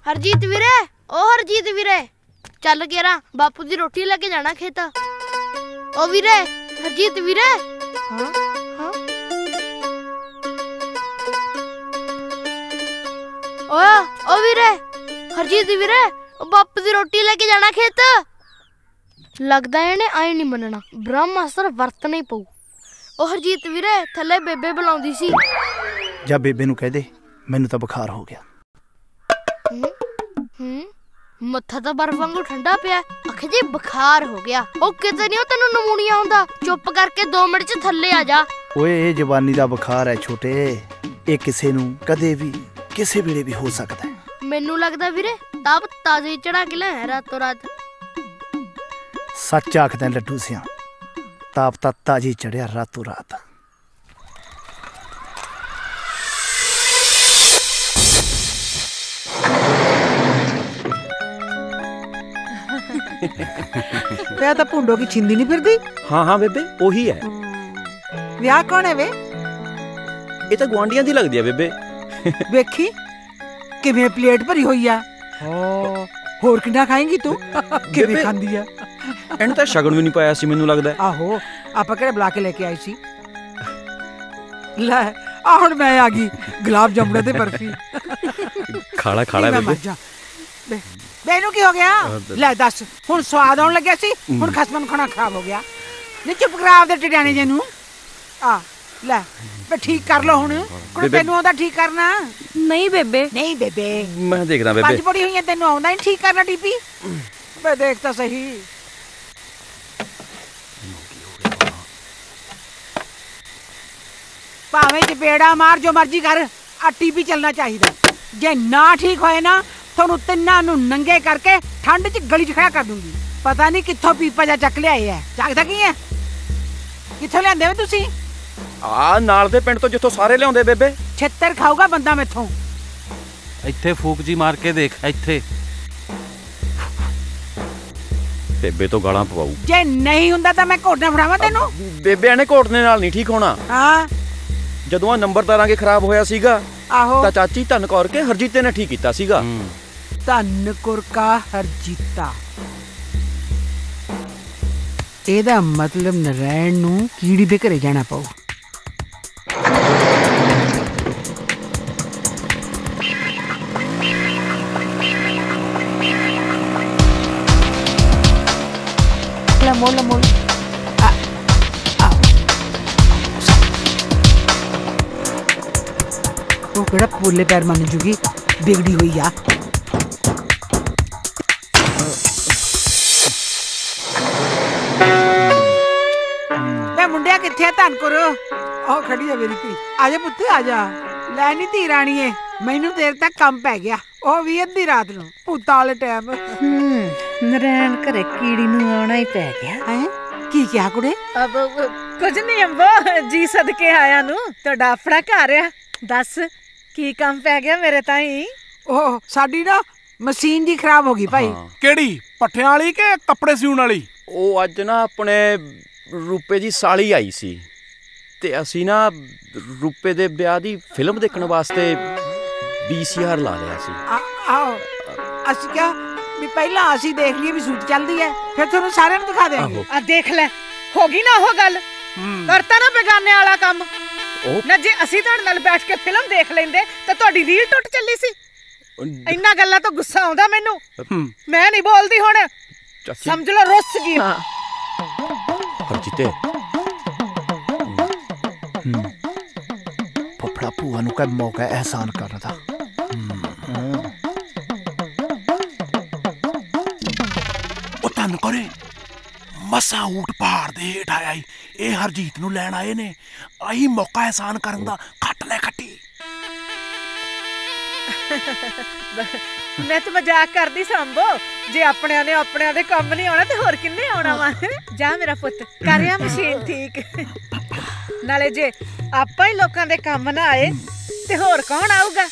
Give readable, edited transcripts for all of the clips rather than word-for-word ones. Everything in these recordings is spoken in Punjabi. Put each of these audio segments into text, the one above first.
हरजीत वीरे, ओ हरजीत वीरे, चल गेरा बापू दी रोटी लेके जाना खेत। ओ वीरे, हरजीत वीरे। हाँ हाँ ओ वीरे, हरजीत वीरे, ओ बापू दी रोटी लेके जाना खेत। लगदा है इन्हें आई नहीं मनना, ब्रह्मास्त्र वरतना ही पऊ। ओ हरजीत वीरे, थले बेबे बुलाउंदी सी। जा बेबे नू कह दे मैनू तां बुखार हो गया। मत्था तो बर्फ वांगू ठंडा पिया, आखे जी बुखार हो गया। ओ किते नहीं तेनू नमूनिया हुंदा, चुप करके 2 मिनट च थल्ले आ जा। ओए ये जवानी दा बुखार है छोटे, ये किसे नू कदे भी किसे वेले भी हो सकदा है। मैनू लगदा वीरे ताप ताजे चढ़ा के लाया रातों रात। सच आखदे लड्डू सिया, ताप ता ताजी चढ़िया रातों रात। क्या तो भुंडो की छिंदी नहीं फिरदी? हाँ हाँ बेबे ओही है। विआह कौन है वे? ये तो गुआंढियां दी लगदी है बेबे। वेखी किवें प्लेट भरी हुई आ। होर किन्ना खाएंगी तू? किवें खांदी है? इन्हें तो शगन भी नहीं पाया सी मैनू लगदा है। आहो आपां केड़े बुला के लेके आई सी। ले आ हुण मैं आ गई गुलाब जामुन ते बर्फी। खाला खाला बेबे। बेनू की हो गया? ले दस हुण स्वाद आउण लग्या सी, हुण खसमन खाना खराब हो गया। नी चुप करा आपदे टिड्याने जे नू। आ ले मैं ठीक कर लो हुण। कुड़ तेनू आउंदा ठीक करना? नहीं बेबे, नहीं बेबे मैं देखदा बेबे। पंज पड़ी हुई है, तेनू आउंदा नहीं ठीक करना टीपी? मैं देख तो सही। भावें चपेड़ा मार जो मर्जी कर, आ टीपी चलना चाहिए। जे ना ठीक होए ना ਤੁਹਾਨੂੰ ਤਿੰਨਾਂ ਨੂੰ ਨੰਗੇ ਕਰਕੇ ਠੰਡ 'ਚ ਗਲੀ 'ਚ ਖੜਾ ਕਰ ਦੂੰਗੀ। ਪਤਾ ਨਹੀਂ ਕਿੱਥੋਂ ਪੀਪਾ ਜਾ ਚੱਕ ਲਿਆਏ ਐ। ਚੱਕਦਾ ਕੀ ਐ? ਕਿੱਥੋਂ ਲਿਆਂਦੇ ਵੇ ਤੁਸੀਂ? ਆ ਨਾਲ ਦੇ ਪਿੰਡ ਤੋਂ ਜਿੱਥੋਂ ਸਾਰੇ ਲਿਆਉਂਦੇ ਬੇਬੇ। ਛੇਤਰ ਖਾਊਗਾ ਬੰਦਾ ਮੈਥੋਂ। ਇੱਥੇ ਫੂਕ ਜੀ ਮਾਰ ਕੇ ਦੇਖ ਇੱਥੇ। ਬੇਬੇ ਤੋਂ ਗਾਲਾਂ ਪਵਾਉ। ਜੇ ਨਹੀਂ ਹੁੰਦਾ ਤਾਂ ਮੈਂ ਘੋਟਣਾ ਫੜਾਵਾਂ ਤੈਨੂੰ। ਬੇਬੇ ਨੇ ਘੋਟਣੇ ਨਾਲ ਨਹੀਂ ਠੀਕ ਹੋਣਾ। ਹਾਂ ਜਦੋਂ ਆ ਨੰਬਰਦਾਰਾਂ ਕੇ ਖਰਾਬ ਹੋਇਆ ਸੀਗਾ ਆਹੋ ਤਾਂ ਚਾਚੀ ਧੰਨ ਕੌਰ ਕੇ ਹਰਜੀਤੇ ਨੇ ਠੀਕ ਕੀਤਾ ਸੀਗਾ। ਧੰਨ ਕੌਰ ਕਾ ਹਰਜੀਤਾ, ਇਹਦਾ ਮਤਲਬ ਨਰੈਣ ਨੂੰ ਕੀੜੀ ਦੇ ਘਰੇ ਜਾਣਾ ਪਊ। ਲਮੋ ਲਮੋ ਉਹ ਕਿਹੜਾ ਪੋਲੇ ਪੈਰ ਮੰਨ ਜੂਗੀ, ਬਿਗੜੀ ਹੋਈ ਆ। ਮੈਂ ਮੁੰਡਿਆ ਕਿੱਥੇ ਆ ਧਨਕੁਰ? ਉਹ ਖੜੀ ਆ ਮੇਰੀ ਧੀ। ਆ ਜਾ ਪੁੱਤ ਆ ਜਾ। ਲੈ ਨੀ ਧੀ ਰਾਣੀਏ, ਮੈਨੂੰ ਦੇਰ ਤੱਕ ਕੰਮ ਪੈ ਗਿਆ, ਉਹ ਵੀ ਅੱਧੀ ਰਾਤ ਨੂੰ ਭੂਤਾਂ ਵਾਲੇ ਟਾਈਮ। ਨਰੈਣ ਘਰੇ ਕੀੜੀ ਨੂੰ ਆਉਣਾ ਹੀ ਪੈ ਗਿਆ ਹੈ। ਕੀ ਕਿਹਾ ਕੁੜੇ? ਕੁਝ ਨਹੀਂ ਅੰਬੋ ਜੀ, ਸਦਕੇ ਆਇਆ ਨੂੰ ਤੁਹਾਡਾ ਆਪਣਾ ਘਰ ਆ। ਦੱਸ ਕੀ ਕੰਮ ਪੈ ਗਿਆ ਮੇਰੇ ਤਾਈ? ਉਹ ਸਾਡੀ ਨਾ ਮਸ਼ੀਨ ਜੀ ਖਰਾਬ ਹੋ ਗਈ ਭਾਈ। ਕਿਹੜੀ, ਪੱਠਿਆਂ ਵਾਲੀ ਕਿ ਕੱਪੜੇ ਸਿਉਣ ਵਾਲੀ? ਉਹ ਅੱਜ ਨਾ ਆਪਣੇ ਰੂਪੇ ਦੀ ਸਾਲੀ ਆਈ ਸੀ ਤੇ ਅਸੀਂ ਨਾ ਰੂਪੇ ਦੇ ਵਿਆਹ ਦੀ ਫਿਲਮ ਦੇਖਣ ਵਾਸਤੇ VCR ਲਾ ਲਿਆ ਸੀ। ਆਓ ਅਸੀਂ ਕਿਹਾ ਵੀ ਪਹਿਲਾਂ ਅਸੀਂ ਦੇਖ ਲਈਏ ਵੀ ਸੂਟ ਚੱਲਦੀ ਹੈ, ਫਿਰ ਤੁਹਾਨੂੰ ਸਾਰਿਆਂ ਨੂੰ ਦਿਖਾ ਦੇਵਾਂਗੇ। ਆ ਦੇਖ ਲੈ, ਹੋ ਗਈ ਨਾ ਉਹ ਗੱਲ। ਕਰਤਾ ਨਾ ਬੇਗਾਨੇ ਵਾਲਾ ਕੰਮ। ਨਾ ਜੇ ਅਸੀਂ ਤੁਹਾਡੇ ਨਾਲ ਬੈਠ ਕੇ ਫਿਲਮ ਦੇਖ ਲੈਂਦੇ ਤਾਂ ਤੁਹਾਡੀ ਰੀਲ ਟੁੱਟ ਚੱਲੀ ਸੀ। ਇੰਨਾ ਗੱਲਾਂ ਤੋਂ ਗੁੱਸਾ ਆਉਂਦਾ ਮੈਨੂੰ। ਮੈਂ ਨਹੀਂ ਬੋਲਦੀ ਹੁਣ, ਸਮਝ ਲਓ ਰੁੱਸ ਗਈ। ਹਰਜੀਤੇ ਫੁੱਫੜਾ ਭੂਆ ਨੂੰ ਕਾ ਮੌਕਾ ਅਹਿਸਾਨ ਕਰਨ ਦਾ। ਉਹ ਧੰਨ ਕਰੇ ਮਸਾ ਊਟ ਪਹਾੜ ਦੇ ਹੇਠ ਆਇਆ ਈ। ਇਹ ਹਰਜੀਤ ਨੂੰ ਲੈਣ ਆਏ ਨੇ, ਆਹੀ ਮੌਕਾ ਅਹਿਸਾਨ ਕਰਨ ਦਾ। ਖੱਟ ਲੈ ਖੱਟੀ। ਮੈਂ ਤਾਂ ਮਜ਼ਾਕ ਕਰਦੀ ਸੰਭੋ। ਜੇ ਆਪਣਿਆਂ ਨੇ ਆਪਣਿਆਂ ਦੇ ਕੰਮ ਨਹੀਂ ਆਉਣਾ ਤੇ ਹੋਰ ਕਿੰਨੇ ਆਉਣਾ ਵਾ। ਜਾ ਮੇਰਾ ਪੁੱਤ ਕਰਿਆ ਮਸ਼ੀਨ ਠੀਕ। ਨਾਲੇ ਜੇ ਆਪਾਂ ਹੀ ਲੋਕਾਂ ਦੇ ਕੰਮ ਨਾ ਆਏ ਤੇ ਹੋਰ ਕੌਣ ਆਊਗਾ?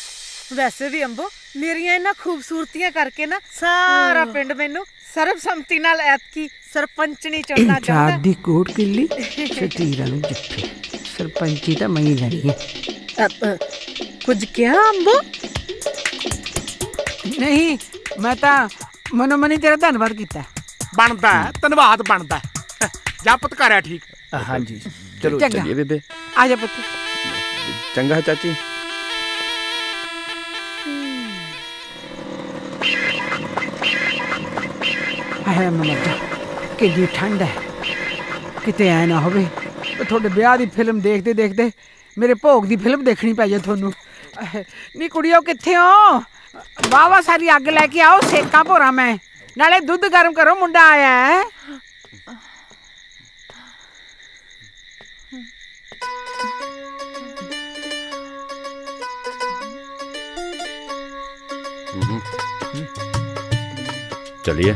ਵੈਸੇ ਵੀ ਅੰਬੋ ਮੇਰੀਆਂ ਇਹਨਾਂ ਖੂਬਸੂਰਤੀਆਂ ਕਰਕੇ ਨਾ ਸਾਰਾ ਪਿੰਡ ਮੈਨੂੰ ਸਰਬਸੰਮਤੀ ਨਾਲ ਐਤਕੀ ਸਰਪੰਚਣੀ ਚੁਣਨਾ ਚਾਹੁੰਦਾ। ਦੀ ਕੋਟ ਕਿੱਲੀ ਸ਼ਤੀਰਾਂ ਨੂੰ ਜੱਫੇ, ਸਰਪੰਚੀ ਤਾਂ ਮੈਂ ਹੀ ਲੈਣੀ ਹੈ। ਕੁਝ ਕਿਹਾ ਅੰਬੋ? ਨਹੀਂ ਮੈਂ ਤਾਂ ਮਨੋ ਮਨੀ ਤੇਰਾ ਧੰਨਵਾਦ ਕੀਤਾ। ਬਣਦਾ ਹੈ, ਧੰਨਵਾਦ ਬਣਦਾ ਹੈ। ਜਾ ਪੁੱਤ ਕਰਿਆ ਠੀਕ। ਹਾਂਜੀ ਚਲੋ ਚੰਗਾ। ਚਲਿਏ ਬੇਬੇ। ਆ ਜਾ ਪੁੱਤ। ਚੰਗਾ ਚਾਚੀ। ਹੈ ਮਮਾ ਕਿੰਨੀ ਠੰਡ ਹੈ, ਕਿਤੇ ਐ ਨਾ ਹੋਵੇ ਤੁਹਾਡੇ ਵਿਆਹ ਦੀ ਫਿਲਮ ਦੇਖਦੇ ਦੇਖਦੇ ਮੇਰੇ ਭੋਗ ਦੀ ਫਿਲਮ ਦੇਖਣੀ ਪੈ ਜਾਏ ਤੁਹਾਨੂੰ। ਨੀ ਕੁੜੀਓ ਕਿੱਥੇ ਹੋ? ਵਾਵਾ ਸਾਰੀ ਅੱਗ ਲੈ ਕੇ ਆਓ, ਸੇਕਾਂ ਭੋਰਾ ਮੈਂ, ਨਾਲੇ ਦੁੱਧ ਗਰਮ ਕਰੋ, ਮੁੰਡਾ ਆਇਆ ਹੈ। चलिए।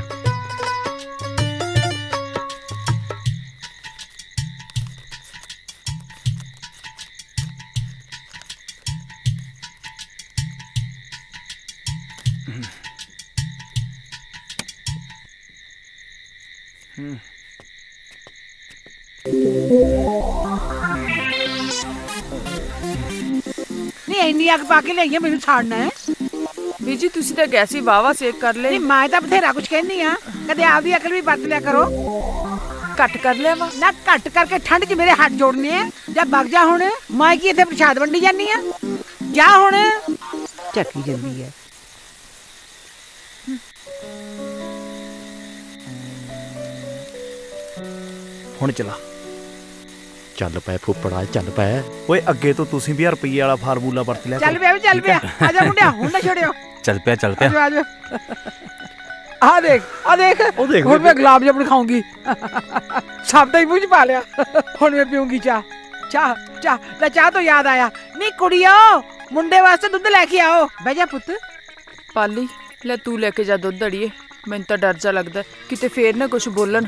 ਨਹੀਂ ਇੰਨੀ ਅੱਗ ਪਾ ਕੇ ਲਿਆਈਏ, ਮੈਨੂੰ ਛਾੜਨਾ ਹੈ। ਬੀਜੀ ਤੁਸੀਂ ਤਾਂ ਗੈਸ ਹੀ ਵਾਵਾ ਸੇਕ ਕਰ ਲੈ। ਨਹੀਂ ਮੈਂ ਤਾਂ ਬਥੇਰਾ ਕੁਝ ਕਹਿੰਦੀ ਆ, ਕਦੇ ਆਪਦੀ ਅਕਲ ਵੀ ਵਰਤ ਲਿਆ ਕਰੋ। ਘੱਟ ਕਰ ਲਿਆ ਵਾ ਨਾ ਘੱਟ ਕਰਕੇ ਠੰਡ 'ਚ ਮੇਰੇ ਹੱਥ ਜੋੜਨੇ ਆ। ਜਾਂ ਵਗ ਜਾ ਹੁਣ, ਮੈਂ ਕੀ ਇੱਥੇ ਪ੍ਰਸ਼ਾਦ ਵੰਡੀ ਜਾਂਦੀ ਆ। ਜਾ ਹੁਣ, ਚੱਕੀ ਜਾਂਦੀ ਹੈ। ਹੁਣ ਚਲਾ। ਚੱਲ ਪੈ ਫੁੱਫੜਾ, ਚੱਲ ਪੈ। ਓਏ ਅੱਗੇ ਤੋਂ ਤੁਸੀਂ ਵੀ ਰੁਪਈਏ ਵਾਲਾ ਫਾਰਮੂਲਾ ਵਰਤ ਲਿਆ ਚੱਲ ਪਿਆ ਵੀ ਚੱਲ ਪਿਆ। ਆ ਜਾ ਮੁੰਡਿਆ, ਹੁਣ ਨਾ ਛੋੜਿਓ। ਚੱਲ ਪਿਆ ਚੱਲ ਪਿਆ। ਆ ਜਾ ਆ ਦੇਖ ਉਹ ਦੇਖ ਹੁਣ ਮੈਂ ਗੁਲਾਬ ਜਾਮੁਨ ਖਾਊਂਗੀ। ਸਭ ਦਾ ਹੀ ਮੂੰਹ 'ਚ ਪਾ ਲਿਆ। ਹੁਣ ਮੈਂ ਪੀਊਂਗੀ ਚਾਹ। ਲੈ ਚਾਹ ਤੋਂ ਯਾਦ ਆਇਆ, ਨੀ ਕੁੜੀਓ ਮੁੰਡੇ ਵਾਸਤੇ ਦੁੱਧ ਲੈ ਕੇ ਆਓ। ਬਹਿ ਜਾ ਪੁੱਤ। ਪਾਲੀ ਲੈ ਤੂੰ ਲੈ ਕੇ ਜਾ ਦੁੱਧ ਅੜੀਏ, ਮੈਨੂੰ ਤਾਂ ਡਰ ਜਾ ਲੱਗਦਾ ਕਿਤੇ ਫੇਰ ਨਾ ਕੁਝ ਬੋਲਣ।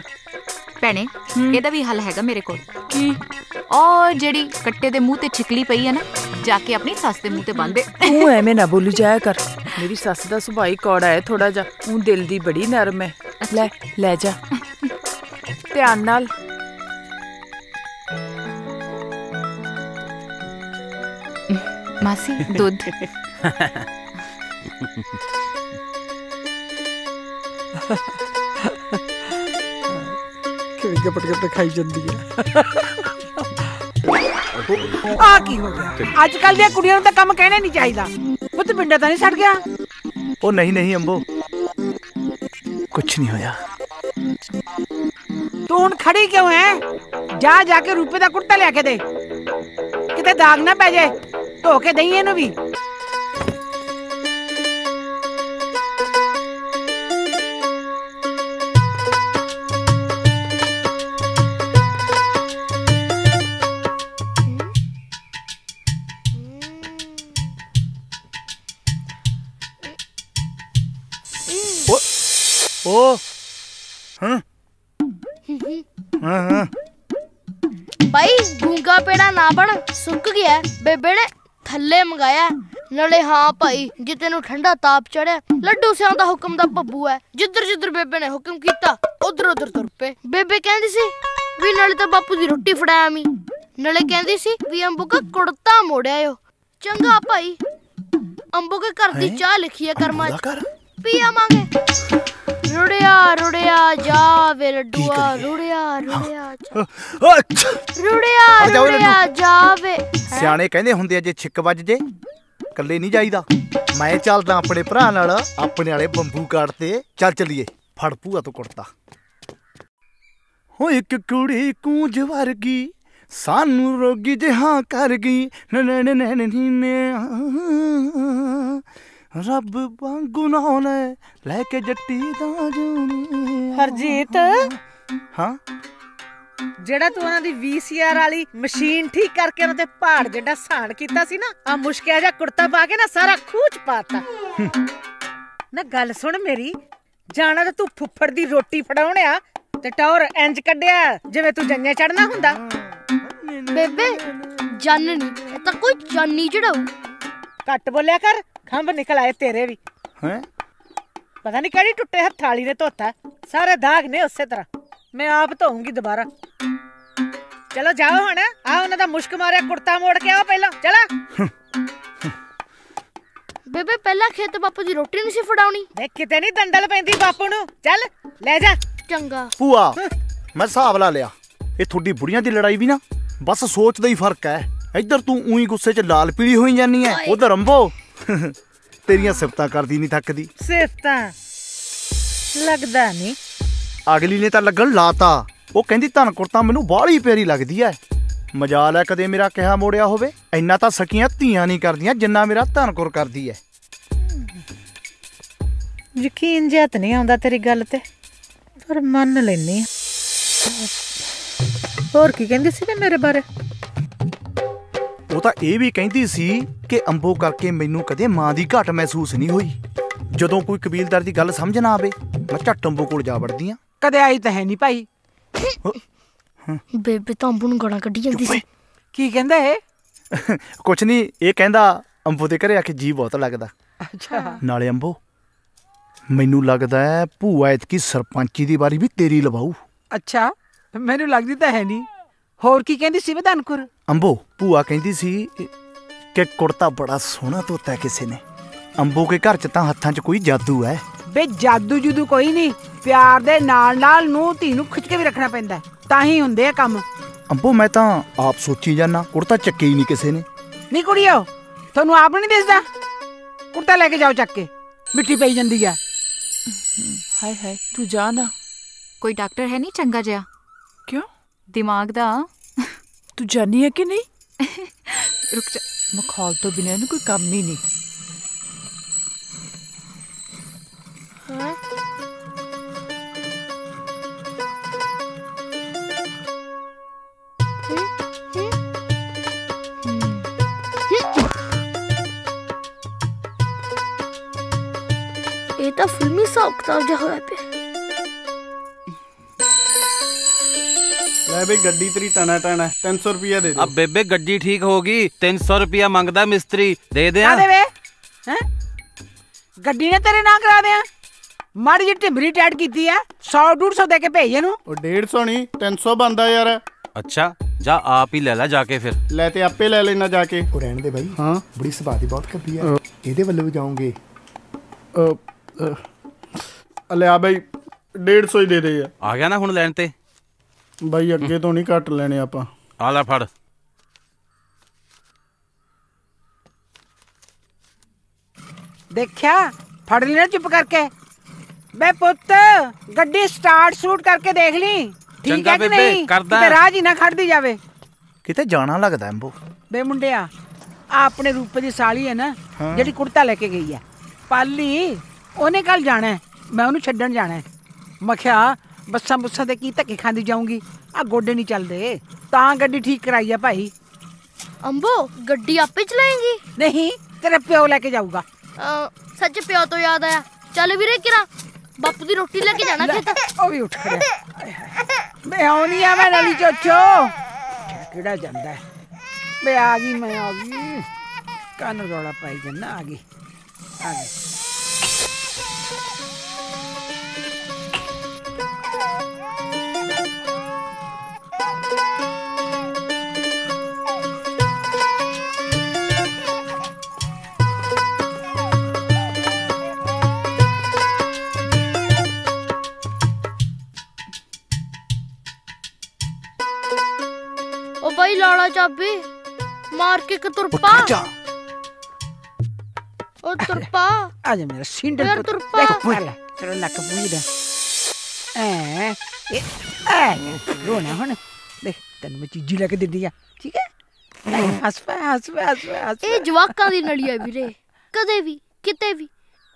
ਭੈਣੇ ਇਹਦਾ ਵੀ ਹੱਲ ਹੈਗਾ ਮੇਰੇ ਕੋਲ। ਕੀ? ਔਰ ਜਿਹੜੀ ਕੱਟੇ ਦੇ ਮੂੰਹ ਤੇ ਛਿਕਲੀ ਪਈ ਹੈ ਨਾ, ਜਾ ਕੇ ਆਪਣੀ ਸੱਸ ਦੇ ਮੂੰਹ ਤੇ ਬੰਨ ਦੇ। ਤੂੰ ਐਵੇਂ ਨਾ ਬੋਲੀ ਜਾਇਆ ਕਰ। ਮੇਰੀ ਸੱਸ ਦਾ ਸੁਭਾਅ ਹੀ ਕੌੜਾ ਹੈ ਥੋੜਾ ਜਿਹਾ, ਉਹ ਦਿਲ ਦੀ ਬੜੀ ਨਰਮ ਹੈ। ਲੈ ਜਾ ਧਿਆਨ ਨਾਲ। ਮਾਸੀ ਦੁੱਧ। ਕਿਵੇਂ ਗਪਟ ਖਾਈ ਜਾਂਦੀ ਹੈ। ਆ ਕੀ ਹੋ ਗਿਆ? ਅੱਜ ਕੱਲ ਦੀਆਂ ਕੁੜੀਆਂ ਨੂੰ ਤਾਂ ਕੰਮ ਕਹਿਣਾ ਨਹੀਂ ਚਾਹੀਦਾ। ਪੁੱਤ ਪਿੰਡਾ ਤਾਂ ਨਹੀਂ ਸੜ ਗਿਆ? ਉਹ ਨਹੀਂ ਅੰਬੋ, ਕੁਛ ਨਹੀਂ ਹੋਇਆ। ਤੂੰ ਹੁਣ ਖੜੀ ਕਿਉਂ ਹੈ? ਜਾ ਕੇ ਰੁਪਏ ਦਾ ਕੁੜਤਾ ਲਿਆ ਕੇ ਦੇ, ਕਿਤੇ ਦਾਗ ਨਾ ਪੈ ਜਾਏ। ਧੋ ਕੇ ਦਈ ਇਹਨੂੰ ਵੀ। भाई गूंगा पेड़ा ना बन, सुक गया। बेबे ने थल्ले मंगाया। नाले हाँ भाई जे तेनू ठंडा ताप चढ़िया, लड्डू सियां दा हुक्म दा बब्बू है। जिधर जिधर बेबे ने हुक्म कीता उधर उधर तुर पे। बेबे कहंदी सी भी नाले तो बापू दी रोटी फड़ाया मी, नाले कहंदी सी भी अंबू का कुड़ता मोड़िया आयो। चंगा भाई, अंबू के घर दी चाह लिखी है कर्मा च, पिया मांगे। रुड़िया रुड़िया जावे लड्डूआ, रुड़िया रुड़िया रुड़िया जावे। ਸਿਆਣੇ ਕਹਿੰਦੇ ਹੁੰਦੇ ਆ ਜੇ ਛਿੱਕ ਵੱਜ ਜੇ ਕੱਲੇ ਨਹੀਂ ਜਾਈਦਾ। ਮੈਂ ਚੱਲਦਾ ਆਪਣੇ ਭਰਾ ਨਾਲ, ਆਪਣੇ ਵਾਲੇ ਬੰਬੂ ਕਾਟ ਤੇ। ਚੱਲ ਚੱਲੀਏ, ਫੜ ਭੂਆ ਤੋਂ ਕੁੜਤਾ। ਹੋ ਇੱਕ ਕੁੜੀ ਕੂੰਜ ਵਰਗੀ ਸਾਨੂੰ ਰੋਗੀ ਜਿਹਾ ਕਰ ਗਈ। ਰੱਬ ਵਾਂਗੂ ਨਾਉਣੇ ਲੈ ਕੇ ਜੱਟੀ ਦਾ ਜੂਨੀ। ਹਰਜੀਤ, ਹਾਂ ਜਿਹੜਾ ਤੂੰ ਉਹਨਾਂ ਦੀ VCR ਵਾਲੀ ਮਸ਼ੀਨ ਠੀਕ ਕਰਕੇ ਉਹਨਾਂ ਤੇ ਪਹਾੜ ਜਿਹੜਾ ਸਾਨ ਕੀਤਾ ਸੀ ਨਾ, ਆ ਮੁਸ਼ਕਿਆ ਜਿਹਾ ਕੁੜਤਾ ਪਾ ਕੇ ਨਾ ਸਾਰਾ ਖੂਚ ਪਾਤਾ ਨਾ। ਗੱਲ ਸੁਣ ਮੇਰੀ, ਜਾਣਾ ਤਾਂ ਤੂੰ ਫੁੱਫੜ ਦੀ ਰੋਟੀ ਫੜਾਉਣਿਆ ਤੇ ਟੌਰ ਇੰਜ ਕੱਢਿਆ ਜਿਵੇਂ ਤੂੰ ਜੰਨੇ ਚੜਨਾ ਹੁੰਦਾ। बेबे जन नहीं, ये तो कोई जानी चढ़ाऊ। ਘੱਟ ਬੋਲਿਆ ਕਰ, ਖੰਭ ਨਿਕਲ ਆਏ ਤੇਰੇ ਵੀ। ਹੈ ਪਤਾ ਨਹੀਂ ਕਿਹੜੀ ਟੁੱਟੇ ਹੱਥ ਵਾਲੀ ਨੇ ਧੋਤਾ, ਸਾਰੇ ਦਾਗ ਨੇ ਉਸੇ ਤਰ੍ਹਾਂ। ਮੈਂ ਆਪ ਧੋਉਂਗੀ ਦੁਬਾਰਾ। ਚਲੋ ਜਾਓ ਹੁਣ, ਆ ਉਹਨਾਂ ਦਾ ਮੁਸ਼ਕ ਮਾਰਿਆ ਕੁੜਤਾ ਮੋੜ ਕੇ ਆਓ ਪਹਿਲਾਂ। ਚਲਾ ਬੇਬੇ ਪਹਿਲਾਂ ਖੇਤ ਬਾਪੂ ਦੀ ਰੋਟੀ ਨਹੀਂ ਸੀ ਫੜਾਉਣੀ। ਦੇਖ ਕਿਤੇ ਨਹੀਂ ਦੰਡਲ ਪੈਂਦੀ ਬਾਪੂ ਨੂੰ। ਚੱਲ ਲੈ ਜਾ। ਚੰਗਾ ਭੂਆ ਮੈਂ ਹਿਸਾਬ ਲਾ ਲਿਆ, ਇਹ ਤੁਹਾਡੀ ਬੁੜੀਆਂ ਦੀ ਲੜਾਈ ਵੀ ਨਾ ਬਸ ਸੋਚ ਦਾ ਹੀ ਫਰਕ ਹੈ। ਇੱਧਰ ਤੂੰ ਉਹੀ ਗੁੱਸੇ 'ਚ ਲਾਲ ਪੀਲੀ ਹੋਈ ਜਾਨੀ ਐ, ਉਧਰ ਅੰਬੋ ਤੇਰੀਆਂ ਸਿਫਤਾਂ ਕਰਦੀ ਨਹੀਂ ਥੱਕਦੀ। ਸਿਫਤਾਂ ਲੱਗਦਾ ਨਹੀਂ, ਅਗਲੀ ਨੇ ਤਾਂ ਲੱਗਣ ਲਾਤਾ। ਉਹ ਕਹਿੰਦੀ ਧਨਕੁਰ ਤਾਂ ਮੈਨੂੰ ਬਾਹਲੀ ਪਿਆਰੀ ਲੱਗਦੀ ਐ। ਮਜਾਲ ਐ ਕਦੇ ਮੇਰਾ ਕਿਹਾ ਮੋੜਿਆ ਹੋਵੇ। ਇੰਨਾ ਤਾਂ ਸਕੀਆਂ ਧੀਆਂ ਨਹੀਂ ਕਰਦੀਆਂ ਜਿੰਨਾ ਮੇਰਾ ਧਨਕੁਰ ਕਰਦੀ ਐ। ਯਕੀਨ ਜਿਹਾ ਤਾਂ ਨਹੀਂ ਆਉਂਦਾ ਤੇਰੀ ਗੱਲ ਤੇ, ਪਰ ਮੰਨ ਲੈਨੀ। ਹੋਰ ਕੀ ਕਹਿੰਦੀ ਸੀ ਮੇਰੇ ਬਾਰੇ? ਉਹ ਤਾਂ ਇਹ ਵੀ ਕਹਿੰਦੀ ਸੀ ਕਿ ਅੰਬੋ ਕਰਕੇ ਮੈਨੂੰ ਕਦੇ ਮਾਂ ਦੀ ਘਾਟ ਮਹਿਸੂਸ ਨਹੀਂ ਹੋਈ। ਜਦੋਂ ਕੋਈ ਕਬੀਲਦਾਰ ਦੀ ਗੱਲ ਸਮਝ ਨਾ ਆਵੇ ਮੈਂ ਝੱਟ ਅੰਬੋ ਕੋਲ ਜਾ ਵੜਦੀ ਆ। ਕਦੇ ਆਈ ਤਾਂ ਹੈ ਨਹੀਂ ਭਾਈ। ਬੇਬੇ ਤਾਂ ਅੰਬੂ ਨੂੰ ਗਾਲਾਂ ਕੱਢੀ ਜਾਂਦੀ ਸੀ। ਕੀ ਕਹਿੰਦਾ ਇਹ? ਕੁਛ ਨਹੀਂ, ਇਹ ਕਹਿੰਦਾ ਅੰਬੋ ਦੇ ਘਰੇ ਆ ਕੇ ਜੀ ਬਹੁਤ ਲੱਗਦਾ। ਅੱਛਾ। ਨਾਲੇ ਅੰਬੋ ਮੈਨੂੰ ਲੱਗਦਾ ਹੈ ਭੂਆ ਐਤਕੀ ਸਰਪੰਚੀ ਦੀ ਵਾਰੀ ਵੀ ਤੇਰੀ ਲਵਾਊ। ਅੱਛਾ, ਮੈਨੂੰ ਲੱਗਦੀ ਤਾਂ ਹੈ ਨਹੀਂ। ਹੋਰ ਕੀ ਕਹਿੰਦੀ ਸੀ ਧਨਕੁਰ? ਅੰਬੋ ਭੂਆ ਕਹਿੰਦੀ ਸੀ ਕਿ ਕੁੜਤਾ ਬੜਾ ਸੋਹਣਾ ਧੋਤਾ ਕਿਸੇ ਨੇ। ਅੰਬੋ ਕੇ ਘਰ 'ਚ ਤਾਂ ਹੱਥਾਂ 'ਚ ਕੋਈ ਜਾਦੂ ਹੈ। ਬੇ ਜਾਦੂ ਜੁਦੂ ਕੋਈ ਨਹੀਂ, ਪਿਆਰ ਦੇ ਨਾਲ ਨਾਲ ਨੂੰ ਧੀ ਨੂੰ ਖਿੱਚ ਕੇ ਵੀ ਰੱਖਣਾ ਪੈਂਦਾ, ਤਾਂ ਹੀ ਹੁੰਦੇ ਆ ਕੰਮ। ਅੰਬੋ ਮੈਂ ਤਾਂ ਆਪ ਸੋਚੀ ਜਾਨਾ, ਕੁੜਤਾ ਚੱਕੇ ਹੀ ਨਹੀਂ ਕਿਸੇ ਨੇ। ਨਹੀਂ ਕੁੜੀਓ, ਤੁਹਾਨੂੰ ਆਪ ਨਹੀਂ ਦਿਸਦਾ? ਕੁੜਤਾ ਲੈ ਕੇ ਜਾਓ ਚੱਕ ਕੇ, ਮਿੱਟੀ ਪਈ ਜਾਂਦੀ ਆ। ਹਾਏ ਹਾਏ ਤੂੰ ਜਾ ਨਾ। ਕੋਈ ਡਾਕਟਰ ਹੈ ਨਹੀਂ ਚੰਗਾ ਜਿਹਾ? ਕਿਉਂ? ਦਿਮਾਗ ਦਾ। ਤੂੰ ਜਾਨੀ ਹੈ ਕਿ ਨਹੀਂ? ਰੁਕ ਜਾ, ਮਖੌਲ ਤੋਂ ਬਿਨਾਂ ਇਹਨੂੰ ਕੋਈ ਕੰਮ ਹੀ ਨਹੀਂ। ਇਹ ਤਾਂ ਫਿਲਮੀ ਹਿਸਾਬ ਕਿਤਾਬ ਜਿਹਾ ਹੋਇਆ ਪਿਆ। ਲੈ ਬਈ ਗੱਡੀ ਤੇਰੀ ਟਣਾ 300 ਰੁਪਿਆ ਦੇ ਦੇ। अब बेबे गड्डी ठीक होगी। 300 रुपया मंगदा मिस्त्री, दे दे। ਗੱਡੀ ਨੇ ਤੇਰੇ ਨਾਂ ਕਰਾ ਦਿਆਂ? ਮਾੜੀ ਜਿਹੀ ਢਿੰਬਰੀ ਟੈਟ ਕੀਤੀ ਆ, 100-150 ਦੇ ਕੇ ਭੇਜ ਇਹਨੂੰ। ਉਹ 150 ਨਹੀਂ 300 ਬੰਦਾ ਯਾਰ। अच्छा जा आप ही ले ला जाके फिर। ਲੈ ਤੇ ਆਪੇ ਲੈ ਲੈਣਾ ਜਾ ਕੇ। ਉਹ ਰਹਿਣ ਦੇ ਬਾਈ। ਹਾਂ ਬੜੀ ਸਵਾਦੀ ਬਹੁਤ ਕੱਪੀ ਆ, ਇਹਦੇ ਵੱਲੋਂ ਵੀ ਜਾਓਗੇ? ਲਿਆ ਬਈ 150 ਹੀ ਦੇ ਦੇ ਯਾਰ। आ गया ना हुण लैन ते ਬਾਈ ਅੱਗੇ ਤੋਂ ਨਹੀਂ ਘੱਟ ਲੈਣੇ ਆਪਾਂ। आ ला फड़। ਦੇਖਿਆ, ਫੜ ਲੈਣਾ ਚੁੱਪ ਕਰਕੇ। ਬੇ ਪੁੱਤ ਗੱਡੀ ਸਟਾਰਟ ਸ਼ੂਟ ਕਰਕੇ ਦੇਖ ਲਈ, ਠੀਕ ਚੰਗਾ ਹੈ ਕਿ ਬੇਬੇ, ਨਹੀਂ? ਕਰਦਾ। ਕਿਤੇ ਰਾਹ 'ਚ ਹੀ ਨਾ ਖੜਦੀ ਜਾਵੇ। ਕਿਤੇ ਜਾਣਾ ਲੱਗਦਾ ਅੰਬੋ। ਬੇ ਮੁੰਡਿਆ, ਆ ਆਪਣੇ ਰੂਪੇ ਦੀ ਸਾਲੀ ਹੈ ਨਾ ਜਿਹੜੀ ਕੁੜਤਾ ਲੈ ਕੇ ਗਈ ਹੈ ਪਾਲੀ, ਉਹਨੇ ਕੱਲ ਜਾਣਾ ਹੈ, ਮੈਂ ਉਹਨੂੰ ਛੱਡਣ ਜਾਣਾ ਹੈ। ਮੈਂ ਕਿਹਾ ਬੱਸਾਂ ਬੁੱਸਾਂ ਤੇ ਕੀ ਧੱਕੇ ਖਾਂਦੀ ਜਾਊਂਗੀ, ਆ ਗੋਡੇ ਨਹੀਂ ਚੱਲਦੇ, ਤਾਂ ਗੱਡੀ ਠੀਕ ਕਰਾਈ ਆ ਭਾਈ। ਅੰਬੋ ਗੱਡੀ ਆਪੇ ਚਲਾਏਂਗੀ? ਨਹੀਂ, ਤੇਰਾ ਪਿਓ ਲੈ ਕੇ ਜਾਊਗਾ। ਸੱਚ ਪਿਓ ਤੋਂ ਯਾਦ ਆਇਆ, ਚੱਲ ਵੀਰੇ ਕਿਰਾ ਬਾਪੂ ਦੀ ਰੋਟੀ ਲੈ ਕੇ ਜਾਣਾ ਖੇਤ। ਉਹ ਵੀ ਉੱਠ ਖੜਿਆ। ਮੈਂ ਆਉਣੀ ਆ, ਮੈਂ ਨਾਲੀ ਚੋਚੋ ਕਿਹੜਾ ਜਾਂਦਾ ਹੈ। ਮੈਂ ਆ ਗਈ, ਮੈਂ ਆ ਗਈ। ਕੰਨ ਰੌਲਾ ਪਾਈ ਜਾਂਦਾ, ਆ ਗਈ ਆ ਗਈ। ਉਹ ਬਾਈ ਲਾਲਾ ਚਾਬੀ ਮਾਰ ਕੇ ਤੁਰਪਾ। ਉਹ ਤੁਰਪਾ ਆ ਜਾ ਮੇਰਾ ਸਿੰਡਲ ਯਾਰ ਤੁਰਪਾ। ਤੇਰਾ ਨੱਕ ਪੂਜਦਾ ਰੋਣਾ ਹੁਣ। ਦੇਖ ਤੈਨੂੰ ਮੈਂ ਚੀਜ਼ੀ ਲੈ ਕੇ ਦਿੰਦੀ ਆ, ਠੀਕ ਹੈ? ਹੱਸ ਪੈ ਹੱਸ ਪੈ ਹੱਸ ਪੈ ਹੱਸ। ਇਹ ਜਵਾਕਾਂ ਦੀ ਨਲੀ ਹੈ ਵੀਰੇ, ਕਦੇ ਵੀ ਕਿਤੇ ਵੀ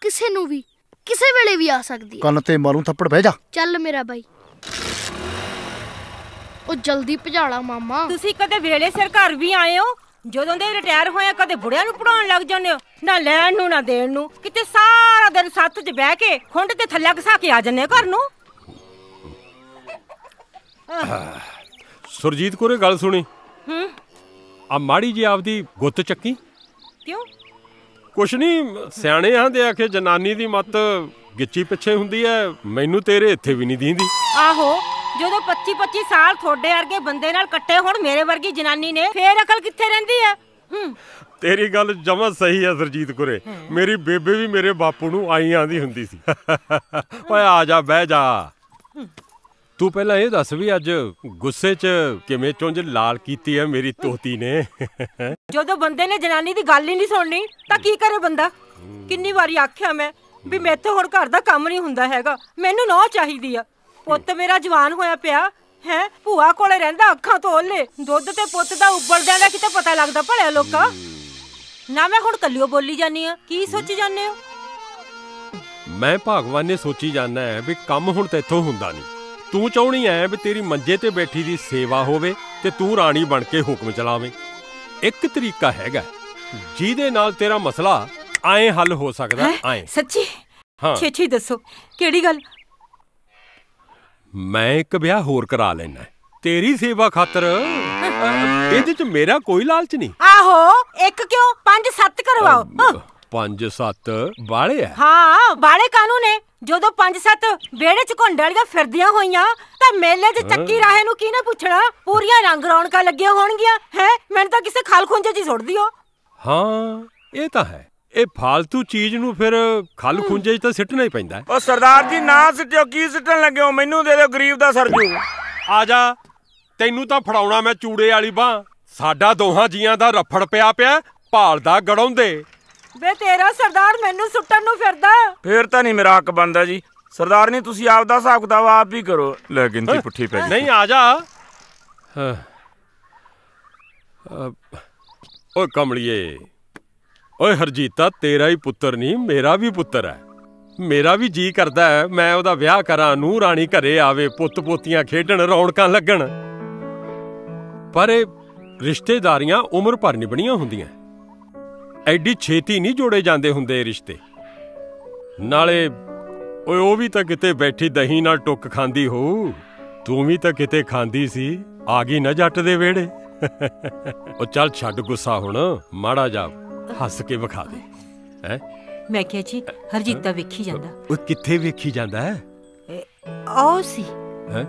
ਕਿਸੇ ਨੂੰ ਵੀ ਕਿਸੇ ਵੇਲੇ ਵੀ ਆ ਸਕਦੀ ਹੈ। ਕੰਨ ਤੇ ਮਾਰੂ ਥੱਪੜ, ਬਹਿ ਜਾ। ਚੱਲ ਮੇਰਾ ਬਾਈ, ਉਹ ਜਲਦੀ ਭਜਾਲਾ ਮਾਮਾ। ਤੁਸੀਂ ਕਦੇ ਵੇਲੇ ਸਿਰ ਘਰ ਵੀ ਆਏ ਹੋ? ਜਦੋਂ ਦੇ ਰਿਟਾਇਰ ਹੋਏ ਕਦੇ ਬੁੜਿਆਂ ਨੂੰ ਪੜਾਉਣ ਲੱਗ ਜਾਂਦੇ ਹੋ, ਨਾ ਲੈਣ ਨੂੰ ਨਾ ਦੇਣ ਨੂੰ। ਕਿਤੇ ਸਾਰਾ ਦਿਨ ਸੱਥ 'ਚ ਬਹਿ ਕੇ ਖੁੰਡ ਤੇ ਥੱਲੇ ਘਸਾ ਕੇ ਆ ਜੰਨੇ ਘਰ ਨੂੰ। ਸੁਰਜੀਤ ਕੋਰੇ ਗੱਲ ਸੁਣੀ। ਆ ਮਾੜੀ ਜੀ ਆਪਦੀ ਗੁੱਤ ਚੱਕੀ। ਕਿਉਂ? ਕੁਛ ਨਹੀਂ, ਸਿਆਣੇ ਆਂਦੇ ਆਖੇ ਜਨਾਨੀ ਦੀ ਮੱਤ ਗਿੱਚੀ ਪਿੱਛੇ ਹੁੰਦੀ ਐ। ਮੈਨੂੰ ਤੇਰੇ ਇੱਥੇ ਵੀ ਨਹੀਂ ਦੀਂਦੀ। ਆਹੋ, ਜਦੋਂ 25-25 ਸਾਲ ਤੁਹਾਡੇ ਵਰਗੇ ਬੰਦੇ ਨਾਲ ਕੱਟੇ ਹੋਣ ਮੇਰੇ ਵਰਗੀ ਜਨਾਨੀ ਨੇ, ਫੇਰ ਅਕਲ ਕਿੱਥੇ ਰਹਿੰਦੀ ਐ? ਤੇਰੀ ਗੱਲ ਜਮਾਂ ਸਹੀ ਹੈ ਸਰਜੀਤ ਕੁਰੇ। ਮੇਰੀ ਬੇਬੇ ਵੀ ਮੇਰੇ ਬਾਪੂ ਨੂੰ ਆਈ ਆਂਦੀ ਹੁੰਦੀ ਸੀ। ਓਏ ਆ ਜਾ, ਬਹਿ ਜਾ। ਤੂੰ ਪਹਿਲਾਂ ਇਹ ਦੱਸ ਵੀ ਅੱਜ ਗੁੱਸੇ 'ਚ ਕਿਵੇਂ ਚੁੰਝ ਲਾਲ ਕੀਤੀ ਹੈ ਮੇਰੀ ਤੋਤੀ ਨੇ? ਜਦੋਂ ਬੰਦੇ ਨੇ ਜਨਾਨੀ ਦੀ ਗੱਲ ਹੀ ਨਹੀਂ ਸੁਣਨੀ ਤਾਂ ਕੀ ਕਰੇ ਬੰਦਾ? ਕਿੰਨੀ ਵਾਰੀ ਆਖਿਆ ਮੈਂ ਵੀ ਮੈਥੋਂ ਹੁਣ ਘਰ ਦਾ ਕੰਮ ਨਹੀਂ ਹੁੰਦਾ ਹੈਗਾ, ਮੈਨੂੰ ਨੌ ਚਾਹੀਦੀ ਆ। ਪੁੱਤ ਮੇਰਾ ਜਵਾਨ ਹੋਇਆ ਪਿਆ ਹੈ, ਭੂਆ ਕੋਲੇ ਰਹਿੰਦਾ, ਅੱਖਾਂ ਤੋਂ ਓਲੇ। ਦੁੱਧ ਤੇ ਪੁੱਤ ਦਾ ਉਬਲਦਿਆਂ ਦਾ ਕਿਤੇ ਪਤਾ ਲੱਗਦਾ ਭਲਿਆ ਲੋਕਾਂ ਨਾ। ਮੈਂ ਹੁਣ ਕੱਲਿਓ ਬੋਲੀ ਜਾਨੀ ਆ, ਕੀ ਸੋਚੀ ਜਾਂਦੇ ਹੋ? ਮੈਂ ਭਗਵਾਨ ਨੇ ਸੋਚੀ ਜਾਂਦਾ ਹੈ ਵੀ ਕੰਮ ਹੁਣ ਤੇਥੋਂ ਹੁੰਦਾ ਨਹੀਂ। ਤੂੰ ਚਾਹਣੀ ਐ ਵੀ ਤੇਰੀ ਮੰਜੇ ਤੇ ਬੈਠੀ ਦੀ ਸੇਵਾ ਹੋਵੇ ਤੇ ਤੂੰ ਰਾਣੀ ਬਣ ਕੇ ਹੁਕਮ ਚਲਾਵੇਂ। ਇੱਕ ਤਰੀਕਾ ਹੈਗਾ ਜਿਹਦੇ ਨਾਲ ਤੇਰਾ ਮਸਲਾ ਐਂ ਹੱਲ ਹੋ ਸਕਦਾ। ਐਂ ਸੱਚੀ? ਹਾਂ, ਛੇਤੀ ਦੱਸੋ ਕਿਹੜੀ ਗੱਲ? ਮੈਂ ਇੱਕ ਵਿਆਹ ਹੋਰ ਕਰਾ ਲੈਣਾ ਤੇਰੀ ਸੇਵਾ ਖਾਤਰ। ਇਹਦੇ 'ਚ ਮੇਰਾ ਕੋਈ ਲਾਲਚ ਨਹੀਂ। ਆਹੋ, ਇੱਕ ਕਿਉਂ 5-7 ਕਰਵਾਓ। 5-7 ਬਾਲੇ ਆ? ਹਾਂ, ਬਾਲੇ ਕਾਨੂੰ ਨੇ। ਜਦੋਂ 5-7 ਵਿਹੜੇ 'ਚ ਘੁੰਡ ਵਾਲੀਆਂ ਫਿਰਦੀਆਂ ਹੋਈਆਂ ਤਾਂ ਮੇਲੇ 'ਚ ਚੱਕੀ ਰਾਹੇ ਨੂੰ ਕਿਹਨੇ ਪੁੱਛਣਾ? ਪੂਰੀਆਂ ਰੰਗ ਰੌਣਕਾਂ ਲੱਗੀਆਂ ਹੋਣਗੀਆਂ ਹੈ। ਮੈਨੂੰ ਤਾਂ ਕਿਸੇ ਖਾਲ ਖੁੰਝੇ 'ਚ ਹੀ ਸੁੱਟ ਦਿਓ। ਹਾਂ, ਇਹ ਤਾਂ ਹੈ। ਇਹ ਫਾਲਤੂ ਚੀਜ਼ ਨੂੰ ਫਿਰ ਖਲ ਖੁੰਝੇ 'ਚ ਤਾਂ ਸਿੱਟਣਾ ਹੀ ਪੈਂਦਾ। ਉਹ ਸਰਦਾਰ ਜੀ ਨਾ ਸਿੱਟਿਓ, ਕੀ ਸਿੱਟਣ ਲੱਗੇ ਹੋ? ਮੈਨੂੰ ਦੇ ਦਿਓ, ਗਰੀਬ ਦਾ ਸਰਜੂ। ਆ ਜਾ, ਤੈਨੂੰ ਤਾਂ ਫੜਾਉਣਾ ਮੈਂ ਚੂੜੇ ਵਾਲੀ ਬਾਂਹ। ਸਾਡਾ ਦੋਹਾਂ ਜੀਆਂ ਦਾ ਰਫੜ ਪਿਆ ਭਾਲਦਾ ਗੜਾਉਂਦੇ। ਵੇ ਤੇਰਾ ਸਰਦਾਰ ਮੈਨੂੰ ਸੁੱਟਣ ਨੂੰ ਫਿਰਦਾ। ਫੇਰ ਤਾਂ ਨਹੀਂ ਮੇਰਾ ਹੱਕ ਬਣਦਾ ਜੀ। ਸਰਦਾਰ ਨਹੀਂ, ਤੁਸੀਂ ਆਪ ਦਾ ਹਿਸਾਬ ਕਿਤਾਬ ਆਪ ਹੀ ਕਰੋ। ਲੈ ਗਿਣਤੀ ਪੁੱਠੀ ਪੈ ਗਈ। ਨਹੀਂ, ਆ ਜਾ। ਓਏ ਕਮਲੀਏ, ਓਏ ਹਰਜੀਤਾ, ਤੇਰਾ ਹੀ ਪੁੱਤਰ ਨਹੀਂ ਮੇਰਾ ਵੀ ਪੁੱਤਰ ਹੈ। ਮੇਰਾ ਵੀ ਜੀ ਕਰਦਾ ਹੈ ਮੈਂ ਉਹਦਾ ਵਿਆਹ ਕਰਾਂ, ਨੂੰਹ ਰਾਣੀ ਘਰੇ ਆਵੇ, ਪੁੱਤ ਪੋਤੀਆਂ ਖੇਡਣ, ਰੌਣਕਾਂ ਲੱਗਣ। ਪਰ ਇਹ ਰਿਸ਼ਤੇਦਾਰੀਆਂ ਉਮਰ ਭਰ ਨਹੀਂ ਬਣੀਆਂ ਹੁੰਦੀਆਂ। ਐਡੀ ਛੇਤੀ ਨਹੀਂ ਜੋੜੇ ਜਾਂਦੇ ਹੁੰਦੇ ਰਿਸ਼ਤੇ। ਨਾਲੇ ਓਏ ਉਹ ਵੀ ਤਾਂ ਕਿਤੇ ਬੈਠੀ ਦਹੀਂ ਨਾਲ ਟੁੱਕ ਖਾਂਦੀ ਹੋਊ। ਤੂੰ ਵੀ ਤਾਂ ਕਿਤੇ ਖਾਂਦੀ ਸੀ। ਆ ਗਈ ਨਾ ਜੱਟ ਦੇ ਵਿਹੜੇ। ਉਹ ਚੱਲ ਛੱਡ ਗੁੱਸਾ ਹੁਣ, ਮਾੜਾ ਜਾ ਹੱਸ ਕੇ ਵਿਖਾ ਦੇ। ਹੈ ਮੈਂ ਕਿਹਾ ਜੀ ਹਰਜੀਤਾ ਵੇਖੀ ਜਾਂਦਾ। ਉਹ ਕਿੱਥੇ ਵੇਖੀ ਜਾਂਦਾ ਹੈ? ਆਓ ਸੀ। ਹੈ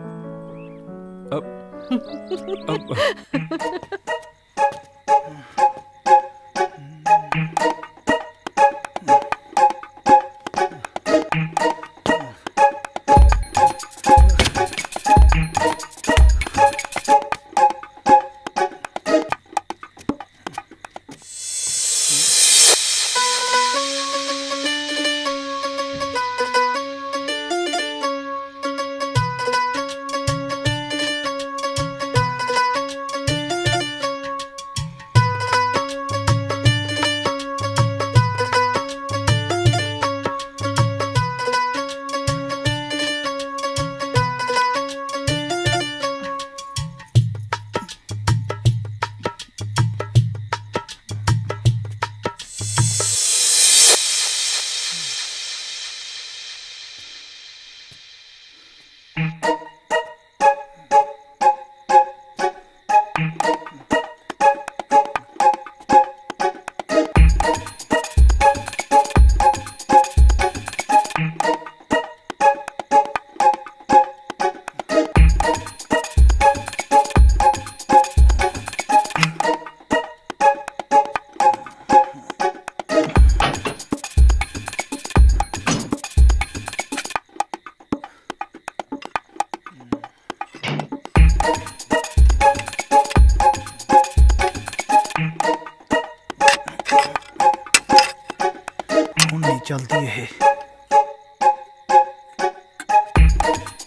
चलती है।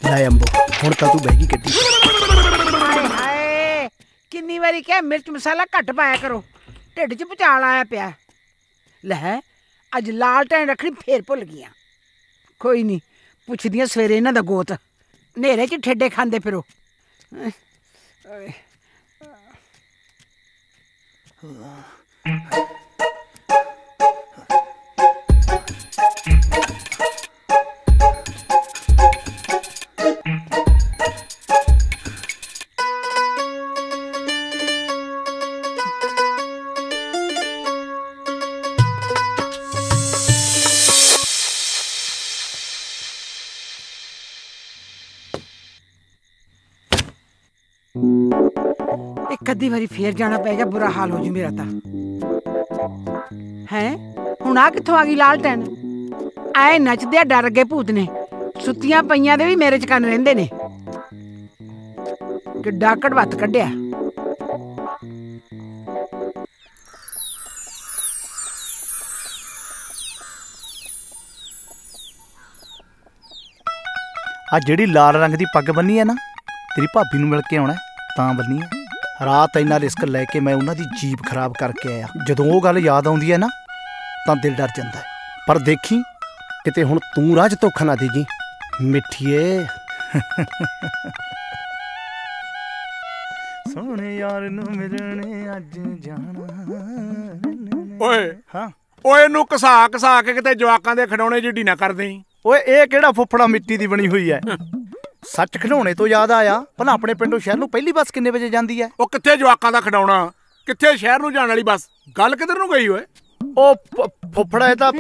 ਲੈ ਅੰਬੋ, ਹੁਣ ਤਾਂ ਤੂੰ ਬਹਿ ਗਈ ਗੱਡੀ। ਹਾਏ ਹਾਏ, ਕਿੰਨੀ ਵਾਰੀ ਕਿਹਾ ਮਿਰਚ ਮਸਾਲਾ ਘੱਟ ਪਾਇਆ ਕਰੋ, ਢਿੱਡ 'ਚ ਭੁਚਾਲ ਆਇਆ ਪਿਆ। ਲੈ ਅੱਜ ਲਾਲਟੈਨ ਰੱਖਣੀ ਫੇਰ ਭੁੱਲ ਗਈਆਂ। ਕੋਈ ਨਹੀਂ, ਪੁੱਛਦੀਆਂ ਸਵੇਰੇ ਇਹਨਾਂ ਦਾ ਗੋਤ। ਹਨੇਰੇ 'ਚ ਠੇਡੇ ਖਾਂਦੇ ਫਿਰੋ। ਇੱਕ ਅੱਧੀ ਵਾਰੀ ਫੇਰ ਜਾਣਾ ਪੈ ਗਿਆ, ਬੁਰਾ ਹਾਲ ਹੋ ਜੂ ਮੇਰਾ ਤਾਂ। ਹੈ ਹੁਣ ਆ ਕਿੱਥੋਂ ਆ ਗਈ ਲਾਲਟੈਨ? ਐ ਨੱਚਦੇ ਆ ਡਰ ਗਏ ਭੂਤ ਨੇ। ਸੁੱਤੀਆਂ ਪਈਆਂ ਦੇ ਵੀ ਮੇਰੇ ਚ ਕੰਨ ਰਹਿੰਦੇ ਨੇ। ਕਿੱਡਾ ਕੜਵੱਤ ਕੱਢਿਆ। ਆ ਜਿਹੜੀ ਲਾਲ ਰੰਗ ਦੀ ਪੱਗ ਬੰਨੀ ਹੈ ਨਾ, ਤੇਰੀ ਭਾਬੀ ਨੂੰ ਮਿਲ ਕੇ ਆਉਣਾ ਤਾਂ ਬੰਨੀ ਹੈ। ਰਾਤ ਇੰਨਾ ਰਿਸਕ ਲੈ ਕੇ ਮੈਂ ਉਹਨਾਂ ਦੀ ਜੀਪ ਖਰਾਬ ਕਰਕੇ ਆਇਆ। ਜਦੋਂ ਉਹ ਗੱਲ ਯਾਦ ਆਉਂਦੀ ਹੈ ਨਾ ਤਾਂ ਦਿਲ ਡਰ ਜਾਂਦਾ ਹੈ। ਪਰ ਦੇਖੀ ਕਿਤੇ ਹੁਣ ਤੂੰ ਰਾਹ 'ਚ ਧੋਖਾ ਨਾ ਦੇਗੀ ਮਿੱਠੀਏ। ਸੋਹਣੇ ਯਾਰ ਨੂੰ ਮਿਲਣੇ ਅੱਜ ਜਾਣਾ। ਓਏ ਹਾਂ ਓਏ ਇਹਨੂੰ ਘਸਾ ਘਸਾ ਕੇ ਕਿਤੇ ਜਵਾਕਾਂ ਦੇ ਖਿਡੌਣੇ ਜਿੱਡੀ ਨਾ ਕਰ ਦੇਈਂ। ਓਏ ਇਹ ਕਿਹੜਾ ਫੁੱਫੜਾ ਮਿੱਟੀ ਦੀ ਬਣੀ ਹੋਈ ਹੈ। ਸੱਚ ਖਿਡੌਣੇ ਤੋਂ ਯਾਦ ਆਇਆ, ਭਲਾ ਆਪਣੇ ਪਿੰਡੋਂ ਸ਼ਹਿਰ ਨੂੰ ਪਹਿਲੀ ਬੱਸ ਕਿੰਨੇ ਵਜੇ ਜਾਂਦੀ ਹੈ? ਉਹ ਕਿੱਥੇ ਜਵਾਕਾਂ ਦਾ ਖਿਡੌਣਾ, ਕਿੱਥੇ ਸ਼ਹਿਰ ਨੂੰ ਜਾਣ ਵਾਲੀ ਬੱਸ। ਗੱਲ ਕਿੱਧਰ ਨੂੰ ਗਈ ਓਏ? ਉਹ ਫੁੱਫੜਾ ਇਹ ਤਾਂ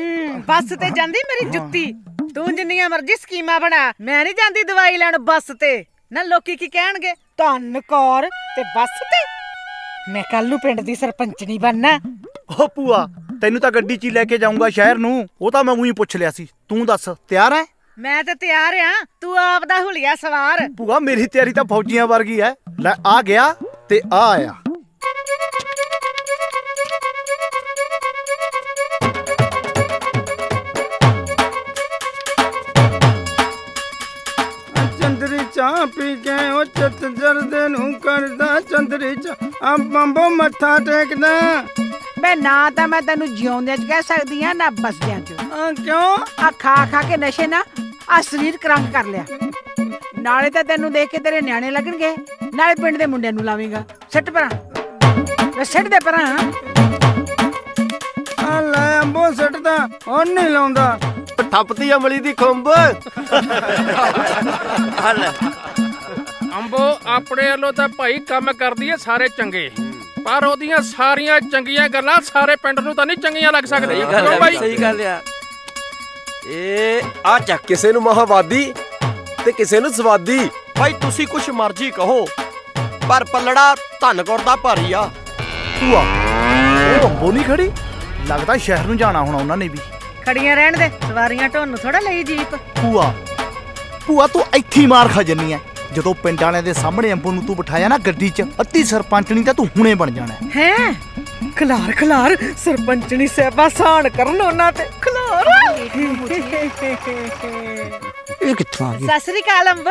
ਬੱਸ ਤੇ ਜਾਂਦੀ ਮੇਰੀ ਜੁੱਤੀ। ਤੂੰ ਜਿੰਨੀਆਂ ਮਰਜ਼ੀ ਸਕੀਮਾਂ ਬਣਾ, ਮੈਂ ਨਹੀਂ ਜਾਂਦੀ ਦਵਾਈ ਲੈਣ ਬੱਸ ਤੇ। ਨਾ ਲੋਕੀ ਕੀ ਕਹਿਣਗੇ, ਧੰਨ ਕੌਰ ਤੇ ਬੱਸ ਤੇ। ਮੈਂ ਕੱਲ ਨੂੰ ਪਿੰਡ ਦੀ ਸਰਪੰਚਣੀ ਬਣਨਾ। ਓ ਭੂਆ, ਤੈਨੂੰ ਤਾਂ ਗੱਡੀ 'ਚ ਹੀ ਲੈ ਕੇ ਜਾਊਂਗਾ ਸ਼ਹਿਰ ਨੂੰ। ਉਹ ਤਾਂ ਮੈਂ ਉਹੀ ਪੁੱਛ ਲਿਆ ਸੀ। ਤੂੰ ਦੱਸ ਤਿਆਰ ਹੈ? ਮੈਂ ਤੇ ਤਿਆਰ ਆ, ਤੂੰ ਆਪ ਦਾ ਹੁਲੀਆ ਸਵਾਰ। ਭੂਆ ਮੇਰੀ ਤਿਆਰੀ ਤਾਂ ਫੌਜੀਆਂ ਵਰਗੀ ਹੈ। ਲੈ ਆ ਗਿਆ ਤੇ ਆ ਆਇਆ। ਚੰਦਰੀ ਚਾਹ ਪੀ ਕੇ ਉਹ ਚਿੱਤ ਜਰਦੇ ਨੂੰ ਕਰਦਾ। ਚੰਦਰੀ ਚਾਹ ਆ ਬੰਬੋ ਮੱਥਾ ਟੇਕਦਾ। ਮੈਂ ਨਾ ਤਾਂ ਮੈਂ ਤੈਨੂੰ ਜਿਉਂਦਿਆਂ 'ਚ ਕਹਿ ਸਕਦੀ ਆ, ਨਾ ਬਸਦਿਆਂ 'ਚ। ਕਿਉਂ? ਆ ਖਾ ਖਾ ਕੇ ਨਸ਼ੇ ਨਾ ਆ ਸਰੀਰ ਕਰੰਗ ਕਰ ਲਿਆ। ਨਾਲੇ ਤਾਂ ਤੈਨੂੰ ਦੇਖ ਕੇ ਤੇਰੇ ਨਿਆਣੇ ਲੱਗਣਗੇ, ਨਾਲੇ ਪਿੰਡ ਦੇ ਮੁੰਡਿਆਂ ਨੂੰ ਲਾਵੇਂਗਾ। ਸਿੱਟ ਪਰਾਂ, ਸਿੱਟ ਦੇ ਪਰਾਂ। ਆ ਲੈ ਅੰਬੋ ਸਿੱਟਦਾ, ਹੁਣ ਨਹੀਂ ਲਾਉਂਦਾ। ਠੱਪਤੀ ਅਮਲੀ ਦੀ ਖੁੰਬ। ਅੰਬੋ ਆਪਣੇ ਵੱਲੋਂ ਤਾਂ ਭਾਈ ਕੰਮ ਕਰਦੀ ਏ ਸਾਰੇ ਚੰਗੇ, ਪਰ ਉਹਦੀਆਂ ਸਾਰੀਆਂ ਚੰਗੀਆਂ ਗੱਲਾਂ ਸਾਰੇ ਪਿੰਡ ਨੂੰ ਤਾਂ ਨਹੀਂ ਚੰਗੀਆਂ ਲੱਗ ਸਕਦੀਆਂ। ਕਿਉਂ ਭਾਈ? ਸਹੀ ਗੱਲ ਆ। ਇਹ ਆ ਚੱਕ ਕਿਸੇ ਨੂੰ ਮਹਾਵਾਦੀ ਤੇ ਕਿਸੇ ਨੂੰ ਸਵਾਦੀ। ਭਾਈ ਤੁਸੀਂ ਕੁਛ ਮਰਜ਼ੀ ਕਹੋ, ਪਰ ਪੱਲੜਾ ਧੰਨ ਕੌਰ ਦਾ ਭਾਰੀ ਆ। ਭੂਆ ਉਹ ਅੰਬੋ ਨਹੀਂ ਖੜੀ, ਲੱਗਦਾ ਸ਼ਹਿਰ ਨੂੰ ਜਾਣਾ ਹੋਣਾ ਉਹਨਾਂ ਨੇ ਵੀ। ਖੜੀਆਂ ਰਹਿਣ ਦੇ, ਸਵਾਰੀਆਂ ਢੋਣ ਨੂੰ ਥੋੜਾ ਲਈ ਜੀਪ। ਭੂਆ ਤੂੰ ਇੱਥੇ ਹੀ ਮਾਰ ਖਾ ਜੰਨੀ ਐ। ਜਦੋਂ ਪਿੰਡ ਵਾਲਿਆਂ ਦੇ ਸਾਹਮਣੇ ਅੰਬੋ ਨੂੰ ਤੂੰ ਬਿਠਾਇਆ ਨਾ ਗੱਡੀ 'ਚ, ਅੱਧੀ ਸਰਪੰਚਣੀ ਤਾਂ ਤੂੰ ਹੁਣੇ ਬਣ ਜਾਣਾ ਹੈ। ਖਲਾਰ ਖਲਾਰ ਸਰਪੰਚਣੀ ਸਹਿਬਾ ਸਾਨ ਕਰਨ ਉਹਨਾਂ ਤੇ ਖਲਾਰ। ਇਹ ਕਿੱਥੋਂ ਆ ਗਈ? ਸਤਿ ਸ੍ਰੀ ਅਕਾਲ ਅੰਬੋ,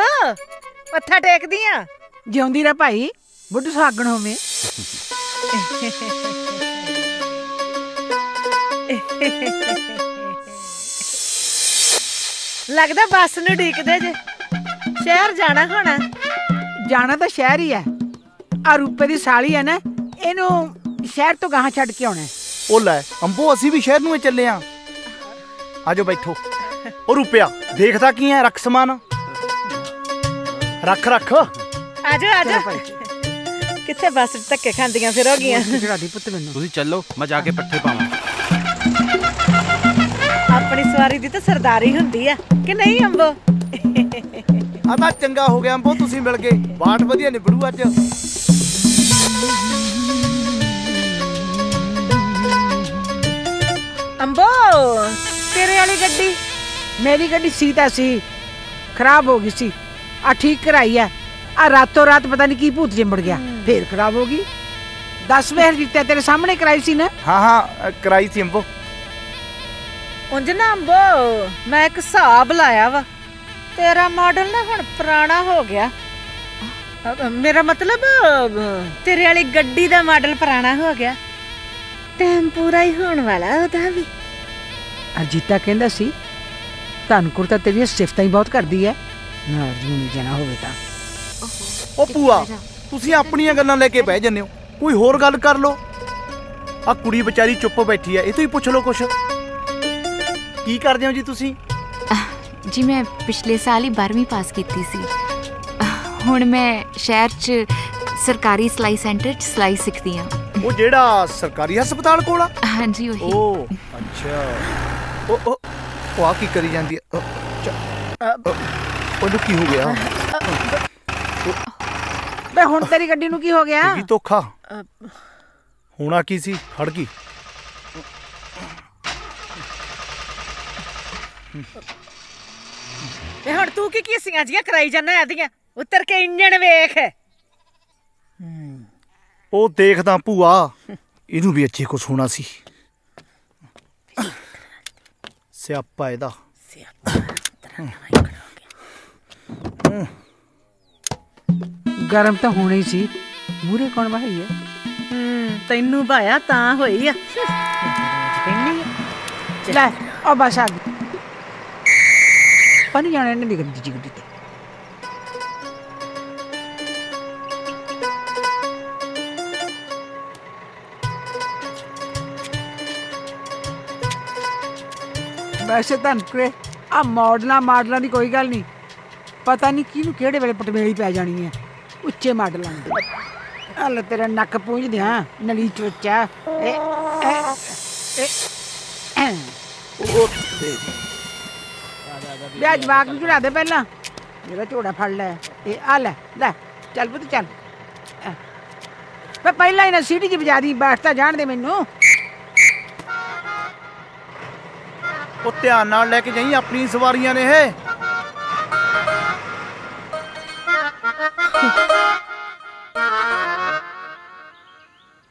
ਮੱਥਾ ਟੇਕਦੀ ਆ। ਜਿਉਂਦੀ ਰਹਿ ਭਾਈ, ਬੁੱਢ ਸਾਗਣ ਹੋਵੇ। ਲੱਗਦਾ ਬੱਸ ਨੂੰ ਢੀਕਦੇ ਜੇ। ਸ਼ਹਿਰ ਜਾਣਾ ਹੋਣਾ। ਜਾਣਾ ਤਾਂ ਸ਼ਹਿਰ ਹੀ ਹੈ। ਆ ਰੂਪੇ ਦੀ ਸਾਲੀ ਹੈ ਨਾ, ਇਹਨੂੰ ਸ਼ਹਿਰ ਤੋਂ ਗਾਹਾਂ ਛੱਡ ਕੇ ਆਉਣਾ। ਉਹ ਲੈ ਅੰਬੋ, ਅਸੀਂ ਵੀ ਸ਼ਹਿਰ ਨੂੰ ਹੀ ਚੱਲੇ ਆਂ। ਆਜੋ ਬੈਠੋ। ਉਹ ਰੁਪਿਆ ਦੇਖਦਾ ਕੀ ਹੈ? ਰੱਖ ਸਮਾਨ, ਰੱਖ ਰੱਖ। ਆਜੋ ਆਜੋ। ਕਿੱਥੇ ਬੱਸ ਧੱਕੇ ਖਾਂਦੀਆਂ ਫਿਰ ਹੋ ਗਈਆਂ। ਤੁਸੀਂ ਚੱਲੋ, ਮੈਂ ਜਾ ਕੇ ਪੱਠੇ ਪਾਵਾਂ। ਆਪਣੀ ਸਵਾਰੀ ਦੀ ਤਾਂ ਸਰਦਾਰੀ ਹੁੰਦੀ ਆ ਕਿ ਨਹੀਂ ਅੰਬੋ? ਆ ਤਾਂ ਚੰਗਾ ਹੋ ਗਿਆ ਅੰਬੋ, ਤੁਸੀਂ ਮਿਲ ਗਏ। ਬਾਟ ਵਧੀਆ ਨਿਬੜੂ ਅੱਜ। ਅੰਬੋ ਤੇਰੇ ਵਾਲੀ ਗੱਡੀ? ਮੇਰੀ ਗੱਡੀ ਸੀ ਤਾਂ ਸੀ, ਖਰਾਬ ਹੋ ਗਈ ਸੀ। ਆ ਠੀਕ ਕਰਾਈ ਆ। ਆ ਰਾਤੋਂ ਰਾਤ ਪਤਾ ਨਹੀਂ ਕੀ ਭੂਤ ਜਿੰਬੜ ਗਿਆ, ਫੇਰ ਖਰਾਬ ਹੋ ਗਈ। 10 ਵੇਰ ਜਿੱਤੇ ਤੇਰੇ ਸਾਹਮਣੇ ਕਰਾਈ ਸੀ ਨਾ। ਹਾਂ ਕਰਾਈ ਸੀ ਅੰਬੋ। ਉਂਝ ਨਾ ਅੰਬੋ ਮੈਂ ਇੱਕ ਹਿਸਾਬ ਲਾਇਆ ਵਾ, ਤੇਰਾ ਮਾਡਲ ਨਾ ਹੁਣ ਪੁਰਾਣਾ ਹੋ ਗਿਆ। ਮੇਰਾ ਮਤਲਬ ਤੇਰੇ ਵਾਲੀ ਗੱਡੀ ਦਾ ਮਾਡਲ ਪੁਰਾਣਾ ਹੋ ਗਿਆ। ਟਾਈਮ ਪੂਰਾ ਹੀ ਹੋਣ ਵਾਲਾ ਉਹਦਾ ਵੀ। ਅਰਜੀਤਾ ਕਹਿੰਦਾ ਸੀ ਧਨਕੁਰ ਤਾਂ ਤੇਰੀਆਂ ਸਿਫਤਾਂ ਹੀ ਬਹੁਤ ਕਰਦੀ ਹੈ, ਨਾ ਅਰਜੂਨ ਜਾਣਾ ਹੋਵੇ ਤਾਂ। ਉਹ ਭੂਆ ਤੁਸੀਂ ਆਪਣੀਆਂ ਗੱਲਾਂ ਲੈ ਕੇ ਬਹਿ ਜੰਨੇ ਹੋ, ਕੋਈ ਹੋਰ ਗੱਲ ਕਰ ਲੋ। ਆ ਕੁੜੀ ਵਿਚਾਰੀ ਚੁੱਪ ਬੈਠੀ ਐ, ਇਹ ਤੋਂ ਹੀ ਪੁੱਛ ਲੋ ਕੁਛ। ਕੀ ਕਰਦੇ ਹੋ ਜੀ ਤੁਸੀਂ? ਜੀ ਮੈਂ ਪਿਛਲੇ ਸਾਲ ਹੀ 12ਵੀਂ ਪਾਸ ਕੀਤੀ ਸੀ। ਹੁਣ ਮੈਂ ਸ਼ਹਿਰ 'ਚ ਸਰਕਾਰੀ ਸਿਲਾਈ ਸੈਂਟਰ 'ਚ ਸਿਲਾਈ ਸਿੱਖਦੀ ਹਾਂ। ਉਹ ਜਿਹੜਾ ਸਰਕਾਰੀ ਹਸਪਤਾਲ ਕੋਲ ਆ? ਹਾਂਜੀ ਉਹੀ। ਓ ਅੱਛਾ। ਉਹ ਆ ਕੀ ਕਰੀ ਜਾਂਦੀ ਹੈ? ਉਹਨੂੰ ਕੀ ਹੋ ਗਿਆ? ਬੇ ਹੁਣ ਤੇਰੀ ਗੱਡੀ ਨੂੰ ਕੀ ਹੋ ਗਿਆ? ਕੀ ਧੋਖਾ ਹੋਣਾ ਕੀ ਸੀ? ਖੜ ਗਈ। ਤੇ ਹੁਣ ਤੂੰ ਕੀ ਕੀਸੀਆਂ ਜੀਆਂ ਕਰਾਈ ਜਾਂਦਾ ਇਹਦੀਆਂ? ਉੱਤਰ ਕੇ ਇੰਜਣ ਵੇਖ। ਉਹ ਦੇਖਦਾ ਭੂਆ, ਇਹਨੂੰ ਵੀ ਅੱਛੇ ਕੁਛ ਹੋਣਾ ਸੀ। ਸਿਆਪਾ ਇਹਦਾ। ਗਰਮ ਤਾਂ ਹੋਣਾ ਹੀ ਸੀ, ਮੂਰੇ ਕੌਣ ਭਾਈ ਹੈ? ਤੈਨੂੰ ਭਾਇਆ ਤਾਂ ਹੋਈ ਆ। ਲੈ ਉਹ ਬਸ ਆ ਗਈ। ਪਾਣੀ ਜਾਣੇ ਨੇ ਨਿਕਲ ਜੀ ਗੱਡੀ ਤੇ। ਵੈਸੇ ਤਾਂ ਆ ਮਾਡਲਾਂ ਦੀ ਕੋਈ ਗੱਲ ਨਹੀਂ, ਪਤਾ ਨਹੀਂ ਕਿਹਨੂੰ ਕਿਹੜੇ ਵੇਲੇ ਪਟਮੇਲੀ ਪੈ ਜਾਣੀ ਹੈ ਉੱਚੇ ਮਾਡਲਾਂ ਦੀ। ਹਲ ਤੇਰਾ ਨੱਕ ਪੂੰਝਦੇ ਆ ਨਲੀ ਚੋਚਾ। ਲਿਆ ਜਵਾਕ ਨੂੰ ਚੜਾ ਦੇ ਪਹਿਲਾਂ, ਮੇਰਾ ਝੋੜਾ ਫੜ ਲੈ। ਇਹ ਆ ਲੈ ਲੈ ਚੱਲ ਪੁੱਤ ਚੱਲ। ਪਹਿਲਾਂ ਹੀ ਨਾ ਸੀਟੀ ਜੀ ਵਜਾ ਦੀ, ਬੈਠ ਤਾਂ ਜਾਣ ਦੇ ਮੈਨੂੰ। ਉਹ ਧਿਆਨ ਨਾਲ ਲੈ ਕੇ ਜਾਈ, ਆਪਣੀ ਸਵਾਰੀਆਂ ਨੇ ਇਹ।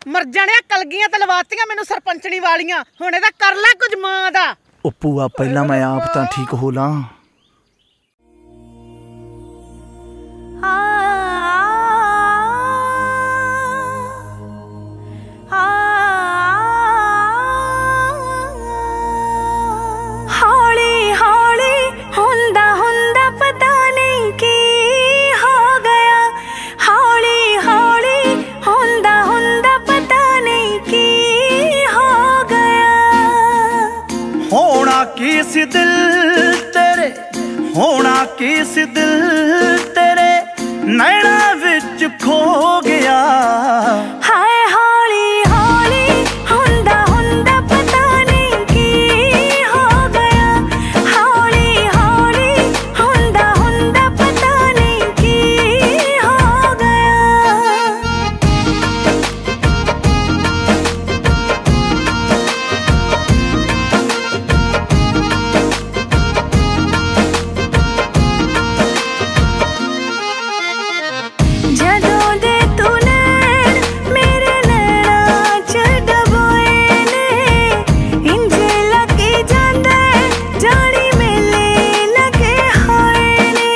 ਮਰ ਜਾਣਿਆ, ਕਲਗੀਆਂ ਤੇ ਲਵਾਤੀਆਂ ਮੈਨੂੰ ਸਰਪੰਚਣੀ ਵਾਲੀਆਂ। ਹੁਣ ਇਹਦਾ ਕਰ ਲੈ ਕੁਝ ਮਾਂ ਦਾ। ਉਹ ਭੂਆ ਪਹਿਲਾਂ ਮੈਂ ਆਪ ਤਾਂ ਠੀਕ ਹੋ ਲਾਂ। ਹੌਲੀ ਹੌਲੀ ਹੁੰਦਾ ਹੁੰਦਾ ਪਤਾ ਨਹੀਂ ਕੀ ਹੋ ਗਿਆ। ਹੌਲੀ ਹੌਲੀ ਹੁੰਦਾ ਹੁੰਦਾ ਪਤਾ ਨਹੀਂ ਕੀ ਹੋ ਗਿਆ। ਹੋਣਾ ਕੀ ਸੀ ਦਿਲ ਤੇਰੇ, ਹੋਣਾ ਕੀ ਸੀ ਦਿਲ ਤੇਰੇ ਨੈਣਾ ਵਿੱਚ ਖੋ ਗਿਆ। ਹਾਏ ਹੌਲੀ ਹੌਲੀ ਹੁੰਦਾ ਹੁੰਦਾ ਪਤਾ ਨਹੀਂ ਕੀ ਹੋ ਗਿਆ। ਹੌਲੀ ਹੌਲੀ ਹੁੰਦਾ ਹੁੰਦਾ ਪਤਾ ਨਹੀਂ ਕੀ ਹੋ ਗਿਆ। ਜਦੋਂ ਦੇ ਤੂੰ ਨੈਣ ਮੇਰੇ ਨੈਣਾਂ 'ਚ ਡਬੋਏ ਨੇ, ਇੰਝ ਲੱਗੀ ਜਾਂਦਾ ਜਾਣੀ ਮੇਲੇ ਲੱਗੇ ਹੋਏ ਨੇ।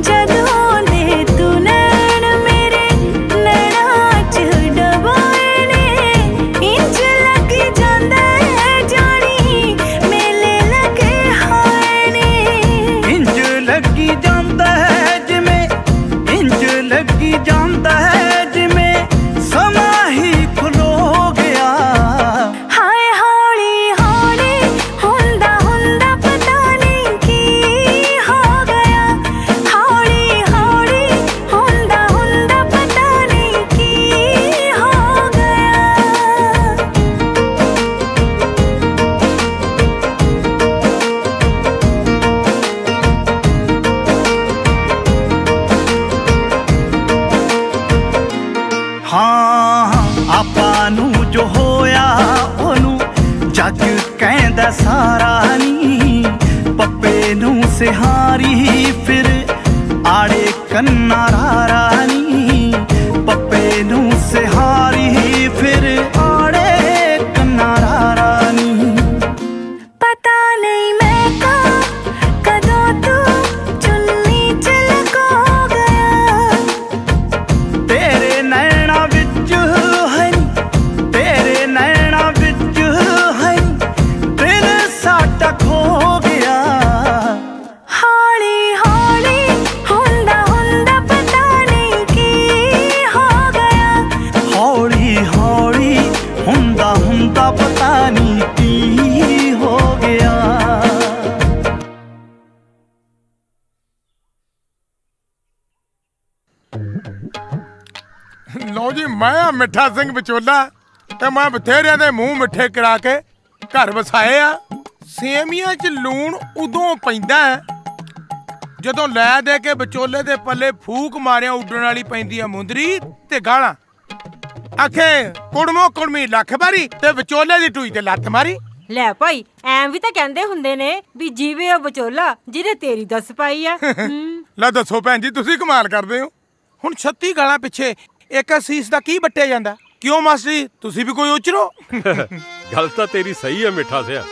ਜਦੋਂ ਦੇ ਤੂੰ ਨੈਣ ਮੇਰੇ ਨੈਣਾਂ 'ਚ ਡਬੋਏ ਨੇ, ਇੰਝ ਲੱਗੀ ਜਾਂਦਾ ਜਾਣੀ ਮੇਲੇ ਲੱਗੇ ਹੋਏ ਨੇ। ਇੰਜ ਲੱਗੀ ਜਾਂਦਾ ਹੈ ਜਿਵੇਂ, ਇੰਜ ਲੱਗੀ ਜਾਂਦਾ ਹੈ ਜਿਵੇਂ ਸਮਾਂ ਹੀ ਖਲੋ ਗਿਆ। ਹਾਏ ਹੌਲੀ ਹੌਲੀ ਹੁੰਦਾ ਹੁੰਦਾ ਪਤਾ ਨਹੀਂ ਕੀ ਹੋ ਗਿਆ। ਹੌਲੀ ਹੌਲੀ ਹੁੰਦਾ ਹੁੰਦਾ ਪਤਾ ਨਹੀਂ ਕੀ ਹੋ ਗਿਆ। ਹਾਂ ਆਪਾਂ ਨੂੰ ਜੋ ਹੋਇਆ ਉਹਨੂੰ ਜੱਗ ਕਹਿੰਦਾ ਸਾਰਾ ਨੀ। ਪੱਪੇ ਨੂੰ ਸਿਹਾਰੀ ਫਿਰ ਆੜੇ ਕੰਨਾਂ ਰਾਰਾ ਨੀ। ਪੱਪੇ ਨੂੰ ਸਿਹਾਰੀ ਫਿਰ ਆੜੇ ਕੰਨਾਂ ਰਾਰਾ ਨੀ। ਪਤਾ ਨਹੀਂ ਮੈਂ ਕਦੋਂ ਤੂੰ ਚੁੰਨੀ 'ਚ ਲੁਕੋ ਗਿਆ। ਤੇਰੇ ਨੈਣਾ ਵਿੱਚ ਹੈ ਨੀ, ਤੇਰੇ ਨੈਣਾ ਵਿੱਚ ਹੈ ਨੀ, ਦਿਲ ਸਾਡਾ ਖੋ ਗਿਆ। ਹੌਲੀ ਹੌਲੀ ਹੁੰਦਾ ਹੁੰਦਾ ਪਤਾ ਨਹੀਂ ਕੀ ਹੋ ਗਿਆ। ਹੌਲੀ ਹੌਲੀ ਹੁੰਦਾ ਹੁੰਦਾ ਪਤਾ ਨਹੀਂ ਕੀ ਹੋ ਗਿਆ। ਲਓ ਜੀ, ਮੈਂ ਆ ਮਿੱਠਾ ਸਿੰਘ ਵਿਚੋਲਾ ਤੇ ਮੈਂ ਬਥੇਰਿਆਂ ਦੇ ਮੂੰਹ ਮਿੱਠੇ ਕਰਾ ਕੇ ਘਰ ਵਸਾਏ ਆ। ਸੇਮੀਆਂ 'ਚ ਲੂਣ ਉਦੋਂ ਪੈਂਦਾ ਹੈ ਜਦੋਂ ਲੈ ਦੇ ਕੇ ਵਿਚੋਲੇ ਦੇ ਪੱਲੇ ਫੂਕ ਮਾਰਿਆ ਉੱਡਣ ਵਾਲੀ ਪੈਂਦੀ ਆ ਮੁੰਦਰੀ ਤੇ ਗਾਲਾਂ। ਆਖੇ ਕੁੜਮੋ ਕੁੜਮੀ ਲੱਖ ਮਾਰੀ ਤੇ ਵਿਚੋਲੇ ਦੀ ਟੂਈ ਤੇ ਲੱਤ ਮਾਰੀ। ਲੈ ਭਾਈ ਐਂ ਵੀ ਤਾਂ ਕਹਿੰਦੇ ਹੁੰਦੇ ਨੇ ਵੀ ਜੀਵੇ ਉਹ ਵਿਚੋਲਾ ਜਿਹਨੇ ਤੇਰੀ ਦੱਸ ਪਾਈ ਆ। ਲੈ ਦੱਸੋ ਭੈਣ ਜੀ, ਤੁਸੀਂ ਕਮਾਲ ਕਰਦੇ ਹੋ। ਹੁਣ 36 ਗਾਲਾਂ ਪਿੱਛੇ ਇੱਕ ਅਸੀਸ ਦਾ ਕੀ ਵੱਟਿਆ ਜਾਂਦਾ? ਕਿਉਂ ਮਾਸਟਰ ਜੀ, ਤੁਸੀਂ ਵੀ ਕੋਈ ਉਚਰੋ। ਗੱਲ ਤਾਂ ਤੇਰੀ ਸਹੀ ਹੈ ਮਿੱਠਾ ਸਿਆ।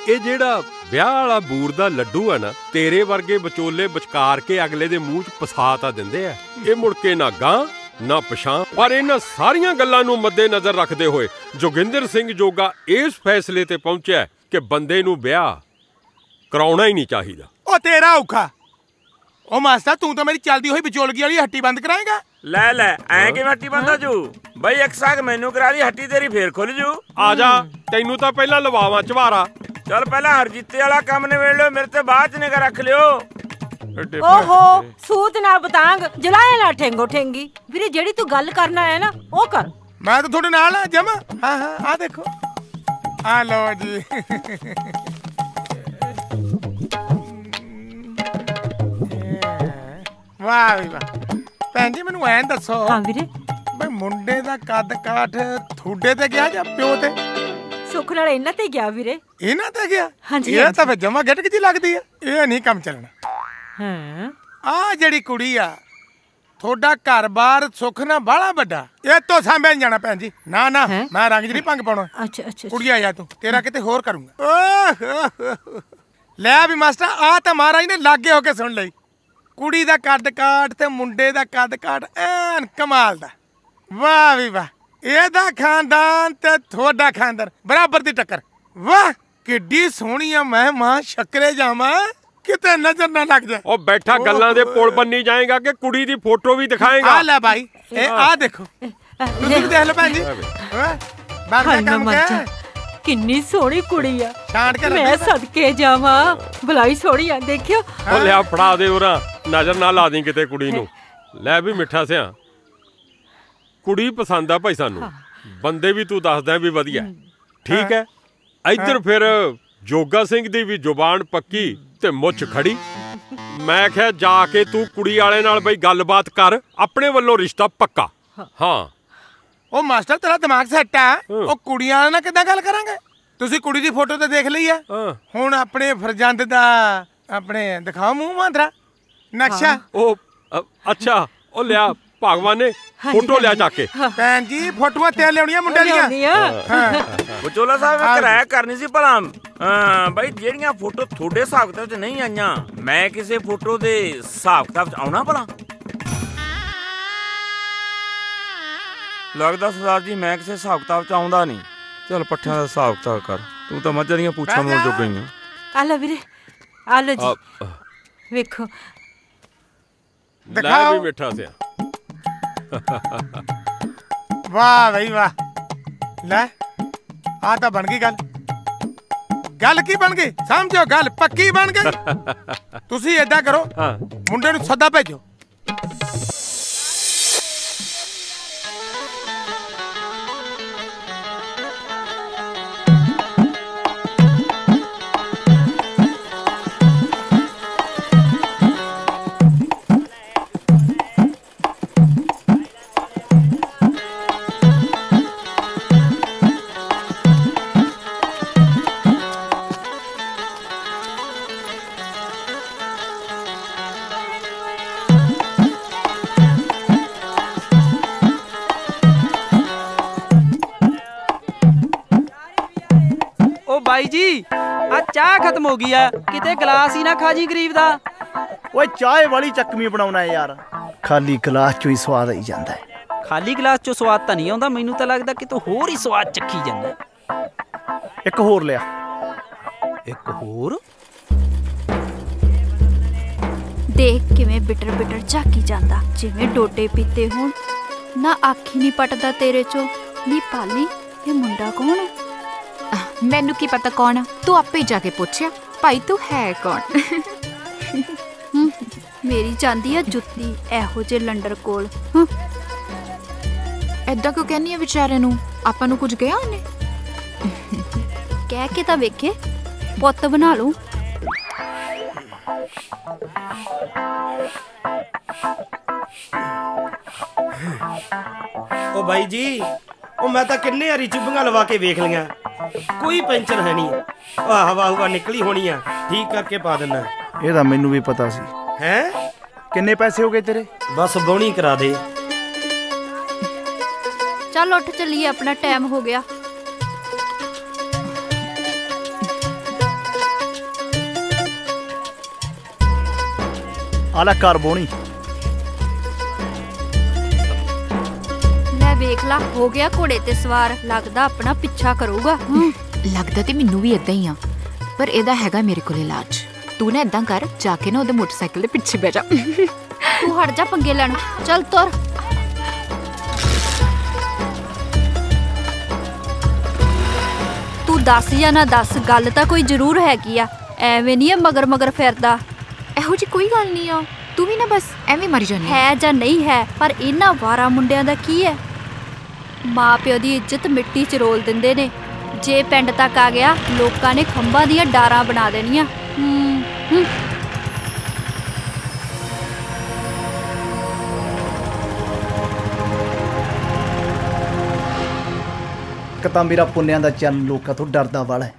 ਇਹ ਜਿਹੜਾ ਵਿਆਹ ਵਾਲਾ ਬੂਰ ਦਾ ਲੱਡੂ ਹੈ ਨਾ, ਤੇਰੇ ਵਰਗੇ ਵਿਚੋਲੇ ਵਿਚਕਾਰ ਕੇ ਅਗਲੇ ਦੇ ਮੂੰਹ 'ਚ ਪਸਾ ਤਾਂ ਦਿੰਦੇ ਆ। ਇਹ ਮੁੜ ਕੇ ਨਾ ਗਾਂ ਨਾ ਪਛਾਂ। ਪਰ ਇਹਨਾਂ ਸਾਰੀਆਂ ਗੱਲਾਂ ਨੂੰ ਮੱਦੇ ਨਜ਼ਰ ਰੱਖਦੇ ਹੋਏ ਜੋਗਿੰਦਰ ਸਿੰਘ ਜੋਗਾ ਇਸ ਫੈਸਲੇ ਤੇ ਪਹੁੰਚਿਆ ਕਿ ਬੰਦੇ ਨੂੰ ਵਿਆਹ ਕਰਾਉਣਾ ਹੀ ਨਹੀਂ ਚਾਹੀਦਾ। ਉਹ ਤੇਰਾ ਔਖਾ। ਉਹ ਮਾਸਟਰ, ਤੂੰ ਤਾਂ ਮੇਰੀ ਚੱਲਦੀ ਹੋਈ ਵਿਚੋਲਗੀ ਵਾਲੀ ਹੱਟੀ ਬੰਦ ਕਰਾਏਗਾ? ਲੈ ਲੈ, ਐ ਕਿਵੇਂ ਹੱਟੀ ਬੰਦ ਹੋ ਜੂ? ਬਈ ਇੱਕ ਸਾਗ ਮੈਨੂੰ ਕਰਾ ਦੀ, ਹੱਟੀ ਤੇਰੀ ਫੇਰ ਖੁੱਲ ਜੂ। ਆ ਜਾ, ਤੈਨੂੰ ਤਾਂ ਪਹਿਲਾਂ ਲਵਾਵਾਂ ਝਵਾਰਾ। ਚੱਲ ਪਹਿਲਾਂ ਹਰਜੀਤੇ ਵਾਲਾ ਕੰਮ ਨਿਬੇੜ ਲਿਓ, ਮੇਰੇ ਤੇ ਬਾਅਦ ਚ ਨਿਗਾ ਰੱਖ ਲਿਓ। ਓਹੋ, ਸੂਤ ਨਾ ਬਤਾਂਗ, ਜਲਾਏ ਨਾ ਠੇਂਗੋ ਠੇਂਗੀ। ਵੀਰੇ ਜਿਹੜੀ ਤੂੰ ਗੱਲ ਕਰਨਾ ਹੈ ਨਾ ਉਹ ਕਰ। ਮੈਂ ਤਾਂ ਤੁਹਾਡੇ ਨਾਲ ਆ ਜਮਾ। ਹਾਂ ਹਾਂ, ਆ ਦੇਖੋ, ਆ ਲਓ ਜੀ। ਵਾਹ ਵੀ ਵਾਹ। ਭੈਣ ਜੀ ਮੈਨੂੰ ਐਂ ਦੱਸੋ। ਹਾਂ ਵੀਰੇ। ਬਈ ਮੁੰਡੇ ਦਾ ਕੱਦ ਕਾਠ ਤੁਹਾਡੇ ਤੇ ਗਿਆ ਜਾਂ ਪਿਓ ਤੇ? ਸੁੱਖ ਨਾਲ ਇਹਨਾਂ ਤੇ ਗਿਆ ਵੀਰੇ। ਇਹਨਾਂ ਤੇ ਗਿਆ? ਹਾਂਜੀ। ਇਹ ਤਾਂ ਫਿਰ ਜਮਾ ਗਟਕ ਜੀ ਲੱਗਦੀ ਆ। ਇਹ ਨਹੀਂ ਕੰਮ ਚੱਲਣਾ। ਹਾਂ, ਆ ਜਿਹੜੀ ਕੁੜੀ ਆ, ਤੁਹਾਡਾ ਘਰ-ਬਾਰ ਸੁੱਖ ਨਾ ਬਾਹਲਾ ਵੱਡਾ, ਇਹ ਤੋਂ ਸਾਂਭਿਆ ਨਹੀਂ ਜਾਣਾ ਭੈਣ ਜੀ। ਨਾ ਨਾ, ਮੈਂ ਰੰਗ 'ਚ ਨਹੀਂ ਭੰਗ ਪਾਉਣਾ। ਅੱਛਾ ਅੱਛਾ, ਕੁੜੀਆ ਜਾ ਤੂੰ, ਤੇਰਾ ਕਿਤੇ ਹੋਰ ਕਰੂੰਗਾ। ਲੈ ਵੀ ਮਾਸਟਰ, ਆ ਤਾਂ ਮਹਾਰਾਜ ਨੇ ਲਾਗੇ ਹੋ ਕੇ ਸੁਣ ਲਈ। ਕੁੜੀ ਦਾ ਕੱਦ ਕਾਠ ਤੇ ਮੁੰਡੇ ਦਾ ਕੱਦ ਕਾਠ ਐਨ ਕਮਾਲ ਦਾ। ਵਾਹ ਵੀ ਵਾਹ। ਇਹਦਾ ਖਾਨਦਾਨ ਤੇ ਤੁਹਾਡਾ ਖਾਨਦਾਨ ਬਰਾਬਰ ਦੀ ਟੱਕਰ। ਵਾਹ, ਕਿੱਡੀ ਸੋਹਣੀ ਆ। ਮੈਂ ਮਾਂ ਸ਼ੱਕਰੇ ਜਾਵਾਂ, ਕਿਤੇ ਨਜ਼ਰ ਨਾ ਲੱਗ ਜਾ। ਉਹ ਬੈਠਾ ਗੱਲਾਂ ਦੇ ਪੁਲ ਬੰਨੀ ਜਾਏਗਾ ਕਿ ਕੁੜੀ ਦੀ ਫੋਟੋ ਵੀ ਦਿਖਾਏਗਾ? ਆ ਲੈ ਭਾਈ, ਇਹ ਆ ਦੇਖੋ, ਤੁਸੀਂ ਵੀ ਦੇਖ ਲਓ ਭੈਣ ਜੀ। ਬਾਹਰ ਕੰਮ ਕਰ। ਕਿੰਨੀ ਸੋਹਣੀ ਕੁੜੀ ਆ। ਛਾਂਟ ਕੇ ਮੈਂ ਸਦਕੇ ਜਾਵਾਂ, ਭਲਾਈ ਸੋਹਣੀ ਆ। ਦੇਖਿਓ, ਉਹ ਲਿਆ ਫੜਾ ਦੇ ਉਰਾ, ਨਜ਼ਰ ਨਾ ਲਾ ਦੀ ਕਿਤੇ ਕੁੜੀ ਨੂੰ। ਲੈ ਵੀ ਮਿੱਠਾ ਸਿਆ, ਕੁੜੀ ਪਸੰਦ ਆ ਭਾਈ ਸਾਨੂੰ, ਬੰਦੇ ਵੀ ਤੂੰ ਦੱਸਦਾ ਵੀ ਵਧੀਆ। ਠੀਕ ਹੈ, ਇੱਧਰ ਫਿਰ ਜੋਗਾ ਸਿੰਘ ਦੀ ਵੀ ਜ਼ੁਬਾਨ ਪੱਕੀ ਤੇ ਮੁੱਛ ਖੜੀ। ਮੈਂ ਕਿਹਾ ਜਾ ਕੇ ਤੂੰ ਕੁੜੀ ਵਾਲੇ ਨਾਲ ਬਈ ਗੱਲਬਾਤ ਕਰ, ਆਪਣੇ ਵੱਲੋਂ ਰਿਸ਼ਤਾ ਪੱਕਾ। ਹਾਂ। ਉਹ ਮਾਸਟਰ, ਤੇਰਾ ਦਿਮਾਗ ਸੈੱਟ ਆ? ਉਹ ਕੁੜੀਆਂ ਵਾਲੇ ਨਾਲ ਕਿੱਦਾਂ ਗੱਲ ਕਰਾਂਗੇ? ਤੁਸੀਂ ਕੁੜੀ ਦੀ ਫੋਟੋ ਤੇ ਦੇਖ ਲਈ ਆ, ਹੁਣ ਆਪਣੇ ਫਰਜ਼ੰਦ ਦਾ ਆਪਣੇ ਦਿਖਾਓ ਮੂੰਹ ਮਾਂਦਰਾ ਨਕਸ਼ਾ। ਉਹ ਅੱਛਾ, ਉਹ ਲਿਆ ਭਗਵਾਨ ਨੇ ਫੋਟੋ ਲਿਆ ਚੱਕ ਕੇ। ਭੈਣ ਜੀ, ਫੋਟੋਆਂ ਤੇ ਲਿਆਉਣੀਆਂ ਮੁੰਡੇ ਦੀਆਂ। ਵਿਚੋਲਾ ਸਾਹਿਬ ਕਿਰਾਇਆ ਕਰਨੀ ਸੀ ਭਲਾ। ਬਈ ਜਿਹੜੀਆਂ ਫੋਟੋ ਤੁਹਾਡੇ ਹਿਸਾਬ ਕਿਤਾਬ 'ਚ ਨਹੀਂ ਆਈਆਂ, ਮੈਂ ਕਿਸੇ ਫੋਟੋ ਦੇ ਹਿਸਾਬ ਕਿਤਾਬ 'ਚ ਆਉਣਾ ਭਲਾ? ਲੱਗਦਾ ਸਰਦਾਰ ਜੀ ਮੈਂ ਕਿਸੇ ਹਿਸਾਬ ਕਿਤਾਬ 'ਚ ਆਉਂਦਾ ਨਹੀਂ। ਚੱਲ ਪੱਠਿਆਂ ਦਾ ਹਿਸਾਬ ਕਿਤਾਬ ਕਰ, ਤੂੰ ਤਾਂ ਮੱਝਾਂ ਦੀਆਂ ਪੁੱਛਾਂ ਮੋੜ ਜੋਗਾ ਹੀ ਆ। ਆ ਲੈ ਵੀਰੇ, ਆ ਲੈ ਜੀ, ਵੇਖੋ। ਲੈ ਵੀ ਮਿੱਠਾ ਸਿਆ। ਵਾਹ ਬਈ ਵਾਹ। ਲੈ, ਆ ਤਾਂ ਬਣ ਗਈ ਗੱਲ। ਗੱਲ ਕੀ ਬਣ ਗਈ? ਸਮਝੋ, ਗੱਲ ਪੱਕੀ ਬਣ ਗਈ। ਤੁਸੀਂ ਏਦਾਂ ਕਰੋ, ਮੁੰਡੇ ਨੂੰ ਸੱਦਾ ਭੇਜੋ। ਬਾਈ ਜੀ, ਆ ਚਾਹ ਖਤਮ ਹੋ ਗਈ ਆ, ਕਿਤੇ ਗਲਾਸ ਹੀ ਨਾ ਖਾ ਜੀ ਗਰੀਬ ਦਾ। ਓਏ ਚਾਹ ਵਾਲੀ ਚੱਕਵੀਂ ਬਣਾਉਣਾ ਯਾਰ, ਖਾਲੀ ਗਲਾਸ ਚੋਂ ਹੀ ਸਵਾਦ ਆਈ ਜਾਂਦਾ ਹੈ। ਖਾਲੀ ਗਲਾਸ ਚੋਂ ਸਵਾਦ ਤਾਂ ਨਹੀਂ ਆਉਂਦਾ, ਮੈਨੂੰ ਤਾਂ ਲੱਗਦਾ ਕਿ ਤੂੰ ਹੋਰ ਹੀ ਸਵਾਦ ਚੱਖੀ ਜਾਂਦਾ। ਇੱਕ ਹੋਰ ਲਿਆ। ਇੱਕ ਹੋਰ? ਦੇਖ ਕਿਵੇਂ ਬਿਟਰ ਬਿਟਰ ਝਾਕੀ ਜਾਂਦਾ, ਜਿਵੇਂ ਡੋਡੇ ਪੀਤੇ ਹੋਣ। ਨਾ ਆਖੀ ਨਹੀਂ ਪਟਦਾ ਤੇਰੇ ਚੋਂ। ਨੀ ਪਾਲੀ, ਇਹ ਮੁੰਡਾ ਕੌਣ ਹੈ? ਮੈਨੂੰ ਕੀ ਪਤਾ ਕੌਣ? ਤੂੰ ਆਪੇ ਜਾ ਕੇ ਪੁੱਛਿਆ ਭਾਈ, ਤੂੰ ਹੈ ਕੌਣ? ਮੇਰੀ ਜਾਂਦੀ ਆ ਜੁੱਤੀ ਇਹੋ ਜੇ ਲੰਡਰ ਕੋਲ। ਐਦਾਂ ਕਿਉਂ ਕਹਿੰਨੀ ਆ ਵਿਚਾਰੇ ਨੂੰ? ਆਪਾਂ ਨੂੰ ਕੁਝ ਗਿਆ ਉਹਨੇ? ਕਹਿ ਕੇ ਤਾਂ ਵੇਖੇ, ਪੁੱਤ ਬਣਾ ਲੂ। ਉਹ ਬਾਈ ਜੀ, ਉਹ ਮੈਂ ਤਾਂ ਕਿੰਨੇ ਵਾਰੀ ਚੁੱਭੀਆਂ ਲਵਾ ਕੇ ਵੇਖ ਲਈਆਂ, कोई पेंचर है नहीं। हवा हुआ निकली होनी है, ठीक करके पा देना। ये तो मैनू भी पता सी। हैं किन्ने पैसे हो गए तेरे? बस बौनी करा दे। चल उठ चलिए, अपना टाइम हो गया। आला कर बोनी। ਲੈ ਵੇਖ ਲਾ, ਹੋ ਗਿਆ ਘੋੜੇ ਤੇ ਸਵਾਰ। ਲੱਗਦਾ ਆਪਣਾ ਪਿੱਛਾ ਕਰੂਗਾ। ਲੱਗਦਾ ਤੇ ਮੈਨੂੰ ਵੀ ਇਦਾਂ ਹੀ ਆ, ਪਰ ਇਹਦਾ ਹੈਗਾ ਮੇਰੇ ਕੋਲ ਇਲਾਜ। ਤੂੰ ਨਾ ਇਦਾਂ ਕਰ, ਜਾ ਕੇ ਨਾ ਉਹਦੇ ਮੋਟਰਸਾਈਕਲ ਦੇ ਪਿੱਛੇ ਬਹਿ ਜਾ। ਤੂੰ ਹਟ ਜਾ ਪੰਗੇ ਲੈਣ। ਚੱਲ ਤੁਰ। ਤੂੰ ਦੱਸ ਜਾਂ ਨਾ ਦੱਸ, ਗੱਲ ਤਾਂ ਕੋਈ ਜ਼ਰੂਰ ਹੈਗੀ ਆ। ਐਵੇਂ ਨਹੀਂ ਮਗਰ ਮਗਰ ਫਿਰਦਾ। ਇਹੋ ਜੀ ਕੋਈ ਗੱਲ ਨਹੀਂ ਆ, ਤੂੰ ਵੀ ਨਾ ਬਸ ਐਵੇਂ ਮਰੀ ਜਾਂਦੀ ਹੈ ਜਾਂ ਨਹੀਂ ਹੈ, ਪਰ ਇਹਨਾਂ ਵਾਰਾ ਮੁੰਡਿਆਂ ਦਾ ਕੀ ਹੈ? ਮਾਂ ਪਿਓ ਦੀ ਇੱਜ਼ਤ ਮਿੱਟੀ 'ਚ ਰੋਲ ਦਿੰਦੇ ਨੇ। ਜੇ ਪਿੰਡ ਤੱਕ ਆ ਗਿਆ, ਲੋਕਾਂ ਨੇ ਖੰਭਾਂ ਦੀਆਂ ਡਾਰਾਂ ਬਣਾ ਦੇਣੀਆਂ। ਇੱਕ ਤਾਂ ਮੇਰਾ ਪੁੰਨਿਆਂ ਦਾ ਚੰਨ ਲੋਕਾਂ ਤੋਂ ਡਰਦਾ ਵਾਲਾ ਹੈ।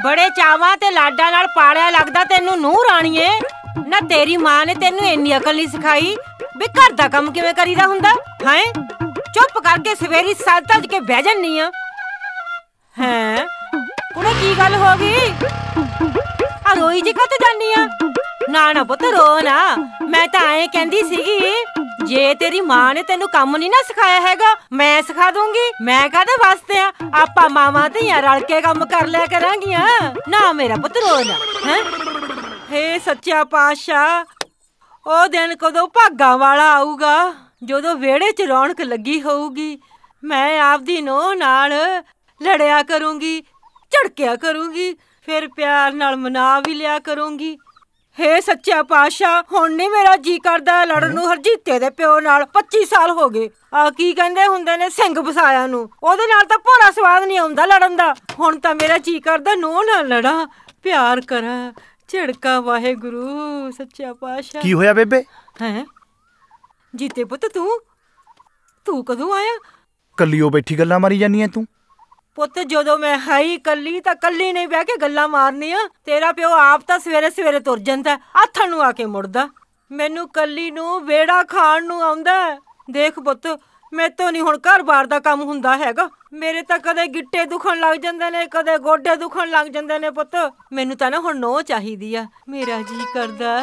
ਬੜੇ ਚਾਵਾਂ ਤੇ ਲਾਡਾਂ ਨਾਲ ਪਾਲਿਆ ਲੱਗਦਾ ਤੈਨੂੰ ਨੂੰਹ ਰਾਣੀਏ। ਨਾ ਤੇਰੀ ਮਾਂ ਨੇ ਤੈਨੂੰ ਇੰਨੀ ਅਕਲ ਨਹੀਂ ਸਿਖਾਈ ਵੀ ਘਰ ਦਾ ਕੰਮ ਕਿਵੇਂ ਕਰੀਦਾ ਹੁੰਦਾ ਹੈ। ਚੁੱਪ ਕਰਕੇ ਸਵੇਰੀ ਸੱਜ ਤੱਜ ਕੇ ਬਹਿ ਜੰਨੀ ਆ। ਹੈ ਕੁੜੇ ਕੀ ਗੱਲ ਹੋ ਗਈ? ਆ ਰੋਈ ਜੀ ਕਾਤੇ ਜਾਨੀ ਆ? ਨਾ ਨਾ ਪੁੱਤ ਰੋ ਨਾ। ਮੈਂ ਤਾਂ ਐਂ ਕਹਿੰਦੀ ਸੀਗੀ ਜੇ ਤੇਰੀ ਮਾਂ ਨੇ ਤੈਨੂੰ ਕੰਮ ਨਹੀਂ ਨਾ ਸਿਖਾਇਆ ਹੈਗਾ ਮੈਂ ਸਿਖਾ ਦੂੰਗੀ। ਮੈਂ ਕਾਹਦੇ ਵਾਸਤੇ ਆ? ਆਪਾਂ ਮਾਵਾਂ ਧੀਆਂ ਰਲ ਕੇ ਕੰਮ ਕਰ ਲਿਆ ਕਰਾਂਗੀਆਂ। ਨਾ ਮੇਰਾ ਪੁੱਤ ਰੋ ਨਾ। ਹੈ ਹੇ ਸੱਚਾ ਪਾਤਸ਼ਾਹ, ਉਹ ਦਿਨ ਕਦੋਂ ਭਾਗਾਂ ਵਾਲਾ ਆਊਗਾ ਜਦੋਂ ਵਿਹੜੇ 'ਚ ਰੌਣਕ ਲੱਗੀ ਹੋਊਗੀ। ਮੈਂ ਆਪਦੀ ਨੂੰਹ ਨਾਲ ਲੜਿਆ ਕਰੂੰਗੀ, ਝੜਕਿਆ ਕਰੂੰਗੀ, ਫਿਰ ਪਿਆਰ ਨਾਲ ਮਨਾ ਵੀ ਲਿਆ ਕਰੂੰਗੀ। ਹੇ ਸੱਚਾ ਪਾਤਸ਼ਾਹ, ਹੁਣ ਨਹੀਂ ਮੇਰਾ ਜੀ ਕਰਦਾ ਲੜਨ ਨੂੰ ਹਰਜੀਤੇ ਦੇ ਪਿਓ ਨਾਲ। 25 ਸਾਲ ਹੋ ਗਏ। ਆ ਕੀ ਕਹਿੰਦੇ ਹੁੰਦੇ ਨੇ, ਸਿੰਘ ਵਸਾਇਆ ਨੂੰ। ਉਹਦੇ ਨਾਲ ਤਾਂ ਭੋਰਾ ਸਵਾਦ ਨਹੀਂ ਆਉਂਦਾ ਲੜਨ ਦਾ। ਹੁਣ ਤਾਂ ਮੇਰਾ ਜੀ ਕਰਦਾ ਨੂੰਹ ਨਾਲ ਲੜਾਂ, ਪਿਆਰ ਕਰਾਂ। ਝਿੜਕਾ ਵਾਹਿਗੁਰੂ ਸੱਚਾ ਪਾਤਸ਼ਾਹ। ਕੀ ਹੋਇਆ ਬੇਬੇ? ਹੈ ਜੀਤੇ ਪੁੱਤ, ਤੂੰ ਕਦੋਂ ਆਇਆ? ਕੱਲੀ ਉਹ ਬੈਠੀ ਗੱਲਾਂ ਮਾਰੀ ਜਾਨੀ ਐ ਤੂੰ। ਪੁੱਤ ਜਦੋਂ ਮੈਂ ਹਾਈ ਕੱਲੀ ਤਾਂ ਕੱਲੀ ਨਹੀਂ ਬਹਿ ਕੇ ਗੱਲਾਂ ਮਾਰਨੀਆਂ। ਤੇਰਾ ਪਿਓ ਆਪ ਤਾਂ ਸਵੇਰੇ ਸਵੇਰੇ ਤੁਰ ਜਾਂਦਾ, ਆਥਣ ਨੂੰ ਆ ਕੇ ਮੁੜਦਾ। ਮੈਨੂੰ ਕੱਲੀ ਨੂੰ ਵੇੜਾ ਖਾਣ ਨੂੰ ਆਉਂਦਾ। ਦੇਖ ਪੁੱਤ, ਮੈਥੋਂ ਨਹੀਂ ਹੁਣ ਘਰ-ਬਾਰ ਦਾ ਕੰਮ ਹੁੰਦਾ ਹੈਗਾ। ਮੇਰੇ ਤਾਂ ਕਦੇ ਗਿੱਟੇ ਦੁਖਣ ਲੱਗ ਜਾਂਦੇ ਨੇ, ਕਦੇ ਗੋਡੇ ਦੁਖਣ ਲੱਗ ਜਾਂਦੇ ਨੇ। ਪੁੱਤ ਮੈਨੂੰ ਤਾਂ ਨਾ ਹੁਣ ਨੋਹ ਚਾਹੀਦੀ ਆ। ਮੇਰਾ ਜੀ ਕਰਦਾ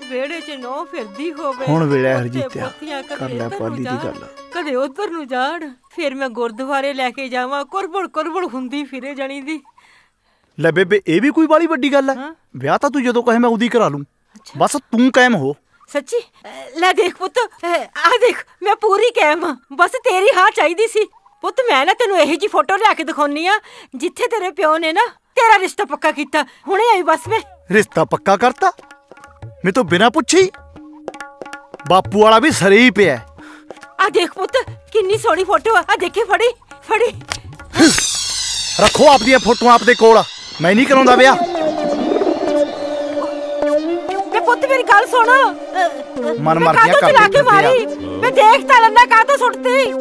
ਵਿਹੜੇ 'ਚ ਨੋਹ ਫਿਰਦੀ ਹੋਵੇ। ਹੁਣ ਵੇੜਾ ਹਰਜੀਤਿਆ, ਕਰ ਲੈ ਪਾਲੀ ਦੀ ਗੱਲ। ਕਦੇ ਉਧਰ ਨੂੰ ਜਾੜ, ਫਿਰ ਮੈਂ ਗੁਰਦੁਆਰੇ ਲੈ ਕੇ ਜਾਵਾਂ। ਕੁਰਬੜ ਹੁੰਦੀ ਫਿਰੇ ਜਾਣੀ ਦੀ। ਲੈ ਬੇਬੇ, ਇਹ ਵੀ ਕੋਈ ਬਾਲੀ ਵੱਡੀ ਗੱਲ ਐ। ਵਿਆਹ ਤਾਂ ਤੂੰ ਜਦੋਂ ਕਹੇ ਮੈਂ ਉਦੀ ਕਰਾ ਲੂੰ, ਬਸ ਤੂੰ ਕਾਇਮ ਹੋ। ਸੱਚੀ? ਲੈ ਦੇਖ ਪੁੱਤ, ਆ ਦੇਖ ਮੈਂ ਪੂਰੀ ਕਾਇਮ ਆ। ਬਸ ਤੇਰੀ ਹਾਂ ਚਾਹੀਦੀ ਸੀ। ਪੁੱਤ ਮੈਂ ਨਾ ਤੈਨੂੰ ਇਹੋ ਜੀ ਫੋਟੋ ਲਿਆ ਕੇ ਦਿਖਾਉਣੀ ਆ ਜਿੱਥੇ ਤੇਰੇ ਪਿਓ ਨੇ ਨਾ ਤੇਰਾ ਰਿਸ਼ਤਾ ਪੱਕਾ ਕੀਤਾ। ਹੁਣੇ ਆਈ ਬਸ ਮੈਂ। ਰਿਸ਼ਤਾ ਪੱਕਾ ਕਰਤਾ ਮੈਂ ਤੋਂ ਬਿਨਾਂ ਪੁੱਛੀ? ਬਾਪੂ ਵਾਲਾ ਵੀ ਸਰੇ ਹੀ ਪਿਆ। ਆ ਦੇਖ ਪੁੱਤ ਕਿੰਨੀ ਸੋਹਣੀ ਫੋਟੋ ਆ। ਦੇਖੀ, ਫੜੀ। ਰੱਖੋ ਆਪਦੀਆਂ ਫੋਟੋਆਂ ਆਪਦੇ ਕੋਲ, ਮੈਂ ਨਹੀਂ ਕਰਾਉਂਦਾ ਵਿਆਹ। ਪੁੱਤ ਮੇਰੀ ਗੱਲ ਸੁਣ। ਮਨ ਮਰ ਗਿਆ ਚਲਾ ਕੇ ਮਾਰੀ। ਮੈਂ ਦੇਖ ਤਾਂ ਲੰਦਾ ਕਾਹਤੋਂ ਸੁੱਟਤੀ।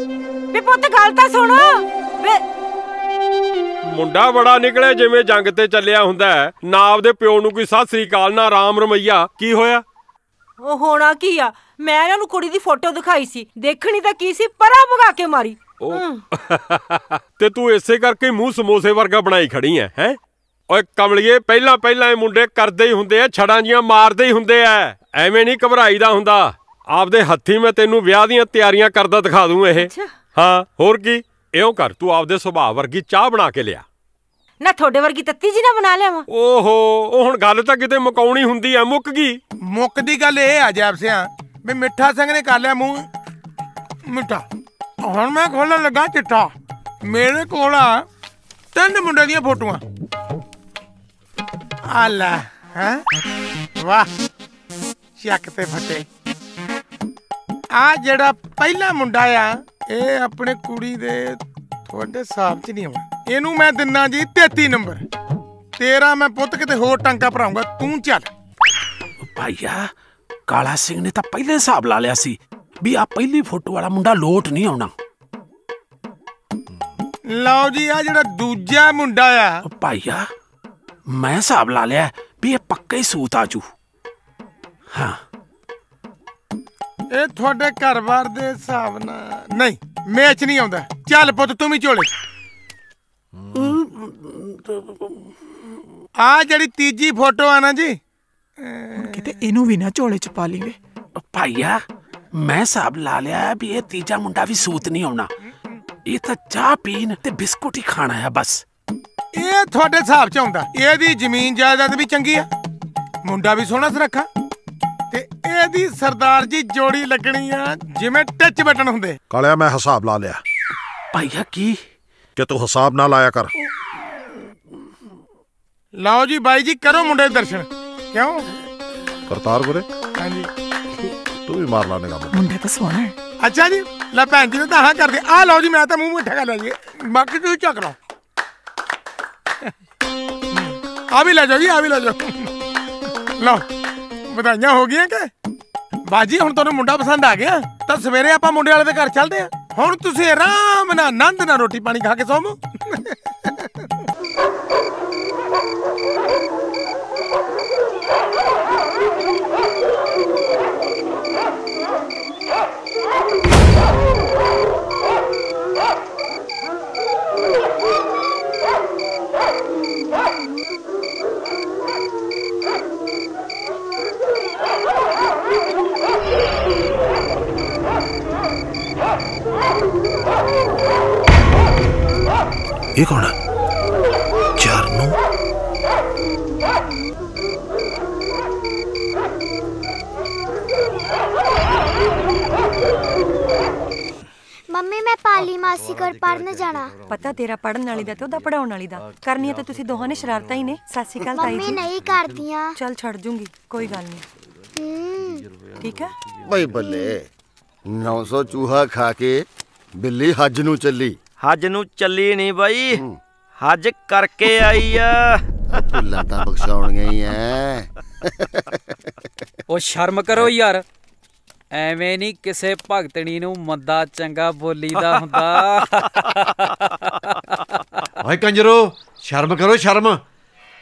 ਵੇ ਪੁੱਤ ਗੱਲ ਤਾਂ ਸੁਣ। ਵੇ ਮੁੰਡਾ ਬੜਾ ਨਿਕਲਿਆ ਜਿਵੇਂ ਜੰਗ ਤੇ ਚੱਲਿਆ ਹੁੰਦਾ। ਨਾ ਆਪਦੇ ਪਿਓ ਨੂੰ ਕੋਈ ਸਤਿ ਸ੍ਰੀ ਅਕਾਲ, ਨਾ ਰਾਮ ਰਮਈਆ। ਕੀ ਹੋਇਆ? ਉਹ ਹੋਣਾ ਕੀ ਆ, ਮੈਂ ਇਹਨਾਂ ਨੂੰ ਕੁੜੀ ਦੀ ਫੋਟੋ ਦਿਖਾਈ ਸੀ। ਦੇਖਣੀ ਤਾਂ ਕੀ ਸੀ, ਪਰਾਂ ਭਗਾ ਕੇ ਮਾਰੀ। ਤੇ ਤੂੰ ਇਸੇ ਕਰਕੇ ਮੂੰਹ ਸਮੋਸੇ ਵਰਗਾ ਬਣਾਈ ਖੜੀ ਐ। ਹੈ ਓਏ ਕਮਲੀਏ, ਪਹਿਲਾਂ ਇਹ ਮੁੰਡੇ ਕਰਦੇ ਹੀ ਹੁੰਦੇ ਆ, ਛੜਾਂ ਜੀਆਂ ਮਾਰਦੇ ਹੀ ਹੁੰਦੇ ਆ। ਐਵੇਂ ਨਹੀਂ ਘਬਰਾਈਦਾ ਹੁੰਦਾ। ਆਪਦੇ ਹੱਥੀ ਮੈਂ ਤੈਨੂੰ ਵਿਆਹ ਦੀਆਂ ਤਿਆਰੀਆਂ ਕਰਦਾ ਦਿਖਾ ਦੂੰ ਇਹ। ਹਾਂ ਹੋਰ ਕੀ। ਇਉਂ ਕਰ, ਤੂੰ ਆਪਦੇ ਸੁਭਾਅ ਵਰਗੀ ਚਾਹ ਬਣਾ ਕੇ ਲਿਆ। ਨਾ ਤੁਹਾਡੇ ਵਰਗੀ ਤੱਤੀ ਜੀ ਨਾ ਬਣਾ ਲਿਆਵਾਂ। ਓਹੋ, ਉਹ ਹੁਣ ਗੱਲ ਤਾਂ ਕਿਤੇ ਮੁਕਾਉਣੀ ਹੁੰਦੀ ਆ, ਮੁੱਕ ਗਈ। ਮੁੱਕਦੀ ਗੱਲ ਇਹ ਆ ਜੈਬ ਸਿਆ ਵੀ ਮਿੱਠਾ ਸਿੰਘ ਨੇ ਕਰ ਲਿਆ ਮੂੰਹ ਮਿੱਠਾ। ਹੁਣ ਮੈਂ ਖੋਲਣ ਲੱਗਾ ਚਿੱਠਾ। ਮੇਰੇ ਕੋਲ ਆ 3 ਮੁੰਡੇ ਦੀਆਂ ਫੋਟੋਆਂ। ਆ ਲੈ, ਹੈ ਵਾਹ, ਚੱਕ ਤੇ ਫੱਟੇ। ਆ ਜਿਹੜਾ ਪਹਿਲਾ ਮੁੰਡਾ ਆ, ਇਹ ਆਪਣੇ ਕੁੜੀ ਦੇ ਤੁਹਾਡੇ ਹਿਸਾਬ 'ਚ ਨਹੀਂ ਆਉਣਾ। ਇਹਨੂੰ ਮੈਂ ਦਿੰਨਾ ਜੀ 33 ਨੰਬਰ। ਤੇਰਾ ਮੈਂ ਪੁੱਤ ਕਿਤੇ ਹੋਰ ਟਾਂਕਾ ਭਰਾਉਂਗਾ, ਤੂੰ ਚੱਲ। ਭਾਈਆ, ਕਾਲਾ ਸਿੰਘ ਨੇ ਤਾਂ ਪਹਿਲੇ ਹਿਸਾਬ ਲਾ ਲਿਆ ਸੀ ਵੀ ਆ ਪਹਿਲੀ ਫੋਟੋ ਵਾਲਾ ਮੁੰਡਾ ਲੋਟ ਨਹੀਂ ਆਉਣਾ। ਲਓ ਜੀ, ਆ ਜਿਹੜਾ ਦੂਜਾ ਮੁੰਡਾ ਆ, ਭਾਈਆ ਮੈਂ ਹਿਸਾਬ ਲਾ ਲਿਆ ਵੀ ਇਹ ਪੱਕਾ ਹੀ ਸੂਤ ਆਜੂ। ਹਾਂ, ਇਹ ਤੁਹਾਡੇ ਘਰ-ਬਾਰ ਦੇ ਹਿਸਾਬ ਨਾਲ ਨਹੀਂ ਮੈਚ ਨਹੀਂ ਆਉਂਦਾ। ਚੱਲ ਪੁੱਤ ਤੂੰ ਵੀ ਝੋਲੇ। ਆ ਜਿਹੜੀ ਤੀਜੀ ਫੋਟੋ ਆ ਨਾ ਜੀ, ਕਿਤੇ ਇਹਨੂੰ ਵੀ ਨਾ ਝੋਲੇ 'ਚ ਪਾ ਲਈਏ। ਭਾਈਆ ਮੈਂ ਹਿਸਾਬ ਲਾ ਲਿਆ ਵੀ ਇਹ ਤੀਜਾ ਮੁੰਡਾ ਵੀ ਸੂਤ ਨਹੀਂ ਆਉਣਾ। ਇਹ ਤਾਂ ਚਾਹ ਪੀਣ ਤੇ ਬਿਸਕੁਟ ਹੀ ਖਾਣਾ ਹੈ ਬਸ। ਇਹ ਤੁਹਾਡੇ ਹਿਸਾਬ 'ਚ ਆਉਂਦਾ। ਇਹਦੀ ਜ਼ਮੀਨ ਜਾਇਦਾਦ ਵੀ ਚੰਗੀ ਆ, ਮੁੰਡਾ ਵੀ ਸੋਹਣਾ ਸੁਨੱਖਾ, ਤੇ ਇਹਦੀ ਸਰਦਾਰ ਜੀ ਜੋੜੀ ਲੱਗਣੀ ਆ ਜਿਵੇਂ ਟੱਚ ਬਟਨ ਹੁੰਦੇ। ਕਾਲਿਆ ਮੈਂ ਹਿਸਾਬ ਲਾ ਲਿਆ। ਭਾਈਆ ਕੀ? ਕਿ ਤੂੰ ਹਿਸਾਬ ਨਾ ਲਾਇਆ ਕਰ। ਲਓ ਜੀ ਬਾਈ ਜੀ, ਕਰੋ ਮੁੰਡੇ ਦੇ ਦਰਸ਼ਨ। ਕਿਉਂ ਕਰਤਾਰ ਗੁਰੇ? ਹਾਂਜੀ, ਤੂੰ ਵੀ ਮਾਰ ਲਾ ਨਿਗਾਹ। ਮੁੰਡਾ ਤਾਂ ਸੋਹਣਾ ਹੈ। ਅੱਛਾ ਜੀ, ਲੈ ਭੈਣ ਜੀ ਨੇ ਤਾਂ ਹਾਂ ਕਰਦੇ। ਆ ਲਓ ਜੀ, ਮੈਂ ਤਾਂ ਮੂੰਹ ਮਿੱਠਾ ਕਰ ਲਿਆ ਜੀ, ਬਾਕੀ ਤੁਸੀਂ ਚੱਕ ਲਓ। ਆ ਵੀ ਲੈ ਜਾਓ ਜੀ, ਆ ਵੀ ਲੈ ਜਾਓ। ਲਓ, ਵਧਾਈਆਂ ਹੋ ਗਈਆਂ ਕਿ ਬਾਜੀ? ਹੁਣ ਤੁਹਾਨੂੰ ਮੁੰਡਾ ਪਸੰਦ ਆ ਗਿਆ ਤਾਂ ਸਵੇਰੇ ਆਪਾਂ ਮੁੰਡੇ ਵਾਲੇ ਦੇ ਘਰ ਚੱਲਦੇ ਆ। ਹੁਣ ਤੁਸੀਂ ਆਰਾਮ ਨਾਲ ਆਨੰਦ ਨਾਲ ਰੋਟੀ ਪਾਣੀ ਖਾ ਕੇ ਸੌਵੋ। ਇਹ ਕੌਣ ਹੈ? ਚਰਨੂ। ਮੰਮੀ ਮੈਂ ਪਾਲੀ ਮਾਸੀ ਕੋਲ ਪੜਨ ਜਾਣਾ। ਪਤਾ ਤੇਰਾ ਪੜਨ ਵਾਲੀ ਦਾ ਤੇ ਉਹਦਾ ਪੜਾਉਣ ਵਾਲੀ ਦਾ। ਕਰਨੀਆਂ ਤਾਂ ਤੁਸੀਂ ਦੋਹਾਂ ਨੇ ਸ਼ਰਾਰਤਾਂ ਹੀ ਨੇ। ਸਤਿ ਸ਼੍ਰੀ ਅਕਾਲ ਤਾਈ ਜੀ। ਮੰਮੀ ਨਹੀਂ ਕਰਦੀਆਂ। ਚੱਲ ਛੱਡ ਜੂੰਗੀ, ਕੋਈ ਗੱਲ ਨਹੀਂ। ਠੀਕ ਹੈ ਬਈ ਬੱਲੇ 900 ਚੂਹਾ ਖਾ ਕੇ ਬਿੱਲੀ ਹੱਜ ਨੂੰ ਚੱਲੀ। ਹੱਜ ਨੂੰ ਚੱਲੀ ਨਹੀਂ ਬਾਈ, ਹੱਜ ਕਰਕੇ ਆਈ ਆ। ਭੁੱਲਾਂ ਤਾਂ ਬਖਸ਼ਾਉਣੀਆਂ ਹੀ ਐ। ਉਹ ਸ਼ਰਮ ਕਰੋ ਯਾਰ, ਐਵੇਂ ਨਹੀਂ ਕਿਸੇ ਭਗਤਣੀ ਨੂੰ ਮੰਦਾ ਚੰਗਾ ਬੋਲੀਦਾ ਹੁੰਦਾ। ਓਏ ਕੰਜਰੋ, ਸ਼ਰਮ ਕਰੋ ਸ਼ਰਮ।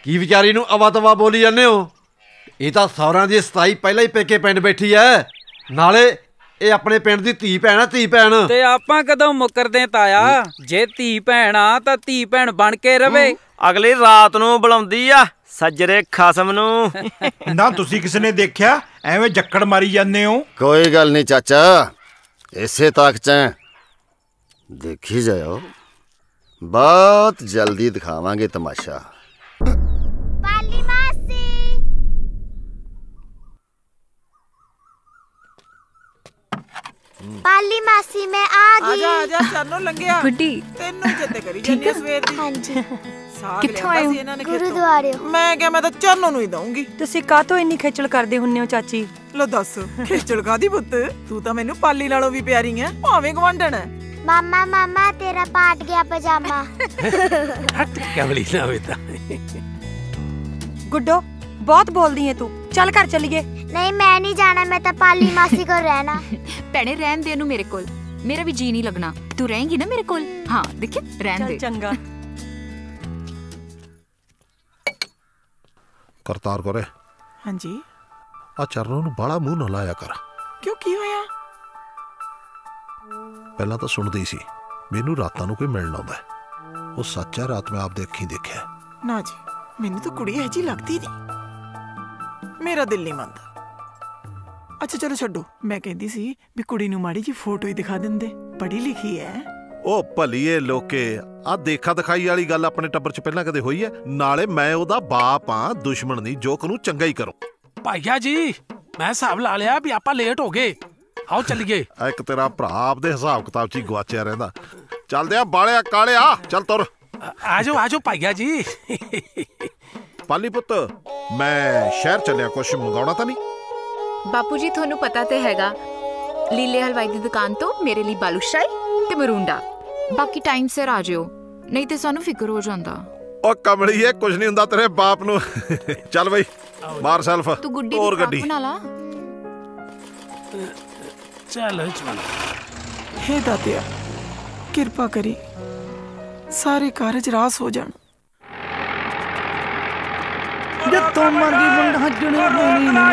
ਕੀ ਵਿਚਾਰੀ ਨੂੰ ਅਵਾ ਤਵਾ ਬੋਲੀ ਜਾਂਦੇ ਹੋ? ਇਹ ਤਾਂ ਸੌਰਾਂ ਦੀ 27 ਪਹਿਲਾਂ ਹੀ ਪੇਕੇ ਪਿੰਡ ਬੈਠੀ ਐ। ਨਾਲੇ ਇਹ ਆਪਣੇ ਪਿੰਡ ਦੀ ਧੀ ਭੈਣ ਆ, ਧੀ ਭੈਣ। ਤੇ ਆਪਾਂ ਕਦੋਂ ਮੁੱਕਰਦੇ ਤਾਇਆ? ਜੇ ਧੀ ਭੈਣ ਆ ਤਾਂ ਧੀ ਭੈਣ ਬਣ ਕੇ ਰਵੇ। ਅਗਲੀ ਰਾਤ ਨੂੰ ਬੁਲਾਉਂਦੀ ਆ ਸੱਜਰੇ ਖਸਮ ਨੂੰ। ਨਾ ਤੁਸੀਂ ਕਿਸੇ ਨੇ ਦੇਖਿਆ ਐਵੇਂ ਜੱਕੜ ਮਾਰੀ ਜਾਂਦੇ ਹੋ? ਕੋਈ ਗੱਲ ਨਹੀਂ ਚਾਚਾ, ਇਸੇ ਤਾਕ ਚ ਦੇਖੀ ਜਾਓ, ਬਹੁਤ ਜਲਦੀ ਦਿਖਾਵਾਂਗੇ ਤਮਾਸ਼ਾ। ਪਾਲੀ ਮਾਸੀ ਪਾਲੀ ਮਾਸੀ ਮੈਂ ਆ ਗਈ। ਆਜਾ ਆਜਾ ਚਾਨੋ ਲੰਘਿਆ। ਗੁੱਡੀ ਤੈਨੂੰ ਜਿੱਤੇ ਕਰੀ ਜਾਂਦੀ ਸਵੇਰ ਦੀ। ਹਾਂਜੀ ਕਿੱਥੋਂ ਆਏ ਹੋ? ਗੁਰਦੁਆਰੇ। ਮੈਂ ਕਿਹਾ ਮੈਂ ਤਾਂ ਚਾਨੋ ਨੂੰ ਹੀ ਦਊਂਗੀ। ਤੁਸੀਂ ਕਾਹਤੋਂ ਇੰਨੀ ਖੇਚਲ ਕਰਦੇ ਹੁੰਨੇ ਹੋ ਚਾਚੀ? ਲੋ ਦੱਸ ਖੇਚਲ ਕਾਦੀ ਪੁੱਤ, ਤੂੰ ਤਾਂ ਮੈਨੂੰ ਪਾਲੀ ਨਾਲੋਂ ਵੀ ਪਿਆਰੀ ਐ, ਭਾਵੇਂ ਗਵਾਂਢਣ ਐ। ਮਾਮਾ ਮਾਮਾ ਤੇਰਾ ਪਾਟ ਗਿਆ ਪਜਾਮਾ। ਕਮਲੀ ਨਾ ਬੇਟਾ। ਗੁੱਡੋ ਬਹੁਤ ਬੋਲਦੀ ਹੈ ਤੂੰ, ਚੱਲ ਘਰ ਚੱਲੀਏ। ਨਹੀਂ ਮੈਂ ਨਹੀਂ ਜਾਣਾ, ਮੈਂ ਤਾਂ ਪਾਲੀ ਮਾਸੀ ਕੋਲ ਰਹਿਣਾ। ਭੈਣੇ ਰਹਿਣ ਦੇ ਇਹਨੂੰ ਮੇਰੇ ਕੋਲ, ਮੇਰਾ ਵੀ ਜੀ ਨਹੀਂ ਲੱਗਣਾ। ਤੂੰ ਰਹੇਂਗੀ ਨਾ ਮੇਰੇ ਕੋਲ? ਹਾਂ ਦੇਖੀ ਰਹਿਣ ਦੇ। ਚੰਗਾ। ਕਰਤਾਰ ਕੋਰੇ। ਹਾਂਜੀ। ਆ ਚਰਨੋਂ ਨੂੰ ਬਾਲਾ ਮੂੰਹ ਨਾ ਲਾਇਆ ਕਰ। ਕਿਉਂ ਕੀ ਹੋਇਆ? ਪਹਿਲਾਂ ਤਾਂ ਸੁਣਦੀ ਸੀ, ਮੈਨੂੰ ਰਾਤਾਂ ਨੂੰ ਕੋਈ ਮਿਲਣ ਆਉਂਦਾ। ਉਹ ਸੱਚ ਹੈ, ਰਾਤ ਮੈਂ ਆਪਦੇ ਅੱਖੀਂ ਦੇਖਿਆ। ਨਾ ਜੀ, ਮੈਨੂੰ ਤਾਂ ਕੁੜੀ ਇਹੋ ਜਿਹੀ ਲੱਗਦੀ ਨਹੀਂ, ਮੇਰਾ ਦਿਲ ਨਹੀਂ ਮੰਨਦਾ। ਅੱਛਾ ਚਲੋ ਛੱਡੋ, ਮੈਂ ਕਹਿੰਦੀ ਸੀ ਵੀ ਕੁੜੀ ਨੂੰ ਮਾੜੀ ਜੀ ਫੋਟੋ ਹੀ ਦਿਖਾ ਦਿੰਦੇ, ਪੜ੍ਹੀ ਲਿਖੀ ਹੈ। ਉਹ ਭਲੀਏ ਲੋਕੇ, ਆ ਦੇਖਾ ਦਿਖਾਈ ਵਾਲੀ ਗੱਲ ਆਪਣੇ ਟੱਬਰ 'ਚ ਪਹਿਲਾਂ ਕਦੇ ਹੋਈ ਹੈ? ਨਾਲੇ ਮੈਂ ਉਹਦਾ ਬਾਪ ਆ, ਦੁਸ਼ਮਣ ਨਹੀਂ, ਜੋ ਨੂੰ ਚੰਗਾ ਹੀ ਕਰੋ। ਭਾਈਆ ਜੀ ਮੈਂ ਹਿਸਾਬ ਲਾ ਲਿਆ ਵੀ ਆਪਾਂ ਲੇਟ ਹੋ ਗਏ, ਆਓ ਚੱਲੀਏ। ਇੱਕ ਤੇਰਾ ਭਰਾ ਆਪਦੇ ਹਿਸਾਬ ਕਿਤਾਬ 'ਚ ਹੀ ਗਵਾਚਿਆ ਰਹਿੰਦਾ। ਚੱਲਦੇ ਆ ਬਾਲਿਆ ਕਾਲਿਆ, ਚੱਲ ਤੁਰ। ਆਜੋ ਆਜੋ ਭਾਈਆ ਜੀ। ਪਾਲੀ ਪੁੱਤ, ਮੈਂ ਸ਼ਹਿਰ ਚੱਲਿਆ, ਕੁਛ ਮੰਗਾਉਣਾ ਤਾਂ ਨਹੀਂ? ਬਾਪੂ ਜੀ ਤੁਹਾਨੂੰ ਪਤਾ ਤੇ ਹੈਗਾ, ਲੀਲੇ ਹਲਵਾਈ ਦੀ ਦੁਕਾਨ ਤੋਂ ਮੇਰੇ ਲਈ ਬਾਲੂਸ਼ਾਹੀ ਤੇ ਮਰੂੰਡਾ। ਬਾਕੀ ਟਾਈਮ ਸਿਰ ਆ ਜਿਓ, ਨਹੀਂ ਤੇ ਸਾਨੂੰ ਫਿਕਰ ਹੋ ਜਾਂਦਾ। ਉਹ ਕਮਲੀਏ, ਕੁਝ ਨਹੀਂ ਹੁੰਦਾ ਤੇਰੇ ਬਾਪ ਨੂੰ। ਚੱਲ ਬਈ ਮਾਰ ਸੈਲਫ, ਤੂੰ ਗੁੱਡੀ ਹੋਰ ਦੀ ਗੱਡੀ ਬਣਾ ਲਾ। ਚੱਲ ਚੱਲ। ਹੇ ਦਾਤਿਆ ਕਿਰਪਾ ਕਰੀ ਸਾਰੇ ਕਾਰਜ ਰਾਸ ਹੋ ਜਾਣ। ਜਿੱਥੋਂ ਮਰਜੀ ਬੰਦਾ ਹੱਜਣੇ ਹੋਣੀ ਨਾ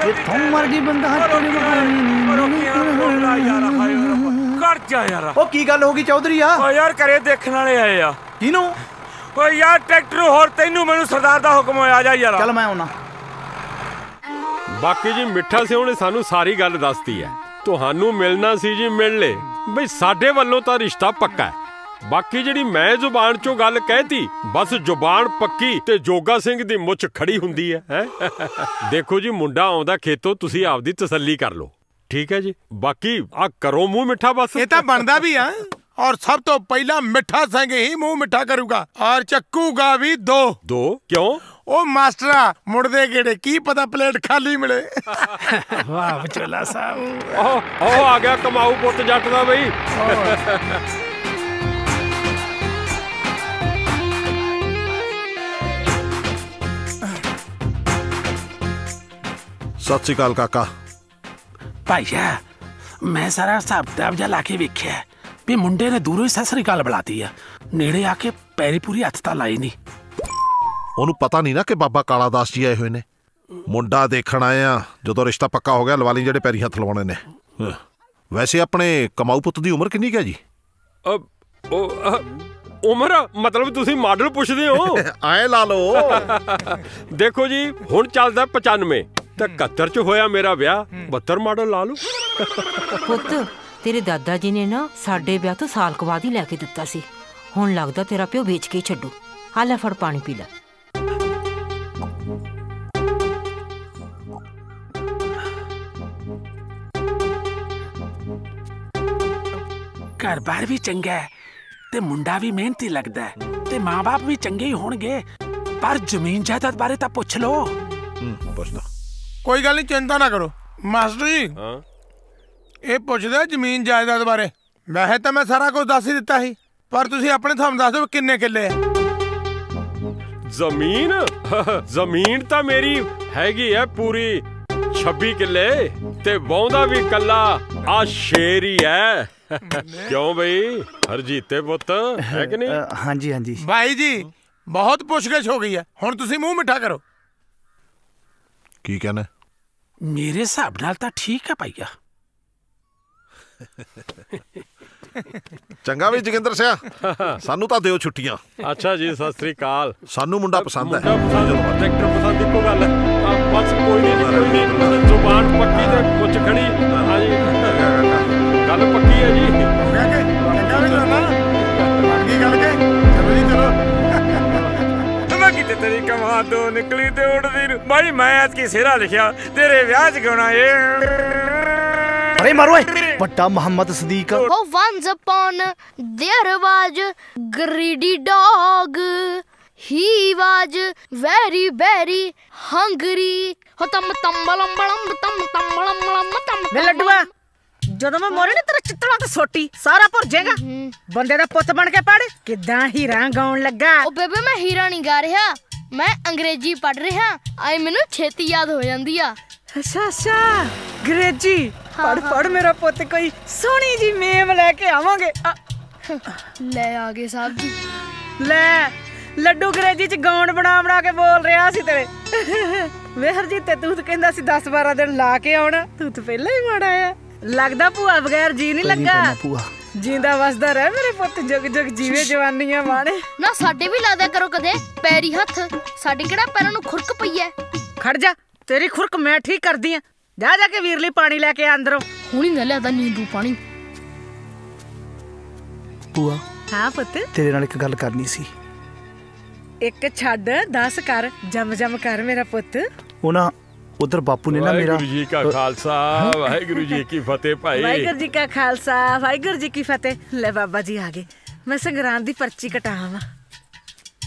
ਜਿੱਥੋਂ ਮਰਜੀ ਬੰਦਾ ਹੱਜਣੇ ਕਰ ਜਾ ਯਾਰ। ਉਹ ਕੀ ਗੱਲ ਹੋ ਗਈ ਚੌਧਰੀ ਆ? ਓ ਯਾਰ ਘਰੇ ਦੇਖਣ ਵਾਲੇ ਆਏ ਆ। ਕਿਹਨੂੰ? ਓ ਯਾਰ ਟਰੈਕਟਰ ਹੋਰ ਤੈਨੂੰ ਮੈਨੂੰ ਸਰਦਾਰ ਦਾ ਹੁਕਮ ਹੋਇਆ, ਆ ਜਾ ਯਾਰ। ਚੱਲ ਮੈਂ ਆਉਣਾ। ਬਾਕੀ ਜੀ ਮਿੱਠਾ ਸਿਉਂ ਨੇ ਸਾਨੂੰ ਸਾਰੀ ਗੱਲ ਦੱਸਤੀ ਹੈ। ਤੁਹਾਨੂੰ ਮਿਲਣਾ ਸੀ ਜੀ, ਮਿਲ ਲੇ ਬਈ, ਸਾਡੇ ਵੱਲੋਂ ਤਾਂ ਰਿਸ਼ਤਾ ਪੱਕਾ ਹੈ। ਬਾਕੀ ਜਿਹੜੀ ਮੈਂ ਜ਼ੁਬਾਨ ਚੋਂ ਗੱਲ ਕਹਿਤੀ, ਬਸ ਜ਼ੁਬਾਨ ਪੱਕੀ ਤੇ ਜੋਗਾ ਸਿੰਘ ਦੀ ਮੁੱਛ ਖੜੀ ਹੁੰਦੀ ਹੈ। ਦੇਖੋ ਜੀ, ਮੁੰਡਾ ਆਉਂਦਾ ਖੇਤੋਂ, ਤੁਸੀਂ ਆਪਦੀ ਤਸੱਲੀ ਕਰ ਲਓ, ਠੀਕ ਹੈ ਜੀ। ਬਾਕੀ ਆ ਕਰੋ ਮੂੰਹ ਮਿੱਠਾ ਬਸ। ਇਹ ਤਾਂ ਬਣਦਾ ਵੀ ਆ, ਔਰ ਸਭ ਤੋਂ ਪਹਿਲਾਂ ਮਿੱਠਾ ਸਿੰਘ ਹੀ ਮੂੰਹ ਮਿੱਠਾ ਕਰੂਗਾ, ਔਰ ਚੱਕੂਗਾ ਵੀ ਦੋ। ਕਿਉਂ? ਉਹ ਮਾਸਟਰਾ ਮੁੜਦੇ ਗੇੜੇ, ਕੀ ਪਤਾ ਪਲੇਟ ਖਾਲੀ ਮਿਲੇ। ਵਾਹ ਵਿਚੋਲਾ ਸਾਹਿਬ। ਉਹ ਆ ਗਿਆ ਕਮਾਊ ਪੁੱਤ ਜੱਟ ਦਾ ਬਈ। ਸਤਿ ਸ਼੍ਰੀ ਅਕਾਲ ਕਾਕਾ। ਭਾਈਆ ਮੈਂ ਸਾਰਾ ਹਿਸਾਬ ਕਿਤਾਬ ਜਿਹਾ ਲਾ ਕੇ ਵੇਖਿਆ ਵੀ ਮੁੰਡੇ ਨੇ ਦੂਰੋਂ ਹੀ ਸਤਿ ਸ੍ਰੀ ਅਕਾਲ ਬੁਲਾਤੀ ਆ, ਨੇੜੇ ਆ ਕੇ ਪੈਰੀ ਪੂਰੀ ਹੱਥ ਤਾਂ ਲਾਈ ਨਹੀਂ। ਉਹਨੂੰ ਪਤਾ ਨਹੀਂ ਨਾ ਕਿ ਬਾਬਾ ਕਾਲਾ ਦਾਸ ਜੀ ਆਏ ਹੋਏ ਨੇ। ਮੁੰਡਾ ਦੇਖਣ ਆਏ ਆ, ਜਦੋਂ ਰਿਸ਼ਤਾ ਪੱਕਾ ਹੋ ਗਿਆ ਲਵਾ ਲਈ ਜਿਹੜੇ ਪੈਰੀ ਹੱਥ ਲਵਾਉਣੇ ਨੇ। ਵੈਸੇ ਆਪਣੇ ਕਮਾਊ ਪੁੱਤ ਦੀ ਉਮਰ ਕਿੰਨੀ ਕੁ ਹੈ ਜੀ? ਉਮਰ ਮਤਲਬ ਤੁਸੀਂ ਮਾਡਲ ਪੁੱਛਦੇ ਹੋ? ਐ ਲਾ ਲਓ। ਦੇਖੋ ਜੀ, ਹੁਣ ਚੱਲਦਾ 95 ਤੇ 71 ਚ ਹੋਇਆ ਮੇਰਾ ਵਿਆਹ, 72 ਮਾਡਲ ਲਾ ਲਓ। ਪੁੱਤ ਤੇਰੇ ਦਾਦਾ ਜੀ ਨੇ ਨਾ ਸਾਡੇ ਵਿਆਹ ਤੋਂ ਸਾਲ ਕੁ ਬਾਅਦ ਹੀ ਲੈ ਕੇ ਦਿੱਤਾ ਸੀ, ਹੁਣ ਲੱਗਦਾ ਤੇਰਾ ਪਿਓ ਵੇਚ ਕੇ ਹੀ ਛੱਡੂ। ਆ ਲੈ ਫੜ ਪਾਣੀ ਪੀ ਲੈ। ਘਰ-ਬਾਰ ਵੀ ਚੰਗਾ ਹੈ ਤੇ ਮੁੰਡਾ ਵੀ ਮਿਹਨਤੀ ਲੱਗਦਾ ਹੈ ਤੇ ਮਾਂ-ਬਾਪ ਵੀ ਚੰਗੇ ਹੀ ਹੋਣਗੇ, ਪਰ ਜ਼ਮੀਨ ਜਾਇਦਾਦ ਬਾਰੇ ਤਾਂ ਪੁੱਛ ਲਓ। ਪੁੱਛਦਾ ਕੋਈ ਗੱਲ ਨਹੀਂ, ਚਿੰਤਾ ਨਾ ਕਰੋ ਮਾਸਟਰ ਜੀ। ਇਹ ਪੁੱਛਦਾ ਜ਼ਮੀਨ ਜਾਇਦਾਦ ਬਾਰੇ। ਵੈਸੇ ਤਾਂ ਮੈਂ ਸਾਰਾ ਕੁਝ ਦੱਸ ਹੀ ਦਿੱਤਾ ਸੀ, ਪਰ ਤੁਸੀਂ ਆਪਣੇ ਥਾਂ ਦੱਸ ਦਿਓ ਕਿੰਨੇ ਕਿੱਲੇ ਆ। ਜ਼ਮੀਨ ਜ਼ਮੀਨ ਤਾਂ ਮੇਰੀ ਹੈਗੀ ਹੈ ਪੂਰੀ 26 ਕਿੱਲੇ ਤੇ ਵਾਹੁੰਦਾ ਵੀ ਕੱਲਾ ਆ ਸ਼ੇਰ ਹੀ ਹੈ। ਕਿਉਂ ਬਈ ਹਰਜੀਤੇ ਪੁੱਤ ਹੈ ਕਿ ਨਹੀਂ? ਹਾਂਜੀ ਹਾਂਜੀ ਭਾਈ ਜੀ, ਬਹੁਤ ਪੁੱਛਗਿੱਛ ਹੋ ਗਈ ਹੈ, ਹੁਣ ਤੁਸੀਂ ਮੂੰਹ ਮਿੱਠਾ ਕਰੋ। ਕੀ ਕਹਿਣਾ? ਮੇਰੇ ਹਿਸਾਬ ਨਾਲ ਤਾਂ ਠੀਕ ਆ ਭਾਈਆ। ਚੰਗਾ ਵੀ ਜੋਗਿੰਦਰ ਸਿਆ, ਸਾਨੂੰ ਤਾਂ ਦਿਓ ਛੁੱਟੀਆਂ। ਅੱਛਾ ਜੀ, ਸਤਿ ਸ੍ਰੀ ਅਕਾਲ। ਸਾਨੂੰ ਮੁੰਡਾ ਪਸੰਦ ਹੈ। ਟਰੈਕਟਰ ਪਸੰਦ ਇੱਕੋ ਗੱਲ ਹੈ, ਬਸ ਕੋਈ ਨਹੀਂ ਜ਼ੁਬਾਨ ਪੱਕੀ ਤੇ ਕੁਛ ਖੜੀ। ਹਾਂਜੀ ਗੱਲ ਪੱਕੀ ਹੈ ਜੀ। ਮੈਂ ਕਿਤੇ ਤੇਰੀ ਕਮਾਂ ਤੋਂ ਨਿਕਲੀ ਤੇ ਉੱਡਦੀ ਨੂੰ ਬਾਈ ਮੈਂ ਐਤਕੀ ਸਿਹਰਾ ਲਿਖਿਆ ਤੇਰੇ ਵਿਆਹ 'ਚ ਗਾਉਣਾ ਏ। ਅਰੇ ਮਾਰੋ ਏ ਵੱਡਾ Muhammad Sadiq. Oh, once upon there was greedy dog. He was very very hungry. ਵੇ ਲੱਡੂਆ, ਜਦੋਂ ਮੈਂ ਮੋਰੇ ਨੇ ਤੇਰਾ ਚਿੱਤੜਾ ਤੇ ਸੋਟੀ ਸਾਰਾ ਭੁਰ ਜਾਏਗਾ। ਬੰਦੇ ਦਾ ਪੁੱਤ ਬਣ ਕੇ ਪੜ, ਕਿੱਦਾਂ ਹੀਰਾ ਗਾਉਣ ਲੱਗਾ। ਉਹ ਬੇਬੇ ਮੈਂ ਹੀਰਾ ਨਹੀਂ ਗਾ ਰਿਹਾ, ਮੈਂ ਅੰਗਰੇਜ਼ੀ ਪੜ ਰਿਹਾ। ਆਈ ਮੈਨੂੰ ਛੇਤੀ ਯਾਦ ਹੋ ਜਾਂਦੀ ਆ। ਅੱਛਾ ਅੱਛਾ, ਅੰਗਰੇਜ਼ੀ ਪੜ ਪੜ ਮੇਰਾ ਪੁੱਤ, ਕੋਈ ਸੋਹਣੀ ਜੀ ਮੇਮ ਲੈ ਕੇ ਆਵਾਂਗੇ। ਲੈ ਆ ਗਏ ਸਾਹਿਬ ਜੀ। ਲੈ ਲੱਡੂ ਅੰਗਰੇਜ਼ੀ ਚ ਗਾਉਣ ਬਣਾ ਕੇ ਬੋਲ ਰਿਹਾ ਸੀ ਤੇਰੇ। ਵੇ ਹਰਜੀਤੇ, ਤੂੰ ਤਾਂ ਕਹਿੰਦਾ ਸੀ 10-12 ਦਿਨ ਲਾ ਕੇ ਆਉਣਾ, ਤੂੰ ਤਾਂ ਪਹਿਲਾਂ ਹੀ ਮਾੜਾ ਆ। ਲੱਗਦਾ ਭੂਆ ਬਗੈਰ ਜੀ ਨਹੀਂ ਲੱਗਾ। ਜਿੰਦਾ ਵਸਦਾ ਰਹਿ ਮੇਰੇ ਪੁੱਤ, ਜਗ ਜਗ ਜੀਵੇ ਜਵਾਨੀਆਂ ਮਾਣੇ। ਨਾ ਸਾਡੇ ਵੀ ਲਾ ਦਿਆ ਕਰੋ ਕਦੇ ਪੈਰੀ ਹੱਥ, ਸਾਡੇ ਕਿਹੜਾ ਪੈਰਾਂ ਨੂੰ ਖੁਰਕ ਪਈ ਐ। ਖੜ ਜਾ, ਤੇਰੀ ਖੁਰਕ ਮੈਂ ਠੀਕ ਕਰਦੀ ਆ। ਜਾ ਜਾ ਕੇ ਵੀਰ ਲਈ ਪਾਣੀ ਲੈ ਕੇ ਅੰਦਰੋਂ। ਹੁਣੀ ਨਾ ਲਿਆਦਾ ਨਿੰਬੂ ਪਾਣੀ। ਭੂਆ ਹਾਂ ਪੁੱਤ, ਤੇਰੇ ਨਾਲ ਇੱਕ ਗੱਲ ਕਰਨੀ ਸੀ। ਇੱਕ ਛੱਡ 10 ਕਰ, ਜਮ ਕਰ ਮੇਰਾ ਪੁੱਤ। ਉਹ ਨਾ ਉਧਰ ਬਾਪੂ ਨੇ ਨਾ ਮੇਰਾ। ਵਾਹਿਗੁਰੂ ਜੀ ਕਾ ਖਾਲਸਾ ਵਾਹਿਗੁਰੂ ਜੀ ਕੀ ਫਤਿਹ ਭਾਈ। ਵਾਹਿਗੁਰੂ ਜੀ ਕਾ ਖਾਲਸਾ ਵਾਹਿਗੁਰੂ ਜੀ ਕੀ ਫਤਿਹ। ਲੈ ਬਾਬਾ ਜੀ ਆ ਗਏ, ਮੈਂ ਸੰਗਰਾਂਦ ਦੀ ਪਰਚੀ ਕਟਾਵਾਂ।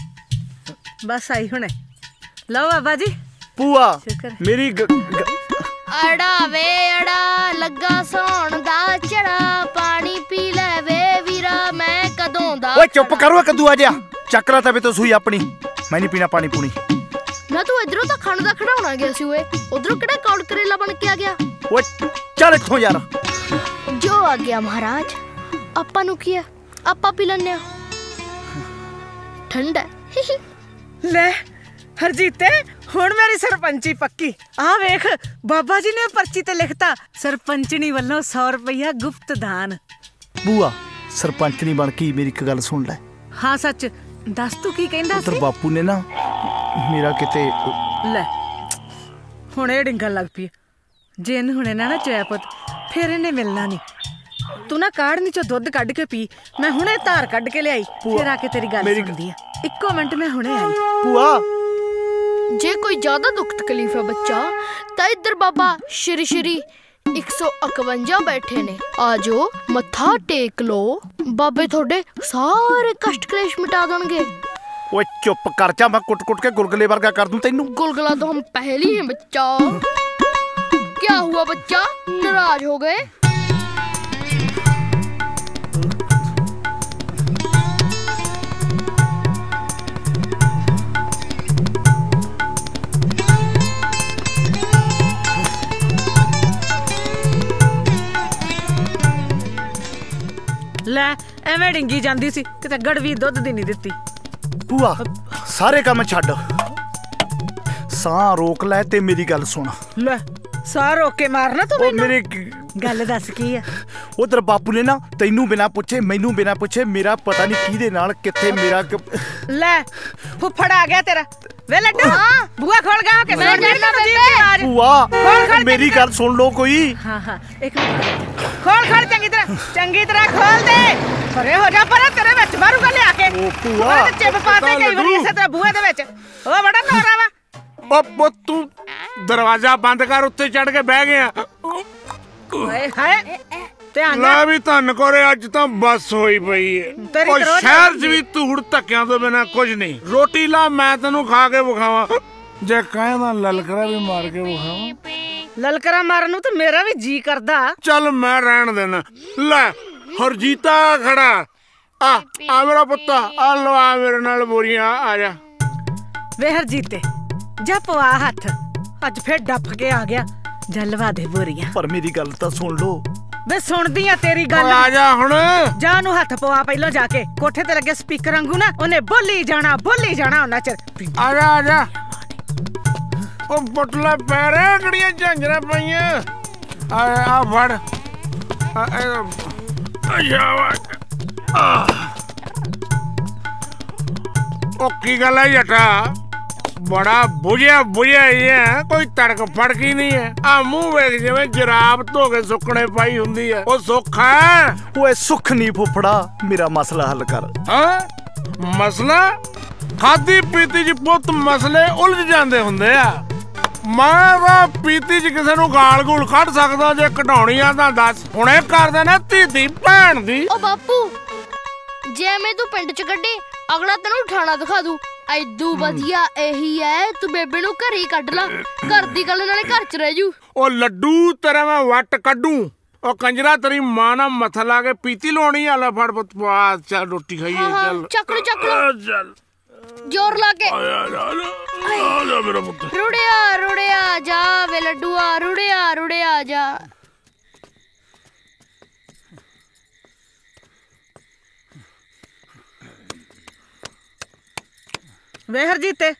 ਬਸ ਆਈ ਹੁਣੇ, ਲਓ ਬਾਬਾ ਜੀ। ਭੂਆ ਮੇਰੀ ਅੜਾ ਵੇ ਅੜਾ ਲੱਗਾ ਸੌਣ ਦਾ ਚੜਾ, ਪਾਣੀ ਪੀ ਲੈ ਵੇ ਵੀਰਾ ਮੈਂ ਕਦੋਂ ਦਾ। ਓਏ ਚੁੱਪ ਕਰੋ ਕੱਦੂ ਆ ਜਾ, ਚੱਕ ਲਾ ਤਵੇ ਤੋਂ ਸੂਈ ਆਪਣੀ। ਮੈਂ ਨਹੀਂ ਪੀਣਾ ਪਾਣੀ ਪੂਣੀ। ਨਾ ਤੂੰ ਇਧਰੋਂ ਤਾਂ ਖਾਣ ਦਾ ਖੜਾਉਣਾ ਗਿਆ ਸੀ ਓਏ, ਉਧਰੋਂ ਕਿਹੜਾ ਕੌੜ ਕਰੇਲਾ ਬਣ ਕੇ ਆ ਗਿਆ। ਓਏ ਚੱਲ ਇੱਥੋਂ ਯਾਰ। ਜੋ ਆ ਗਿਆ ਮਹਾਰਾਜ, ਆਪਾਂ ਨੂੰ ਕੀ ਆ, ਆਪਾਂ ਪੀ ਲੈਨੇ ਆ, ਠੰਡਾ। ਲੈ ਹਰਜੀਤੇ, ਹੁਣ ਮੇਰੀ ਸਰਪੰਚੀ ਪੱਕੀ। ਆ ਵੇਖ ਬਾਬਾ ਜੀ ਨੇ ਪਰਚੀ ਤੇ ਲਿਖਤਾ, ਸਰਪੰਚਣੀ ਵੱਲੋਂ 100 ਰੁਪਇਆ ਗੁਪਤ ਦਾਨ। ਭੂਆ ਸਰਪੰਚਣੀ ਬਣ ਕੇ ਮੇਰੀ ਇੱਕ ਗੱਲ ਸੁਣ ਲੈ। ਹਾਂ ਸੱਚ ਦੱਸ, ਤੂੰ ਕੀ ਕਹਿੰਦਾ ਸੀ? ਉਧਰ ਬਾਪੂ ਨੇ ਨਾ ਮੇਰਾ ਕਿਤੇ। ਲੈ ਹੁਣ ਇਹ ਡਿੰਗਣ ਲੱਗ ਪਈ। ਜੇ ਇਹਨੂੰ ਹੁਣੇ ਨਾ ਚੋਇਆ ਪੁੱਤ, ਫਿਰ ਇਹਨੇ ਮਿਲਣਾ ਨਹੀਂ। ਤੂੰ ਨਾ ਕਾੜਨੀ ਚੋਂ ਦੁੱਧ ਕੱਢ ਕੇ ਪੀ, ਮੈਂ ਹੁਣੇ ਧਾਰ ਕੱਢ ਕੇ ਲਿਆਈ, ਫਿਰ ਆ ਕੇ ਤੇਰੀ ਗੱਲ ਸੁਣਦੀ ਆ। ਇੱਕੋ ਮਿੰਟ ਮੈਂ ਹੁਣੇ ਆਈ। ਭੂਆ ਜੇ ਕੋਈ ਜ਼ਿਆਦਾ ਦੁੱਖ ਤਕਲੀਫ ਹੈ ਬੱਚਾ, ਤਾਂ ਇੱਧਰ ਬਾਬਾ ਸ਼੍ਰੀ 151 ਬੈਠੇ ਨੇ, ਆਜੋ ਮੱਥਾ ਟੇਕ ਲੋ, ਬਾਬੇ ਤੁਹਾਡੇ ਸਾਰੇ ਕਸ਼ਟ ਕਲੇਸ਼ ਮਿਟਾ ਦੇਣਗੇ। ਓਏ ਚੁੱਪ ਕਰ ਜਾ, ਮੈਂ ਕੁੱਟ ਕੇ ਗੁਲਗਲੇ ਵਰਗਾ ਕਰ ਦੂੰ ਤੈਨੂੰ। गुलगुला तो हम पहले ही हैं बच्चा। क्या हुआ बच्चा, नाराज हो गए? ਲੈ ਐਵੇਂ ਡਿੰਗੀ ਜਾਂਦੀ ਸੀ, ਕਿਤੇ ਗੜਵੀ ਦੁੱਧ ਦੀ ਨਹੀਂ ਦਿੱਤੀ। ਭੂਆ ਸਾਰੇ ਕੰਮ ਛੱਡ, ਸਾਹ ਰੋਕ ਲੈ ਤੇ ਮੇਰੀ ਗੱਲ ਸੁਣ। ਲੈ ਸਾਹ ਰੋਕ ਕੇ ਮਾਰਨਾ ਤੂੰ ਮੈਨੂੰ? ਮੇਰੇ ਗੱਲ ਦੱਸ ਕੀ ਆ? ਉਧਰ ਬਾਪੂ ਨੇ ਨਾ ਤੈਨੂੰ ਬਿਨਾ ਪੁੱਛੇ, ਮੈਨੂੰ ਬਿਨਾ ਪੁੱਛੇ, ਮੇਰਾ ਪਤਾ ਨਹੀਂ ਕਿਹਦੇ ਨਾਲ ਕਿੱਥੇ ਮੇਰਾ ਲੈ ਫੁੱਫੜ ਆ ਗਿਆ ਤੇਰਾ। ਵੇ ਲੱਡੂ ਬੂਆ ਖੋਲ ਗਾ ਕੇ ਮੈਂ ਜਾਣਾ ਬੇਬੇ। ਭੂਆ ਮੇਰੀ ਗੱਲ ਸੁਣ ਲੋ ਕੋਈ। ਹਾਂ ਹਾਂ ਇੱਕ ਮਿੰਟ, ਖੋਲ ਚੰਗੀ ਤਰ੍ਹਾਂ ਖੋਲ ਦੇ। ਪਰੇ ਹੋ ਜਾ, ਪਰੇ ਤੇਰੇ ਵਿੱਚ ਮਾਰੂਗਾ ਲਿਆ ਕੇ। ਉਹ ਭੂਆ ਚਿਪ ਪਾਤੇ ਕਈ ਵਾਰੀ ਇਸੇ ਤਰ੍ਹਾਂ ਬੂਹੇ ਦੇ ਵਿੱਚ। ਉਹ ਬੜਾ ਨੋਰਾ ਵਾ। ਉਹ ਤੂੰ ਦਰਵਾਜ਼ਾ ਬੰਦ ਕਰ, ਉੱਤੇ ਚੜ ਕੇ ਬਹਿ ਗਿਆ। ਓਏ ਹਾਏ ਲੈ ਵੀ ਧੰਨ ਕੋਰੇ ਅੱਜ ਤਾਂ ਬੱਸ ਹੋਈ ਪਈ ਏ। ਉਹ ਸ਼ਹਿਰ 'ਚ ਵੀ ਧੂੜ ਧੱਕਿਆਂ ਤੋਂ ਬਿਨਾਂ ਕੁਝ ਨਹੀਂ। ਰੋਟੀ ਲਾ ਮੈਂ ਤੈਨੂੰ ਖਾ ਕੇ ਵਿਖਾਵਾਂ, ਜੇ ਕਹਿੰਦਾ ਲਲਕਰਾ ਵੀ ਮਾਰ ਕੇ ਵਿਖਾਵਾਂ। ਲਲਕਰਾ ਮਾਰਨ ਨੂੰ ਤਾਂ ਮੇਰਾ ਵੀ ਜੀ ਕਰਦਾ। ਚੱਲ ਮੈਂ ਰਹਿਣ ਦੇਣਾ। ਲੈ ਹਰਜੀਤਾ ਖੜਾ ਆ ਮੇਰਾ ਪੁੱਤ, ਆ ਲਵਾ ਮੇਰੇ ਨਾਲ ਬੋਰੀਆਂ, ਆ ਜਾ। ਵੇ ਹਰਜੀਤੇ ਜਾ ਪਵਾ ਹੱਥ, ਅੱਜ ਫੇਰ ਡੱਫ ਕੇ ਆ ਗਿਆ। ਜਾ ਲਵਾ ਦੇ ਬੋਰੀਆਂ। ਪਰ ਮੇਰੀ ਗੱਲ ਤਾਂ ਸੁਣ ਲੋ। ਵੇ ਸੁਣਦੀ ਆ ਤੇਰੀ ਗੱਲ। ਆ ਜਾ ਹੁਣ, ਜਾ ਉਹਨੂੰ ਹੱਥ ਪਵਾ ਪਹਿਲਾਂ ਜਾ ਕੇ। ਕੋਠੇ ਤੇ ਲੱਗੇ ਸਪੀਕਰ ਵਾਂਗੂ ਨਾ ਉਹਨੇ ਬੋਲੀ ਜਾਣਾ ਉਹਨਾਂ ਚਿਰ। ਆ ਜਾ ਆ ਜਾ। ਉਹ ਬਟਲਾ ਪੈਰੇ ਕਿਹੜੀਆਂ ਝਾਂਜਰਾਂ ਪਈਆਂ। ਆ ਫੜ। ਉਹ ਕੀ ਗੱਲ ਹੈ ਜੱਟਾ, ਬੜਾ ਬੁਝਿਆ ਹੀ ਹੈ, ਕੋਈ ਤੜਕ ਫੜਕ ਹੀ ਨਹੀਂ ਹੈ। ਆ ਮੂੰਹ ਵੇਖ ਜਿਵੇਂ ਜਰਾਬ ਧੋ ਕੇ ਸੁੱਕਣੇ ਪਾਈ ਹੁੰਦੀ ਹੈ। ਉਹ ਸੁੱਖ ਹੈ? ਓਏ ਸੁੱਖ ਨਹੀਂ ਫੁੱਫੜਾ, ਮੇਰਾ ਮਸਲਾ ਹੱਲ ਕਰ। ਹਾਂ ਮਸਲਾ? ਖਾਦੀ ਪੀਤੀ ਚ ਪੁੱਤ ਮਸਲੇ ਉਲਝ ਜਾਂਦੇ ਹੁੰਦੇ ਆ। ਮੈਂ ਤਾਂ ਪੀਤੀ ਚ ਕਿਸੇ ਨੂੰ ਗਾਲ ਗੂਲ ਕੱਢ ਸਕਦਾ, ਜੇ ਕਢਾਉਣੀ ਆ ਤਾਂ ਦੱਸ। ਹੁਣੇ ਕਰਦੇ ਨੇ ਧੀ ਭੈਣ ਦੀ। ਓ ਬਾਪੂ ਜੇ ਮੈਂ ਤੂੰ ਪਿੰਡ ਚ ਕੱਢੀ, ਅਗਲਾ ਤੈਨੂੰ ਠਾਣਾ ਦਿਖਾ ਦੂ। ਐਦੂ ਵਧੀਆ ਇਹੀ ਐ ਤੂੰ ਬੇਬੇ ਨੂੰ ਘਰੇ ਹੀ ਕੱਢ ਲਾ, ਘਰ ਦੀ ਗੱਲ ਨਾਲੇ ਘਰ ਚ ਰਹਿ ਜੂ। ਉਹ ਲੱਡੂ ਤੇਰਾ ਮੈਂ ਵੱਟ ਕੱਢੂ। ਉਹ ਕੰਜਰਾ ਤੇਰੀ ਮਾਂ ਨਾਲ ਮੱਥਾ ਲਾ ਕੇ ਪੀਤੀ ਲਾਉਣੀ ਆ। ਲੈ ਫੜ ਪੁੱਤ ਪਾ, ਚੱਲ ਰੋਟੀ ਖਾਈਏ। ਚੱਲ ਚੱਕ ਲੋ ਚੱਲ ਜ਼ੋਰ ਲਾ ਕੇ। ਆ ਜਾ ਮੇਰਾ ਪੁੱਤ। ਰੁੜਿਆ ਜਾ ਵੇ ਲੱਡੂਆ, ਰੁੜਿਆ ਜਾ। ਵੇ ਹਰਜੀਤੇ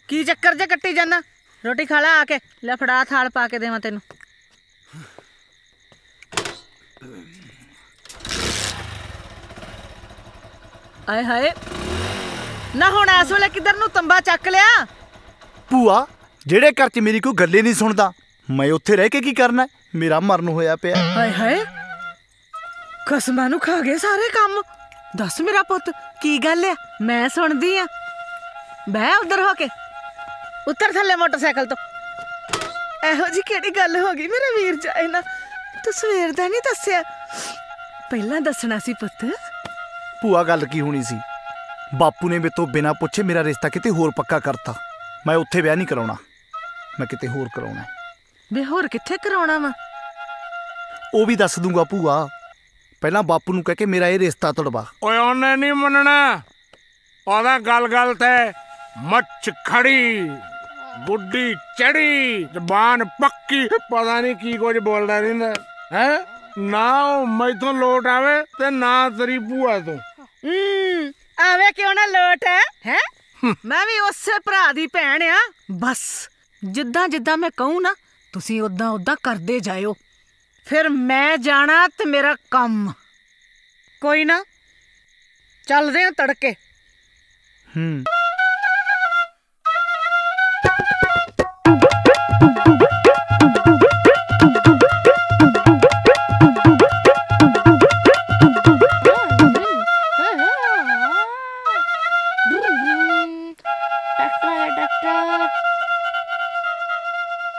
ਕੀ ਚੱਕਰ ਜੇ ਕੱਟੀ ਜਾਨਾ? ਰੋਟੀ ਖਾ ਲੈ ਆ ਕੇ। ਲੈ ਫੜਾ ਥਾਲ ਪਾ ਕੇ ਦੇਵਾਂ ਤੈਨੂੰ। ਆਏ ਹਾਏ ਨਾ, ਹੁਣ ਇਸ ਵੇਲੇ ਕਿੱਧਰ ਨੂੰ ਤੰਬਾ ਚੱਕ ਲਿਆ? ਭੂਆ ਜਿਹੜੇ ਘਰ 'ਚ ਮੇਰੀ ਕੋਈ ਗੱਲੇ ਨਹੀਂ ਸੁਣਦਾ, ਮੈਂ ਉੱਥੇ ਰਹਿ ਕੇ ਕੀ ਕਰਨਾ? ਮੇਰਾ ਮਰਨ ਹੋਇਆ ਪਿਆ। ਹਾਏ ਹਾਏ ਖਸਮਾਂ ਨੂੰ ਖਾ ਗਏ ਸਾਰੇ ਕੰਮ। ਦੱਸ ਮੇਰਾ ਪੁੱਤ ਕੀ ਗੱਲ ਆ? ਮੈਂ ਸੁਣਦੀ ਆ। ਬਹਿ ਉਧਰ ਹੋ ਕੇ, ਉੱਤਰ ਥੱਲੇ ਮੋਟਰਸਾਈਕਲ ਤੋਂ। ਇਹੋ ਜੀ ਕਿਹੜੀ ਗੱਲ ਹੋ ਗਈ ਮੇਰੇ ਵੀਰ ਜਾਏ ਨਾ? ਤੂੰ ਸਵੇਰ ਦਾ ਨਹੀਂ ਦੱਸਿਆ, ਪਹਿਲਾਂ ਦੱਸਣਾ ਸੀ ਪੁੱਤ। ਭੂਆ ਗੱਲ ਕੀ ਹੋਣੀ ਸੀ? ਬਾਪੂ ਨੇ ਮੇਰੇ ਤੋਂ ਬਿਨਾਂ ਪੁੱਛੇ ਮੇਰਾ ਰਿਸ਼ਤਾ ਕਿਤੇ ਹੋਰ ਪੱਕਾ ਕਰਤਾ। ਮੈਂ ਉੱਥੇ ਵਿਆਹ ਨਹੀਂ ਕਰਾਉਣਾ, ਮੈਂ ਕਿਤੇ ਹੋਰ ਕਰਾਉਣਾ। ਵੇ ਹੋਰ ਕਿੱਥੇ ਕਰਾਉਣਾ ਵਾ? ਉਹ ਵੀ ਦੱਸ ਦੂੰਗਾ ਭੂਆ, ਪਹਿਲਾਂ ਬਾਪੂ ਨੂੰ ਕਹਿ ਕੇ ਮੇਰਾ ਇਹ ਰਿਸ਼ਤਾ ਤੁੜਵਾ। ਓਏ ਉਹਨੇ ਨਹੀਂ ਮੰਨਣਾ। ਉਹਦਾ ਗੱਲ ਤੇ ਮੱਛ ਖੜੀ, ਗੁੱਡੀ ਚੜੀ, ਜ਼ਬਾਨ ਪੱਕੀ, ਪਤਾ ਨਹੀਂ ਕੀ ਕੁਝ ਬੋਲਦਾ ਰਹਿੰਦਾ ਹੈ। ਨਾ ਉਹ ਮੈਥੋਂ ਲੋਟ ਆਵੇ ਤੇ ਨਾ ਤੇਰੀ ਭੂਆ ਤੋਂ। ਆਵੇ ਕਿਉਂ ਨਾ ਲੋਟ ਹੈ? ਮੈਂ ਵੀ ਉਸੇ ਭਰਾ ਦੀ ਭੈਣ ਆ। ਬਸ ਜਿੱਦਾਂ ਮੈਂ ਕਹੂੰ ਨਾ ਤੁਸੀਂ ਉਦਾਂ ਕਰਦੇ ਜਾਇਓ। ਫਿਰ ਮੈਂ ਜਾਣਾ ਤੇ ਮੇਰਾ ਕੰਮ। ਕੋਈ ਨਾ ਚੱਲਦੇ ਆ ਤੜਕੇ।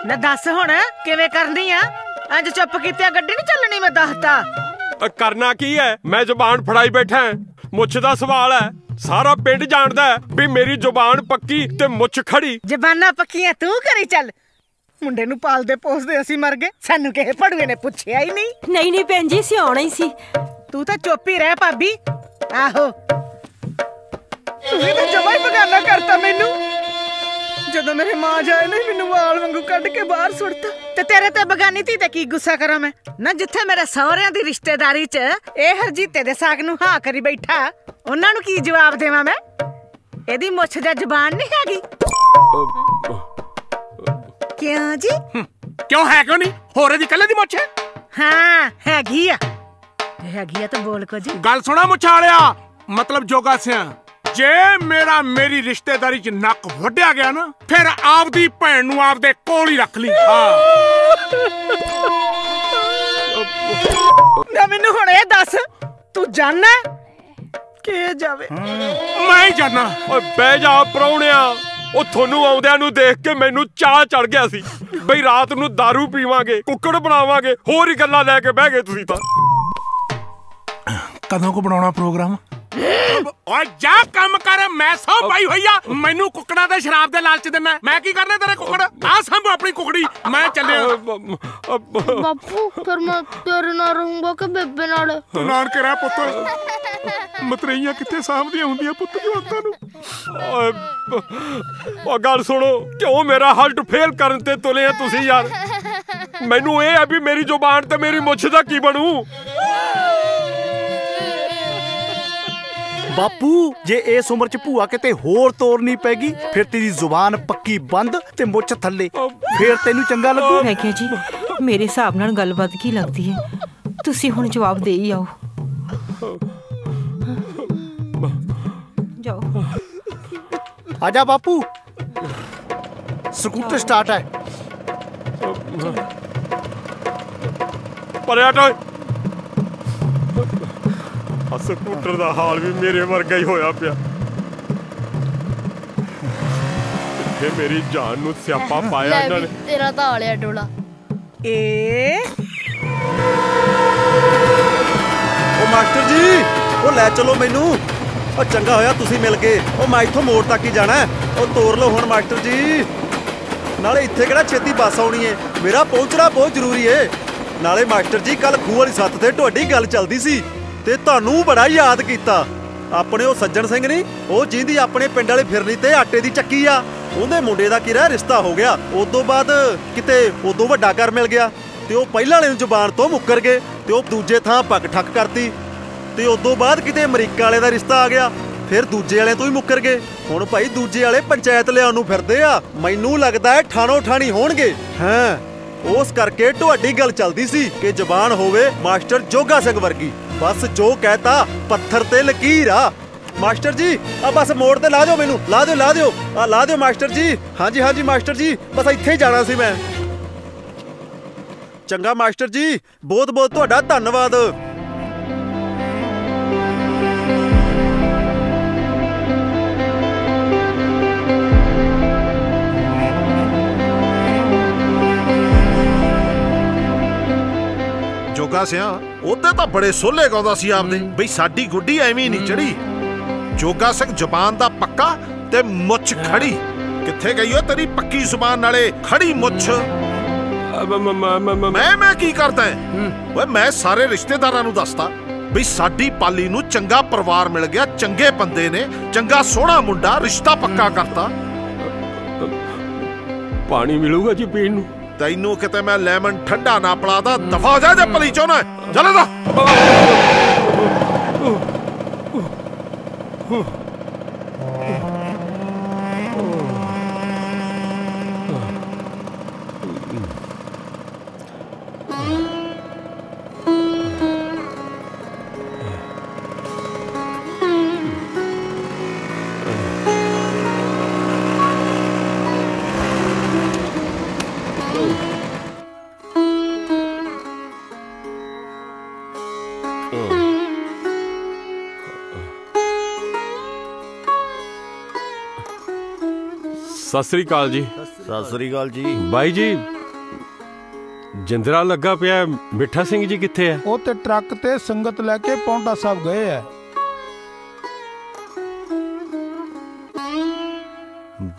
ਨਾ ਦੱਸ ਹੁਣ ਕਿਵੇਂ ਕਰਨੀ ਆ? ਅੱਜ ਚੁੱਪ ਕੀਤਿਆ ਗੱਡੀ ਨਹੀਂ ਚੱਲਣੀ, ਮੈਂ ਦੱਸਤਾ। ਕਰਨਾ ਕੀ ਹੈ? ਮੈਂ ਜ਼ੁਬਾਨ ਫੜਾਈ ਬੈਠਾ। ਮੁੱਛ ਦਾ ਸਵਾਲ ਹੈ, ਸਾਰਾ ਪਿੰਡ ਜਾਣਦਾ ਵੀ ਮੇਰੀ ਜ਼ੁਬਾਨ ਪੱਕੀ ਤੇ ਮੁੱਛ ਖੜੀ। ਜ਼ਬਾਨਾਂ ਪੱਕੀਆਂ ਤੂੰ ਕਰੀ ਚੱਲ। ਮੁੰਡੇ ਨੂੰ ਪਾਲਦੇ ਪੋਸਦੇ ਅਸੀਂ ਮਰ ਗਏ, ਸਾਨੂੰ ਕਿਸੇ ਭੜੂਏ ਨੇ ਪੁੱਛਿਆ ਹੀ ਨਹੀਂ। ਨਹੀਂ ਭੈਣ ਜੀ, ਸਿਆਉਣਾ ਹੀ ਸੀ। ਤੂੰ ਤਾਂ ਚੁੱਪ ਹੀ ਰਹਿ ਭਾਬੀ। ਆਹੋ ਤੁਸੀਂ ਤਾਂ ਜਮਾ ਹੀ ਬਗਾਨਾ ਕਰਤਾ ਮੈਨੂੰ। ਜਦੋਂ ਮੇਰੇ ਮਾਂ ਜਾਏ ਨੇ ਮੈਨੂੰ ਵਾਲ ਵਾਂਗੂ ਕੱਢ ਕੇ ਬਾਹਰ ਸੁੱਟਤਾ, ਤੇ ਤੇਰੇ ਤੇ ਬਗਾਨੀ ਧੀ ਤੇ ਕੀ ਗੁੱਸਾ ਕਰਾਂ ਮੈਂ? ਨਾ ਜਿੱਥੇ ਮੇਰੇ ਸਹੁਰਿਆਂ ਦੀ ਰਿਸ਼ਤੇਦਾਰੀ 'ਚ ਇਹ ਹਰਜੀਤੇ ਦੇ ਸਾਗ ਨੂੰ ਹਾਂ ਕਰੀ ਬੈਠਾ, ਉਹਨਾਂ ਨੂੰ ਕੀ ਜਵਾਬ ਦੇਵਾਂ ਮੈਂ? ਇਹਦੀ ਮੁੱਛ ਜਾਂ ਜ਼ਬਾਨ ਨਹੀਂ ਹੈਗੀ? ਕਿਉਂ ਜੀ? ਕਿਉਂ ਹੈ ਕਿਉਂ ਨਹੀਂ? ਹੋਰ ਇਹਦੀ ਕੱਲੇ ਦੀ ਮੁੱਛ ਹੈ? ਹਾਂ ਹੈਗੀ ਆ ਤਾਂ ਬੋਲ ਕੁਝ। ਗੱਲ ਸੁਣਾ ਮੁੱਛਾਂ ਵਾਲਿਆ, ਮਤਲਬ ਜੋਗਾ ਸਿਆ, ਜੇ ਮੇਰੀ ਰਿਸ਼ਤੇਦਾਰੀ 'ਚ ਨੱਕ ਵੱਢਿਆ ਗਿਆ ਨਾ, ਫਿਰ ਆਪਦੀ ਭੈਣ ਨੂੰ ਆਪਦੇ ਕੋਲ ਹੀ ਰੱਖ ਲਈ। ਨਾ ਮੈਨੂੰ ਹੁਣ ਇਹ ਦੱਸ, ਤੂੰ ਜਾਣਾ ਕਿ ਜਾਵੇ? ਮੈਂ ਹੀ ਜਾਣਾ। ਓਏ ਬਹਿ ਜਾ ਪ੍ਰਾਹੁਣਿਆ, ਉਹ ਤੁਹਾਨੂੰ ਆਉਂਦਿਆਂ ਨੂੰ ਦੇਖ ਕੇ ਮੈਨੂੰ ਚਾਹ ਚੜ ਗਿਆ ਸੀ। ਬਈ ਰਾਤ ਨੂੰ दारू ਪੀਵਾਂਗੇ, ਕੁੱਕੜ ਬਣਾਵਾਂਗੇ, ਹੋਰ ਹੀ ਗੱਲਾਂ ਲੈ ਕੇ ਬਹਿ ਗਏ ਤੁਸੀਂ ਤਾਂ। ਕਦੋਂ ਕੋ ਬਣਾਉਣਾ ਪ੍ਰੋਗਰਾਮ? ਓਏ ਜਾ ਕੰਮ ਕਰ, ਮੈਂ ਸੌ ਪਾਈ ਹੋਈ ਆ। ਮੈਨੂੰ ਕੁੱਕੜਾਂ ਦੇ ਸ਼ਰਾਬ ਦੇ ਲਾਲਚ ਦਿੰਦਾ। ਮੈਂ ਕੀ ਕਰਨੇ ਤੇਰੇ ਕੁੱਕੜ? ਆ ਸੰਭ ਆਪਣੀ ਕੁਕੜੀ, ਮੈਂ ਚੱਲਿਆ। ਬਾਪੂ ਫਿਰ ਮੈਂ ਤੇਰੇ ਨਾਲ ਰਹੂੰਗਾ ਕਿ ਬੇਬੇ ਨਾਲ? ਤੂੰ ਨਾਨਕ ਰਹਿ ਪੁੱਤ, ਮਤਰੇਈਆਂ ਕਿੱਥੇ ਸਾਂਭਦੀਆਂ ਹੁੰਦੀਆਂ ਪੁੱਤ ਜਵਾਕਾਂ ਨੂੰ। ਉਹ ਗੱਲ ਸੁਣੋ, ਕਿਉਂ ਮੇਰਾ ਹਲਟ ਫੇਲ ਕਰਨ ਤੇ ਤੁਲੇ ਆ ਤੁਸੀਂ ਯਾਰ? ਮੈਨੂੰ ਇਹ ਹੈ ਵੀ ਮੇਰੀ ਜ਼ੁਬਾਨ ਤੇ ਮੇਰੀ ਮੁੱਛ ਦਾ ਕੀ ਬਣੂ? ਬਾਪੂ ਜੇ ਇਸ ਉਮਰ 'ਚ ਭੂਆ ਕਿਤੇ ਹੋਰ ਤੋਰਨੀ ਪੈਗੀ ਫਿਰ ਤੇਰੀ ਜ਼ੁਬਾਨ ਪੱਕੀ ਬੰਦ ਤੇ ਮੁੱਛ ਥੱਲੇ, ਫਿਰ ਤੈਨੂੰ ਚੰਗਾ ਲੱਗੂ। ਮੈਂ ਕਿਹਾ ਜੀ ਮੇਰੇ ਹਿਸਾਬ ਨਾਲ ਗੱਲਬਾਤ ਕੀ ਲੱਗਦੀ ਹੈ, ਤੁਸੀਂ ਹੁਣ ਜਵਾਬ ਦੇ ਹੀ ਆਓ। ਜਾਓ ਆਜਾ ਬਾਪੂ, ਸਕੂਟਰ ਸਟਾਰਟ ਹੈ। ਪਰਿਆ ਟੋਏ, ਸਕੂਟਰ ਦਾ ਹਾਲ ਵੀ ਮੇਰੇ ਵਰਗਾ ਹੀ ਹੋਇਆ ਪਿਆ। ਕਿੱਥੇ ਮੇਰੀ ਜਾਨ ਨੂੰ ਸਿਆਪਾ ਪਾਇਆ ਇਹਨਾਂ ਨੇ। ਤੇਰਾ ਤਾਂ ਆਲਿਆ ਡੋਲਾ। ਉਹ ਮਾਸਟਰ ਜੀ, ਉਹ ਲੈ ਚਲੋ ਮੈਨੂੰ। ਉਹ ਚੰਗਾ ਹੋਇਆ ਤੁਸੀਂ ਮਿਲ ਗਏ। ਉਹ ਮੈਂ ਇੱਥੋਂ ਮੋੜ ਤੱਕ ਹੀ ਜਾਣਾ। ਉਹ ਤੋਰ ਲਓ ਹੁਣ ਮਾਸਟਰ ਜੀ। ਨਾਲੇ ਇੱਥੇ ਕਿਹੜਾ ਛੇਤੀ ਬੱਸ ਆਉਣੀ ਏ, ਮੇਰਾ ਪਹੁੰਚਣਾ ਬਹੁਤ ਜ਼ਰੂਰੀ ਏ। ਨਾਲੇ ਮਾਸਟਰ ਜੀ ਕੱਲ ਖੂਹ ਵਾਲੀ ਸੱਤ ਤੇ ਤੁਹਾਡੀ ਗੱਲ ਚੱਲਦੀ ਸੀ ਤੇ ਤੁਹਾਨੂੰ ਬੜਾ ਯਾਦ ਕੀਤਾ। ਆਪਣੇ ਉਹ ਸੱਜਣ ਸਿੰਘ ਨਹੀਂ, ਉਹ ਜਿੰਦੀ ਆਪਣੇ ਪਿੰਡ ਵਾਲੇ ਫਿਰਨੀ ਤੇ ਆਟੇ ਦੀ ਚੱਕੀ ਆ, ਉਹਦੇ ਮੁੰਡੇ ਦਾ ਕਿਹੜਾ ਰਿਸ਼ਤਾ ਹੋ ਗਿਆ। ਉਦੋਂ ਬਾਅਦ ਕਿਤੇ ਉਦੋਂ ਵੱਡਾ ਘਰ ਮਿਲ ਗਿਆ ਤੇ ਉਹ ਪਹਿਲਾਂ ਵਾਲੇ ਨੂੰ ਜ਼ੁਬਾਨ ਤੋਂ ਮੁੱਕਰ ਗਏ ਤੇ ਉਹ ਦੂਜੇ ਥਾਂ ਪੱਗ ਠੱਕ ਕਰਤੀ। ਤੇ ਉਦੋਂ ਬਾਅਦ ਕਿਤੇ ਅਮਰੀਕਾ ਵਾਲੇ ਦਾ ਰਿਸ਼ਤਾ ਆ ਗਿਆ, ਫਿਰ ਦੂਜੇ ਵਾਲੇ ਤੋਂ ਹੀ ਮੁੱਕਰ ਗਏ। ਹੁਣ ਭਾਈ ਦੂਜੇ ਵਾਲੇ ਪੰਚਾਇਤ ਲਿਆਉਣ ਨੂੰ ਫਿਰਦੇ ਆ। ਮੈਨੂੰ ਲੱਗਦਾ ਹੈ ਠਾਣੋ ਠਾਣੀ ਹੋਣਗੇ। ਹਾਂ, ਉਸ ਕਰਕੇ ਤੁਹਾਡੀ ਗੱਲ ਚੱਲਦੀ ਸੀ ਕਿ ਜ਼ੁਬਾਨ ਹੋਵੇ ਮਾਸਟਰ ਜੋਗਾ ਸਿੰਘ ਵਰਗੀ। ਬਸ ਜੋ ਕਹਿਤਾ ਪੱਥਰ ਤੇ ਲਕੀਰ ਆ। ਮਾਸਟਰ ਜੀ ਆ ਬਸ ਮੋੜ ਤੇ ਲਾ ਦਿਓ ਮੈਨੂੰ, ਲਾ ਦਿਓ ਆ ਲਾ ਦਿਓ ਮਾਸਟਰ ਜੀ। ਹਾਂਜੀ ਹਾਂਜੀ ਮਾਸਟਰ ਜੀ, ਬਸ ਇੱਥੇ ਹੀ ਜਾਣਾ ਸੀ ਮੈਂ। ਚੰਗਾ ਮਾਸਟਰ ਜੀ, ਬਹੁਤ ਬਹੁਤ ਤੁਹਾਡਾ ਧੰਨਵਾਦ। ਜੋਗਾ ਸਿਆ ਉਹਦੇ ਤਾਂ ਬੜੇ ਸੋਲੇ ਗਾਉਂਦਾ ਸੀ ਆਪਦੇ, ਬਈ ਸਾਡੀ ਗੁੱਡੀ ਐਵੇਂ ਨਹੀਂ ਚੜੀ। ਜੋਗਾ ਸਿੰਘ ਜ਼ੁਬਾਨ ਦਾ ਪੱਕਾ ਤੇ ਮੁੱਛ ਖੜੀ। ਕਿੱਥੇ ਗਈ ਓ ਤੇਰੀ ਪੱਕੀ ਜ਼ੁਬਾਨ ਨਾਲੇ ਖੜੀ ਮੁੱਛ? ਮੈਂ ਕੀ ਕਰਦਾ ਓਏ? ਮੈਂ ਸਾਰੇ ਰਿਸ਼ਤੇਦਾਰਾਂ ਨੂੰ ਦੱਸਦਾ ਬਈ ਸਾਡੀ ਪਾਲੀ ਨੂੰ ਚੰਗਾ ਪਰਿਵਾਰ ਮਿਲ ਗਿਆ, ਚੰਗੇ ਬੰਦੇ ਨੇ, ਚੰਗਾ ਸੋਹਣਾ ਮੁੰਡਾ, ਰਿਸ਼ਤਾ ਪੱਕਾ ਕਰਤਾ। ਪਾਣੀ ਮਿਲੂਗਾ ਜੀ ਪੀਣ ਨੂੰ? ਤੈਨੂੰ ਕਿਤੇ ਮੈਂ ਲੈਮਨ ਠੰਡਾ ਨਾ ਪਲਾਦਾ, ਦਫਾ ਹੋ ਜਾ ਜੇ ਭਲੀ ਚਾਹੁੰਦਾ। ਚੱਲ ਜਾ। ਸਤਿ ਸ੍ਰੀ ਅਕਾਲ ਜੀ। ਸਤਿ ਸ੍ਰੀ ਅਕਾਲ ਜੀ। ਬਾਈ ਜੀ, ਜਿੰਦਰਾ ਲੱਗਾ ਪਿਆ, ਮਿੱਠਾ ਸਿੰਘ ਜੀ ਕਿੱਥੇ ਐ? ਉਹ ਤੇ ਟਰੱਕ ਤੇ ਸੰਗਤ ਲੈ ਕੇ ਪੌਂਟਾ ਸਾਹਿਬ ਗਏ ਐ।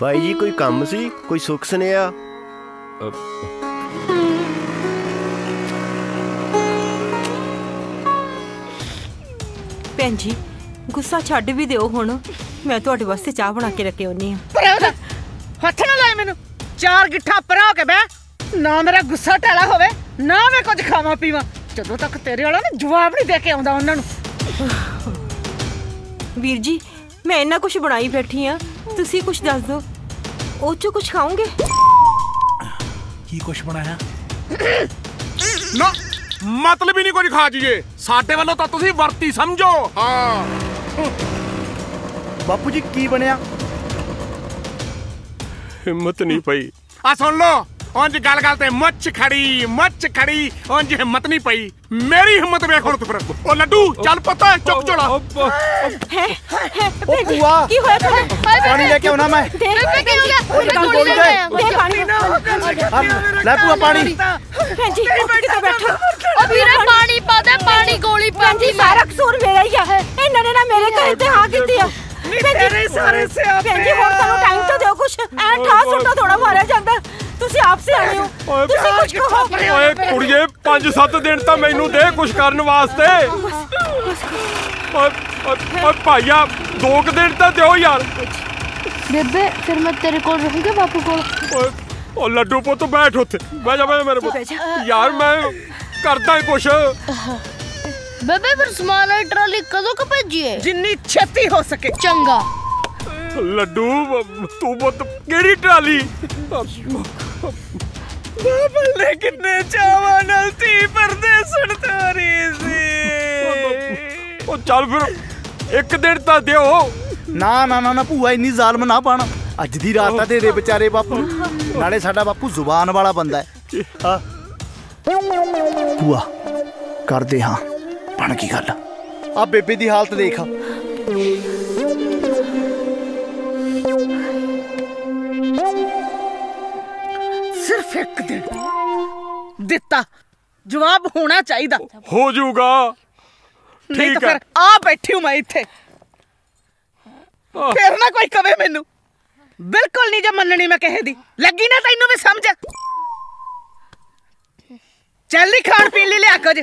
ਬਾਈ ਜੀ ਕੋਈ ਕੰਮ ਸੀ, ਕੋਈ ਸੁੱਖ ਸੁਨੇਹਾ? ਭੈਣ ਜੀ ਗੁੱਸਾ ਛੱਡ ਵੀ ਦਿਓ ਹੁਣ, ਮੈਂ ਤੁਹਾਡੇ ਵਾਸਤੇ ਚਾਹ ਬਣਾ ਕੇ ਰੱਖੇ ਆਉਣੀ ਆ। ਹੱਥ ਨਾ ਲਾਏ ਮੈਨੂੰ, ਚਾਰ ਗਿੱਠਾ ਪਰਾਂ ਹੋ ਕੇ ਬਹਿ। ਨਾ ਮੇਰਾ ਗੁੱਸਾ ਢਾਲਾ ਹੋਵੇ, ਨਾ ਮੈਂ ਕੁਝ ਖਾਵਾਂ ਪੀਵਾਂ, ਜਦੋਂ ਤੱਕ ਤੇਰੇ ਵਾਲਾ ਨਾ ਜਵਾਬ ਨਹੀਂ ਦੇ ਕੇ ਆਉਂਦਾ ਉਹਨਾਂ ਨੂੰ। ਵੀਰ ਜੀ ਮੈਂ ਇੰਨਾ ਕੁਝ ਬਣਾਈ ਬੈਠੀ ਆ, ਤੁਸੀਂ ਕੁਝ ਦੱਸ ਦਿਓ, ਉਹ ਚੋਂ ਕੁਝ ਖਾਓਗੇ? ਕੀ ਕੁਝ ਬਣਾਇਆ? ਨਾ ਮਤਲਬ ਹੀ ਨਹੀਂ ਕੁਝ ਖਾ ਜੀਏ, ਸਾਡੇ ਵੱਲੋਂ ਤਾਂ ਤੁਸੀਂ ਵਰਤੀ ਸਮਝੋ। ਹਾਂ ਬਾਪੂ ਜੀ ਕੀ ਬਣਿਆ? ਹਿੰਮਤ ਨਹੀਂ ਪਈ। ਆ ਸੁਣ ਲੋ, ਉਂਝ ਗੱਲ ਗੱਲ ਤੇ ਮੁੱਛ ਖੜੀ ਉਂਝ ਹਿੰਮਤ ਨਹੀਂ ਪਈ। ਮੇਰੀ ਹਿੰਮਤ ਵੇਖ ਹੁਣ ਤੂੰ ਫਿਰ। ਉਹ ਲੱਡੂ ਚੱਲ ਪੁੱਤ ਚੁੱਕ ਝੋਲਾ। ਉਹ ਭੂਆ ਕੀ ਹੋਇਆ ਤੁਹਾਨੂੰ? ਪਾਣੀ ਲੈ ਕੇ ਆਉਣਾ ਮੈਂ। ਬੇਬੇ ਕੀ ਹੋ ਗਿਆ? ਗੋਲੀ ਦੇ ਪਾਣੀ ਲੈ ਭੂਆ ਪਾਣੀ। ਭੈਣ ਜੀ ਕਿੱਥੇ ਬੈਠੋ? ਉਹ ਵੀਰੇ ਪਾਣੀ ਪਾ ਦੇ, ਪਾਣੀ ਗੋਲੀ ਭੈਣ ਜੀ ਸਾਰਾ ਕਸੂਰ ਮੇਰਾ ਹੀ ਆ। ਇਹਨਾਂ ਨੇ ਨਾ ਮੇਰੇ ਘਰ ਤੇ ਹਾਂ ਕੀਤੀ ਆ। ਤੇਰੇ ਸਾਰੇ ਸਿਆਪੇ। ਭੈਣ ਜੀ ਹੁਣ ਸਾਨੂੰ ਟਾਈਮ ਤਾਂ ਦਿਓ ਕੁਛ। ਐਂ ਠਾਹ ਸੁੱਟਾ ਥੋੜਾ ਮਾਰਿਆ ਜਾਂਦਾ। ਤੁਸੀਂ ਆਪ ਸਿਆਣੇ ਹੋ, ਤੁਸੀਂ ਕੁਛ ਕਹੋ। ਓਏ ਕੁੜੀਏ 5-7 ਦਿਨ ਤਾਂ ਮੈਨੂੰ ਦੇ ਕੁਛ ਕਰਨ ਵਾਸਤੇ। ਓਏ ਭਾਈਆ 2 ਦਿਨ ਤਾਂ ਦਿਓ ਯਾਰ। ਬੇਬੇ ਫਿਰ ਮੈਂ ਤੇਰੇ ਕੋਲ ਰਹੂੰਗਾ ਬਾਪੂ ਕੋਲ। ਓ ਲੱਡੂ ਪੁੱਤ ਬੈਠ ਉੱਥੇ। ਬਹਿ ਜਾ ਮੇਰੇ ਪੁੱਤ। ਯਾਰ ਮੈਂ ਕਰਦਾ ਕੁਛ। ਬੇਬੇ ਫਿਰ ਸਮਾਨ ਵਾਲੀ ਟਰਾਲੀ ਕਦੋਂ ਕ ਭੇਜੀਏ? ਜਿੰਨੀ ਛੇਤੀ ਹੋ ਸਕੇ। ਚੰਗਾ। ਲੱਡੂ ਤੂੰ ਪੁੱਤ ਕਿਹੜੀ ਟਰਾਲੀ? ਬੱਲੇ ਕਿੰਨੇ ਚਾਵਾਂ ਨਾਲ ਧੀ ਪਰਦੇਸਣ ਤੋਰੀ ਸੀ। ਉਹ ਚੱਲ ਫਿਰ 1 ਦਿਨ ਤਾਂ ਦਿਓ। ਨਾ ਭੂਆ ਇੰਨੀ ਜ਼ਾਲਮ ਨਾ ਬਣ। ਅੱਜ ਦੀ ਰਾਤ ਤਾਂ ਦੇ ਦੇ ਵਿਚਾਰੇ ਬਾਪੂ ਨੂੰ। ਨਾਲੇ ਸਾਡਾ ਬਾਪੂ ਜ਼ੁਬਾਨ ਵਾਲਾ ਬੰਦਾ ਹੈ। ਭੂਆ ਕਰਦੇ ਹਾਂ ਬਣ ਕੀ ਗੱਲ। ਆ ਬੇਬੇ ਦੀ ਹਾਲਤ ਦੇਖ। ਸਿਰਫ 1 ਦਿਨ ਦਿੱਤਾ, ਜਵਾਬ ਹੋਣਾ ਚਾਹੀਦਾ। ਹੋ ਜਾਊਗਾ। ਨਹੀਂ ਤਾਂ ਫਿਰ ਆ ਬੈਠੀ ਹੂੰ ਮੈਂ ਇੱਥੇ। ਫਿਰ ਨਾ ਕੋਈ ਕਵੇ ਮੈਨੂੰ। ਬਿਲਕੁਲ ਨਹੀਂ ਜੇ ਮੰਨਣੀ ਮੈਂ ਕਿਸੇ ਦੀ। ਲੱਗੀ ਨਾ ਤੈਨੂੰ ਵੀ ਸਮਝ। ਚੱਲ ਨਹੀਂ ਖਾਣ ਪੀਣ ਲਈ ਲਿਆ ਕੁਝ।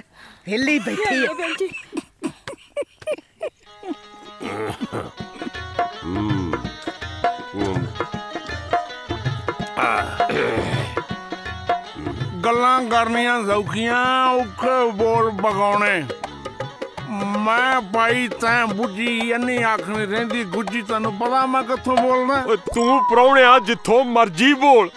ਹਿੱਲੀ ਬੈਠੀ ਹੈ। ਗੱਲਾਂ ਕਰਨੀਆਂ ਸੌਖੀਆਂ, ਔਖੇ ਬੋਲ ਬਗਾਉਣੇ। ਮੈਂ ਭਾਈ ਤੈਂ ਬੁੱਝੀ ਇੰਨੀ ਅੱਖ ਨਹੀਂ ਰਹਿੰਦੀ ਗੁੱਜੀ। ਤੈਨੂੰ ਪਤਾ ਮੈਂ ਕਿੱਥੋਂ ਬੋਲਦਾ? ਤੂੰ ਪ੍ਰਾਹੁਣਿਆ ਜਿੱਥੋਂ ਮਰਜ਼ੀ ਬੋਲ,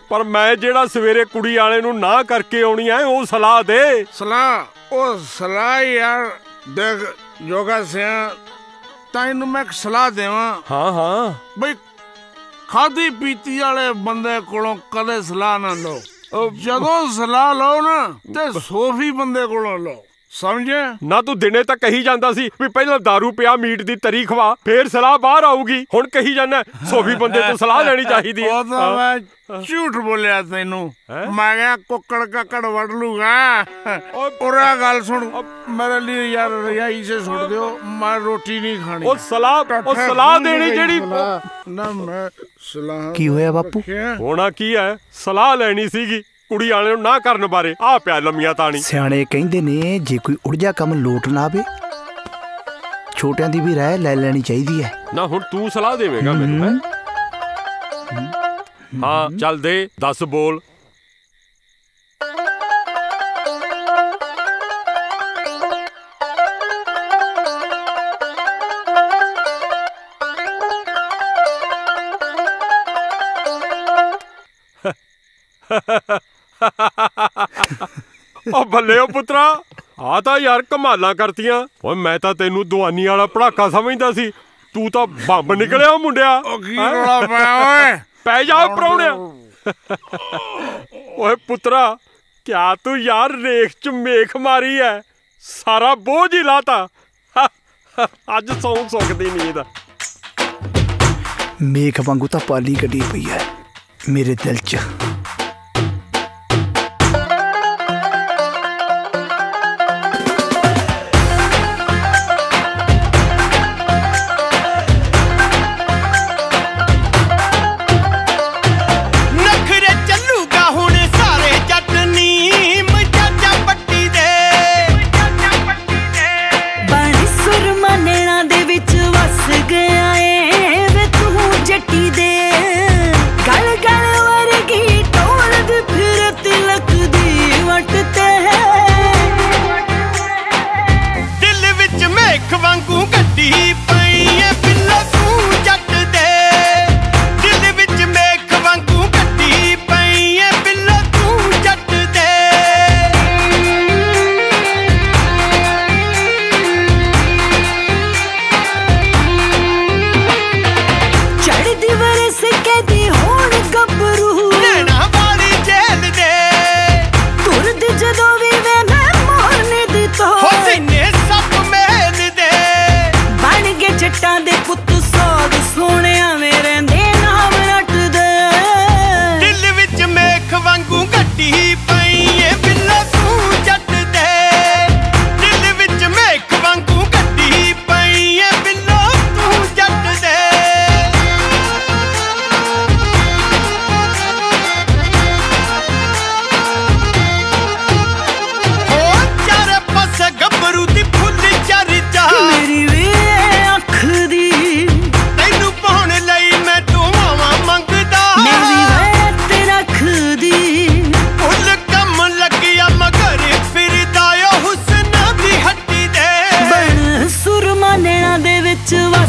ਪਰ ਮੈਂ ਜਿਹੜਾ ਸਵੇਰੇ ਕੁੜੀ ਵਾਲੇ ਨੂੰ ਨਾ ਕਰਕੇ ਆਉਣੀ ਐ ਉਹ ਸਲਾਹ ਦੇ। ਸਲਾਹ? ਉਹ ਸਲਾਹ ਯਾਰ ਦੇਖ ਜੋਗਾ ਸਿਆ, ਤੈਨੂੰ ਮੈਂ ਇੱਕ ਸਲਾਹ ਦੇਵਾਂ। ਹਾਂ ਬਈ ਖਾਦੀ ਪੀਤੀ ਵਾਲੇ ਬੰਦੇ ਕੋਲੋਂ ਕਦੇ ਸਲਾਹ ਨਾ ਲਓ। ਜਦੋਂ ਸਲਾਹ ਲਓ ਨਾ ਤੇ ਸੋਫੀ ਬੰਦੇ ਕੋਲੋਂ ਲਓ। ਸਮਝੇ ਨਾ? ਤੂੰ ਦਿਨੇ ਤਾਂ ਕਹੀ ਜਾਂਦਾ ਸੀ ਵੀ ਪਹਿਲਾਂ ਦਾਰੂ ਪਿਆ ਮੀਟ ਦੀ ਤਰੀ ਖਵਾ ਫੇਰ ਸਲਾਹ ਬਾਹਰ ਆਊਗੀ। ਹੁਣ ਕਹੀ ਜਾਂਦਾ ਸੋਫੀ ਬੰਦੇ ਤੋਂ ਸਲਾਹ ਲੈਣੀ ਚਾਹੀਦੀ ਹੈ। ਉਹ ਤਾਂ ਮੈਂ ਝੂਠ ਬੋਲਿਆ ਤੈਨੂੰ। ਮੈਂ ਕਿਹਾ ਕੁੱਕੜ ਕੱਕੜ ਵੱਢ ਲੂਗਾ। ਪੂਰਾ ਗੱਲ ਸੁਣ ਮੇਰੇ ਲਈ ਯਾਰ ਰਜਾਈ ਸੇ ਸੁੱਟ ਦਿਓ, ਮੈਂ ਰੋਟੀ ਨਹੀਂ ਖਾਣੀ। ਉਹ ਸਲਾਹ ਦੇਣੀ ਜਿਹੜੀ ਨਾ ਮੈਂ ਸਲਾਹ। ਕੀ ਹੋਇਆ ਬਾਪੂ? ਹੋਣਾ ਕੀ ਹੈ, ਸਲਾਹ ਲੈਣੀ ਸੀਗੀ ਕੁੜੀ ਵਾਲੇ ਨੂੰ ਨਾ ਕਰਨ ਬਾਰੇ। ਆ ਪਿਆ ਲੰਮੀਆਂ ਤਾਣੀ। ਸਿਆਣੇ ਕਹਿੰਦੇ ਨੇ ਜੇ ਕੋਈ ਉਲਝਾ ਕੰਮ ਲੋਟ ਨਾ ਆਵੇ ਛੋਟਿਆਂ ਦੀ ਵੀ ਰਾਏ ਲੈ ਲੈਣੀ ਚਾਹੀਦੀ ਹੈ। ਨਾ ਹੁਣ ਤੂੰ ਸਲਾਹ ਦੇਵੇਂਗਾ ਮੈਨੂੰ? ਹਾਂ ਚੱਲ ਦੇ, ਦੱਸ ਬੋਲ। ਓ ਬੱਲੇ ਓ ਪੁੱਤਰਾ, ਆ ਤਾਂ ਯਾਰ ਕਮਾਲਾਂ ਕਰਤੀਆਂ। ਓਏ ਮੈਂ ਤਾਂ ਤੈਨੂੰ ਦਵਾਨੀ ਵਾਲਾ ਪੜਾਕਾ ਸਮਝਦਾ ਸੀ, ਤੂੰ ਤਾਂ ਬੰਬ ਨਿਕਲਿਆ ਮੁੰਡਿਆ। ਕੀ ਰੌਲਾ ਪਿਆ ਓਏ? ਪੈ ਜਾ ਪ੍ਰਾਹੁਣਿਆ। ਓਏ ਪੁੱਤਰਾ ਕਿਆ ਤੂੰ ਯਾਰ ਰੇਖ ਚ ਮੇਖ ਮਾਰੀ ਐ, ਸਾਰਾ ਬੋਝ ਹੀ ਲਾਤਾ। ਅੱਜ ਸੌਂ ਸੁੱਕਦੀ ਨੀਂਦ। ਮੇਖ ਵਾਂਗੂ ਤਾਂ ਪਾਲੀ ਕੱਢੀ ਪਈ ਹੈ ਮੇਰੇ ਦਿਲ 'ਚ। ਜੱਟੀ ਦੇ ਗਲ ਗਲ ਵਰਗੀ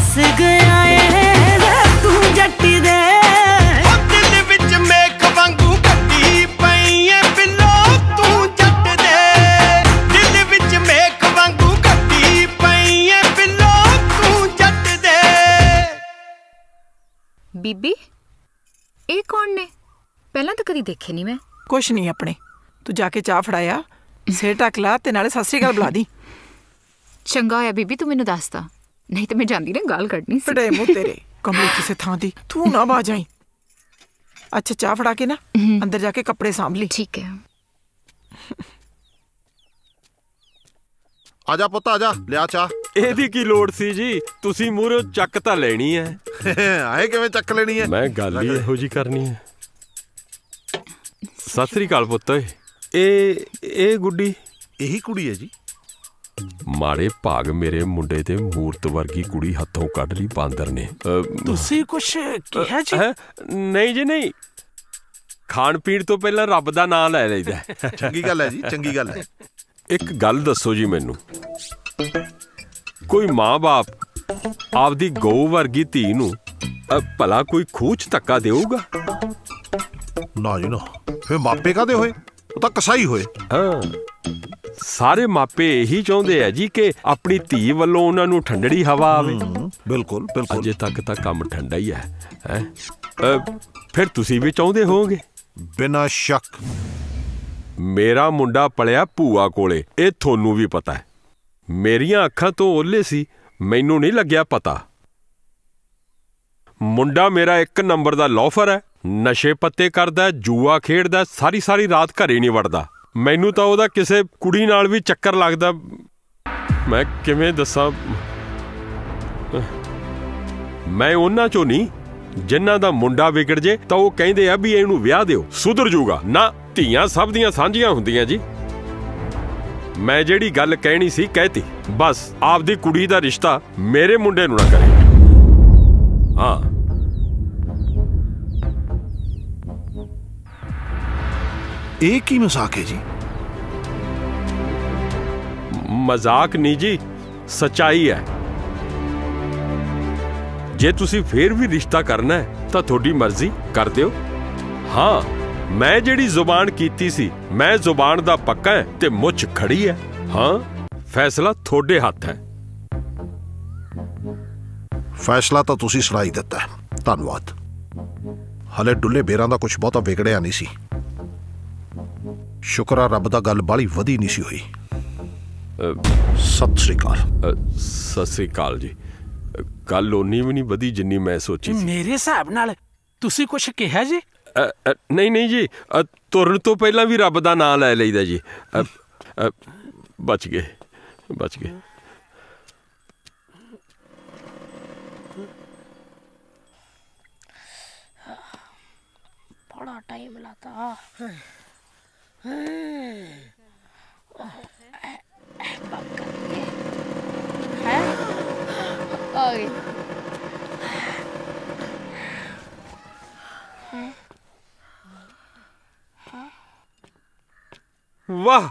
बस गया है तू जट्टी दे दिल विच मेक वांगू कट्टी पई है बिल्लो तू जट दे दिल विच मेक वांगू कट्टी पई है बिल्लो तू जट दे। बीबी ਇਹ ਕੌਣ ਨੇ? ਪਹਿਲਾਂ ਤਾਂ ਕਦੀ ਦੇਖੇ ਨਹੀਂ ਮੈਂ। ਕੁਛ ਨਹੀਂ ਆਪਣੇ, ਤੂੰ ਜਾ ਕੇ ਚਾਹ ਫੜਾਇਆ, ਸਿਰ ਢੱਕ ਲਾ ਤੇ ਨਾਲੇ ਸਤਿ ਸ੍ਰੀ ਅਕਾਲ ਬੁਲਾ ਦੀ। ਚੰਗਾ ਹੋਇਆ ਬੀਬੀ ਤੂੰ ਮੈਨੂੰ ਦੱਸਦਾ, ਨਹੀਂ ਤਾਂ ਮੈਂ ਜਾਂਦੀ ਨਾ ਗਾਲ ਕੱਢਣੀ ਸੀ। ਫੜੇ ਮੂੰਹ ਤੇਰੇ ਕਮਲੀ ਕਿਸੇ ਥਾਂ ਦੀ, ਤੂੰ ਨਾ ਬਾਜ ਆਈ। ਅੱਛਾ ਚਾਹ ਫੜਾ ਕੇ ਨਾ ਅੰਦਰ ਜਾ ਕੇ ਕੱਪੜੇ ਸਾਂਭ ਲਈ। ਠੀਕ ਹੈ। ਆਜਾ ਪੁੱਤ ਆਜਾ, ਲਿਆ ਚਾਹ। ਇਹਦੀ ਕੀ ਲੋੜ ਸੀ ਜੀ, ਤੁਸੀਂ ਮੂਹਰੋਂ ਚੱਕ ਤਾਂ ਲੈਣੀ ਹੈ। ਆਏ ਕਿਵੇਂ ਚੱਕ ਲੈਣੀ ਹੈ? ਮੈਂ ਗੱਲ ਹੀ ਇਹੋ ਜੀ ਕਰਨੀ ਹੈ। ਸਤਿ ਸ੍ਰੀ ਅਕਾਲ ਪੁੱਤ। ਇਹ ਗੁੱਡੀ ਇਹੀ ਕੁੜੀ ਹੈ ਜੀ। ਮਾੜੇ ਭਾਗ ਮੇਰੇ ਮੁੰਡੇ ਤੇ ਮੂਰਤ ਵਰਗੀ ਕੁੜੀ ਹੱਥੋਂ ਕੱਢ ਲਈ ਬਾਂਦਰ ਨੇ। ਤੁਸੀਂ ਕੁਛ ਕਿਹਾ ਜੀ? ਨਹੀਂ ਜੀ ਨਹੀਂ, ਖਾਣ ਪੀਣ ਤੋਂ ਪਹਿਲਾਂ ਰੱਬ ਦਾ ਨਾਮ ਲੈ ਲਈਦਾ। ਚੰਗੀ ਗੱਲ ਹੈ ਜੀ, ਚੰਗੀ ਗੱਲ ਹੈ। ਇੱਕ ਗੱਲ ਦੱਸੋ ਜੀ ਮੈਨੂੰ, ਕੋਈ ਮਾਂ-ਬਾਪ ਆਪਦੀ ਗਊ ਵਰਗੀ ਧੀ ਨੂੰ ਭਲਾ ਕੋਈ ਖੂਹ 'ਚ ਧੱਕਾ ਦੇਊਗਾ? ਨਾ ਜੀ ਨਾ, ਫਿਰ ਮਾਪੇ ਕਾਹਦੇ ਹੋਏ? ਉਹ ਤਾਂ ਕਸਾਈ ਹੋਏ। ਹਾਂ, ਸਾਰੇ ਮਾਪੇ ਇਹੀ ਚਾਹੁੰਦੇ ਆ ਜੀ ਕਿ ਆਪਣੀ ਧੀ ਵੱਲੋਂ ਉਹਨਾਂ ਨੂੰ ਠੰਡੜੀ ਹਵਾ ਆਵੇ। ਬਿਲਕੁਲ ਬਿਲਕੁਲ। ਅਜੇ ਤੱਕ ਤਾਂ ਕੰਮ ਠੰਡਾ ਹੀ ਹੈ। ਫਿਰ ਤੁਸੀਂ ਵੀ ਚਾਹੁੰਦੇ ਹੋਵੋਗੇ? ਬਿਨਾਂ ਸ਼ੱਕ। ਮੇਰਾ ਮੁੰਡਾ ਪਲਿਆ ਭੂਆ ਕੋਲੇ, ਇਹ ਤੁਹਾਨੂੰ ਵੀ ਪਤਾ ਹੈ। ਮੇਰੀਆਂ ਅੱਖਾਂ ਤੋਂ ਓਲੇ ਸੀ, ਮੈਨੂੰ ਨਹੀਂ ਲੱਗਿਆ ਪਤਾ। ਮੁੰਡਾ ਮੇਰਾ ਇੱਕ ਨੰਬਰ ਦਾ ਲੋਫਰ ਹੈ, ਨਸ਼ੇ ਪੱਤੇ ਕਰਦਾ, ਜੂਆ ਖੇਡਦਾ, ਸਾਰੀ ਰਾਤ ਘਰੇ ਨਹੀਂ ਵੜਦਾ। ਮੈਨੂੰ ਤਾਂ ਉਹਦਾ ਕਿਸੇ ਕੁੜੀ ਨਾਲ ਵੀ ਚੱਕਰ ਲੱਗਦਾ। ਮੈਂ ਕਿਵੇਂ ਦੱਸਾਂ, ਮੈਂ ਉਹਨਾਂ ਚੋਂ ਨਹੀਂ ਜਿਨ੍ਹਾਂ ਦਾ ਮੁੰਡਾ ਵਿਗੜ ਜੇ ਤਾਂ ਉਹ ਕਹਿੰਦੇ ਆ ਵੀ ਇਹਨੂੰ ਵਿਆਹ ਦਿਓ, ਸੁਧਰ ਜੂਗਾ। ਨਾ, ਧੀਆਂ ਸਭ ਦੀਆਂ ਸਾਂਝੀਆਂ ਹੁੰਦੀਆਂ ਜੀ। ਮੈਂ ਜਿਹੜੀ ਗੱਲ ਕਹਿਣੀ ਸੀ ਕਹਿਤੀ, ਬਸ ਆਪਦੀ ਕੁੜੀ ਦਾ ਰਿਸ਼ਤਾ ਮੇਰੇ ਮੁੰਡੇ ਨੂੰ ਨਾ ਕਰੇ। ਹਾਂ, ਇਹ ਕੀ ਮਜ਼ਾਕ ਹੈ ਜੀ? ਮਜ਼ਾਕ ਨਹੀਂ ਜੀ, ਸੱਚਾਈ ਹੈ। ਜੇ ਤੁਸੀਂ ਫੇਰ ਵੀ ਰਿਸ਼ਤਾ ਕਰਨਾ ਹੈ ਤਾਂ ਤੁਹਾਡੀ ਮਰਜ਼ੀ, ਕਰ ਦਿਓ। ਹਾਂ, ਮੈਂ ਜਿਹੜੀ ਜ਼ੁਬਾਨ ਕੀਤੀ ਸੀ, ਮੈਂ ਜ਼ੁਬਾਨ ਦਾ ਪੱਕਾ ਹੈ ਤੇ ਮੁੱਛ ਖੜੀ ਹੈ। ਹਾਂ, ਫੈਸਲਾ ਤੁਹਾਡੇ ਹੱਥ ਹੈ। ਫੈਸਲਾ ਤਾਂ ਤੁਸੀਂ ਸੁਣਾਈ ਦਿੱਤਾ, ਧੰਨਵਾਦ। ਹਲੇ ਡੁੱਲੇ ਬੇਰਾਂ ਦਾ ਕੁਝ ਬਹੁਤਾ ਵਿਗੜਿਆ ਨਹੀਂ ਸੀ। ਸ਼ੁਕਰ ਆ ਰੱਬ ਦਾ ਗੱਲ ਬਾਲੀ ਵਧੀ ਨਹੀਂ ਸੀ ਹੋਈ। ਸਤਿ ਸ੍ਰੀ ਅਕਾਲ। ਸਤਿ ਸ੍ਰੀ ਅਕਾਲ ਜੀ। ਗੱਲ ਓਨੀ ਵੀ ਨਹੀਂ ਵਧੀ ਜਿੰਨੀ ਮੈਂ ਸੋਚੀ ਸੀ। ਮੇਰੇ ਹਿਸਾਬ ਨਾਲ ਤੁਸੀਂ ਕੁਛ ਕਿਹਾ ਜੀ? ਨਹੀਂ ਜੀ, ਤੁਰਨ ਤੋਂ ਪਹਿਲਾਂ ਵੀ ਰੱਬ ਦਾ ਨਾਮ ਲੈ ਲਈਦਾ ਜੀ। ਬਚ ਗਏ। बड़ा टाइम लाता वाह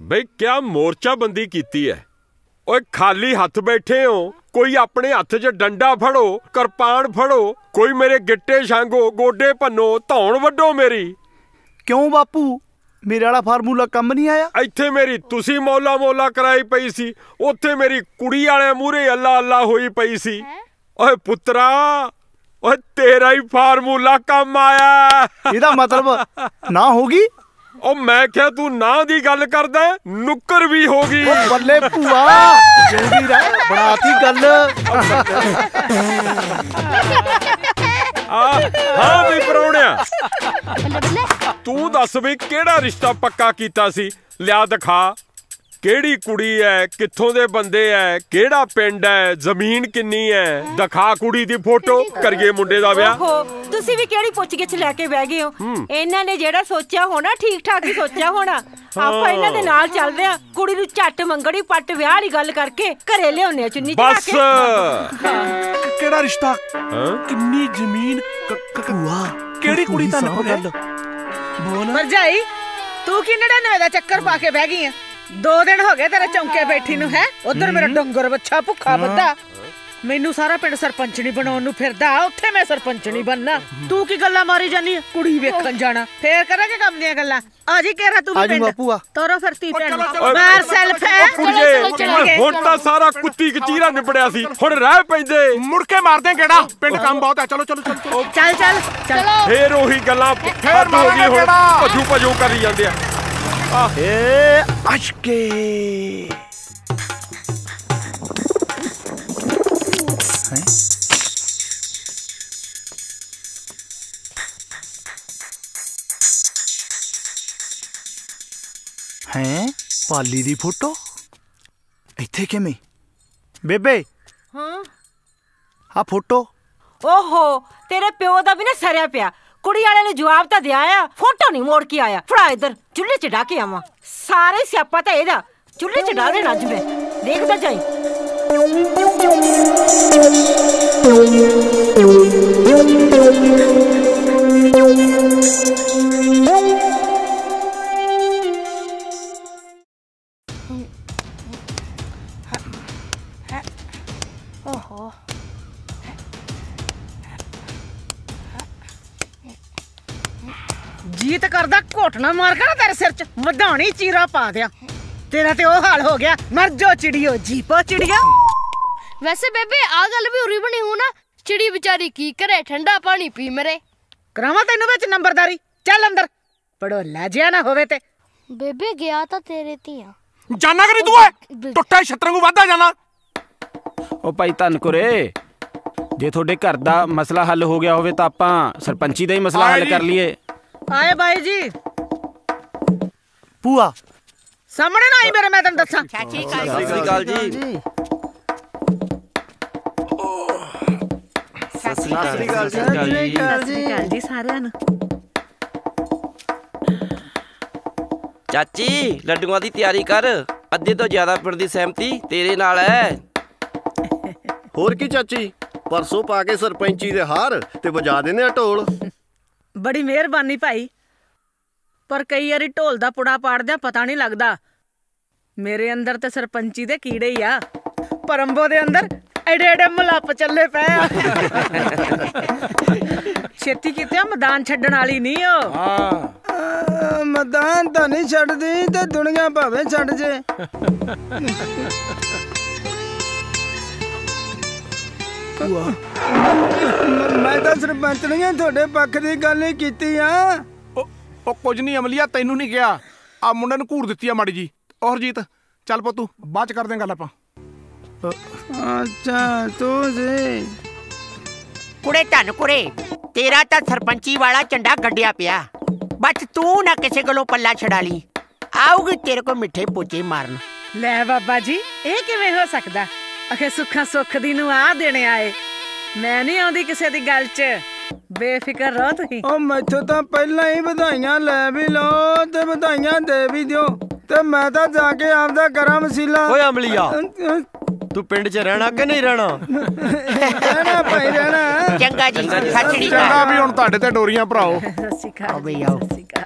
बई, क्या मोर्चाबंदी की है। ओए खाली हथ बैठे हो, कोई अपने हथ च डंडा फड़ो, करपान फड़ो, कोई मेरे गिट्टे छांगो, गोडे भन्नो, धौण वड्डो मेरी। क्यों बापू, मेरे वाला फार्मूला कम नहीं आया? इत्थे मेरी तुसी मौला कराई पई सी, उत्थे मेरी कुड़ी वाले मूहरे अल्लाह अल्लाह होई पई सी। ओए पुत्रा, ओए तेरा ही फार्मूला कम आया। ਇਹਦਾ मतलब ना होगी? ओ मैं क्या तू ना दी गल करदा, नुक्कर भी होगी। ओ बल्ले भूआ, जल्दी रह, बनाती गल। हाँ भी परौणिया, तू दस भी केड़ा रिश्ता पक्का कीता सी, लिया दिखा। केड़ी कुड़ी है, कित्थों दे बंदे है, केड़ा पिंड है, जमीन किन्नी है, दिखा कुड़ी दी फोटो, करिए मुंडे दा ब्याह। तुसी भी केड़ी पुछ गिछ लेके बह गए हो। इन्हां ने जेड़ा सोचा होना ठीक ठाक ही सोचा होना। ਆਪਾਂ ਇਹਨਾਂ ਦੇ ਨਾਲ ਚੱਲਦੇ ਆ, ਕੁੜੀ ਨੂੰ ਝੱਟ ਮੰਗਣੀ ਪੱਟ ਵਿਆਹ ਵਾਲੀ ਗੱਲ ਕਰਕੇ ਘਰੇ ਲਿਆਉਣੇ ਚੁੰਨੀ ਚੜਾ ਕੇ। ਬਸ ਕਿਹੜਾ ਰਿਸ਼ਤਾ, ਕਿੰਨੀ ਜ਼ਮੀਨ, ਭੂਆ ਕਿਹੜੀ ਕੁੜੀ ਤੁਹਾਨੂੰ ਪਤਾ? ਬੋਲ ਭਰਜਾਈ, ਤੂੰ ਕੀ 99 ਦਾ ਚੱਕਰ ਪਾ ਕੇ ਬਹਿ ਗਈ ਆ? 2 ਦਿਨ ਹੋ ਗਏ ਤੇਰੇ ਚੌਂਕੇ ਬੈਠੀ ਨੂੰ। ਹੈ ਉਧਰ ਮੇਰਾ ਡੰਗਰ ਬੱਚਾ ਭੁੱਖਾ ਬੱਧਾ, ਮੈਨੂੰ ਸਾਰਾ ਪਿੰਡ ਸਰਪੰਚਣੀ ਬਣਾਉਣ ਨੂੰ ਫਿਰਦਾ, ਉੱਥੇ ਮੈਂ ਸਰਪੰਚਣੀ ਬਣਨਾ। ਤੂੰ ਕੀ ਗੱਲਾਂ ਮਾਰੀ ਜਾਨੀ ਆ? ਕੁੜੀ ਵੇਖਣ ਜਾਣਾ, ਫੇਰ ਕਰਾਂਗੇ ਕੰਮ ਦੀਆਂ ਗੱਲਾਂ। ਆ ਜੀ ਕਹਿ ਰਾ ਤੂੰ ਪਿੰਡ ਤੋਰੋ ਫਿਰ ਤੀ ਭੈਣ ਮਾਰ ਸੈਲਫ ਹੈ। ਹੁਣ ਤਾਂ ਸਾਰਾ ਕੁੱਤੀ ਕਚੀਰਾ ਨਿਬੜਿਆ ਸੀ, ਹੁਣ ਰਹਿ ਪੈਂਦੇ ਮੁੜ ਕੇ ਮਾਰਦੇ ਕਿਹੜਾ? ਪਿੰਡ ਕੰਮ ਬਹੁਤ ਹੈ। ਚਲੋ ਚਲੋ ਚਲੋ ਚੱਲ ਚੱਲ ਚੱਲ। ਫੇਰ ਉਹੀ ਗੱਲਾਂ ਫੇਰ ਹੋ ਗਈ, ਹੁਣ ਭਜੂ ਭਜੂ ਕਰੀ ਜਾਂਦੇ ਆ। ਏ ਅਸ਼ਕੇ ਹੈ ਪਾਲੀ ਦੀ ਫੋਟੋ ਇੱਥੇ ਕਿਵੇਂ? ਬੇਬੇ ਹਾਂ ਆ ਫੋਟੋ। ਓਹੋ ਤੇਰੇ ਪਿਓ ਦਾ ਵੀ ਨਾ ਸਰਿਆ ਪਿਆ। ਕੁੜੀ ਵਾਲੇ ਨੇ ਜਵਾਬ ਤਾਂ ਦਿਆ ਆ, ਫੋਟੋ ਨਹੀਂ ਮੋੜ ਕੇ ਆਇਆ। ਫੜਾ ਇੱਧਰ ਚੁੱਲ੍ਹੇ 'ਚ ਢਾ ਕੇ ਆਵਾਂ। ਸਾਰੇ ਸਿਆਪਾ ਤਾਂ ਇਹਦਾ, ਚੁੱਲ੍ਹੇ 'ਚ ਢਾ ਦੇਣਾ ਅੱਜ ਮੈਂ, ਦੇਖਦਾ ਜਾਈ। ਓਹੋ ਜੀਤ ਕਰਦਾ ਘੋਟਣਾ ਮਾਰ ਕੇ ਨਾ ਤੇਰੇ ਸਿਰ 'ਚ ਵਧਾਣੀ ਚੀਰਾ ਪਾ ਦਿਆ। ਤੇਰਾ ਤੇ ਉਹ ਹਾਲ ਹੋ ਗਿਆ, ਮਰ ਜੋ ਚਿੜੀਓ ਜੀਪੋ ਚਿੜੀਆ। ਵੈਸੇ ਬੇਬੇ ਆ ਗੱਲ ਵੀ ਉਰੀ ਬਣੀ ਹੋ ਨਾ, ਚਿੜੀ ਵਿਚਾਰੀ ਕੀ ਕਰੇ, ਠੰਡਾ ਪਾਣੀ ਪੀ ਮਰੇ। ਕਰਾਵਾਂ ਤੈਨੂੰ ਵਿੱਚ ਨੰਬਰਦਾਰੀ, ਚੱਲ ਅੰਦਰ। ਪੜੋ ਲਾਜਿਆ ਨਾ ਹੋਵੇ ਤੇ। ਬੇਬੇ ਗਿਆ ਤਾਂ ਤੇਰੇ ਧੀਆਂ ਜਾਨਾ ਕਰੀ ਤੂੰ ਏ ਟੁੱਟੇ ਛੱਤਰਾਂ ਨੂੰ ਵਾਧਾ ਜਾਣਾ। ਉਹ ਭਾਈ ਧੰਨਕੁਰੇ, ਜੇ ਤੁਹਾਡੇ ਘਰ ਦਾ ਮਸਲਾ ਹੱਲ ਹੋ ਗਿਆ ਹੋਵੇ ਤਾਂ ਆਪਾਂ ਸਰਪੰਚੀ ਦਾ ਹੀ ਮਸਲਾ ਹੱਲ ਕਰ ਲਈਏ। ਆਏ ਬਾਈ ਜੀ। ਭੂਆ ਸਾਹਮਣੇ ਨਾ ਆਈ ਮੇਰੇ, ਮੈਂ ਤੈਨੂੰ ਦੱਸਾਂ। ਸਤਿ ਸ੍ਰੀ ਅਕਾਲ ਜੀ। ਸਤਿ ਸ੍ਰੀ ਅਕਾਲ ਜੀ ਸਾਰਿਆਂ ਨੂੰ। ਚਾਚੀ ਲੱਡੂਆਂ ਦੀ ਤਿਆਰੀ ਕਰ, ਅੱਧੇ ਤੋਂ ਜ਼ਿਆਦਾ ਪਿੰਡ ਦੀ ਸਹਿਮਤੀ ਤੇਰੇ ਨਾਲ ਹੈ। ਹੋਰ ਕੀ ਚਾਚੀ, ਪਰਸੋਂ ਪਾ ਕੇ ਸਰਪੰਚੀ ਦੇ ਹਾਰ ਤੇ ਵਜਾ ਦਿੰਦੇ ਆ ਢੋਲ। ਬੜੀ ਮਿਹਰਬਾਨੀ ਭਾਈ, ਪਰ ਕਈ ਵਾਰੀ ਢੋਲ ਦਾ ਪੁੜਾ ਪਾੜਦਿਆਂ ਪਤਾ ਨਹੀਂ ਲੱਗਦਾ। ਮੇਰੇ ਅੰਦਰ ਤੇ ਸਰਪੰਚੀ ਦੇ ਕੀੜੇ ਹੀ ਆ, ਪਰੰਬੋ ਦੇ ਅੰਦਰ ਐਡੇ ਐਡੇ ਮਲੱਪ ਚੱਲੇ ਪਏ ਆ। ਛੇਤੀ ਕੀਤੇ ਮੈਦਾਨ ਛੱਡਣ ਵਾਲੀ ਨਹੀਂ ਉਹ। ਹਾਂ ਮੈਦਾਨ ਤਾਂ ਨਹੀਂ ਛੱਡਦੀ ਤੇ ਦੁਨੀਆ ਭਾਵੇਂ ਛੱਡ ਜੇ। ਮੈਂ ਤਾਂ ਸਰਪੰਚ ਨਹੀਂ, ਤੁਹਾਡੇ ਪੱਖ ਦੀ ਗੱਲ ਹੀ ਕੀਤੀ ਆ। ਉਹ ਕੁਝ ਨਹੀਂ ਅਮਲੀਆ, ਤੈਨੂੰ ਨਹੀਂ ਕਿਹਾ, ਆ ਮੁੰਡੇ ਨੂੰ ਘੂਰ ਦਿੱਤੀ ਆ ਮਾੜੀ ਜੀ। ਉਹ ਹਰਜੀਤ ਚੱਲ ਪੁੱਤੂ, ਬਾਅਦ ਚ ਕਰਦੇ ਗੱਲ ਆਪਾਂ। ਅੱਛਾ ਤੂੰ ਸੀ ਕੁੜੇ ਧੰਨ ਕੁੜੇ, ਤੇਰਾ ਤਾਂ ਸਰਪੰਚੀ ਵਾਲਾ ਝੰਡਾ ਗੱਡਿਆ ਪਿਆ। ਬਸ ਤੂੰ ਨਾ ਕਿਸੇ ਕੋਲੋਂ ਪੱਲਾ ਛਡਾ ਲਈ, ਆਊਗੀ ਤੇਰੇ ਕੋ ਮਿੱਠੇ ਪੋਚੇ ਮਾਰਨ। ਲੈ ਬਾਬਾ ਜੀ, ਇਹ ਕਿਵੇਂ ਹੋ ਸਕਦਾ? ਅਖੇ ਸੁੱਖਾਂ ਸੁੱਖ ਦੀ ਨੂੰ ਆ ਦੇਣੇ ਆਏ। ਮੈਂ ਨਹੀਂ ਆਉਂਦੀ ਕਿਸੇ ਦੀ ਗੱਲ 'ਚ, ਬੇਫਿਕਰ ਰਹੋ ਤੁਸੀਂ। ਉਹ ਮੈਥੋਂ ਤਾਂ ਪਹਿਲਾਂ ਹੀ ਵਧਾਈਆਂ ਲੈ ਵੀ ਲਓ ਤੇ ਵਧਾਈਆਂ ਦੇ ਵੀ ਦਿਓ, ਤੇ ਮੈਂ ਤਾਂ ਜਾ ਕੇ ਆਪਦਾ ਕਰਾਂ ਵਸੀਲਾ। ਓਏ ਅਮਲੀਆ, ਤੂੰ ਪਿੰਡ 'ਚ ਰਹਿਣਾ ਕਿ ਨਹੀਂ ਰਹਿਣਾ? ਰਹਿਣਾ ਭਾਈ ਰਹਿਣਾ। ਚੰਗਾ ਜੀ, ਸਤਿ ਸ੍ਰੀ ਅਕਾਲ। ਚੰਗਾ ਵੀ ਹੁਣ ਤੁਹਾਡੇ ਤੇ ਡੋਰੀਆਂ ਭਰਾਓ। ਸਤਿ ਸ੍ਰੀ ਅਕਾਲ ਬਈ, ਆਓ। ਸਤਿ ਸ੍ਰੀ ਅਕਾਲ।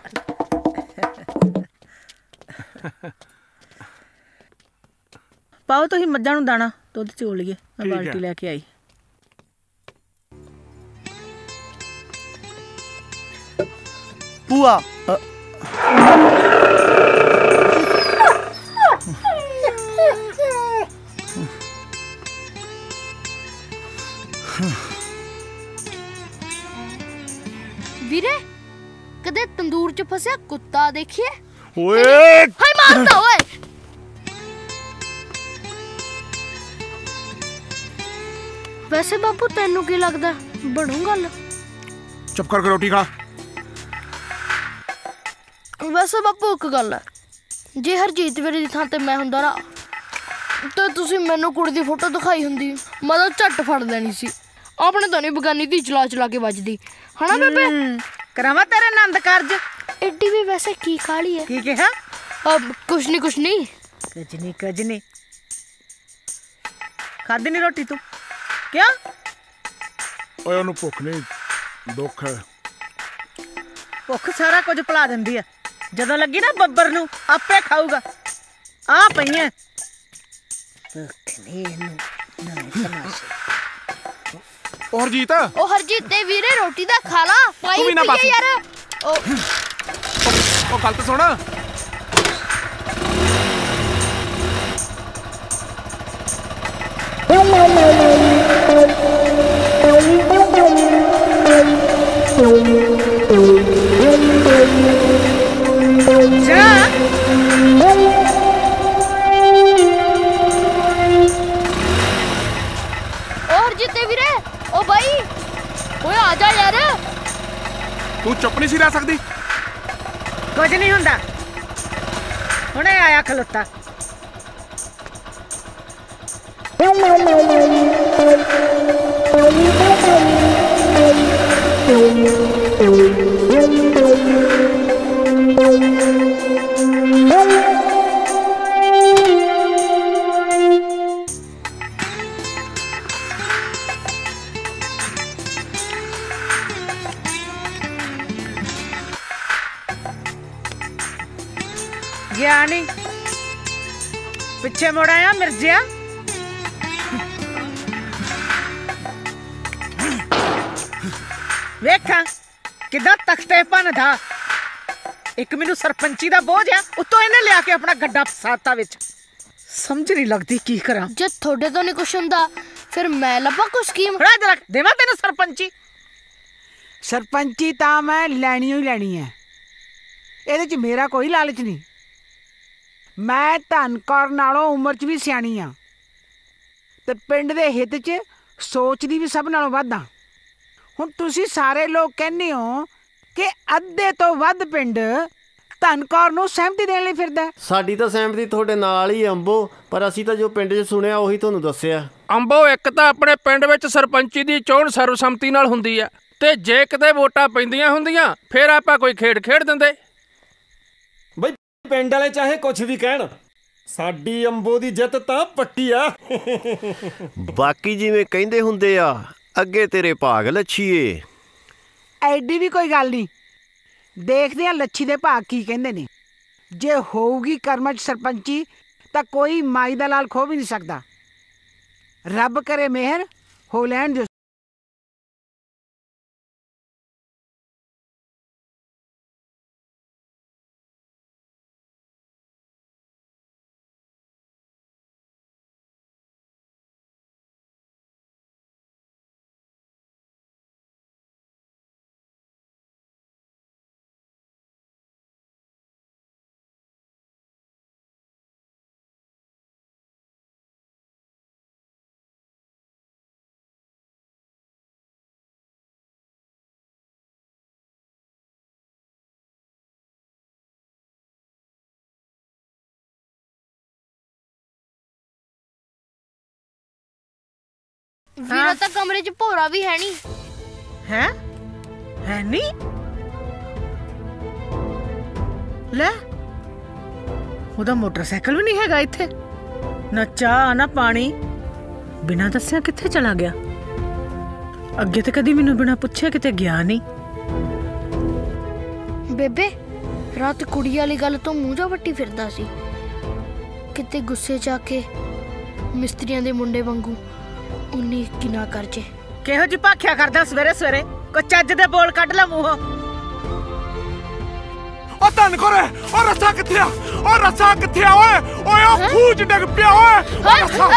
ਪਾਓ ਤੁਸੀਂ ਮੱਝਾਂ ਨੂੰ ਦਾਣਾ, ਦੁੱਧ ਚੋਲੀਏ। ਮੈਂ ਬਾਲਟੀ ਲੈ ਕੇ ਆਈ। ਭੂਆ ਵੀਰੇ ਕਦੇ ਤੰਦੂਰ 'ਚ ਫਸਿਆ ਕੁੱਤਾ ਦੇਖਿਆ? ਓਏ ਹਾਏ ਮਾਰਦਾ ਓਏ। ਵੈਸੇ ਬਾਪੂ ਤੈਨੂੰ ਕੀ ਲੱਗਦਾ ਬਣੂ ਗੱਲ? ਚੁੱਪ ਕਰਕੇ ਰੋਟੀ ਖਾ। ਵੈਸੇ ਬਾਪੂ ਇੱਕ ਗੱਲ ਹੈ, ਜੇ ਹਰਜੀਤ ਵੀਰੇ ਦੀ ਥਾਂ ਤੇ ਮੈਂ ਹੁੰਦਾ ਨਾ ਤੇ ਤੁਸੀਂ ਮੈਨੂੰ ਕੁੜੀ ਦੀ ਫੋਟੋ ਦਿਖਾਈ ਹੁੰਦੀ, ਮੈਂ ਤਾਂ ਝੱਟ ਫੜ ਲੈਣੀ ਸੀ। ਆਪਣੇ ਤਾਂ ਨਹੀਂ ਬਗਾਨੀ ਦੀ ਚਲਾ ਚਲਾ ਕੇ ਵੱਜਦੀ, ਹਨਾ ਬੇਬੇ? ਕਰਾਵਾਂ ਤੇਰੇ ਆਨੰਦ ਕਾਰਜ। ਐਡੀ ਵੀ ਵੈਸੇ ਕੀ ਕਾਲੀ ਹੈ? ਕੀ ਕਿਹਾ? ਕੁਛ ਨਹੀਂ ਕੁਛ ਨਹੀਂ। ਕੁਝ ਨਹੀਂ ਖਾਦੀ ਨਹੀਂ ਰੋਟੀ ਤੂੰ? ਕਿਆ? ਓਏ ਉਹਨੂੰ ਭੁੱਖ ਨਹੀਂ, ਦੁੱਖ ਹੈ। ਭੁੱਖ ਸਾਰਾ ਕੁਝ ਭੁਲਾ ਦਿੰਦੀ ਆ, ਜਦੋਂ ਲੱਗੀ ਨਾ ਬੱਬਰ ਨੂੰ ਆਪੇ ਖਾਊਗਾ। ਆ ਪਈਆਂ ਭੁੱਖ ਨਹੀਂ ਇਹਨੂੰ। ਹਰਜੀਤ ਉਹ ਹਰਜੀਤ ਦੇ ਵੀਰੇ ਰੋਟੀ ਦਾ ਖਾ ਲਾ ਪਾਈ ਪੀਏ ਯਾਰ ਉਹ ਗੱਲ ਤਾਂ ਸੁਣ और जीते वीरे ओ भाई ओए आजा यार तू चुप नहीं सी रह सकती कुछ नहीं हुंदा हुणे आया खलोता गया नहीं पिछे मुड़ आया मिर्जिया वेखा किदा तख्ते भनदा एक मैनू सरपंची दा बोझ आ उतों इन्हें लिया के अपना गड्ढा फसाता विच समझ नहीं लगती की करा जे थोड़े तो नहीं कुछ हुंदा फिर मैं लब्बा कुछ स्कीम जरा देवा तेनू सरपंची सरपंची ता मैं लैनी ही लैनी है ਇਹਦੇ ਚ मेरा कोई लालच नहीं मैं धन कौर नालों उम्र च भी सियाणी हाँ ते पिंड दे हित च सोचदी भी सब नालों वध हाँ हुण तुसीं सारे लोग कहने हो कि अद्धे तो वध पिंड धन कौर नूं सहमति देण लई फिरदा साडी तां सहमति तुहाडे नाल ही अंबो पर असीं तां जो पिंड 'ਚ सुणिया ਉਹੀ ਤੁਹਾਨੂੰ ਦੱਸਿਆ अंबो एक तां अपने पिंड विच सरपंची दी चोण सर्वसम्मति नाल हुंदी आ ते जे किते वोटां पैंदियां हुंदियां फिर आपां कोई खेड खेड दिंदे ਬਈ ਪਿੰਡ ਵਾਲੇ ਚਾਹੇ ਕੁਝ ਵੀ ਕਹਿਣ ਸਾਡੀ ਅੰਬੋ ਦੀ ਜਿੱਤ ਤਾਂ ਪੱਕੀ ਆ ਬਾਕੀ ਜਿਵੇਂ ਕਹਿੰਦੇ ਹੁੰਦੇ ਆ ਅੱਗੇ ਤੇਰੇ ਭਾਗ ਲੱਛੀਏ ਐਡੀ ਵੀ ਕੋਈ ਗੱਲ ਨਹੀਂ ਦੇਖਦੇ ਆ ਲੱਛੀ ਦੇ ਭਾਗ ਕੀ ਕਹਿੰਦੇ ਨੇ ਜੇ ਹੋਊਗੀ ਕਰਮਾਂ 'ਚ ਸਰਪੰਚੀ ਤਾਂ ਕੋਈ ਮਾਈ ਦਾ ਲਾਲ ਖੋ ਵੀ ਨਹੀਂ ਸਕਦਾ ਰੱਬ ਕਰੇ ਮਿਹਰ ਹੋ ਲੈਣ ਦਿਓ ਵੀਰਾ ਤਾਂ ਕਮਰੇ 'ਚ ਭੋਰਾ ਵੀ ਹੈ ਨਹੀਂ ਹੈ ਨਹੀਂ ਲੈ ਉਹਦਾ ਮੋਟਰਸਾਈਕਲ ਵੀ ਨਹੀਂ ਹੈਗਾ ਇੱਥੇ ਨਾ ਚਾਹ ਨਾ ਪਾਣੀ ਬਿਨਾਂ ਦੱਸਿਆ ਕਿੱਥੇ ਚਲਾ ਗਿਆ ਅੱਗੇ ਤੇ ਕਦੀ ਮੈਨੂੰ ਬਿਨਾਂ ਪੁੱਛਿਆ ਕਿਤੇ ਗਿਆ ਨਹੀਂ ਬੇਬੇ ਰਾਤ ਕੁੜੀ ਵਾਲੀ ਗੱਲ ਤੋਂ ਮੂੰਹ ਜਾ ਵੱਟੀ ਫਿਰਦਾ ਸੀ ਕਿਤੇ ਗੁੱਸੇ 'ਚ ਆ ਕੇ ਮਿਸਤਰੀਆਂ ਦੇ ਮੁੰਡੇ ਵਾਂਗੂ उन्नी की ना कर जे केहो जी भाख्या करदा सवेरे सवेरे को चज दे बोल कढ ले मूंहों ओ धन करे ओ रस्सा किथे आ ओए ओए ओ खूज डिग पिया ओए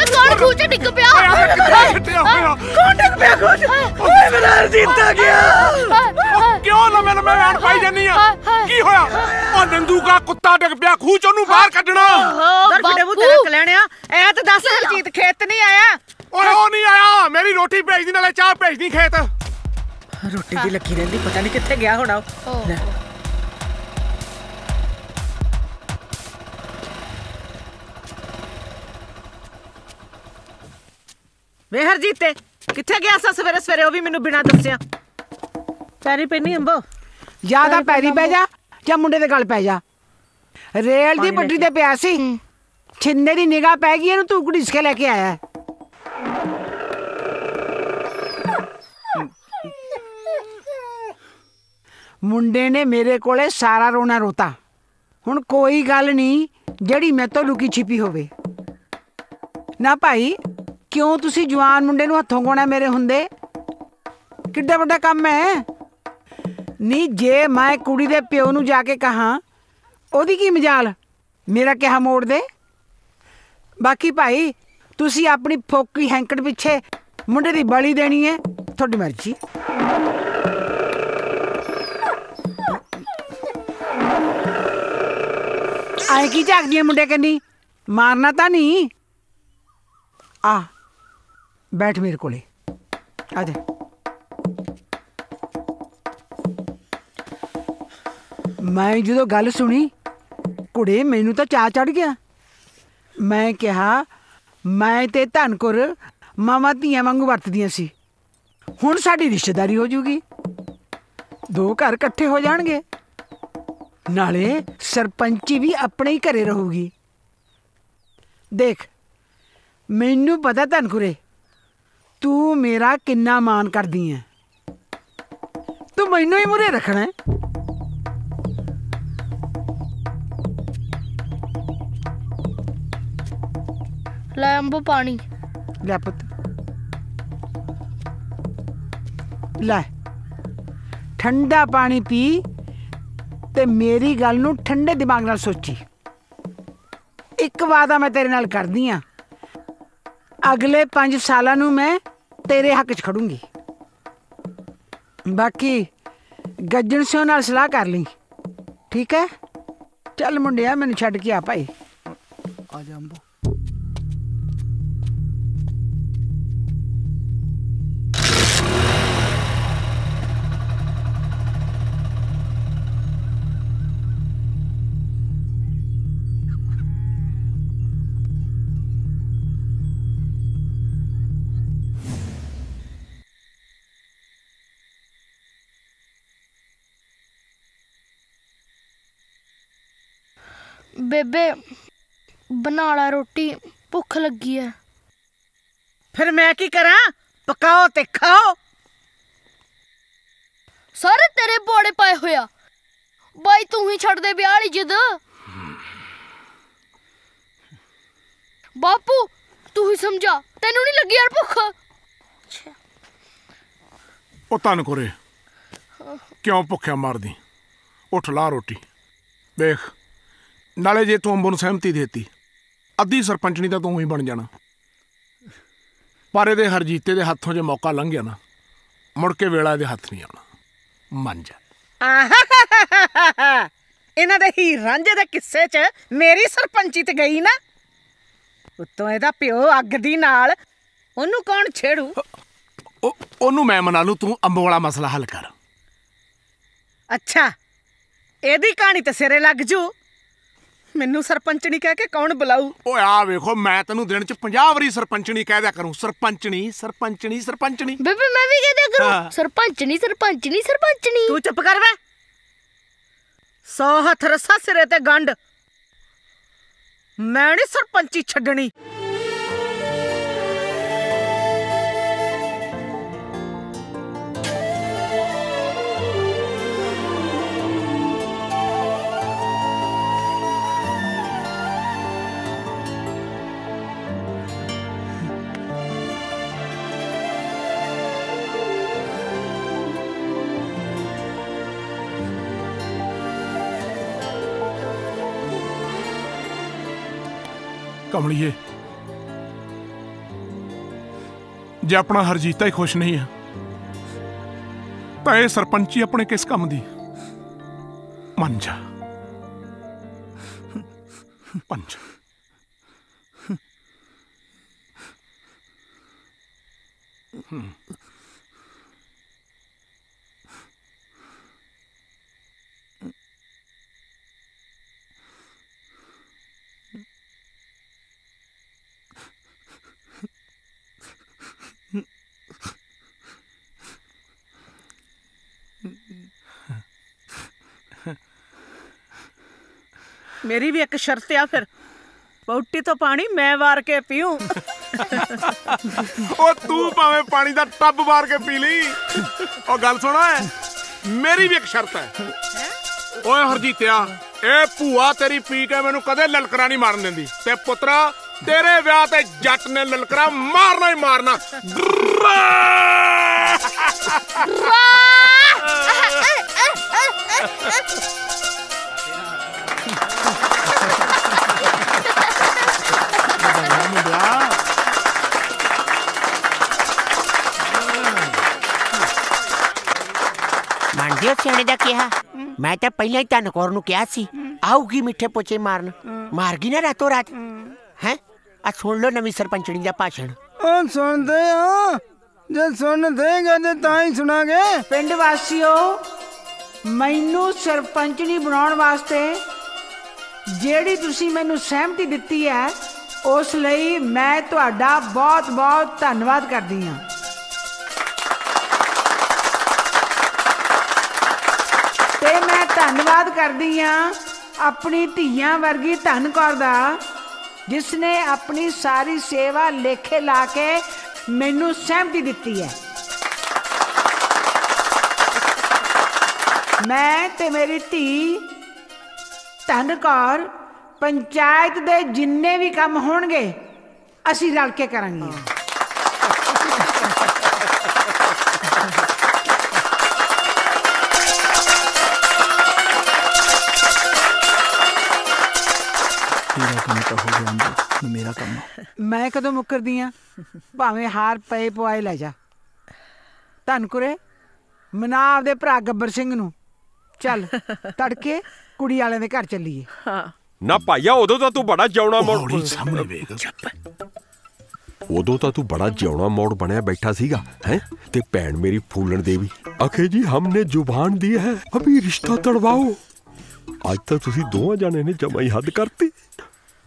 कौन खूज डिग पिया कौन डिग पिया खूज ओए मेरा जीता गया क्यों लमे लमे आण पाई जानी आ की होया ओ नंदू का कुत्ता डिग पिया खूज ओनू बाहर कढना दर फिटे मुंह तेरा कलैणिया ऐ ते दस हरजीत खेत नहीं आया ओए ओ नहीं आया मेरी रोटी भेज दी नाले चाह भेज दी खेत रोटी दी लगी रहंदी पता नहीं किथे गया होना वे हरजीते किथे गया सा सवेरे सवेरे ओ भी मैनू बिना दस्सिया पैरी पैनी अंबो ज्यादा पैरी पै जा या मुंडे दे गल पै जा रेल दी पटरी ते पिया सी छिन्ने दी निगाह पै गई इहनू तू घड़ीस के लेके आया मुंडे ने मेरे कोले सारा रोना रोता हुण कोई गल नहीं जड़ी मैं तो लुकी छिपी होवे ना भाई ਕਿਉਂ ਤੁਸੀਂ ਜਵਾਨ ਮੁੰਡੇ ਨੂੰ ਹੱਥੋਂ ਗਾਉਣਾ ਮੇਰੇ ਹੁੰਦੇ? ਕਿੱਡਾ ਵੱਡਾ ਕੰਮ ਹੈ। ਨਹੀਂ ਜੇ ਮੈਂ ਕੁੜੀ ਦੇ ਪਿਓ ਨੂੰ ਜਾ ਕੇ ਕਹਾਂ ਉਹਦੀ ਕੀ ਮਜਾਲ, ਮੇਰਾ ਕਿਹਾ ਮੋੜ ਦੇ। ਬਾਕੀ ਭਾਈ ਤੁਸੀਂ ਆਪਣੀ ਫੋਕੀ ਹੈਂਕੜ ਪਿੱਛੇ ਮੁੰਡੇ ਦੀ ਬਲੀ ਦੇਣੀ ਹੈ, ਤੁਹਾਡੀ ਮਰਜ਼ੀ। ਆਏ ਕੀ ਝਾਕਦੀ ਹੈ ਮੁੰਡੇ ਕੰਨੀ? ਮਾਰਨਾ ਤਾਂ ਨਹੀਂ। ਆ ਬੈਠ ਮੇਰੇ ਕੋਲੇ, ਆ ਜਾ। ਮੈਂ ਜਦੋਂ ਗੱਲ ਸੁਣੀ ਕੁੜੇ ਮੈਨੂੰ ਤਾਂ ਚਾਅ ਚੜ ਗਿਆ। ਮੈਂ ਕਿਹਾ ਮੈਂ ਤੇ ਧਨਕੁਰ ਮਾਵਾਂ ਧੀਆਂ ਵਾਂਗੂ ਵਰਤਦੀਆਂ ਸੀ, ਹੁਣ ਸਾਡੀ ਰਿਸ਼ਤੇਦਾਰੀ ਹੋ ਜੂਗੀ, ਦੋ ਘਰ ਇਕੱਠੇ ਹੋ ਜਾਣਗੇ, ਨਾਲੇ ਸਰਪੰਚੀ ਵੀ ਆਪਣੇ ਹੀ ਘਰੇ ਰਹੂਗੀ। ਦੇਖ ਮੈਨੂੰ ਪਤਾ ਧਨਕੁਰੇ ਤੂੰ ਮੇਰਾ ਕਿੰਨਾ ਮਾਣ ਕਰਦੀ ਹੈ, ਤੂੰ ਮੈਨੂੰ ਹੀ ਮੂਹਰੇ ਰੱਖਣਾ ਹੈ। ਲੈ ਅੰਬੋ ਪਾਣੀ ਲੈ ਪੁੱਤ, ਲੈ ਠੰਡਾ ਪਾਣੀ ਪੀ ਤੇ ਮੇਰੀ ਗੱਲ ਨੂੰ ਠੰਡੇ ਦਿਮਾਗ ਨਾਲ ਸੋਚੀ। ਇੱਕ ਵਾਅਦਾ ਮੈਂ ਤੇਰੇ ਨਾਲ ਕਰਦੀ ਆ, ਅਗਲੇ 5 ਸਾਲਾਂ ਨੂੰ ਮੈਂ ਤੇਰੇ ਹੱਕ 'ਚ ਖੜੂੰਗੀ। ਬਾਕੀ ਗੱਜਣ ਸਿਓ ਨਾਲ ਸਲਾਹ ਕਰ ਲਈ, ਠੀਕ ਹੈ? ਚੱਲ ਮੁੰਡਿਆ ਮੈਨੂੰ ਛੱਡ ਕੇ ਆ ਭਾਈ। ਆ ਜਾ ਅੰਬੋ। ਬੇਬੇ ਬਣਾ ਲਾ ਰੋਟੀ, ਭੁੱਖ ਲੱਗੀ ਹੈ। ਫਿਰ ਮੈਂ ਕੀ ਕਰਾਂ? ਪਕਾਓ ਤੇ ਖਾਓ। ਸਾਰੇ ਤੇਰੇ ਪੌੜੇ ਪਾਏ ਹੋਇਆ, ਬਾਈ ਤੂੰ ਹੀ ਛੱਡ ਦੇ ਵਿਆਹ ਵਾਲੀ ਜਿੱਦ। ਬਾਪੂ ਤੂੰ ਹੀ ਸਮਝਾ, ਤੈਨੂੰ ਨਹੀਂ ਲੱਗੀ ਯਾਰ ਭੁੱਖ? ਉਹ ਧਨਕੁਰੇ ਕਿਉਂ ਭੁੱਖਿਆ ਮਰਦੀ? ਉੱਠ ਲਾ ਰੋਟੀ। ਦੇਖ ਨਾਲੇ ਜੇ ਤੂੰ ਅੰਬੋ ਨੂੰ ਸਹਿਮਤੀ ਦੇਤੀ, ਅੱਧੀ ਸਰਪੰਚਣੀ ਤਾਂ ਤੂੰ ਹੀ ਬਣ ਜਾਣਾ, ਪਰ ਇਹਦੇ ਹਰਜੀਤੇ ਦੇ ਹੱਥੋਂ ਜੇ ਮੌਕਾ ਲੰਘ ਗਿਆ ਨਾ, ਮੁੜ ਕੇ ਵੇਲਾ ਇਹਦੇ ਹੱਥ ਨਹੀਂ ਆਉਣਾ। ਮੰਨ ਜਾ। ਇਹਨਾਂ ਦੇ ਹੀਰ ਰਾਂਝੇ ਦੇ ਕਿੱਸੇ 'ਚ ਮੇਰੀ ਸਰਪੰਚੀ ਤੇ ਗਈ ਨਾ, ਉੱਤੋਂ ਇਹਦਾ ਪਿਓ ਅੱਗ ਦੀ ਨਾਲ, ਉਹਨੂੰ ਕੌਣ ਛੇੜੂ? ਉਹਨੂੰ ਮੈਂ ਮਨਾ ਲੂ, ਤੂੰ ਅੰਬੋ ਵਾਲਾ ਮਸਲਾ ਹੱਲ ਕਰ। ਅੱਛਾ ਇਹਦੀ ਕਹਾਣੀ ਤੇ ਸਿਰੇ ਲੱਗ ਜੂ, ਮੈਨੂੰ ਸਰਪੰਚਣੀ ਕਹਿ ਕੇ ਕੌਣ ਬੁਲਾਊ? ਓਏ ਆ ਵੇਖੋ ਮੈਂ ਤੈਨੂੰ ਦਿਨ 'ਚ 50 ਵਾਰੀ ਸਰਪੰਚਣੀ ਕਹਿ ਦਿਆ ਕਰੂੰ, ਸਰਪੰਚਣੀ ਸਰਪੰਚਣੀ ਸਰਪੰਚਣੀ। ਬੇਬੇ ਮੈਂ ਵੀ ਕਹਿ ਦਿਆ ਕਰੂੰ ਸਰਪੰਚਣੀ ਸਰਪੰਚਣੀ ਸਰਪੰਚਣੀ। ਤੂੰ ਚੁੱਪ ਕਰ ਵੇ, 100 ਹੱਥ ਰੱਸਾ ਸਿਰੇ ਤੇ ਗੰਢ, ਮੈਂ ਨਹੀਂ ਸਰਪੰਚੀ ਛੱਡਣੀ। ਕਮਲੀਏ ਜੇ ਆਪਣਾ ਹਰਜੀਤਾ ਹੀ ਖੁਸ਼ ਨਹੀਂ ਆ ਤਾਂ ਇਹ ਸਰਪੰਚੀ ਆਪਣੇ ਕਿਸ ਕੰਮ ਦੀ? ਮੰਨ ਜਾ, ਮੰਨ ਜਾ। ਮੇਰੀ ਵੀ ਇੱਕ ਸ਼ਰਤ ਆ, ਫਿਰ ਪੌਟੀ ਤੋਂ ਪਾਣੀ ਮੈਂ ਵਾਰ ਕੇ ਪੀਊ। ਉਹ ਤੂੰ ਭਾਵੇਂ ਪਾਣੀ ਦਾ ਟੱਬ ਵਾਰ ਕੇ ਪੀ ਲਈ। ਉਹ ਗੱਲ ਸੁਣੋ, ਮੇਰੀ ਵੀ ਇੱਕ ਸ਼ਰਤ ਹੈ। ਓਏ ਹਰਜੀਤਿਆ, ਇਹ ਭੂਆ ਤੇਰੀ ਪੀ ਕੇ ਮੈਨੂੰ ਕਦੇ ਲਲਕਰਾ ਨਹੀਂ ਮਾਰਨ ਦਿੰਦੀ, ਤੇ ਪੁੱਤਰਾ तेरे ब्याह ते जट ने ललकरा मारना ही मारना। ਮੰਨਦੇ ਹੋ ਸਿਆਣੇ ਦਾ ਕਿਹਾ? ਮੈਂ ਤਾਂ ਪਹਿਲਾਂ ਹੀ ਧਨਕੌਰ ਨੂੰ ਕਿਹਾ ਸੀ ਆਊਗੀ ਮਿੱਠੇ ਪੋਚੇ ਮਾਰਨ, ਮਾਰ ਗਈ ਨਾ ਰਾਤੋਂ ਰਾਤ। ਹੈ ਆ ਸੁਣ ਲਓ ਨਵੀਂ ਸਰਪੰਚਣੀ ਦਾ ਭਾਸ਼ਣ। ਉਹ ਸੁਣਦੇ ਆ, ਜੇ ਸੁਣ ਦੇਗਾ ਤੇ ਤਾਂ ਹੀ ਸੁਣਾਂਗੇ। ਪਿੰਡ ਵਾਸੀਓ, ਮੈਨੂੰ ਸਰਪੰਚਣੀ ਬਣਾਉਣ ਵਾਸਤੇ ਜਿਹੜੀ ਤੁਸੀਂ ਮੈਨੂੰ ਸਹਿਮਤੀ ਦਿੱਤੀ ਹੈ ਉਸ ਲਈ ਮੈਂ ਤੁਹਾਡਾ ਬਹੁਤ ਬਹੁਤ ਧੰਨਵਾਦ ਕਰਦੀ ਹਾਂ। ਤੇ ਮੈਂ ਧੰਨਵਾਦ ਕਰਦੀ ਹਾਂ ਆਪਣੀ ਧੀਆਂ ਵਰਗੀ ਧਨਕੌਰ ਦਾ, ਜਿਸ ਨੇ ਆਪਣੀ ਸਾਰੀ ਸੇਵਾ ਲੇਖੇ ਲਾ ਕੇ ਮੈਨੂੰ ਸਹਿਮਤੀ ਦਿੱਤੀ ਹੈ। ਮੈਂ ਤੇ ਮੇਰੀ ਧੀ ਧਨਕੌਰ ਪੰਚਾਇਤ ਦੇ ਜਿੰਨੇ ਵੀ ਕੰਮ ਹੋਣਗੇ ਅਸੀਂ ਰਲ ਕੇ ਕਰਾਂਗੇ। ਤੇਰਾ ਕੰਮ ਤਾਂ ਹੋ ਗਿਆ ਅੰਦਰ, ਮੇਰਾ ਕੰਮ। ਮੈਂ ਕਦੋਂ ਮੁੱਕਰਦੀ ਆ? ਭਾਵੇਂ ਹਾਰ ਪਏ ਪਵਾਏ ਲੈ ਜਾ। ਧਨਕੁਰੇ ਮਨਾ ਆਪਦੇ ਭਰਾ ਗੱਬਰ ਸਿੰਘ ਨੂੰ। ਚੱਲ ਤੜਕੇ ਕੁੜੀ ਵਾਲਿਆਂ ਦੇ ਘਰ ਚੱਲੀਏ। ਨਾ ਭਾਈਆ ਉਦੋਂ ਤਾਂ ਤੂੰ ਬੜਾ ਜਿਉਣਾ ਮੋੜ ਸਾਹਮਣੇ ਵੇਖ। ਉਦੋਂ ਤਾਂ ਤੂੰ ਬੜਾ ਜਿਉਣਾ ਮੋੜ ਬਣਿਆ ਬੈਠਾ ਸੀਗਾ ਹੈ। ਤੇ ਭੈਣ ਮੇਰੀ ਫੂਲਣ ਦੇਵੀ ਆਖੇ ਜੀ ਹਮਨੇ ਜ਼ੁਬਾਨ ਦੀ ਹੈ ਅਭੀ ਰਿਸ਼ਤਾ ਤੜਵਾਓ। ਅੱਜ ਤਾਂ ਤੁਸੀਂ ਦੋਵਾਂ ਜਾਣੇ ਨੇ ਜਮਾ ਹੀ ਹੱਦ ਕਰਤੀ।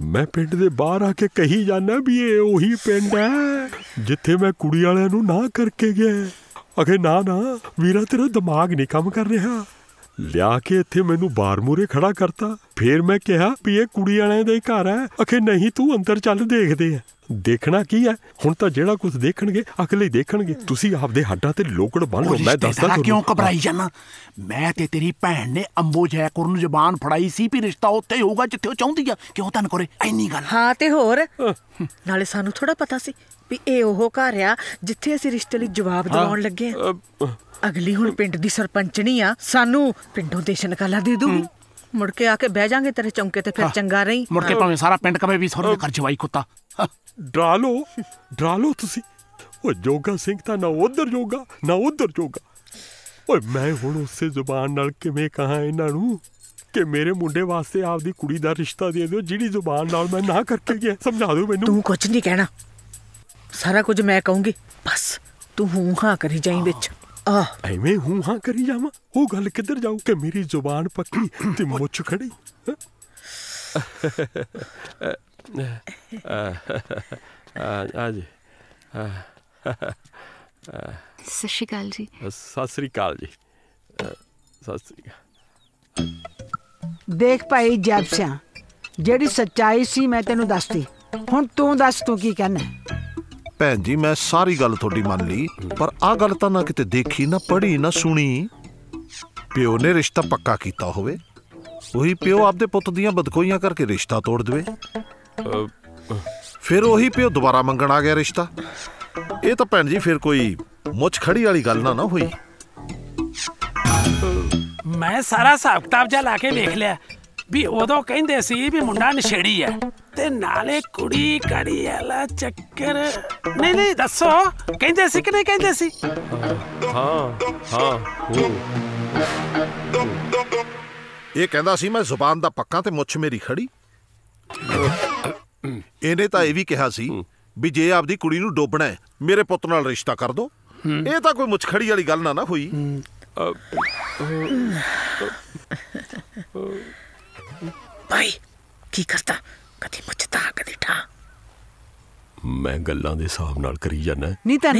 ਮੈਂ ਪਿੰਡ ਦੇ ਬਾਹਰ ਆ ਕੇ ਕਹੀ ਜਾਣਾ ਵੀ ਇਹ ਉਹੀ ਪਿੰਡ ਹੈ ਜਿੱਥੇ ਮੈਂ ਕੁੜੀ ਵਾਲਿਆਂ ਨੂੰ ਨਾ ਕਰਕੇ ਗਿਆ। ਅਖੇ ਨਾ ਵੀਰਾ ਤੇਰਾ ਦਿਮਾਗ ਨਹੀਂ ਕੰਮ ਕਰ ਰਿਹਾ। ਲਿਆ ਕੇ ਇੱਥੇ ਮੈਨੂੰ ਬਾਰ ਮੂਰੇ ਖੜਾ ਕਰਤਾ। ਫੇਰ ਮੈਂ ਕਿਹਾ ਵੀ ਇਹ ਕੁੜੀ ਵਾਲਿਆਂ ਦਾ ਹੀ ਘਰ ਹੈ। ਅਖੇ ਨਹੀਂ ਤੂੰ ਅੰਦਰ ਚੱਲ ਦੇਖਦੇ ਆ। ਦੇਖਣਾ ਕੀ ਹੈ ਹੁਣ ਤਾਂ ਜਿਹੜਾ ਕੁਝ ਦੇਖਣਗੇ ਅਗਲੇ ਦੇਖਣਗੇ। ਤੁਸੀਂ ਆਪਦੇ ਹੱਡਾਂ ਤੇ ਲੋਕੜ ਬੰਨ ਲਓ। ਮੈਂ ਦੱਸਦਾ ਤੁਹਾਨੂੰ ਕਿਉਂ ਘਬਰਾਈ ਜਾਣਾ। ਮੈਂ ਤੇ ਤੇਰੀ ਭੈਣ ਨੇ ਅੰਬੋ ਜੈਕੁਰ ਨੂੰ ਜ਼ਬਾਨ ਫੜਾਈ ਸੀ ਵੀ ਰਿਸ਼ਤਾ ਉੱਥੇ ਹੀ ਹੋਊਗਾ ਜਿੱਥੇ ਉਹ ਚਾਹੁੰਦੀ ਆ। ਕਿਉਂ ਤਨ ਕਰੇ ਇੰਨੀ ਗੱਲ। ਹਾਂ ਤੇ ਹੋਰ ਨਾਲੇ ਸਾਨੂੰ ਥੋੜਾ ਪਤਾ ਸੀ ਵੀ ਇਹ ਉਹ ਘਰ ਆ ਜਿੱਥੇ ਅਸੀਂ ਰਿਸ਼ਤੇ ਲਈ ਜਵਾਬ ਦਿਵਾਉਣ ਲੱਗੇ ਆ। ਅਗਲੀ ਹੁਣ ਪਿੰਡ ਦੀ ਸਰਪੰਚਣੀ ਆ, ਸਾਨੂੰ ਪਿੰਡੋਂ ਦੇਸ਼ ਨਿਕਾਲਾ ਦੇ ਦੂਗੀ। ਮੁੜ ਕੇ ਆ ਕੇ ਬਹਿ ਜਾਾਂਗੇ ਤੇਰੇ ਚੌਂਕੇ ਤੇ। ਫਿਰ ਚੰਗਾ ਰਹੀ। ਮੁੜ ਕੇ ਭਾਵੇਂ ਸਾਰਾ ਪਿੰਡ ਕਵੇ ਵੀ ਸਹੁਰੇ ਦੇ ਘਰ ਜਵਾਈ ਕੁੱਤਾ। ਡਰਾ ਲਓ ਤੁਸੀਂ। ਉਹ ਜੋਗਾ ਸਿੰਘ ਤਾਂ ਨਾ ਉਧਰ ਜੋਗਾ ਨਾ ਉਧਰ ਜੋਗਾ। ਓਏ ਮੈਂ ਹੁਣ ਉਸੇ ਜ਼ੁਬਾਨ ਨਾਲ ਕਿਵੇਂ ਕਹਾਂ ਇਹਨਾਂ ਨੂੰ ਕਿ ਮੇਰੇ ਮੁੰਡੇ ਵਾਸਤੇ ਆਪਦੀ ਕੁੜੀ ਦਾ ਰਿਸ਼ਤਾ ਦੇ ਦਿਓ ਜਿਹੜੀ ਜ਼ੁਬਾਨ ਨਾਲ ਮੈਂ ਨਾ ਕਰਕੇ ਗਿਆ। ਸਮਝਾ ਦਿਓ ਮੈਨੂੰ। ਤੂੰ ਕੁਝ ਨਹੀਂ ਕਹਿਣਾ, ਸਾਰਾ ਕੁਝ ਮੈਂ ਕਹੂੰਗੀ। ਬਸ ਤੂੰ ਹੂੰ ਹਾਂ ਕਰੀ ਜਾਈਂ ਵਿੱਚ। ਐਵੇਂ ਹੂੰ ਹਾਂ ਕਰੀ ਜਾਵਾਂ ਉਹ ਗੱਲ ਕਿੱਧਰ ਜਾਊ ਕਿ ਮੇਰੀ ਜ਼ੁਬਾਨ ਪੱਕੀ ਤੇ ਮੁੱਛ ਖੜੀ। ਸਤਿ ਸ਼੍ਰੀ ਅਕਾਲ ਜੀ। ਸਤਿ ਸ਼੍ਰੀ ਅਕਾਲ ਜੀ। ਸਤਿ ਸ਼੍ਰੀ ਅਕਾਲ। ਦੇਖ ਭਾਈ ਜੈਬ ਸਿਆ, ਜਿਹੜੀ ਸੱਚਾਈ ਸੀ ਮੈਂ ਤੈਨੂੰ ਦੱਸਤੀ। ਹੁਣ ਤੂੰ ਦੱਸ ਤੂੰ ਕੀ ਕਹਿਣਾ। ਭੈਣ ਜੀ ਮੈਂ ਸਾਰੀ ਗੱਲ ਤੁਹਾਡੀ ਮੰਨ ਲਈ, ਪਰ ਆਹ ਗੱਲ ਤਾਂ ਨਾ ਕਿਤੇ ਦੇਖੀ ਨਾ ਪੜ੍ਹੀ ਨਾ ਸੁਣੀ। ਪਿਓ ਨੇ ਰਿਸ਼ਤਾ ਪੱਕਾ ਕੀਤਾ ਹੋਵੇ, ਉਹੀ ਪਿਓ ਆਪਦੇ ਪੁੱਤ ਦੀਆਂ ਬਦਕੋਈਆਂ ਕਰਕੇ ਰਿਸ਼ਤਾ ਤੋੜ ਦੇਵੇ। ਫਿਰ ਉਹੀ ਪਿਓ ਦੁਬਾਰਾ ਮੰਗਣ ਆ ਗਿਆ ਰਿਸ਼ਤਾ। ਇਹ ਤਾਂ ਭੈਣ ਜੀ ਫਿਰ ਕੋਈ ਮੁੱਛ ਖੜੀ ਵਾਲੀ ਗੱਲ ਨਾ ਹੋਈ। ਮੈਂ ਸਾਰਾ ਹਿਸਾਬ ਕਿਤਾਬ ਜਿਹਾ ਲਾ ਕੇ ਵੇਖ ਲਿਆ ਵੀ ਉਦੋਂ ਕਹਿੰਦੇ ਸੀ ਵੀ ਮੁੰਡਾ ਨਸ਼ੇੜੀ ਹੈ ਤੇ ਨਾਲੇ ਕੁੜੀ ਕੜੀ ਵਾਲਾ ਚੱਕਰ। ਨਹੀਂ ਦੱਸੋ ਕਹਿੰਦੇ ਸੀ ਕਿ ਨਹੀਂ ਕਹਿੰਦੇ ਸੀ? ਇਹ ਕਹਿੰਦਾ ਸੀ ਮੈਂ ਜ਼ੁਬਾਨ ਦਾ ਪੱਕਾ ਤੇ ਮੁੱਛ ਮੇਰੀ ਖੜੀ। ਇਹਨੇ ਤਾਂ ਇਹ ਵੀ ਕਿਹਾ ਸੀ ਵੀ ਜੇ ਆਪਦੀ ਕੁੜੀ ਨੂੰ ਡੋਬਣਾ ਹੈ ਮੇਰੇ ਪੁੱਤ ਨਾਲ ਰਿਸ਼ਤਾ ਕਰ ਦੋ। ਇਹ ਤਾਂ ਕੋਈ ਮੁੱਛ ਖੜੀ ਵਾਲੀ ਗੱਲ ਨਾ ਹੋਈ। ਭਾਈ ਕੀ ਕਰਤਾ, ਕਦੀ ਮੁੱਛਤਾ ਕਦੀ ਠਾ। ਮੈਂ ਗੱਲਾਂ ਦੇ ਹਿਸਾਬ ਨਾਲ ਕਰੀ ਜਾਣਾ। ਨਹੀਂ ਤਾਂ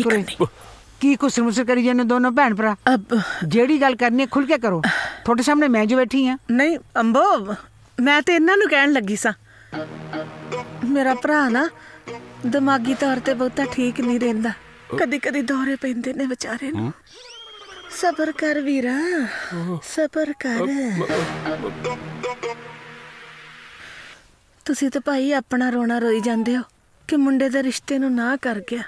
ਕੀ ਕੁਸਰ ਮੁਸਰ ਕਰੀ ਜਾਂਦੇ ਦੋਨੋਂ ਭੈਣ ਭਰਾ। ਜਿਹੜੀ ਗੱਲ ਕਰਨੀ ਖੁੱਲ ਕੇ ਕਰੋ। ਤੁਹਾਡੇ ਸਾਹਮਣੇ ਮੈਂ ਜੋ ਬੈਠੀ ਆ। ਨਹੀਂ ਅੰਬੋ, ਮੈਂ ਤੇ ਇਹਨਾਂ ਨੂੰ ਕਹਿਣ ਲੱਗੀ ਸਾਂ ਮੇਰਾ ਭਰਾ ਨਾ ਦਿਮਾਗੀ ਤੌਰ ਤੇ ਬਹੁਤਾ ਠੀਕ ਨਹੀਂ ਰਹਿੰਦਾ। ਕਦੀ ਕਦੀ ਦੌਰੇ ਪੈਂਦੇ ਨੇ ਵਿਚਾਰੇ ਨੂੰ। ਸਬਰ ਕਰ ਵੀਰਾ, ਸਬਰ ਕਰ। ਤੁਸੀਂ ਤਾਂ ਭਾਈ ਆਪਣਾ ਰੋਣਾ ਰੋਈ ਜਾਂਦੇ ਹੋ ਕਿ ਮੁੰਡੇ ਦੇ ਰਿਸ਼ਤੇ ਨੂੰ ਨਾ ਕਰ ਗਿਆ।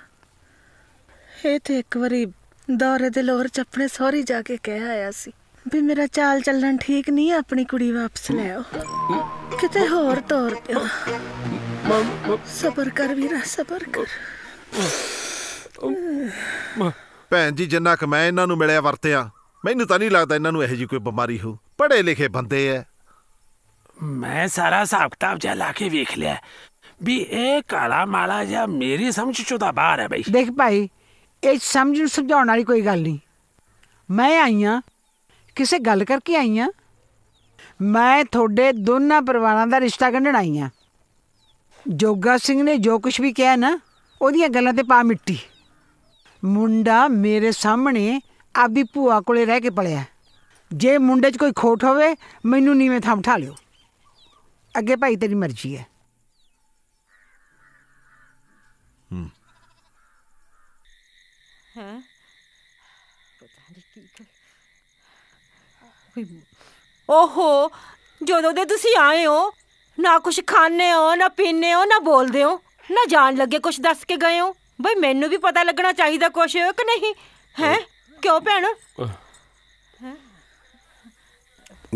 ਇਹ ਤੇ ਇੱਕ ਵਾਰੀ ਦੌਰੇ ਦੇ ਲੋਰ ਚ ਆਪਣੇ ਸਹੁਰੀ ਜਾ ਕੇ ਕਹਿ ਆਇਆ ਸੀ ਵੀ ਮੇਰਾ ਚਾਲ ਚੱਲਣ ਠੀਕ ਨਹੀਂ ਹੈ, ਆਪਣੀ ਕੁੜੀ ਵਾਪਸ ਲੈ ਆਓ, ਕਿਤੇ ਹੋਰ ਤੋਰ ਦਿਓ। ਸਬਰ ਕਰ ਵੀਰਾ, ਸਬਰ ਕਰ। ਭੈਣ ਜੀ, ਜਿੰਨਾ ਕੁ ਮੈਂ ਇਹਨਾਂ ਨੂੰ ਮਿਲਿਆ ਵਰਤਿਆ, ਮੈਨੂੰ ਤਾਂ ਨਹੀਂ ਲੱਗਦਾ ਇਹਨਾਂ ਨੂੰ ਇਹੋ ਜਿਹੀ ਕੋਈ ਬਿਮਾਰੀ ਹੋ। ਪੜ੍ਹੇ ਲਿਖੇ ਬੰਦੇ ਐ। ਮੈਂ ਸਾਰਾ ਹਿਸਾਬ ਕਿਤਾਬ ਜਿਹਾ ਲਾ ਕੇ ਵੇਖ ਲਿਆ ਵੀ ਇਹ ਕਾਲਾ ਮਾਲਾ ਜਿਹਾ ਮੇਰੀ ਸਮਝ ਚੋਂ ਤਾਂ ਬਾਹਰ ਹੈ ਬਈ। ਦੇਖ ਭਾਈ, ਇਹ ਸਮਝ ਨੂੰ ਸਮਝਾਉਣ ਵਾਲੀ ਕੋਈ ਗੱਲ ਨਹੀਂ। ਮੈਂ ਆਈ ਹਾਂ, ਕਿਸੇ ਗੱਲ ਕਰਕੇ ਆਈ ਹਾਂ। ਮੈਂ ਤੁਹਾਡੇ ਦੋਨਾਂ ਪਰਿਵਾਰਾਂ ਦਾ ਰਿਸ਼ਤਾ ਗੰਢਣ ਆਈ ਹਾਂ। ਜੋਗਾ ਸਿੰਘ ਨੇ ਜੋ ਕੁਝ ਵੀ ਕਿਹਾ ਨਾ, ਉਹਦੀਆਂ ਗੱਲਾਂ ਤੇ ਪਾ ਮਿੱਟੀ। ਮੁੰਡਾ ਮੇਰੇ ਸਾਹਮਣੇ ਆਪਦੀ ਭੂਆ ਕੋਲੇ ਰਹਿ ਕੇ ਪਲਿਆ। ਜੇ ਮੁੰਡੇ 'ਚ ਕੋਈ ਖੋਟ ਹੋਵੇ ਮੈਨੂੰ ਨੀਵੇਂ ਥਾਂ ਬਿਠਾ ਲਿਓ। ਅੱਗੇ ਭਾਈ ਤੇਰੀ ਮਰਜ਼ੀ ਹੈ। ਓਹੋ, ਜਦੋਂ ਦੇ ਤੁਸੀਂ ਆਏ ਹੋ ਨਾ ਕੁਛ ਖਾਣੇ ਹੋ, ਨਾ ਪੀਣੇ ਹੋ, ਨਾ ਬੋਲਦੇ ਹੋ, ਨਾ ਜਾਣ ਲੱਗੇ ਕੁਛ ਦੱਸ ਕੇ ਗਏ ਹੋ। ਬਈ ਮੈਨੂੰ ਵੀ ਪਤਾ ਲੱਗਣਾ ਚਾਹੀਦਾ ਕੁਛ ਕਿ ਨਹੀਂ ਹੈ? ਕਿਉਂ ਭੈਣ?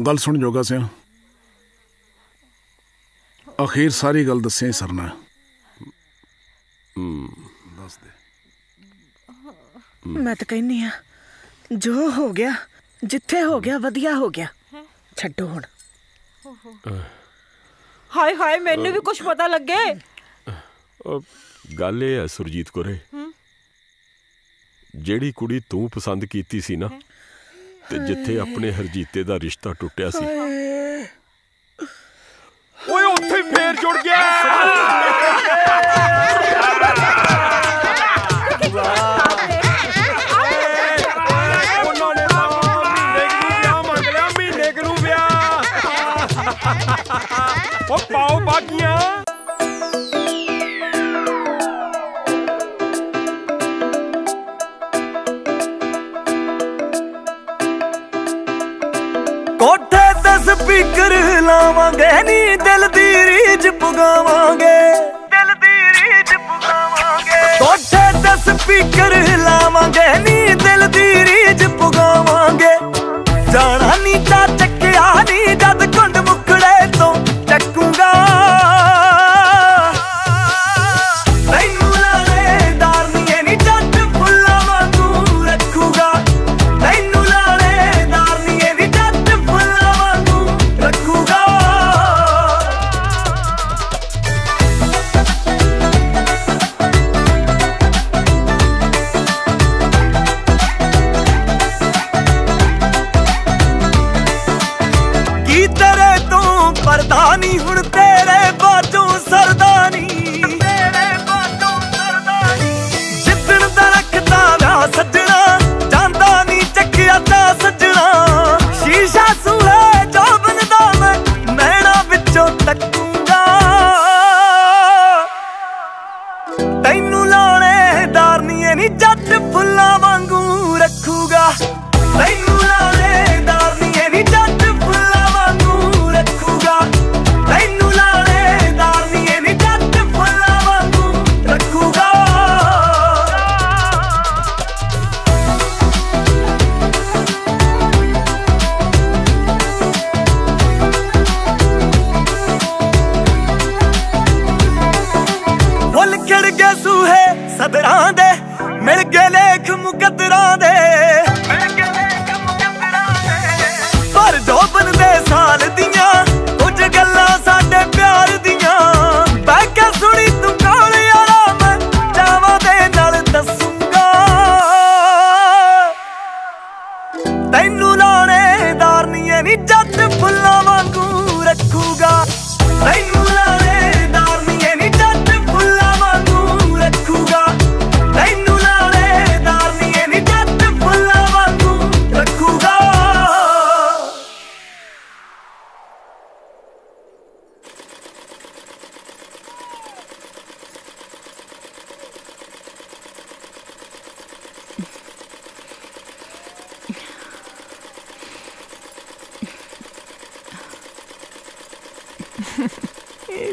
ਗੱਲ ਸੁਣ ਜੋਗਾ ਸਿਆ, ਅਖੀਰ ਸਾਰੀ ਗੱਲ ਦੱਸਿਆ ਹੀ ਸਰਨਾ। ਦੱਸ ਦੇ। ਮੈਂ ਤਾਂ ਕਹਿੰਦੀ ਆ, ਜੋ ਹੋ ਗਿਆ, ਜਿੱਥੇ ਹੋ ਗਿਆ ਵਧੀਆ ਹੋ ਗਿਆ, ਛੱਡੋ ਹੁਣ। ਹਾਏ ਹਾਏ, ਮੈਨੂੰ ਵੀ ਕੁਛ ਪਤਾ ਲੱਗੇ। ਗੱਲ ਇਹ ਹੈ ਸੁਰਜੀਤ ਕੋਰੇ, ਜਿਹੜੀ ਕੁੜੀ ਤੂੰ ਪਸੰਦ ਕੀਤੀ ਸੀ ਨਾ, ਤੇ ਜਿੱਥੇ ਆਪਣੇ ਹਰਜੀਤੇ ਦਾ ਰਿਸ਼ਤਾ ਟੁੱਟਿਆ ਸੀ, ਓਏ ਉੱਥੇ ਫੇਰ ਜੁੜ ਗਿਆ। ਮਹੀਨੇ ਕੁ ਨੂੰ ਵਿਆਹ। ਉਹ ਪਾਓ ਬਾਗੀਆਂ। ਕੋਠੇ ਤੇ ਸਪੀਕਰ ਲਾਵਾਂਗੇ ਨੀ, ਦਿਲ ਦੀ ਰੀਝ ਪੁਗਾਵਾਂਗੇ, ਦਿਲ ਦੀ ਰੀਝ ਪੁਗਾਵਾਂਗੇ। ਕੋਠੇ ਤੇ ਸਪੀਕਰ ਲਾਵਾਂਗੇ ਨੀ, ਦਿਲ ਦੀ ਰੀਝ ਪੁਗਾਵਾਂਗੇ। ਜਾਣਾ ਨੀ ਤਾਂ ਚੱਕਿਆ ਨੀ, ਜਦ ਕੁੰਡ ਮੁਖੜੇ ਤੋਂ ਚੱਕੂਗਾ। ਤੈਨੂੰ ਲਾਣੇਦਾਰ ਨੀ ਨੀ, ਜੱਟ ਫੁੱਲਾਂ ਵਾਂਗੂ ਰੱਖੂਗਾ। ਤੈਨੂੰ ਲਾਣੇਦਾਰ ਨੀ ਨੀ, ਜੱਟ ਫੁੱਲਾਂ ਵਾਂਗੂ ਰੱਖੂਗਾ।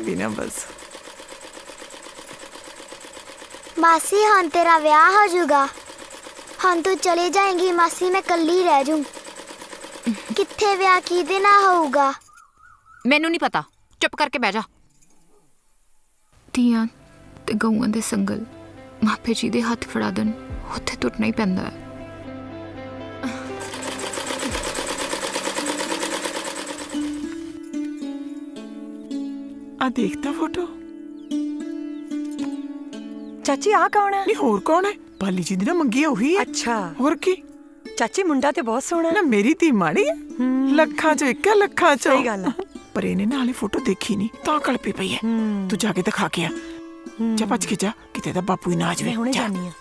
भी ना बस। मासी हम तेरा ब्याह हो जाऊगा, हम तू चली जाएंगी मासी, मैं कल्ली रह जाऊं। किथे ब्याह किदे ना होऊगा? मैनू नहीं पता, चुप करके बह जा। ਧੀਆਂ ਤੇ ਗਊਆਂ ਦੇ ਸੰਗਲ ਮਾਪੇ ਜੀ ਦੇ ਹੱਥ ਫੜਾ ਦੇਣ, ਉੱਥੇ ਟੁੱਟਣਾ ਹੀ ਪੈਂਦਾ ਹੈ। ਆ ਦੇਖਦਾ ਫੋਟੋ। ਚਾਚੀ ਆ ਕੌਣ ਹੈ? ਨਹੀਂ ਹੋਰ ਕੌਣ ਹੈ? ਪਾਲੀ ਜੀ ਦੀ ਨਾ ਮੰਗੀ ਉਹੀ ਹੈ। ਅੱਛਾ ਹੋਰ ਕੀ? ਚਾਚੀ ਮੁੰਡਾ ਤੇ ਬਹੁਤ ਸੋਹਣਾ ਨਾ ਮੇਰੀ ਧੀ ਮਾੜੀ ਹੈ, ਲੱਖਾਂ ਚੋਂ ਇੱਕ ਹੈ, ਲੱਖਾਂ ਚੋਂ। ਸਹੀ ਗੱਲ ਹੈ। ਪਰ ਇਹਨੇ ਨਾਲੇ ਫੋਟੋ ਦੇਖੀ ਨਹੀਂ ਤਾਂ ਕਲਪੀ ਪਈ ਹੈ। ਤੂੰ ਜਾ ਕੇ ਦਿਖਾ ਕੇ ਆ। ਜਾ ਭੱਜ ਕੇ ਜਾ, ਕਿਤੇ ਦਾ ਬਾਪੂ ਹੀ ਨਾ ਆ ਜਾਵੇ। ਮੈਂ ਹੁਣੇ ਜਾਣੀ ਆ।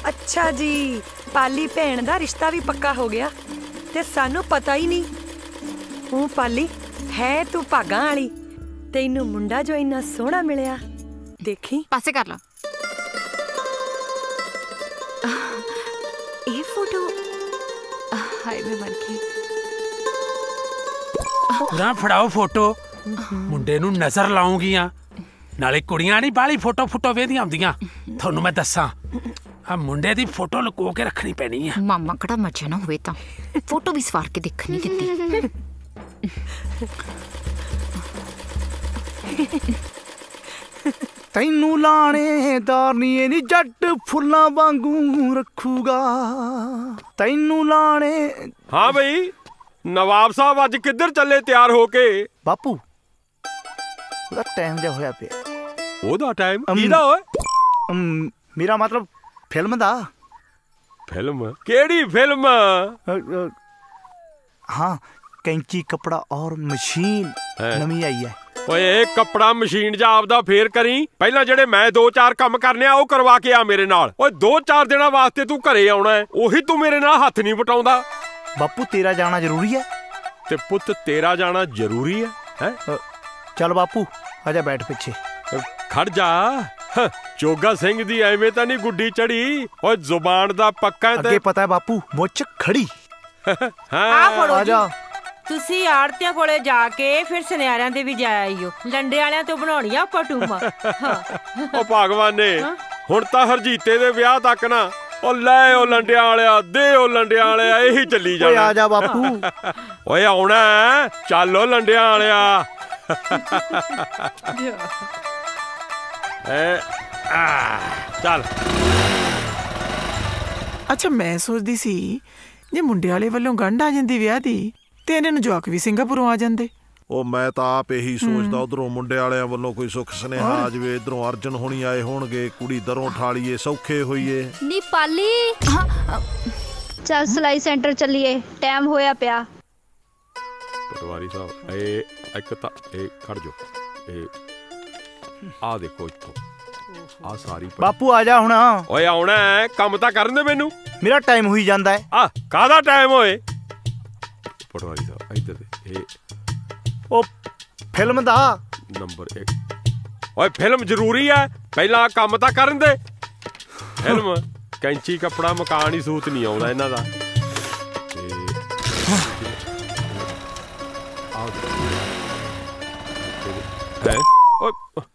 ਅੱਛਾ ਜੀ, ਪਾਲੀ ਭੈਣ ਦਾ ਰਿਸ਼ਤਾ ਵੀ ਪੱਕਾ ਹੋ ਗਿਆ ਤੇ ਸਾਨੂੰ ਪਤਾ ਹੀ ਨਹੀਂ। ਉਹ ਪਾਲੀ ਹੈ ਤੂੰ ਭਾਗਾਂ ਵਾਲੀ, ਤੈਨੂੰ ਮੁੰਡਾ ਜੋ ਇੰਨਾ ਸੋਹਣਾ ਮਿਲਿਆ। ਦੇਖੀ ਪਾਸੇ ਕਰ ਲਾ। ਇਹ ਫੋਟੋ ਹਾਏ ਮੈਂ ਮਰ ਗਈ। ਨਾ ਫੜਾਓ ਫੋਟੋ, ਮੁੰਡੇ ਨੂੰ ਨਜ਼ਰ ਲਾਉਂਗੀਆਂ, ਨਾਲੇ ਕੁੜੀਆਂ ਨਹੀਂ ਬਾਲੀ ਫੋਟੋ ਵੇਖਦੀਆਂ ਹੁੰਦੀਆਂ। ਤੁਹਾਨੂੰ ਮੈਂ ਦੱਸਾਂ, ਆ ਮੁੰਡੇ ਦੀ ਫੋਟੋ ਲੁਕੋ ਕੇ ਰੱਖਣੀ ਪੈਣੀ ਆ। ਮਾਮਾ ਕਿਹੜਾ ਮੱਛਾ ਨਾ ਹੋਵੇ ਤਾਂ ਫੋਟੋ ਵੀ ਸਵਾਰ ਕੇ ਦੇਖਣੀ ਦਿੱਤੀ। ਤੈਨੂੰ ਲਾਣੇਦਾਰ ਨੀ ਜੱਟ ਫੁੱਲਾਂ ਵਾਂਗੂ ਰੱਖੂਗਾ, ਤੈਨੂੰ ਲਾਣੇ। ਹਾਂ ਬਈ ਨਵਾਬ ਸਾਹਿਬ ਅੱਜ ਕਿੱਧਰ ਚੱਲੇ ਤਿਆਰ ਹੋ ਕੇ? ਬਾਪੂ ਉਹਦਾ ਟਾਈਮ ਜਿਹਾ ਹੋਇਆ ਪਿਆ। ਉਹਦਾ ਟਾਈਮ ਕਿਹਦਾ ਓਏ? ਮੇਰਾ ਮਤਲਬ ਫਿਲਮ ਦਾ। ਫਿਲਮ? ਕਿਹੜੀ ਫਿਲਮ? ਹਾਂ ਕੈਂਚੀ ਕਪੜਾ ਔਰ ਮਸ਼ੀਨ ਨਵੀਂ ਆਈ ਹੈ। ਓਏ ਇਹ ਕੱਪੜਾ ਮਸ਼ੀਨ ਜਾ ਆਪਦਾ ਫੇਰ ਕਰੀ, ਪਹਿਲਾਂ ਜਿਹੜੇ ਮੈਂ 2-4 ਕੰਮ ਕਰਨੇ ਆ ਉਹ ਕਰਵਾ ਕੇ ਆ ਮੇਰੇ ਨਾਲ। ਓਏ 2-4 ਦਿਨਾਂ ਵਾਸਤੇ ਤੂੰ ਘਰੇ ਆਉਣਾ ਹੈ, ਉਹੀ ਤੂੰ ਮੇਰੇ ਨਾਲ ਹੱਥ ਨਹੀਂ ਵਟਾਉਂਦਾ। ਬਾਪੂ ਤੇਰਾ ਜਾਣਾ ਜ਼ਰੂਰੀ ਹੈ। ਤੇ ਪੁੱਤ ਤੇਰਾ ਜਾਣਾ ਜ਼ਰੂਰੀ ਹੈ। ਹੈ ਚੱਲ ਬਾਪੂ ਆਜਾ ਬੈਠ ਪਿੱਛੇ। ਖੜ ਜਾ, ਚੋਗਾ ਸਿੰਘ ਦੀ ਐਵੇਂ ਤਾਂ ਨਹੀਂ ਗੁੱਡੀ ਚੜੀ। ਓਏ ਜ਼ੁਬਾਨ ਦਾ ਪੱਕਾ ਤੇ ਅੱਗੇ ਪਤਾ ਹੈ ਬਾਪੂ ਮੁੱਛ ਖੜੀ। ਆ ਫੜੋ ਆਜਾ। ਤੁਸੀਂ ਆੜਤਿਆਂ ਕੋਲੇ ਜਾ ਕੇ ਫਿਰ ਸੁਨਿਆਰਿਆਂ ਦੇ ਵੀ ਜਾ ਆਈਓ। ਲੰਡੇ ਵਾਲਿਆਂ ਤੋਂ ਬਣਾਉਣੀ ਆ ਪਟੂਮਾ। ਓ ਭਗਵਾਨ ਨੇ ਹੁਣ ਤਾਂ ਹਰਜੀਤੇ ਦੇ ਵਿਆਹ ਤੱਕ ਨਾ ਉਹ ਲੈ ਉਹ ਲੰਡਿਆਂ ਵਾਲਿਆ ਦੇ ਉਹ ਲੰਡਿਆਂ ਵਾਲਿਆ ਇਹੀ ਚੱਲੀ ਜਾਣਾ। ਓਏ ਆ ਜਾ ਬਾਪੂ। ਓਏ ਆਉਣਾ ਚੱਲ ਉਹ ਲੰਡਿਆਂ ਵਾਲਿਆ। ਚੱਲ। ਅੱਛਾ ਮੈਂ ਸੋਚਦੀ ਸੀ ਜੇ ਮੁੰਡੇ ਵਾਲੇ ਵੱਲੋਂ ਗੰਢ ਆ ਜਾਂਦੀ ਵਿਆਹ ਦੀ ਤੇ ਇਹਨਾਂ ਨੂੰ ਜਵਾਕ ਵੀ ਸਿੰਗਾਪੁਰੋਂ ਆ ਜਾਂਦੇ। ਉਹ ਮੈਂ ਤਾਂ ਆਪ ਇਹੀ ਸੋਚਦਾ, ਉਧਰੋਂ ਮੁੰਡੇ ਵਾਲਿਆਂ ਵੱਲੋਂ ਕੋਈ ਸੁੱਖ ਸੁਨੇਹਾ ਆ ਜਾਵੇ, ਇਧਰੋਂ ਅਰਜਨ ਹੋਣੀ ਆਏ ਹੋਣਗੇ, ਕੁੜੀ ਦਰੋਂ ਠਾਲੀਏ ਸੌਖੇ ਹੋਈਏ। ਨੀ ਪਾਲੀ ਚੱਲ ਸਿਲਾਈ ਸੈਂਟਰ ਚੱਲੀਏ, ਟਾਈਮ ਹੋਇਆ ਪਿਆ। ਪਟਵਾਰੀ ਸਾਹਿਬ ਇਹ ਇੱਕ ਤਾਂ ਇਹ ਖੜ ਜੋ, ਇਹ ਆ ਦੇਖੋ ਇੱਥੋਂ ਆ ਸਾਰੀ। ਬਾਪੂ ਆ ਜਾ ਹੁਣ। ਓਏ ਆਉਣਾ ਕੰਮ ਤਾਂ ਕਰਨ ਦੇ ਮੈਨੂੰ, ਮੇਰਾ ਟਾਈਮ ਹੋਈ ਜਾਂਦਾ ਹੈ। ਆ ਕਾਹਦਾ ਟਾਈਮ ਹੋਏ? ਪਟਵਾਰੀ ਸਾਹਿਬ ਇੱਧਰ ਦੇ ਇਹ ਉਹ ਫਿਲਮ ਦਾ ਨੰਬਰ 1। ਓਏ ਫਿਲਮ ਜ਼ਰੂਰੀ ਹੈ, ਪਹਿਲਾਂ ਕੰਮ ਤਾਂ ਕਰਨ ਦੇ। ਫਿਲਮ ਕੈਂਚੀ ਕੱਪੜਾ ਮਕਾਨ ਹੀ ਸੂਤ ਨਹੀਂ ਆਉਂਦਾ ਇਹਨਾਂ ਦਾ।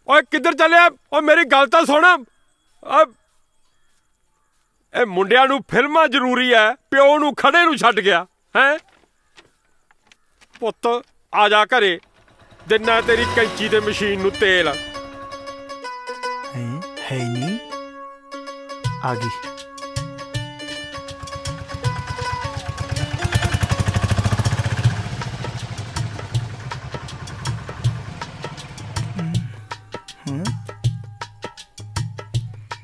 ਓਏ ਕਿੱਧਰ ਚੱਲਿਆ? ਓਏ ਮੇਰੀ ਗੱਲ ਤਾਂ ਸੁਣ। ਇਹ ਮੁੰਡਿਆਂ ਨੂੰ ਫਿਲਮਾਂ ਜ਼ਰੂਰੀ ਹੈ, ਪਿਓ ਨੂੰ ਖੜੇ ਨੂੰ ਛੱਡ ਗਿਆ ਹੈ। ਪੁੱਤ ਆ ਜਾ ਘਰੇ, ਦਿਨਾ ਤੇਰੀ ਕੈਂਚੀ ਤੇ ਮਸ਼ੀਨ ਨੂੰ ਤੇਲ। ਹੈ ਨਹੀਂ ਆ ਗਈ।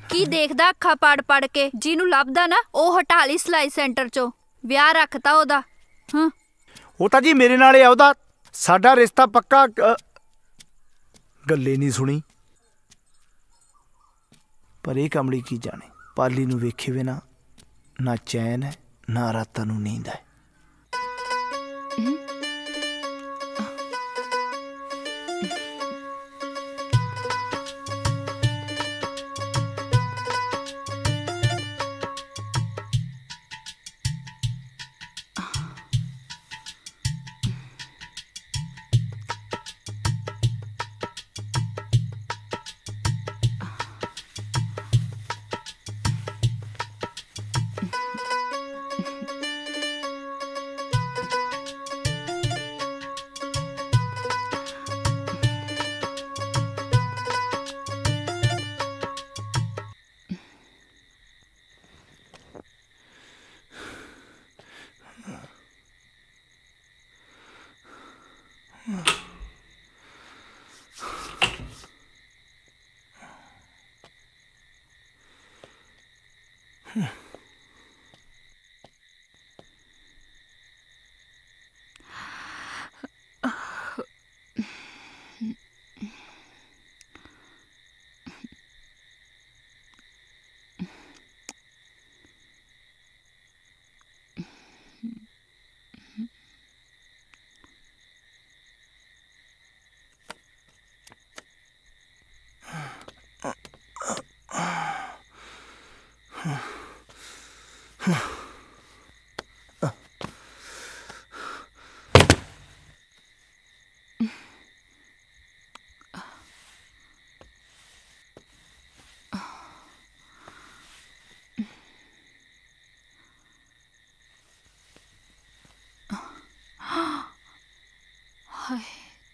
ਕੀ ਦੇਖਦਾ ਅੱਖਾਂ ਪੜ ਪੜ ਕੇ? ਜਿਹਨੂੰ ਲੱਭਦਾ ਨਾ ਉਹ ਹਟਾ ਲਈ ਸਿਲਾਈ ਸੈਂਟਰ ਚੋਂ, ਵਿਆਹ ਰੱਖਤਾ ਉਹਦਾ। ਉਹ ਤਾਂ ਜੀ ਮੇਰੇ ਨਾਲ ਹੀ ਆ, ਉਹਦਾ ਸਾਡਾ ਰਿਸ਼ਤਾ ਪੱਕਾ। ਗੱਲੇ ਨਹੀਂ ਸੁਣੀ, ਪਰ ਇਹ ਕਮਲੀ ਕੀ ਜਾਣੇ, ਪਾਲੀ ਨੂੰ ਵੇਖੇ ਵੇ ਨਾ ਚੈਨ ਹੈ ਨਾ ਰਾਤਾਂ ਨੂੰ ਨੀਂਦ ਹੈ।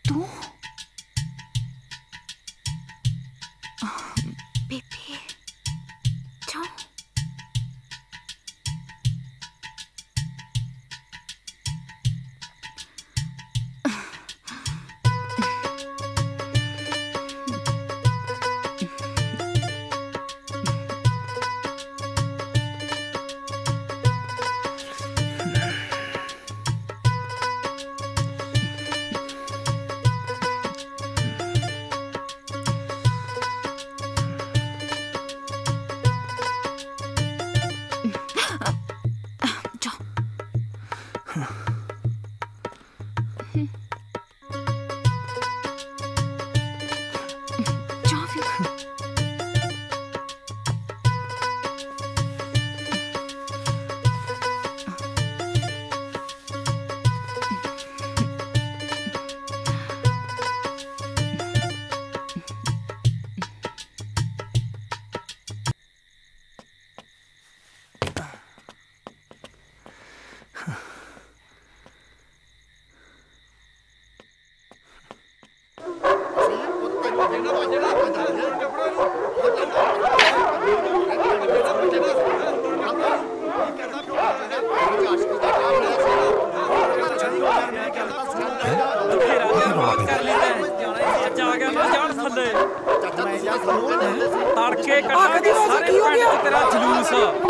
तू बेबी जाओ।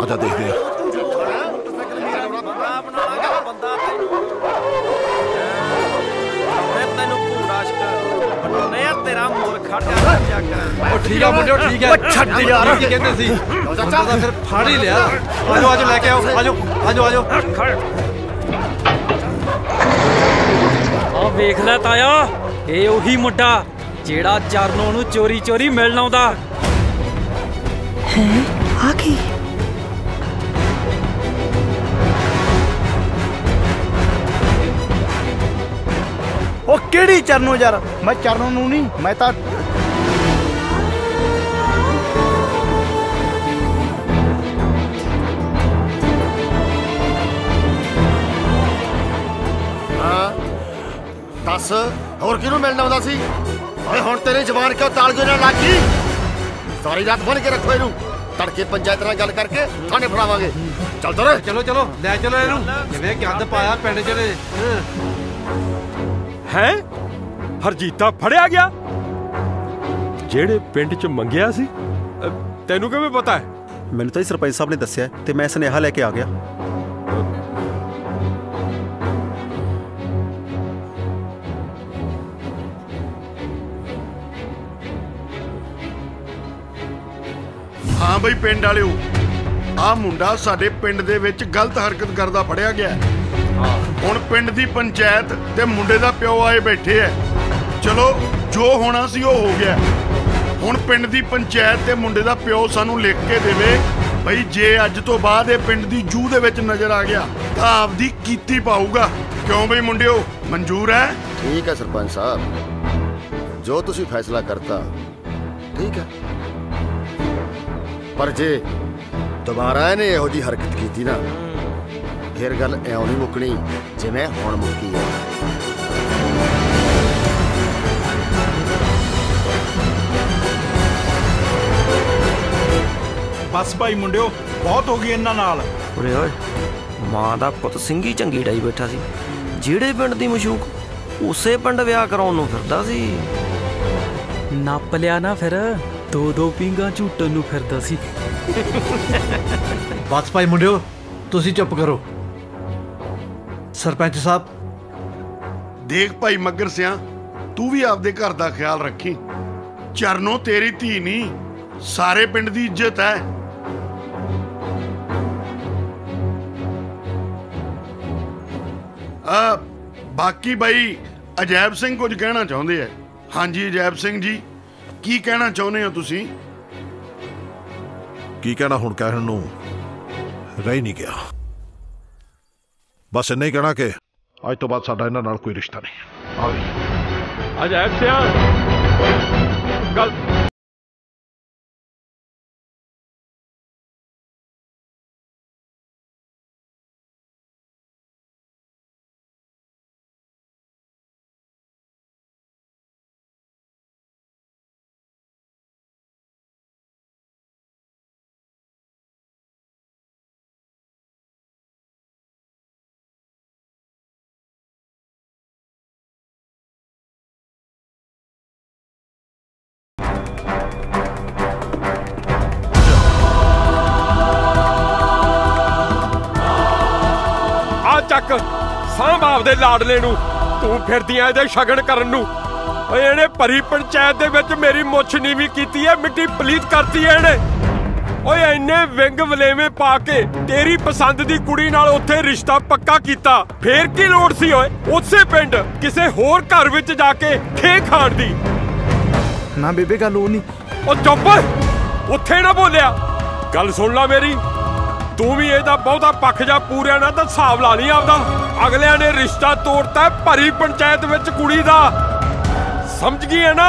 आजा देखते हैं। तेरा मोर खड़ जा ठीक है मुंडे ठीक है छੱਡ याਰ ਕੀ ਕਹਿੰਦੇ ਸੀ ਚਾਚਾ ਤਾਂ ਫਿਰ ਫੜ ਹੀ ਲਿਆ ਆਜੋ ਆਜੋ ਲੈ ਕੇ ਆਓ ਆਜੋ ਆਜੋ ਆਜੋ ਆ ਵੇਖ ਲੈ ਤਾਇਆ ਇਹ ਉਹੀ ਮੁੰਡਾ ਜਿਹੜਾ ਚਰਨੋਂ ਨੂੰ ਚੋਰੀ ਚੋਰੀ ਮਿਲਣ ਆਉਂਦਾ ਹੈ ਆ ਕੀ ਉਹ ਕਿਹੜੀ ਚਰਨੋ ਯਾਰ ਮੈਂ ਚਰਨੋ ਨੂੰ ਨਹੀਂ ਮੈਂ ਤਾਂ ਦੱਸ ਹੋਰ ਕਿਹਨੂੰ ਮਿਲਣਾ ਆਉਂਦਾ ਸੀ ਓਏ ਹੁਣ ਤੇਰੀ ਜ਼ਬਾਨ ਕਿਉਂ ਤਾਲਗੇ ਨਾਲ ਲੱਗੀ ਸਾਰੀ ਰਾਤ ਬੰਨ ਕੇ ਰੱਖੋ ਇਹਨੂੰ ਤੜਕੇ ਪੰਚਾਇਤ ਨਾਲ ਗੱਲ ਕਰਕੇ ਥਾਣੇ ਫੜਾਵਾਂਗੇ ਚੱਲ ਤੁਰ ਚਲੋ ਚਲੋ ਲੈ ਚਲੋ ਇਹਨੂੰ ਜਿਵੇਂ ਗੰਦ ਪਾਇਆ ਪਿੰਡ ਚ ਨੇ ਹੈ ਹਰਜੀਤਾ ਫੜਿਆ ਗਿਆ ਜਿਹੜੇ ਪਿੰਡ ਚ ਮੰਗਿਆ ਸੀ ਤੈਨੂੰ ਕਿਵੇਂ ਪਤਾ ਹੈ ਮੈਨੂੰ ਤਾਂ ਸਰਪੰਚ ਸਾਹਿਬ ਨੇ ਦੱਸਿਆ ਤੇ ਮੈਂ ਸੁਨੇਹਾ ਲੈ ਕੇ ਆ ਗਿਆ ਹਾਂ ਬਈ ਪਿੰਡ ਵਾਲਿਓ ਆਹ ਮੁੰਡਾ ਸਾਡੇ ਪਿੰਡ ਦੇ ਵਿੱਚ ਗਲਤ ਹਰਕਤ ਕਰਦਾ ਫੜਿਆ ਗਿਆ ਹੁਣ ਪਿੰਡ ਦੀ ਪੰਚਾਇਤ ਤੇ ਮੁੰਡੇ ਦਾ ਪਿਓ ਆਏ ਬੈਠੇ ਐ ਚਲੋ ਜੋ ਹੋਣਾ ਸੀ ਉਹ ਹੋ ਗਿਆ ਹੁਣ ਪਿੰਡ ਦੀ ਪੰਚਾਇਤ ਤੇ ਮੁੰਡੇ ਦਾ ਪਿਓ ਸਾਨੂੰ ਲਿਖ ਕੇ ਦੇਵੇ ਬਈ ਜੇ ਅੱਜ ਤੋਂ ਬਾਅਦ ਇਹ ਪਿੰਡ ਦੀ ਜੂਹ ਦੇ ਵਿੱਚ ਨਜ਼ਰ ਆ ਗਿਆ ਤਾਂ ਆਪਦੀ ਕੀਤੀ ਪਾਊਗਾ ਕਿਉਂ ਬਈ ਮੁੰਡਿਓ ਮਨਜ਼ੂਰ ਹੈ ਠੀਕ ਹੈ ਸਰਪੰਚ ਸਾਹਿਬ ਜੋ ਤੁਸੀਂ ਫੈਸਲਾ ਕਰਤਾ ਠੀਕ ਹੈ पर जे दोबारा ने यहो जी हरकत की ना फिर गल इं नहीं मुकनी जिवें हुण मुक्की है बस भाई मुंडियो बहुत हो गई इन्हां नाल उरे ओए मां दा पुत ਸਿੰਘੀ ਚੰਗੀ ਡਾਈ ਬੈਠਾ ਸੀ ਜਿਹੜੇ ਪਿੰਡ ਦੀ ਮਸ਼ੂਕ ਉਸੇ ਪਿੰਡ ਵਿਆਹ ਕਰਾਉਣ ਨੂੰ ਫਿਰਦਾ ਸੀ ਨੱਪ ਲਿਆ ਨਾ ਫਿਰ ਦੋ ਪੀਂਗਾ ਝੂਟਣ ਨੂੰ ਫਿਰਦਾ ਸੀ। ਬਸ ਭਾਈ ਮੁੰਡਿਓ, ਤੁਸੀਂ ਚੁੱਪ ਕਰੋ। ਸਰਪੰਚ ਸਾਹਿਬ, ਦੇਖ ਭਾਈ ਮੱਗਰ ਸਿਆਂ, ਤੂੰ ਵੀ ਆਪਦੇ ਘਰ ਦਾ ਖਿਆਲ ਰੱਖੀ। ਚਰਨੋਂ ਤੇਰੀ ਧੀ ਨਹੀਂ, ਸਾਰੇ ਪਿੰਡ ਦੀ ਇੱਜ਼ਤ ਹੈ। ਬਾਕੀ ਬਾਈ ਅਜੈਬ ਸਿੰਘ ਕੁਝ ਕਹਿਣਾ ਚਾਹੁੰਦੇ ਆ। ਹਾਂਜੀ ਅਜੈਬ ਸਿੰਘ ਜੀ, ਕੀ ਕਹਿਣਾ ਚਾਹੁੰਦੇ ਹੋ ਤੁਸੀਂ? ਕੀ ਕਹਿਣਾ, ਹੁਣ ਕਹਿਣ ਨੂੰ ਰਹਿ ਨਹੀਂ ਗਿਆ। ਬਸ ਇੰਨਾ ਹੀ ਕਹਿਣਾ ਕਿ ਅੱਜ ਤੋਂ ਬਾਅਦ ਸਾਡਾ ਇਹਨਾਂ ਨਾਲ ਕੋਈ ਰਿਸ਼ਤਾ ਨਹੀਂ। ਆ ਗਈ ਅਜੈਬ ਸਿਆਂ ਗੱਲ ਚੱਕ ਸਾਂਭ ਆਪਦੇ ਲਾਡਲੇ ਨੂੰ। ਤੂੰ ਫਿਰਦੀਆਂ ਇਹਦੇ ਸ਼ਗਨ ਕਰਨ ਨੂੰ। ਓਏ ਇਹਨੇ ਭਰੀ ਪੰਚਾਇਤ ਦੇ ਵਿੱਚ ਮੇਰੀ ਮੁੱਛ ਨੀਵੀਂ ਕੀਤੀ ਐ, ਮਿੱਟੀ ਪਲੀਤ ਕਰਤੀ ਐ ਇਹਨੇ। ਓਏ ਇੰਨੇ ਵਿੰਗ ਵਲੇਵੇਂ ਪਾ ਕੇ ਤੇਰੀ ਪਸੰਦ ਦੀ ਕੁੜੀ ਨਾਲ ਉੱਥੇ ਰਿਸ਼ਤਾ ਪੱਕਾ ਕੀਤਾ। ਫੇਰ ਕੀ ਲੋੜ ਸੀ ਓਏ ਉਸੇ ਪਿੰਡ ਕਿਸੇ ਹੋਰ ਘਰ ਵਿੱਚ ਜਾ ਕੇ ਖੇ ਖਾਣ ਦੀ? ਨਾ ਬੇਬੇ ਗੱਲ ਉਹ ਨਹੀਂ। ਉਹ ਚੁੱਪ, ਉੱਥੇ ਨਾ ਬੋਲਿਆ। ਗੱਲ ਸੁਣ ਲੈ ਮੇਰੀ, ਤੂੰ ਵੀ ਇਹਦਾ ਬਹੁਤਾ ਪੱਖ ਜਾ ਪੂਰਿਆ ਨਾ ਤਾਂ ਹਿਸਾਬ ਲਾ ਲਈ ਆਪਦਾ। ਅਗਲਿਆਂ ਨੇ ਰਿਸ਼ਤਾ ਤੋੜਤਾ ਭਰੀ ਪੰਚਾਇਤ ਵਿੱਚ ਕੁੜੀ ਦਾ। ਸਮਝ ਗਈ ਹੈ ਨਾ?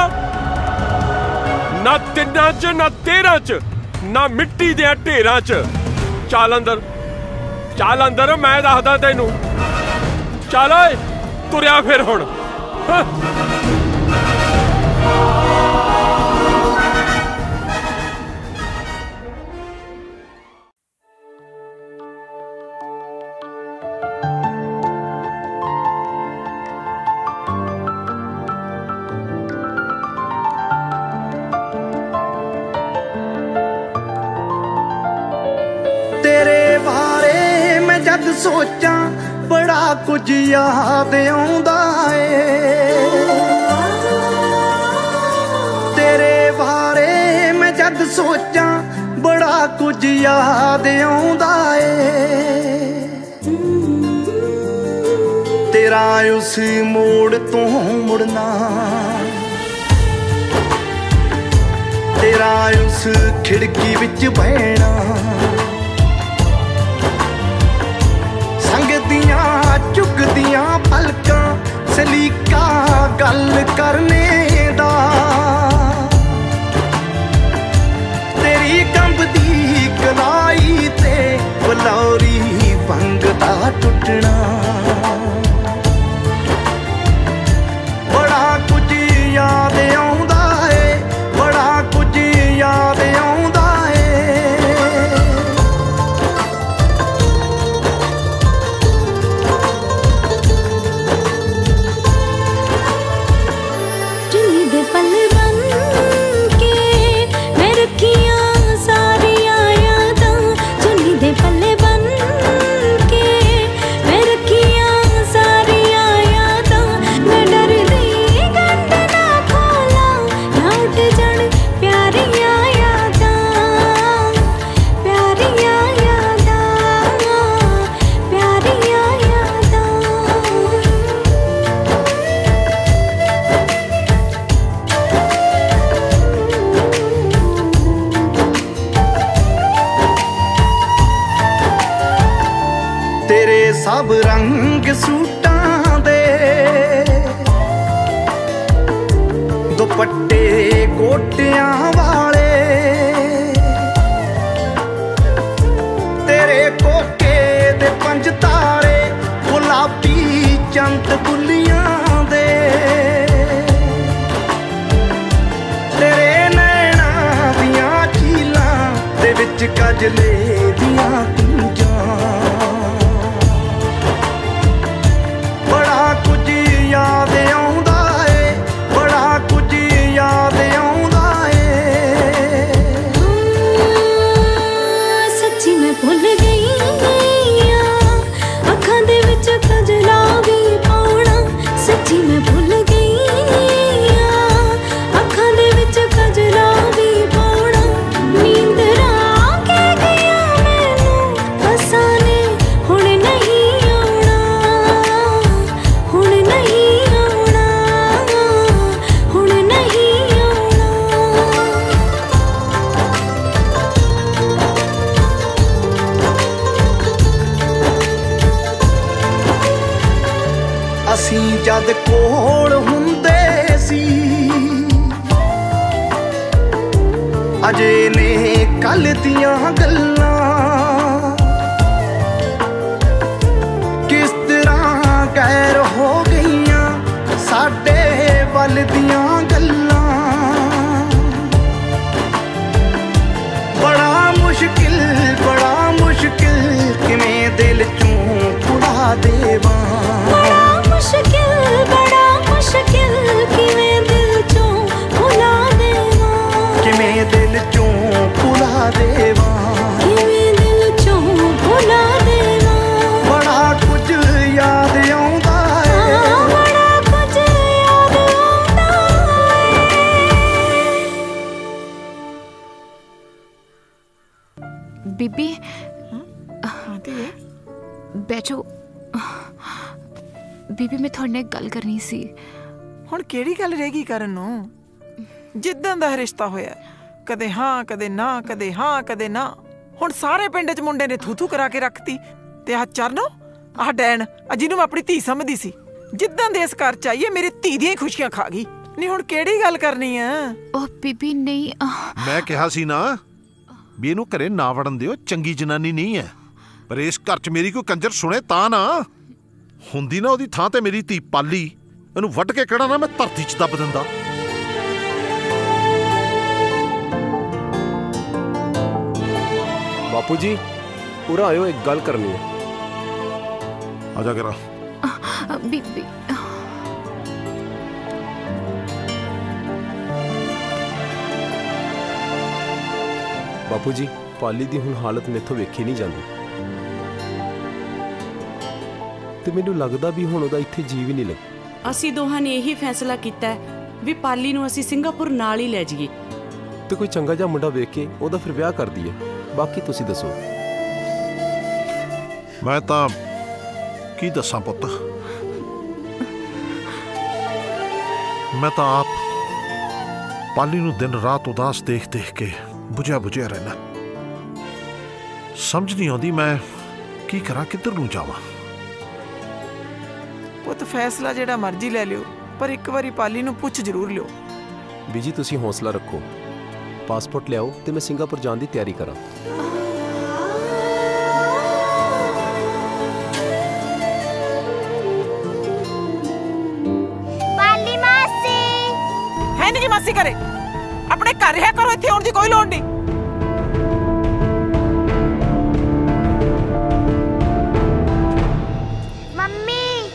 ਨਾ ਤਿੰਨਾਂ 'ਚ ਨਾ 13 'ਚ ਨਾ ਮਿੱਟੀ ਦੇ ਢੇਰਾਂ 'ਚ। ਚੱਲ ਅੰਦਰ, ਚੱਲ ਅੰਦਰ, ਮੈਂ ਦੱਸਦਾ ਤੈਨੂੰ। ਚੱਲ ਓਏ, ਤੁਰਿਆ ਫਿਰ ਹੁਣ। ਸੋਚਾਂ ਬੜਾ ਕੁਝ ਯਾਦ ਆਉਂਦਾ ਏ। ਤੇਰੇ ਬਾਰੇ ਮੈਂ ਜਦ ਸੋਚਾਂ ਬੜਾ ਕੁਝ ਯਾਦ ਆਉਂਦਾ ਏ। ਤੇਰਾ ਉਸ ਮੋੜ ਤੋਂ ਮੁੜਨਾ, ਤੇਰਾ ਉਸ ਖਿੜਕੀ ਵਿੱਚ ਬਹਿਣਾ, ਸੰਗਦੀਆਂ ਚੁੱਕਦੀਆਂ ਪਲਕਾਂ ਸਲੀਕਾ ਗੱਲ ਕਰਨੇ ਦਾ। ਤੇਰੀ ਕੰਬਦੀ ਕਲਾਈ ਤੇ ਬਲੌਰੀ ਵੰਗ ਦਾ ਟੁੱਟਣਾ। ਬੜਾ ਕੁਝ ਯਾਦ ਆਉਂਦਾ ਏ, ਬੜਾ ਕੁਝ ਯਾਦ ਆਉਂਦਾ ਏ। ਸਭ ਰੰਗ ਸੂਟਾਂ ਦੇ ਦੁਪੱਟੇ ਗੋਟਿਆਂ ਵਾਲੇ, ਤੇਰੇ ਕੋਕੇ ਦੇ ਪੰਜ ਤਾਰੇ ਗੁਲਾਬੀ ਚੰਦ ਬੁੱਲੀਆਂ ਦੇ। ਤੇਰੇ ਨੈਣਾਂ ਦੀਆਂ ਝੀਲਾਂ ਦੇ ਵਿੱਚ ਕਜਲੇ ਦੀਆਂ ਕੁੰਜਾਂ। ਬੜਾ ਕੁਝ ਯਾਦ ਆਉਂਦਾ ਏ, ਬੜਾ ਕੁਝ ਯਾਦ ਆਉਂਦਾ ਏ। ਉਹਦੇ ਕੋਲ ਹੁੰਦੇ ਸੀ ਅਜੇ ਨੇ ਕੱਲ ਦੀਆਂ ਗੱਲਾਂ ਕਿਸ ਤਰ੍ਹਾਂ ਗੈਰ ਹੋ ਗਈਆਂ ਸਾਡੇ ਵੱਲ ਦੀਆਂ ਗੱਲਾਂ ਬੜਾ ਮੁਸ਼ਕਿਲ ਕਿਵੇਂ ਦਿਲ ਚੋਂ ਭੁਲਾ ਦੇਵਾਂ ਬੜਾ ਮੁਸ਼ਕਿਲ ਕਿਵੇਂ ਦਿਲ ਚੋਂ ਭੁਲਾ ਦੇਵਾਂ ਕਿਵੇਂ ਦਿਲ ਚੋਂ ਭੁਲਾ ਦੇਵਾਂ ਕਿਵੇਂ ਦਿਲ ਚੋਂ ਭੁਲਾ ਦੇਵਾਂ ਬੜਾ ਕੁਝ ਯਾਦ ਆਉਂਦਾ ਏ ਬੜਾ ਕੁਝ ਯਾਦ ਆਉਂਦਾ ਏ ਬੀਬੀ ਬੈਠੋ ਬੀਬੀ ਮੈਂ ਤੁਹਾਡੇ ਨਾਲ ਗੱਲ ਕਰਨੀ ਸੀ ਹੁਣ ਕਿਹੜੀ ਗੱਲ ਰਹਿ ਗਈ ਕਰਨ ਨੂੰ ਜਿੱਦਾਂ ਦਾ ਰਿਸ਼ਤਾ ਹੋਇਆ ਕਦੇ ਹਾਂ ਕਦੇ ਨਾ ਕਦੇ ਹਾਂ ਕਦੇ ਨਾ ਹੁਣ ਸਾਰੇ ਪਿੰਡ 'ਚ ਮੁੰਡੇ ਨੇ ਥੂ ਕਰਾ ਕੇ ਰੱਖਤੀ ਤੇ ਆਹ ਚਰਨੋ ਆਹ ਡੈਣ ਜਿਹਨੂੰ ਮੈਂ ਆਪਣੀ ਧੀ ਸਮਝਦੀ ਸੀ ਜਿੱਦਾਂ ਦੇ ਇਸ ਘਰ 'ਚ ਆਈਏ ਮੇਰੀ ਧੀ ਦੀਆਂ ਖੁਸ਼ੀਆਂ ਖਾ ਗਈ ਨਹੀਂ ਹੁਣ ਕਿਹੜੀ ਗੱਲ ਕਰਨੀ ਆ ਉਹ ਬੀਬੀ ਨਹੀਂ ਮੈਂ ਕਿਹਾ ਸੀ ਨਾ ਵੀ ਇਹਨੂੰ ਘਰੇ ਨਾ ਵੜਨ ਦਿਓ ਚੰਗੀ ਜਨਾਨੀ ਨਹੀਂ ਹੈ ਪਰ ਇਸ ਘਰ 'ਚ ਮੇਰੀ ਕੋਈ ਕੰਜਰ ਸੁਣੇ ਤਾਂ ਨਾ ਹੁੰਦੀ ਨਾ ਉਹਦੀ ਥਾਂ ਤੇ ਮੇਰੀ ਧੀ ਪਾਲੀ ਇਹਨੂੰ ਵੱਢ ਕੇ ਕਿਹੜਾ ਨਾ ਮੈਂ ਧਰਤੀ 'ਚ ਦੱਬ ਦਿੰਦਾ ਬਾਪੂ ਜੀ ਪੂਰਾ ਆਇਓ ਇੱਕ ਗੱਲ ਕਰਨੀ ਹੈ ਆ ਜਾ ਕਰਾ ਬੀਬੀ ਬਾਪੂ ਜੀ ਪਾਲੀ ਦੀ ਹੁਣ ਹਾਲਤ ਮੈਥੋਂ ਵੇਖੀ ਨਹੀਂ ਜਾਂਦੀ ਤੇ ਮੈਨੂੰ ਲੱਗਦਾ ਵੀ ਹੁਣ ਉਹਦਾ ਇੱਥੇ ਜੀਵ ਹੀ ਨਹੀਂ ਲੱਗ ਅਸੀਂ ਦੋਹਾਂ ਨੇ ਇਹੀ ਫੈਸਲਾ ਕੀਤਾ ਵੀ ਪਾਲੀ ਨੂੰ ਅਸੀਂ ਸਿੰਗਾਪੁਰ ਨਾਲ ਹੀ ਲੈ ਜਾਈਏ ਤੇ ਕੋਈ ਚੰਗਾ ਜਿਹਾ ਮੁੰਡਾ ਵੇਖ ਕੇ ਉਹਦਾ ਫਿਰ ਵਿਆਹ ਕਰ ਦਈਏ ਬਾਕੀ ਤੁਸੀਂ ਦੱਸੋ ਮੈਂ ਤਾਂ ਕੀ ਦੱਸਾਂ ਪੁੱਤ ਮੈਂ ਤਾਂ ਆਪ ਪਾਲੀ ਨੂੰ ਦਿਨ ਰਾਤ ਉਦਾਸ ਦੇਖ ਕੇ ਬੁਝਿਆ ਰਹਿਣਾ ਸਮਝ ਨਹੀਂ ਆਉਂਦੀ ਮੈਂ ਕੀ ਕਰਾਂ ਕਿੱਧਰ ਨੂੰ ਜਾਵਾਂ ਪੁੱਤ ਫੈਸਲਾ ਜਿਹੜਾ ਮਰਜ਼ੀ ਲੈ ਲਿਓ ਪਰ ਇੱਕ ਵਾਰੀ ਪਾਲੀ ਨੂੰ ਪੁੱਛ ਜ਼ਰੂਰ ਲਿਓ ਬੀਜੀ ਤੁਸੀਂ ਹੌਸਲਾ ਰੱਖੋ ਪਾਸਪੋਰਟ ਲਿਆਓ ਤੇ ਮੈਂ ਸਿੰਗਾਪੁਰ ਜਾਣ ਦੀ ਤਿਆਰੀ ਕਰਾਂ ਪਾਲੀ ਮਾਸੀ ਹੈ ਨਹੀਂ ਜੀ ਮਾਸੀ ਘਰੇ ਆਪਣੇ ਘਰ ਰਿਹਾ ਕਰੋ ਇੱਥੇ ਆਉਣ ਦੀ ਕੋਈ ਲੋੜ ਨਹੀਂ ਮੰਮੀ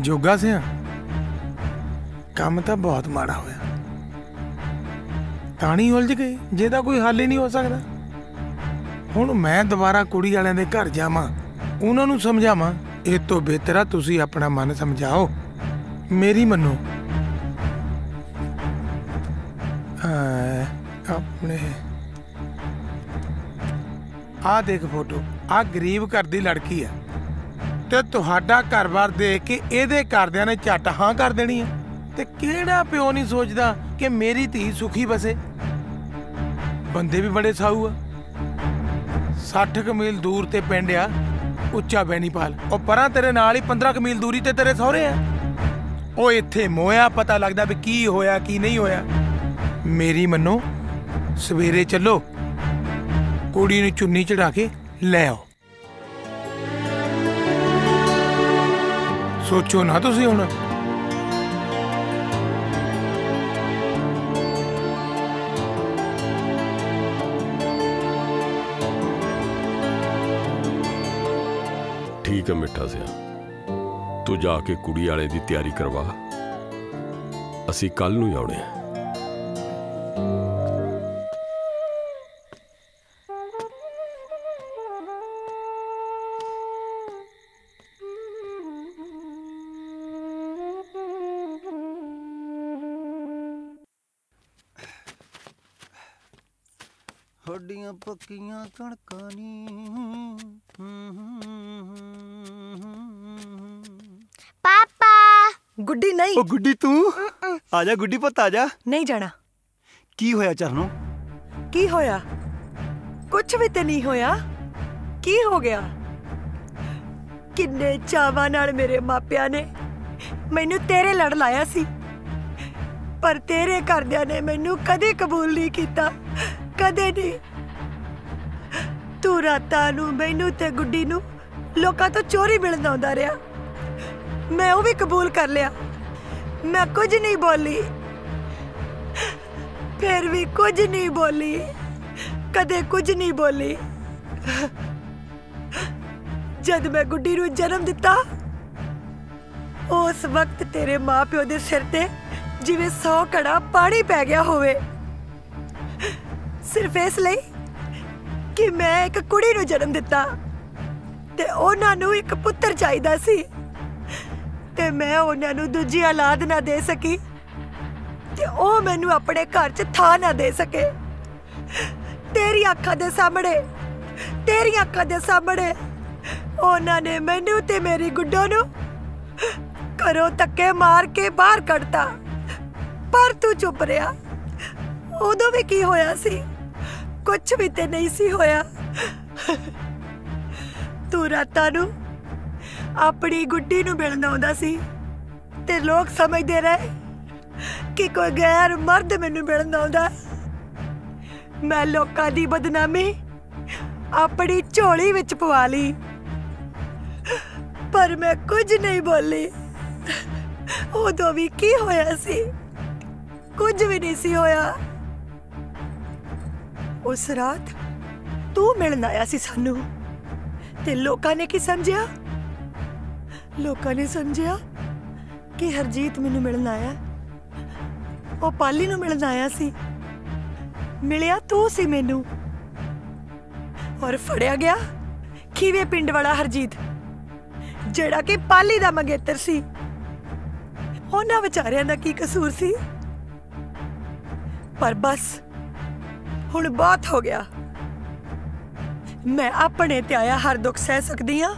ਜੋਗਾ ਸਿਆ ਕੰਮ ਤਾਂ ਬਹੁਤ ਮਾੜਾ ਹੋਇਆ ਤਾਣੀ ਉਲਝ ਗਈ ਜਿਹਦਾ ਕੋਈ ਹੱਲ ਹੀ ਨਹੀਂ ਹੋ ਸਕਦਾ ਹੁਣ ਮੈਂ ਦੁਬਾਰਾ ਕੁੜੀ ਵਾਲਿਆਂ ਦੇ ਘਰ ਜਾਵਾਂ ਉਹਨਾਂ ਨੂੰ ਸਮਝਾਵਾਂ ਇਹ ਤੋਂ ਬਿਹਤਰ ਆ ਤੁਸੀਂ ਆਪਣਾ ਮਨ ਸਮਝਾਓ ਮੇਰੀ ਮੰਨੋ ਆਪਣੇ ਆ ਦੇਖ ਫੋਟੋ ਆ ਗਰੀਬ ਘਰ ਦੀ ਲੜਕੀ ਆ ਤੇ ਤੁਹਾਡਾ ਘਰ-ਬਾਰ ਦੇਖ ਕੇ ਇਹਦੇ ਘਰਦਿਆਂ ਨੇ ਝੱਟ ਹਾਂ ਕਰ ਦੇਣੀ ਆ ਤੇ ਕਿਹੜਾ ਪਿਓ ਨਹੀਂ ਸੋਚਦਾ ਕਿ ਮੇਰੀ ਧੀ ਸੁਖੀ ਬਸੇ ਬੰਦੇ ਵੀ ਬੜੇ ਸਾਊ ਆ 60 ਮੀਲ ਦੂਰ ਤੇ ਪਿੰਡ ਆ ਉੱਚਾ ਬੈਣੀਪਾਲ ਉਹ ਪਰਾਂ ਤੇਰੇ ਨਾਲ ਹੀ 15 ਮੀਲ ਦੂਰੀ ਤੇ ਤੇਰੇ ਸਹੁਰੇ ਆ ਉਹ ਇੱਥੇ ਮੋਇਆ ਪਤਾ ਲੱਗਦਾ ਵੀ ਕੀ ਹੋਇਆ ਕੀ ਨਹੀਂ ਹੋਇਆ ਮੇਰੀ ਮੰਨੋ ਸਵੇਰੇ ਚੱਲੋ ਕੁੜੀ ਨੂੰ ਚੁੰਨੀ ਚੜਾ ਕੇ ਲੈ ਆਓ ਸੋਚੋ ਨਾ ਤੁਸੀਂ ਹੁਣ ਠੀਕ ਹੈ ਮਿੱਠਾ ਸਿਆ ਤੂੰ ਜਾ ਕੇ ਕੁੜੀ ਵਾਲੇ ਦੀ ਤਿਆਰੀ ਕਰਵਾ ਅਸੀਂ ਕੱਲ ਨੂੰ ਆਉਣੇ ਆ ਥੋਡੀਆਂ ਪੱਕੀਆਂ ਕਣਕਾਂ ਨੀ। ਪਾਪਾ ਗੁੱਡੀ ਨਹੀਂ। ਉਹ ਗੁੱਡੀ ਤੂੰ ਆ ਜਾ ਗੁੱਡੀ ਪੁੱਤ ਆ ਜਾ। ਨਹੀਂ ਜਾਣਾ। ਕੀ ਹੋਇਆ ਚਰਨੋਂ? ਕੀ ਹੋਇਆ? ਕੁਛ ਵੀ ਤੇ ਨਹੀਂ ਹੋਇਆ। ਕੀ ਹੋ ਗਿਆ? ਕਿੰਨੇ ਚਾਵਾਂ ਨਾਲ ਮੇਰੇ ਮਾਪਿਆਂ ਨੇ ਮੈਨੂੰ ਤੇਰੇ ਲੜ ਲਾਇਆ ਸੀ, ਪਰ ਤੇਰੇ ਘਰਦਿਆਂ ਨੇ ਮੈਨੂੰ ਕਦੇ ਕਬੂਲ ਨਹੀਂ ਕੀਤਾ, ਕਦੇ ਨਹੀਂ। ਤੂੰ ਰਾਤਾਂ ਨੂੰ ਮੈਨੂੰ ਤੇ ਗੁੱਡੀ ਨੂੰ ਲੋਕਾਂ ਤੋਂ ਚੋਰੀ ਮਿਲਣ ਆਉਂਦਾ ਰਿਹਾ। ਮੈਂ ਉਹ ਵੀ ਕਬੂਲ ਕਰ ਲਿਆ। ਮੈਂ ਕੁਝ ਨਹੀਂ ਬੋਲੀ, ਫਿਰ ਵੀ ਕੁਝ ਨਹੀਂ ਬੋਲੀ, ਕਦੇ ਕੁਝ ਨਹੀਂ ਬੋਲੀ। ਜਦ ਮੈਂ ਗੁੱਡੀ ਨੂੰ ਜਨਮ ਦਿੱਤਾ, ਉਸ ਵਕਤ ਤੇਰੇ ਮਾਪਿਓ ਦੇ ਸਿਰ ਤੇ ਜਿਵੇਂ 100 ਘੜਾ ਪਾਣੀ ਪੈ ਗਿਆ ਹੋਵੇ, ਸਿਰਫ ਇਸ ਲਈ ਕਿ ਮੈਂ ਇੱਕ ਕੁੜੀ ਨੂੰ ਜਨਮ ਦਿੱਤਾ ਤੇ ਉਹਨਾਂ ਨੂੰ ਇੱਕ ਪੁੱਤਰ ਚਾਹੀਦਾ ਸੀ, ਤੇ ਮੈਂ ਉਹਨਾਂ ਨੂੰ ਦੂਜੀ ਔਲਾਦ ਨਾ ਦੇ ਸਕੀ ਤੇ ਉਹ ਮੈਨੂੰ ਆਪਣੇ ਘਰ 'ਚ ਥਾਂ ਨਾ ਦੇ ਸਕੇ। ਤੇਰੀ ਅੱਖਾਂ ਦੇ ਸਾਹਮਣੇ, ਤੇਰੀਆਂ ਅੱਖਾਂ ਦੇ ਸਾਹਮਣੇ ਉਹਨਾਂ ਨੇ ਮੈਨੂੰ ਤੇ ਮੇਰੀ ਗੁੱਡੋ ਨੂੰ ਘਰੋਂ ਧੱਕੇ ਮਾਰ ਕੇ ਬਾਹਰ ਕੱਢਤਾ, ਪਰ ਤੂੰ ਚੁੱਪ ਰਿਹਾ। ਉਦੋਂ ਵੀ ਕੀ ਹੋਇਆ ਸੀ? ਕੁਛ ਵੀ ਤੇ ਨਹੀਂ ਸੀ ਹੋਇਆ। ਤੂੰ ਰਾਤਾਂ ਨੂੰ ਆਪਣੀ ਗੁੱਡੀ ਨੂੰ ਮਿਲਣ ਆਉਂਦਾ ਸੀ ਤੇ ਲੋਕ ਸਮਝਦੇ ਰਹੇ ਕਿ ਕੋਈ ਗੈਰ ਮਰਦ ਮੈਨੂੰ ਮਿਲਣ ਆਉਂਦਾ। ਮੈਂ ਲੋਕਾਂ ਦੀ ਬਦਨਾਮੀ ਆਪਣੀ ਝੋਲੀ ਵਿੱਚ ਪਵਾ ਲਈ, ਪਰ ਮੈਂ ਕੁਝ ਨਹੀਂ ਬੋਲੀ। ਉਦੋਂ ਵੀ ਕੀ ਹੋਇਆ ਸੀ? ਕੁਝ ਵੀ ਨਹੀਂ ਸੀ ਹੋਇਆ। ਉਸ ਰਾਤ ਤੂੰ ਮਿਲਣ ਆਇਆ ਸੀ ਸਾਨੂੰ, ਤੇ ਲੋਕਾਂ ਨੇ ਕੀ ਸਮਝਿਆ? ਲੋਕਾਂ ਨੇ ਸਮਝਿਆ ਕਿ ਹਰਜੀਤ ਮੈਨੂੰ ਮਿਲਣ ਆਇਆ। ਉਹ ਪਾਲੀ ਨੂੰ ਮਿਲਣ ਆਇਆ ਸੀ। ਮਿਲਿਆ ਤੂੰ ਸੀ ਮੈਨੂੰ, ਔਰ ਫੜਿਆ ਗਿਆ ਖੀਵੇ ਪਿੰਡ ਵਾਲਾ ਹਰਜੀਤ, ਜਿਹੜਾ ਕਿ ਪਾਲੀ ਦਾ ਮੰਗੇਤਰ ਸੀ। ਉਹਨਾਂ ਵਿਚਾਰਿਆਂ ਦਾ ਕੀ ਕਸੂਰ ਸੀ? ਪਰ ਬਸ ਹੁਣ ਬਹੁਤ ਹੋ ਗਿਆ। ਮੈਂ ਆਪਣੇ ਤੇ ਆਇਆ ਹਰ ਦੁੱਖ ਸਹਿ ਸਕਦੀ ਹਾਂ,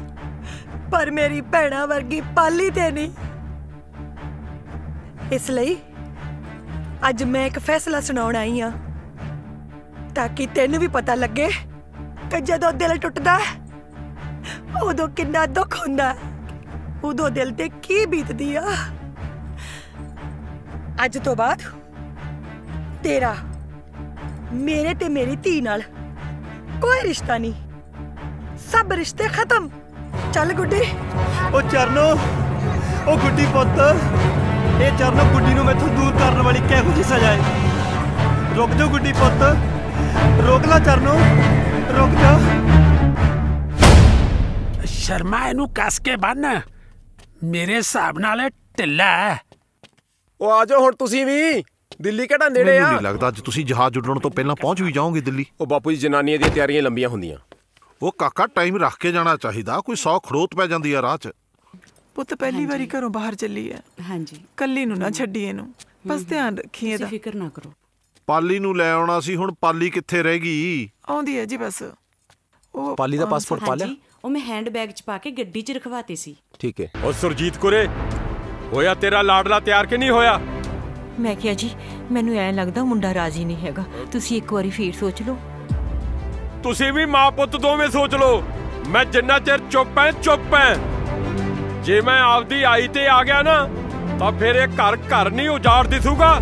ਪਰ ਮੇਰੀ ਭੈਣਾ ਵਰਗੀ ਪਾਲੀ ਤੇ ਨਹੀਂ। ਇਸ ਲਈ ਅੱਜ ਮੈਂ ਇੱਕ ਫੈਸਲਾ ਸੁਣਾਉਣ ਆਈ ਹਾਂ, ਤਾਂ ਕਿ ਤੈਨੂੰ ਵੀ ਪਤਾ ਲੱਗੇ ਕਿ ਜਦੋਂ ਦਿਲ ਟੁੱਟਦਾ ਉਦੋਂ ਕਿੰਨਾ ਦੁੱਖ ਹੁੰਦਾ, ਉਦੋਂ ਦਿਲ ਤੇ ਕੀ ਬੀਤਦੀ ਆ। ਅੱਜ ਤੋਂ ਬਾਅਦ ਤੇਰਾ ਮੇਰੇ ਤੇ ਮੇਰੀ ਧੀ ਨਾਲ ਕੋਈ ਰਿਸ਼ਤਾ ਨਹੀਂ, ਸਭ ਰਿਸ਼ਤੇ ਖਤਮ। ਚੱਲ ਗੁੱਡੀ। ਉਹ ਚਰਨੋ, ਉਹ ਗੁੱਡੀ ਪੁੱਤ, ਇਹ ਚਰਨੋ ਗੁੱਡੀ ਨੂੰ ਮੈਥੋਂ ਦੂਰ ਕਰਨ ਵਾਲੀ ਕਿਹੋ ਜਿਹੀ ਸਜ਼ਾ ਹੈ? ਰੁਕ ਜਾ ਗੁੱਡੀ ਪੁੱਤ, ਰੋਕ ਲਾ ਚਰਨੋ, ਰੁਕ ਜਾ। ਸ਼ਰਮਾ ਇਹਨੂੰ ਕੱਸ ਕੇ ਬੰਨ, ਮੇਰੇ ਹਿਸਾਬ ਨਾਲ ਇਹ ਢਿੱਲਾ ਹੈ। ਉਹ ਆ ਜਾਓ ਹੁਣ ਤੁਸੀਂ ਵੀ, ਦਿੱਲੀ ਕਿਹੜਾ ਨੇੜੇ ਆ? ਮੈਨੂੰ ਨਹੀਂ ਲੱਗਦਾ ਅੱਜ ਤੁਸੀਂ ਜਹਾਜ਼ ਉੱਡਣ ਤੋਂ ਪਹਿਲਾਂ ਪਹੁੰਚ ਵੀ ਜਾਓਗੇ ਦਿੱਲੀ। ਉਹ ਬਾਪੂ ਜੀ, ਜਨਾਨੀਆਂ ਦੀਆਂ ਤਿਆਰੀਆਂ ਲੰਬੀਆਂ ਹੁੰਦੀਆਂ। ਉਹ ਕਾਕਾ ਟਾਈਮ ਰੱਖ ਕੇ ਜਾਣਾ ਚਾਹੀਦਾ, ਕੋਈ 100 ਖੜੋਤ ਪੈ ਜਾਂਦੀ ਆ ਰਾਹ 'ਚ। ਪੁੱਤ ਪਹਿਲੀ ਵਾਰੀ ਘਰੋਂ ਬਾਹਰ ਚੱਲੀ ਹੈ। ਹਾਂਜੀ, ਕੱਲੀ ਨੂੰ ਨਾ ਛੱਡੀ ਇਹਨੂੰ, ਬਸ ਧਿਆਨ ਰੱਖੀ ਇਹਦਾ। ਫਿਕਰ ਨਾ ਕਰੋ। ਪਾਲੀ ਨੂੰ ਲੈ ਆਉਣਾ ਸੀ, ਹੁਣ ਪਾਲੀ ਕਿੱਥੇ ਰਹਿ ਗਈ? ਆਉਂਦੀ ਹੈ ਜੀ ਬਸ। ਉਹ ਪਾਲੀ ਦਾ ਪਾਸਪੋਰਟ ਪਾ ਲਿਆ? ਉਹ ਮੈਂ ਹੈਂਡ ਬੈਗ 'ਚ ਪਾ ਕੇ ਗੱਡੀ 'ਚ ਰਖਵਾਤੇ ਸੀ। ਠੀਕ ਹੈ। ਉਹ ਸੁਰਜੀਤ ਕੁਰੇ, ਹੋਇਆ ਤੇਰਾ ਲਾਡਲਾ ਤਿਆਰ ਕਿ ਨਹੀਂ ਹੋਇਆ? ਮੈਂ ਕਿਹਾ ਜੀ, ਮੈਨੂੰ ਐਂ ਲੱਗਦਾ ਮੁੰਡਾ ਰਾਜ਼ੀ ਨਹੀਂ ਹੈਗਾ, ਤੁਸੀਂ ਇੱਕ ਵਾਰੀ ਫੇਰ ਸੋਚ ਲਓ। ਤੁਸੀਂ ਵੀ ਮਾਂ ਪੁੱਤ ਦੋਵੇਂ ਸੋਚ ਲਓ। ਮੈਂ ਜਿੰਨਾ ਚਿਰ ਚੁੱਪ ਐ ਚੁੱਪ ਐ। ਜੇ ਮੈਂ ਆਪਦੀ ਆਈ ਤੇ ਆ ਗਿਆ ਨਾ, ਤਾਂ ਫਿਰ ਇਹ ਘਰ ਘਰ ਨਹੀਂ ਉਜਾੜ ਦਿਸੂਗਾ।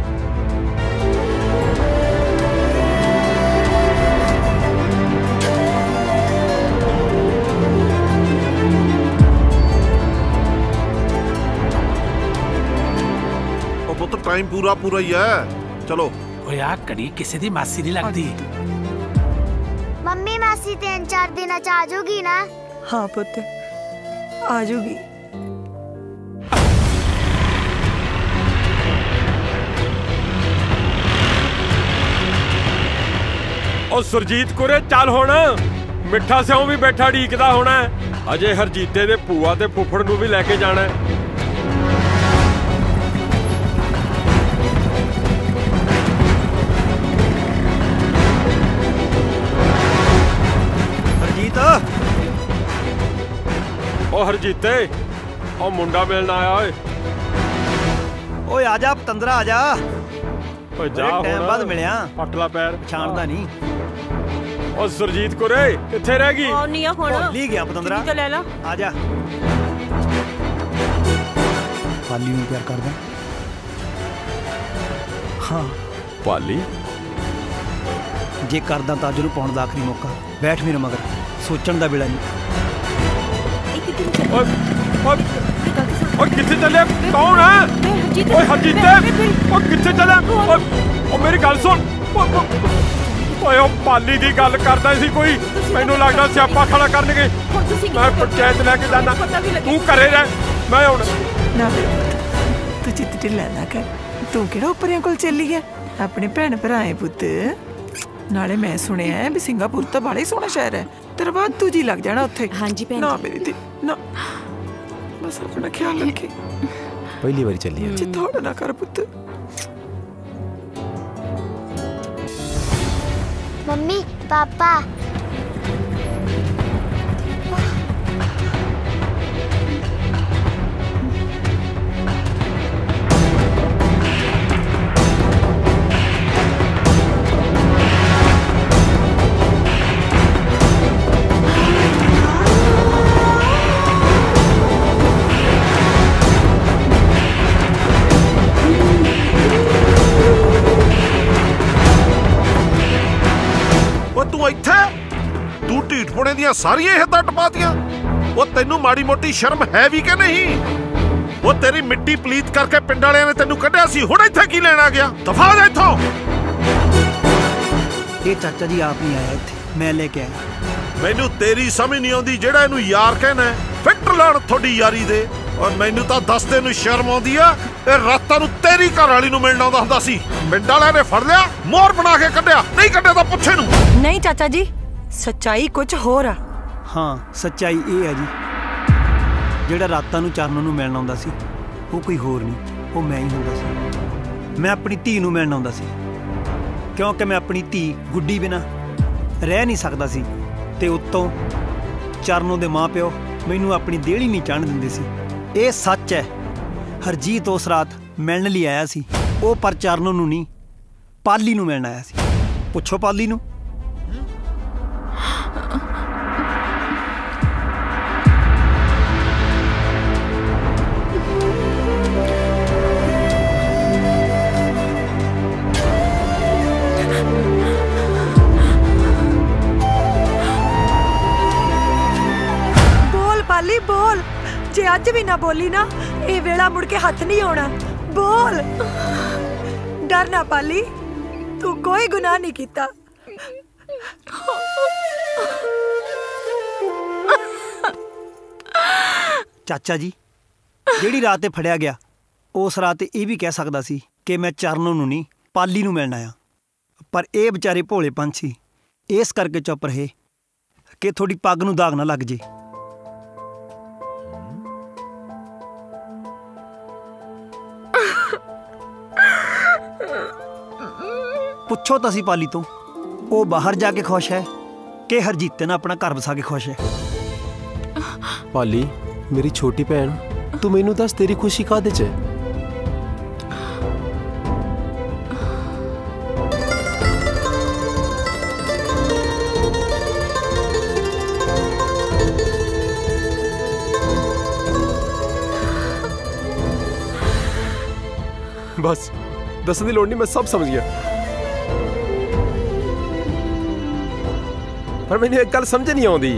ਉਹ ਪੁੱਤ ਟਾਈਮ ਪੂਰਾ ਹੀ ਹੈ, ਚਲੋ। ਓਏ ਆ ਘੜੀ ਕਿਸੇ ਦੀ ਮਾਸੀ ਨਹੀਂ ਲੱਗਦੀ। ਮੰਮੀ ਮਾਸੀ 3-4 ਦਿਨਾਂ 'ਚ ਆ ਜਾਊਗੀ ਨਾ? ਹਾਂ ਪੁੱਤ, ਆ ਜਾਊਗੀ। ਉਹ ਸੁਰਜੀਤ ਕੁਰੇ ਚੱਲ ਹੁਣ, ਮਿੱਠਾ ਸਿਉਂ ਵੀ ਬੈਠਾ ਢੀਕਦਾ ਹੋਣਾ। ਅਜੇ ਹਰਜੀਤੇ ਦੇ ਭੂਆ ਤੇ ਫੁੱਫੜ ਨੂੰ ਵੀ ਲੈ ਕੇ ਜਾਣਾ। ओ हरजीते ओ मुंडा मिलना आया ओए। ओए आजा पतंदरा आजा। ओए जा टाइम बाद मिलिया। पटला पैर पछाणदा नहीं। ओ सुरजीत कुरे किथे रह गई? आउनी आ हुण। भुल ही गया पतंदरा। तो ले ला। आजा। पाली नूं प्यार करदा? हाँ। पाली जे करदा तां अज नूं पाउण दा आखरी मौका। बैठ मेरे मगर सोचण दा वेला नहीं। ओ किथे चले? कौन है? ओए हरजीते ओ किथे चले? ओ मेरी गल सुन। ओए ओ पाली दी गल करदा सी कोई। मैनू लगदा सियापा खड़ा करनगे। मैं पंचायत लेके जाना। तू घरे रह मैं हुण ना तू चित्त ढिल्ला ना कर। तू किहड़ा उपरियां कोल चली गया? अपने भैन भराए पुत्त। नाले मैं सुनिया है भी सिंगापुर तो बड़ा ही सोहना शहर है। तेरा बाद तू जी लग जाना उत्थे। हाँ जी भैन ना मेरी धी ना बस अपना ख्याल रखे। पहली बारी चली है। थोड़ा ना कर पुत्त। मम्मी पापा तू ढीठ पुणे ਦੀਆਂ ਸਾਰੀਆਂ ਹੱਦਾਂ ਟਪਾਤੀਆਂ। ਉਹ ਤੈਨੂੰ ਮਾੜੀ ਮੋਟੀ ਸ਼ਰਮ ਹੈ ਵੀ ਕਿ ਨਹੀਂ? ਉਹ ਤੇਰੀ ਮਿੱਟੀ ਪਲੀਤ ਕਰਕੇ ਪਿੰਡ ਵਾਲਿਆਂ ਨੇ ਤੈਨੂੰ ਕੱਢਿਆ ਸੀ, ਹੁਣ ਇੱਥੇ ਕੀ ਲੈਣ ਆ ਗਿਆ? ਦਫਾ ਜਾ ਇੱਥੋਂ। ਇਹ ਚਾਚਾ ਜੀ ਆਪ ਨਹੀਂ ਆਇਆ ਇੱਥੇ, ਮੈਂ ਲੈ ਕੇ ਆਇਆ। ਮੈਨੂੰ ਤੇਰੀ ਸਮਝ ਨਹੀਂ ਆਉਂਦੀ ਜਿਹੜਾ ਇਹਨੂੰ ਯਾਰ ਕਹਿਣਾ। ਫਿੱਟ ਲਾਣ ਤੁਹਾਡੀ ਯਾਰੀ ਦੇ। ਔਰ ਮੈਨੂੰ ਤਾਂ ਦੱਸਦੇ ਨੂੰ ਸ਼ਰਮ ਆਉਂਦੀ ਆ। ਇਹ ਰਾਤਾਂ ਨੂੰ ਤੇਰੀ ਘਰ ਵਾਲੀ ਨੂੰ ਮਿਲਣ ਆਉਂਦਾ ਹੁੰਦਾ ਸੀ। ਪਿੰਡ ਵਾਲਿਆਂ ਨੇ ਫੜ ਲਿਆ, ਮੋਹਰ ਬਣਾ ਕੇ ਕੱਢਿਆ। ਨਹੀਂ ਕੱਢਿਆ ਤਾਂ ਪੁੱਛੇ ਨੂੰ। नहीं चाचा जी सच्चाई कुछ होर आ। हाँ सच्चाई ये है जी, ਜਿਹੜਾ ਰਾਤਾਂ ਨੂੰ ਚਰਨ ਨੂੰ ਮਿਲਣ ਆਉਂਦਾ ਸੀ ਉਹ ਕੋਈ ਹੋਰ ਨਹੀਂ, ਉਹ ਮੈਂ ਹੀ ਹੁੰਦਾ ਸੀ। ਮੈਂ ਆਪਣੀ ਧੀ ਨੂੰ ਮਿਲਣ ਆਉਂਦਾ ਸੀ ਕਿਉਂਕਿ ਮੈਂ ਆਪਣੀ ਧੀ ਗੁੱਡੀ ਬਿਨਾ ਰਹਿ ਨਹੀਂ ਸਕਦਾ ਸੀ। ਤੇ ਉੱਤੋਂ ਚਰਨੋਂ ਦੇ ਮਾਂ ਪਿਓ ਮੈਨੂੰ ਆਪਣੀ ਦੇਹਲੀ ਨਹੀਂ ਚੜ੍ਹਨ ਦਿੰਦੇ ਸੀ। ਇਹ ਸੱਚ ਹੈ। ਹਰਜੀਤ ਉਸ ਰਾਤ ਮਿਲਣ ਲਈ ਆਇਆ ਸੀ, ਉਹ ਪਰ ਚਰਨੋਂ ਨੂੰ ਨਹੀਂ ਪਾਲੀ ਨੂੰ ਮਿਲਣ ਆਇਆ ਸੀ। ਪੁੱਛੋ ਪਾਲੀ ਨੂੰ। पाली बोल, जे अज भी ना बोली ना ये वेला मुड़ के हाथ नहीं आना। बोल, डर ना पाली, तू कोई गुनाह नहीं कीता। चाचा जी ਜਿਹੜੀ ਰਾਤ ਤੇ ਫੜਿਆ ਗਿਆ ਉਸ ਰਾਤ ਇਹ ਵੀ ਕਹਿ ਸਕਦਾ ਸੀ ਕਿ ਮੈਂ ਚਰਨੋਂ ਨੂੰ ਨਹੀਂ ਪਾਲੀ ਨੂੰ ਮਿਲਣ ਆਇਆ, ਪਰ ਇਹ ਵਿਚਾਰੇ ਭੋਲੇ ਪੰਛੀ ਇਸ ਕਰਕੇ ਚੁੱਪ ਰਹੇ ਕਿ ਤੁਹਾਡੀ ਪੱਗ ਨੂੰ ਦਾਗ ਨਾ ਲੱਗ ਜੇ। ਪੁੱਛੋ ਤਾਂ ਸੀ ਪਾਲੀ ਤੋਂ, ਉਹ ਬਾਹਰ ਜਾ ਕੇ ਖੁਸ਼ ਹੈ ਕਿ ਹਰਜੀਤੇ ਨਾਲ ਆਪਣਾ ਘਰ ਵਸਾ ਕੇ ਖੁਸ਼ ਹੈ। ਪਾਲੀ ਮੇਰੀ ਛੋਟੀ ਭੈਣ, ਤੂੰ ਮੈਨੂੰ ਦੱਸ ਤੇਰੀ ਖੁਸ਼ੀ ਕਾਹਦੇ 'ਚ ਹੈ? ਬਸ ਦੱਸਣ ਦੀ ਲੋੜ ਨਹੀਂ, ਮੈਂ ਸਭ ਸਮਝ ਗਿਆ। ਪਰ ਮੈਨੂੰ ਇੱਕ ਗੱਲ ਸਮਝ ਨਹੀਂ ਆਉਂਦੀ,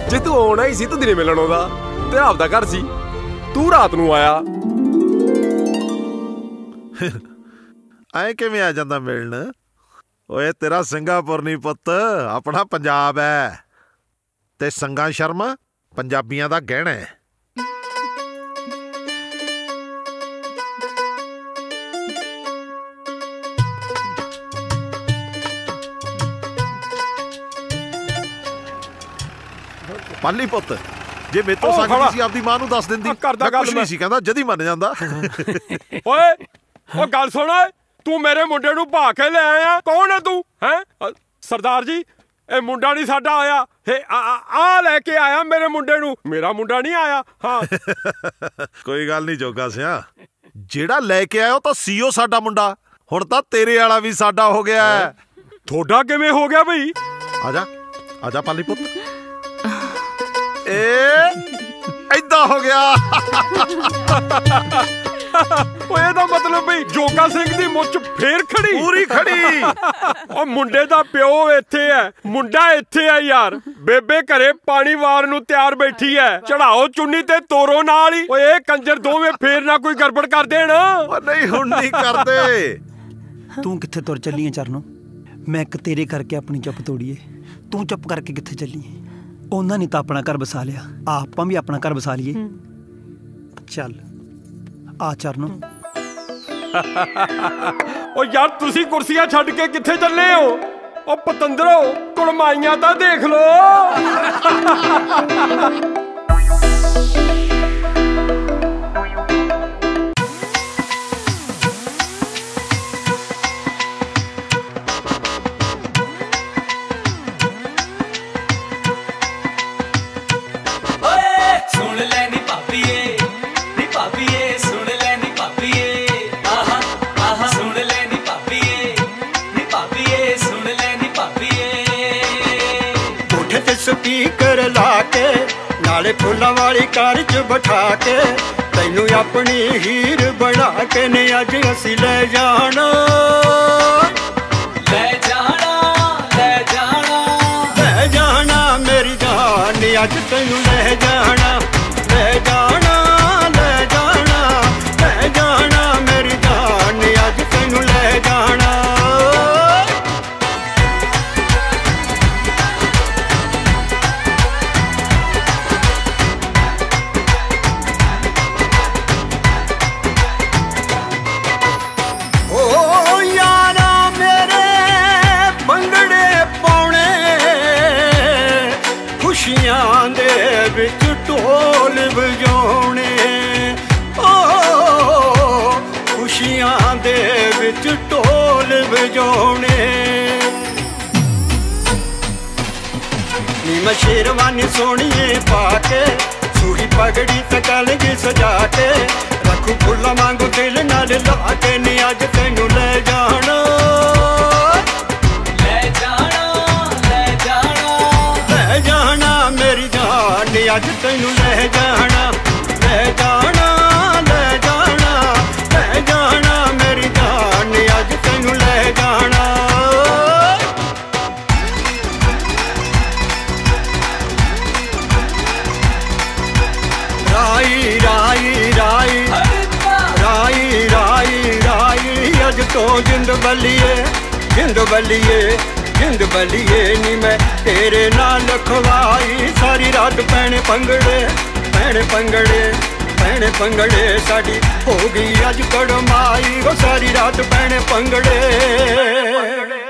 ਜੇ ਤੂੰ ਆਉਣਾ ਹੀ ਸੀ ਤੂੰ ਦਿਨੇ ਮਿਲਣ ਆਉਂਦਾ ਤੇ ਆਪਦਾ ਘਰ ਸੀ, ਤੂੰ ਰਾਤ ਨੂੰ ਆਇਆ। ਐ ਕਿਵੇਂ ਆ ਜਾਂਦਾ ਮਿਲਣ? ਓਏ ਤੇਰਾ ਸਿੰਗਾਪੁਰ ਨਹੀਂ ਪੁੱਤ, ਆਪਣਾ ਪੰਜਾਬ ਹੈ ਤੇ ਸੰਗਾ ਸ਼ਰਮਾ ਪੰਜਾਬੀਆਂ ਦਾ ਗਹਿਣਾ ਹੈ। ਪਾਲੀ ਪੁੱਤ, ਜੇ ਮੇਰੇ ਤੋਂ ਸੰਗਦੀ ਸੀ ਆਪਦੀ ਮਾਂ ਨੂੰ ਦੱਸ ਦਿੰਦੀ, ਕਰਦਾ ਗੱਲ ਨਹੀਂ ਸੀ ਕਹਿੰਦਾ, ਜਦੀ ਮੰਨ ਜਾਂਦਾ। ਓਏ ਉਹ ਗੱਲ ਸੁਣ, ਤੂੰ ਮੇਰੇ ਮੁੰਡੇ ਨੂੰ ਭਾ ਕੇ ਲੈ ਆਇਆ, ਕੌਣ ਹੈ ਤੂੰ? ਹੈ ਸਰਦਾਰ ਜੀ, ਇਹ ਮੁੰਡਾ ਨਹੀਂ ਸਾਡਾ ਆਇਆ ਆ ਲੈ ਕੇ ਆਇਆ ਮੇਰੇ ਮੁੰਡੇ ਨੂੰ ਮੇਰਾ ਮੁੰਡਾ ਨਹੀਂ ਆਇਆ ਹਾਂ ਕੋਈ ਗੱਲ ਨਹੀਂ ਜੋਗਾ ਸਿਆ ਜਿਹੜਾ ਲੈ ਕੇ ਆਇਆ ਉਹ ਤਾਂ ਸੀਓ ਸਾਡਾ ਮੁੰਡਾ ਹੁਣ ਤਾਂ ਤੇਰੇ ਵਾਲਾ ਵੀ ਸਾਡਾ ਹੋ ਗਿਆ ਤੁਹਾਡਾ ਕਿਵੇਂ ਹੋ ਗਿਆ ਬਈ ਆਜਾ ਪਾਲੀ ਪੁੱਤ ਏਦਾਂ ਹੋ ਗਿਆ ਓਏ ਇਹਦਾ ਮਤਲਬ ਬਈ ਜੋਗਾ ਸਿੰਘ ਦੀ ਮੁੱਛ ਫੇਰ ਖੜੀ ਪੂਰੀ ਖੜੀ ਉਹ ਮੁੰਡੇ ਦਾ ਪਿਓ ਇੱਥੇ ਹੈ ਮੁੰਡਾ ਇੱਥੇ ਹੈ ਯਾਰ ਬੇਬੇ ਘਰੇ ਪਾਣੀ ਵਾਰ ਨੂੰ ਤਿਆਰ ਬੈਠੀ ਹੈ ਚੜਾਓ ਚੁੰਨੀ ਤੇ ਤੋਰੋ ਨਾਲ ਹੀ ਓਏ ਇਹ ਕੰਜਰ ਦੋਵੇਂ ਫੇਰ ਨਾ ਕੋਈ ਗੜਬੜ ਕਰ ਦੇਣ ਨਹੀਂ ਹੁਣ ਨਹੀਂ ਕਰਦੇ ਤੂੰ ਕਿੱਥੇ ਤੁਰ ਚੱਲੀ ਹੈ ਚਰਨੋ ਮੈਂ ਇੱਕ ਤੇਰੇ ਕਰਕੇ ਆਪਣੀ ਚੁੱਪ ਤੋੜੀਏ ਤੂੰ ਚੁੱਪ ਕਰਕੇ ਕਿੱਥੇ ਚੱਲੀ ਉਹਨਾਂ ਨੇ ਤਾਂ ਆਪਣਾ ਘਰ ਵਸਾ ਲਿਆ ਆਪਾਂ ਵੀ ਆਪਣਾ ਘਰ ਵਸਾ ਲਈਏ ਚੱਲ ਆ ਚਰਨੋ ਓ ਯਾਰ ਤੁਸੀਂ ਕੁਰਸੀਆਂ ਛੱਡ ਕੇ ਕਿੱਥੇ ਚੱਲੇ ਹੋ ਓ ਪਤੰਦਰੋ ਕੁੜਮਾਈਆਂ ਤਾਂ ਦੇਖ ਲੋ स्पीकर ला के नाले फुल्लां वाली कार च बैठा के तैनू अपनी हीर बना के ने अज असी ले जाना ले जाना ले जाना ले जाना मेरी जान ने अज तैनू ले जाना ले जाना ले जाना ले जाना मेरी जान ने अज तैनू ले जाना खुशियां दे विच ढोल बजाने ओ खुशियां दे विच ढोल बजाने नी मैं शेरवानी सोहणिए पाके सूही पगड़ी ते कलगी सजा के रखू फुल्लां वांगू दिल नाल ला के नी अज तैनू ले जाना मेरी जान ने अज तैनू ले जाना ले जाना ले जाना ले जाना मेरी जान ने अज तैनू ले जाना राई राई राई राई राई राई अज तो जिंद बलिए जिंद बलिए जिंद बलिए नी मैं तेरे नाल खवाई सारी रात पैने पंगड़े पैने पंगड़े पैने पंगड़े साड़ी हो गई अज कड़माई वो सारी रात पैने पंगड़े